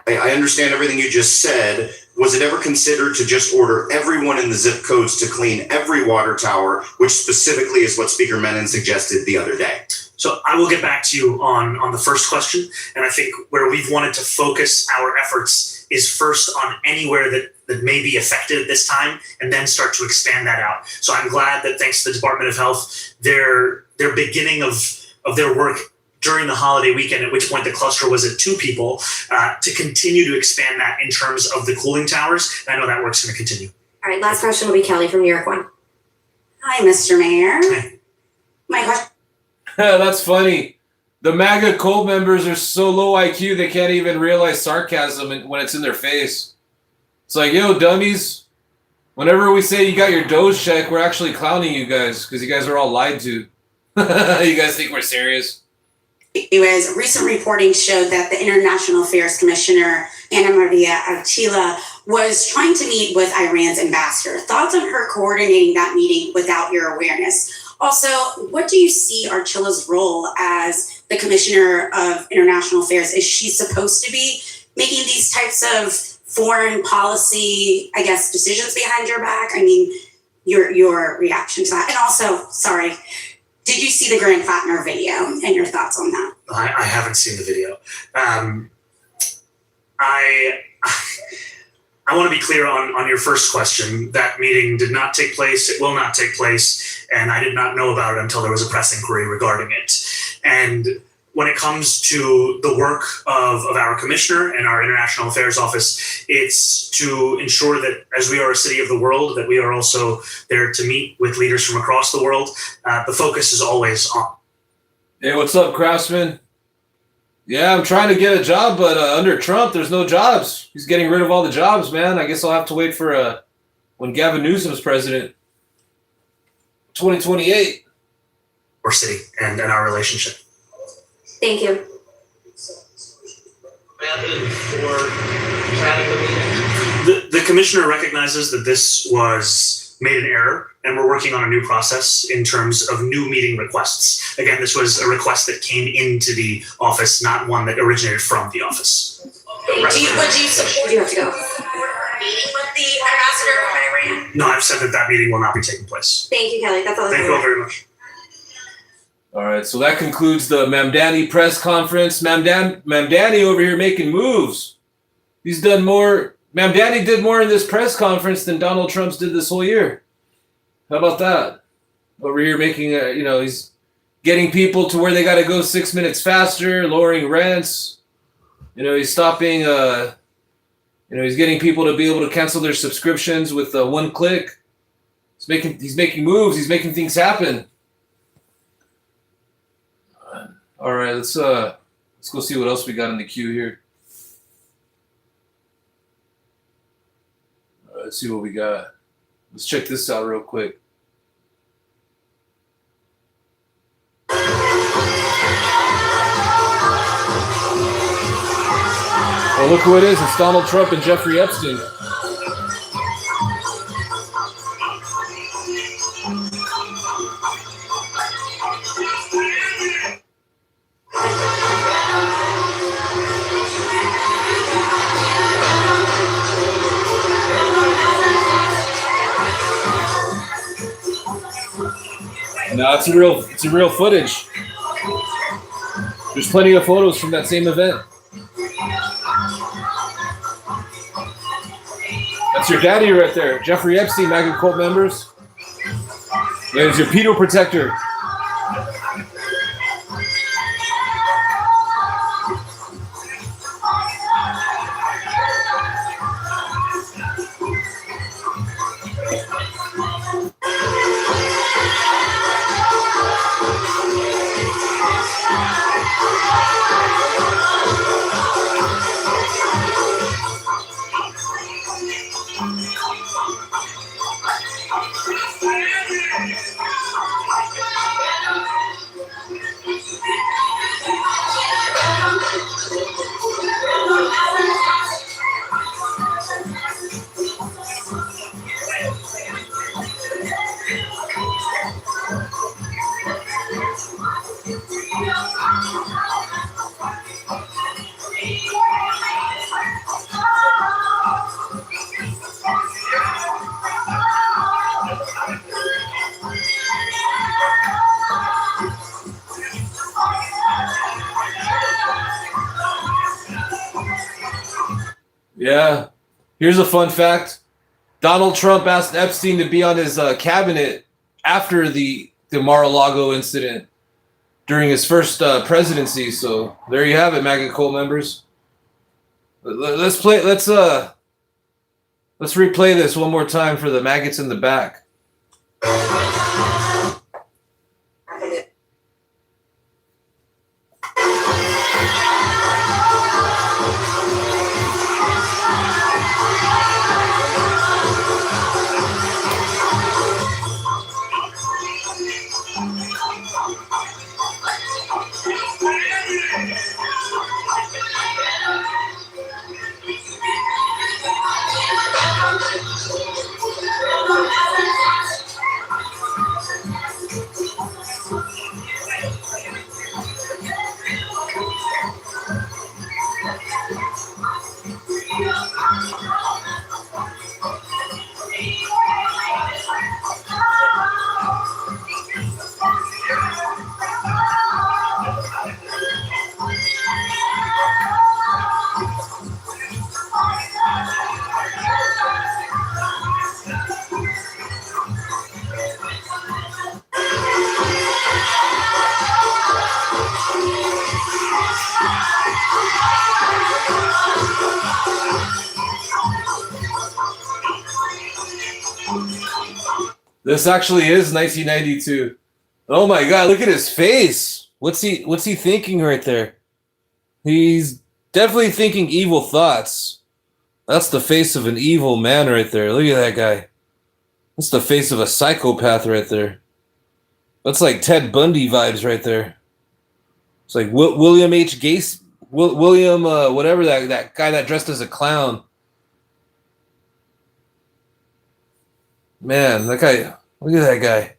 I understand everything you just said. Was it ever considered to just order everyone in the zip codes to clean every water tower, which specifically is what Speaker Menon suggested the other day? So I will get back to you on the first question. And I think where we've wanted to focus our efforts is first on anywhere that may be affected at this time, and then start to expand that out. So I'm glad that thanks to the Department of Health, their beginning of their work during the holiday weekend, at which point the cluster was at 2 people, to continue to expand that in terms of the cooling towers. And I know that work's going to continue. All right, last question will be Kelly from New York One. Hi, Mr. Mayor. My question. That's funny. The MAGA cult members are so low IQ they can't even realize sarcasm when it's in their face. It's like, yo, dummies. Whenever we say you got your Doge check, we're actually clowning you guys because you guys are all lied to. You guys think we're serious? Anyways, recent reporting showed that the International Affairs Commissioner, Ana Maria Archila, was trying to meet with Iran's ambassador. Thoughts on her coordinating that meeting without your awareness? Also, what do you see Archila's role as the Commissioner of International Affairs? Is she supposed to be making these types of foreign policy, I guess, decisions behind your back? I mean, your reaction to that. And also, sorry, did you see the Graham Fatner video and your thoughts on that? I haven't seen the video. I want to be clear on your first question. That meeting did not take place. It will not take place. And I did not know about it until there was a press inquiry regarding it. And when it comes to the work of our commissioner and our international affairs office, it's to ensure that as we are a city of the world, that we are also there to meet with leaders from across the world. The focus is always on. Hey, what's up, Craftsman? Yeah, I'm trying to get a job, but under Trump, there's no jobs. He's getting rid of all the jobs, man. I guess I'll have to wait for when Gavin Newsom's president. 2028. Our city and our relationship. Thank you. The commissioner recognizes that this was made an error, and we're working on a new process in terms of new meeting requests. Again, this was a request that came into the office, not one that originated from the office. Would you support You have to go. meeting with the ambassador of Iran? No, I've said that meeting will not be taking place. Thank you, Kelly. That's all. Thank you all very much. All right, so that concludes the Mamdani press conference. Mamdani over here making moves. He's done more. Mamdani did more in this press conference than Donald Trump's did this whole year. How about that? Over here making, he's getting people to where they got to go 6 minutes faster, lowering rents. He's stopping. He's getting people to be able to cancel their subscriptions with one click. He's making moves. He's making things happen. All right, let's go see what else we got in the queue here. All right, let's see what we got. Let's check this out real quick. Oh, look who it is. It's Donald Trump and Jeffrey Epstein. No, it's a real footage. There's plenty of photos from that same event. That's your daddy right there, Jeffrey Epstein, MAGA cult members. There's your pedo protector. Yeah. Here's a fun fact. Donald Trump asked Epstein to be on his cabinet after the Mar-a-Lago incident during his first presidency. So there you have it, MAGA cult members. Let's replay this one more time for the maggots in the back. This actually is 1992. Oh my God! Look at his face. What's he thinking right there? He's definitely thinking evil thoughts. That's the face of an evil man right there. Look at that guy. That's the face of a psychopath right there. That's like Ted Bundy vibes right there. It's like William H. Gacy, William whatever that guy that dressed as a clown. Man, that guy. Look at that guy.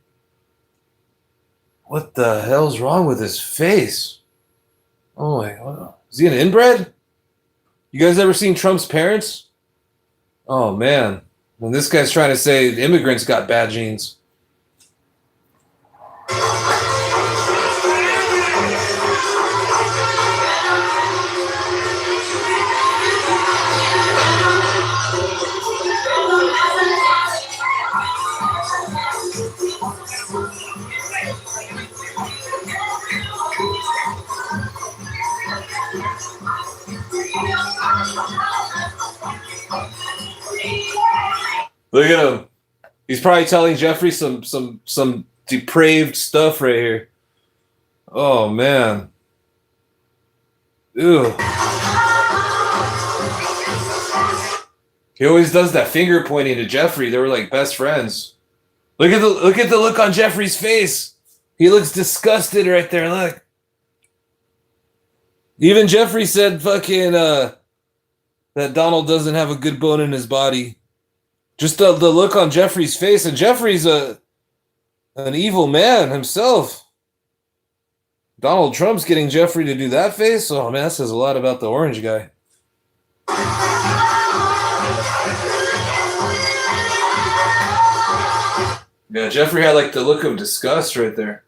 What the hell's wrong with his face? Oh my God. Is he an inbred? You guys ever seen Trump's parents? Oh man. When this guy's trying to say immigrants got bad genes. Look at him. He's probably telling Jeffrey some depraved stuff right here. Oh man. Ew. He always does that finger pointing to Jeffrey. They were like best friends. Look at the look on Jeffrey's face. He looks disgusted right there. Look. Even Jeffrey said fucking that Donald doesn't have a good bone in his body. Just the look on Jeffrey's face, and Jeffrey's an evil man himself. Donald Trump's getting Jeffrey to do that face? Oh man, that says a lot about the orange guy. Yeah, Jeffrey had like the look of disgust right there.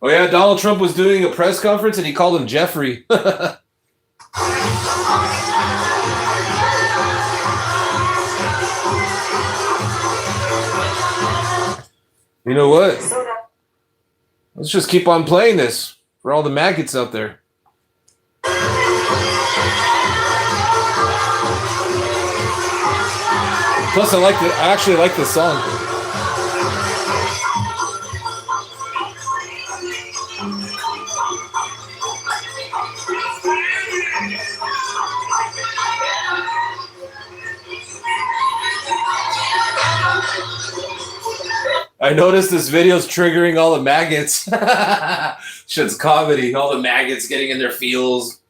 Oh yeah, Donald Trump was doing a press conference and he called him Jeffrey. You know what? Let's just keep on playing this for all the maggots out there. Plus, I actually like this song. I noticed this video's triggering all the maggots. Shit's comedy. All the maggots getting in their feels.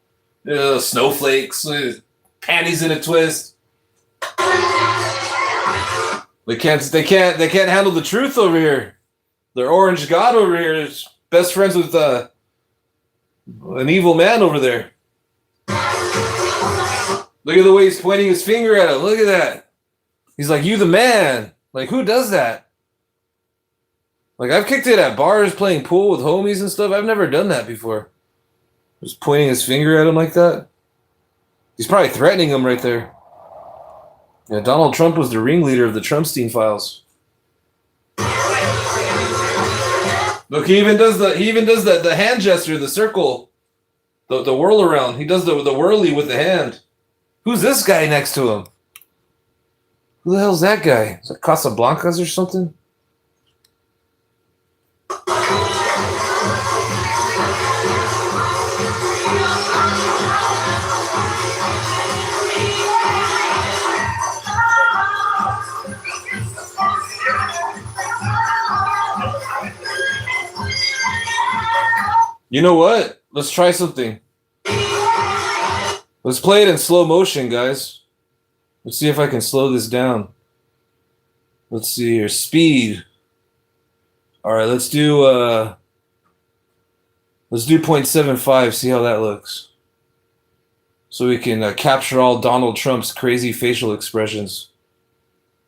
Snowflakes. Panties in a twist. They can't handle the truth over here. Their orange god over here is best friends with an evil man over there. Look at the way he's pointing his finger at him. Look at that. He's like, you the man. Like, who does that? Like, I've kicked it at bars playing pool with homies and stuff. I've never done that before. Just pointing his finger at him like that. He's probably threatening him right there. Yeah, Donald Trump was the ringleader of the Trumpstein files. Look, he even does the hand gesture, the circle, the whirl around. He does the whirly with the hand. Who's this guy next to him? Who the hell's that guy? Is that Casablancas or something? You know what? Let's try something. Let's play it in slow motion, guys. Let's see if I can slow this down. Let's see here. Speed. All right, let's do 0.75, see how that looks. So we can capture all Donald Trump's crazy facial expressions.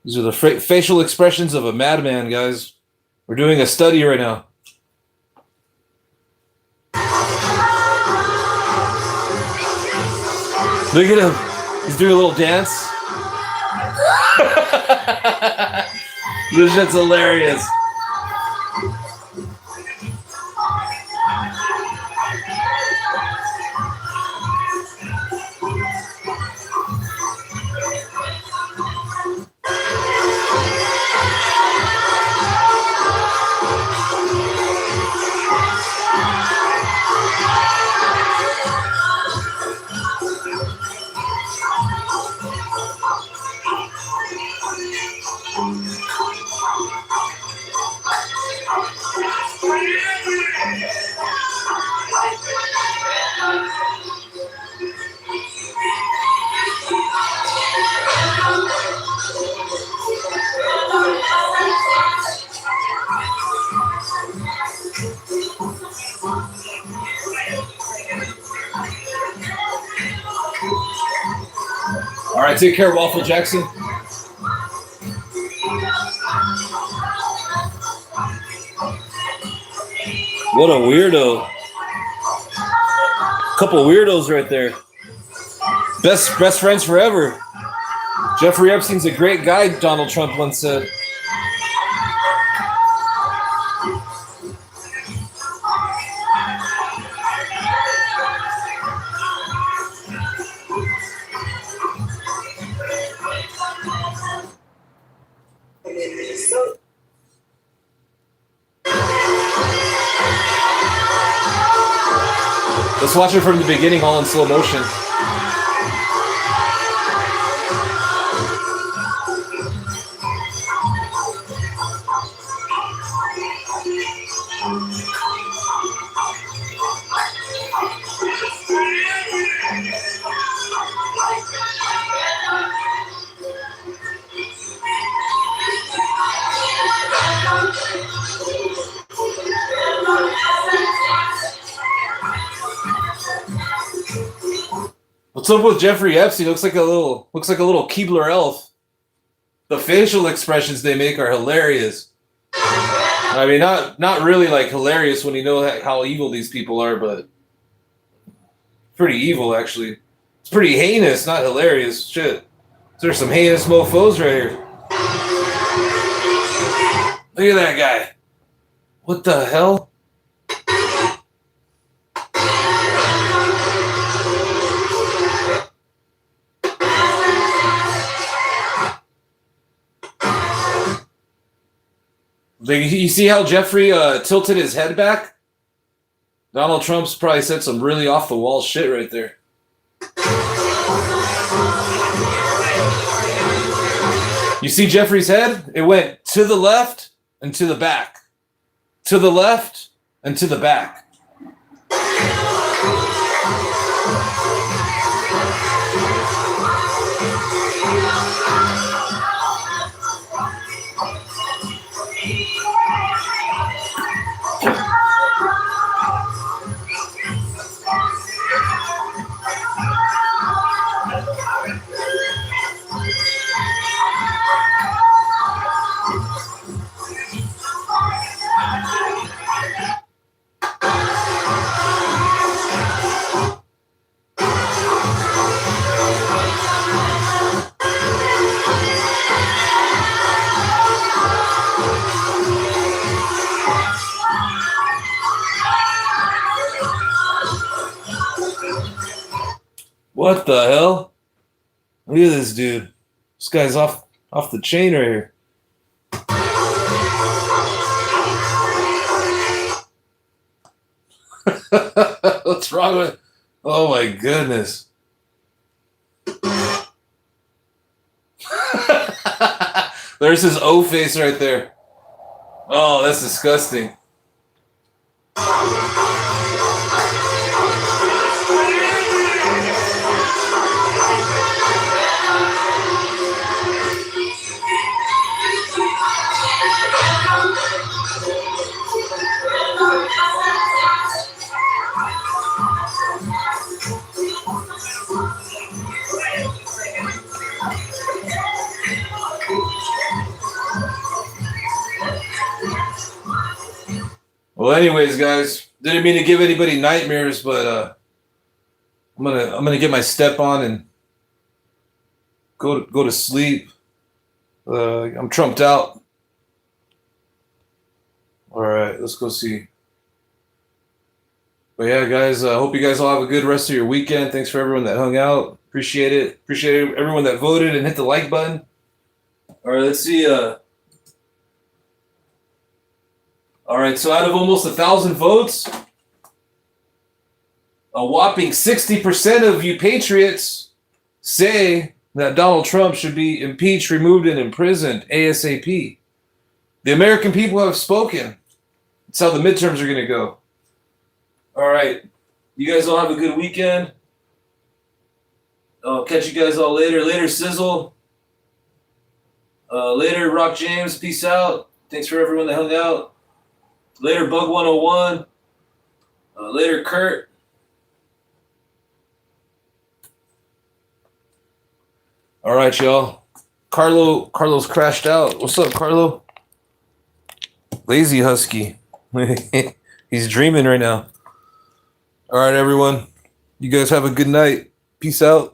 These are the facial expressions of a madman, guys. We're doing a study right now. Look at him. He's doing a little dance. This shit's hilarious. right, take care, Waffle Jackson. What a weirdo. Couple weirdos right there. Best friends forever. Jeffrey Epstein's a great guy, Donald Trump once said. Let's watch it from the beginning, all in slow motion. What's up with Jeffrey Epstein? Looks like a little Keebler elf. The facial expressions they make are hilarious. I mean, not really like hilarious when you know how evil these people are, but pretty evil actually. It's pretty heinous, not hilarious. Shit, there's some heinous mofos right here. Look at that guy. What the hell? You see how Jeffrey tilted his head back? Donald Trump's probably said some really off the wall shit right there. You see Jeffrey's head? It went to the left and to the back. To the left and to the back. What the hell? Look at this dude. This guy's off the chain right here. What's wrong with? Oh my goodness. There's his O face right there. Oh, that's disgusting. Well, anyways, guys, didn't mean to give anybody nightmares, but I'm gonna get my step on and go to sleep. I'm trumped out. All right, let's go see. But yeah, guys, I hope you guys all have a good rest of your weekend. Thanks for everyone that hung out. Appreciate it. Appreciate everyone that voted and hit the like button. All right, let's see. All right, so out of almost 1,000 votes, a whopping 60% of you patriots say that Donald Trump should be impeached, removed, and imprisoned ASAP. The American people have spoken. That's how the midterms are going to go. All right, you guys all have a good weekend. I'll catch you guys all later. Later, Sizzle. Later, Rock James. Peace out. Thanks for everyone that hung out. Later, Bug 101. Later, Kurt. All right, y'all. Carlo's crashed out. What's up, Carlo? Lazy husky. He's dreaming right now. All right, everyone. You guys have a good night. Peace out.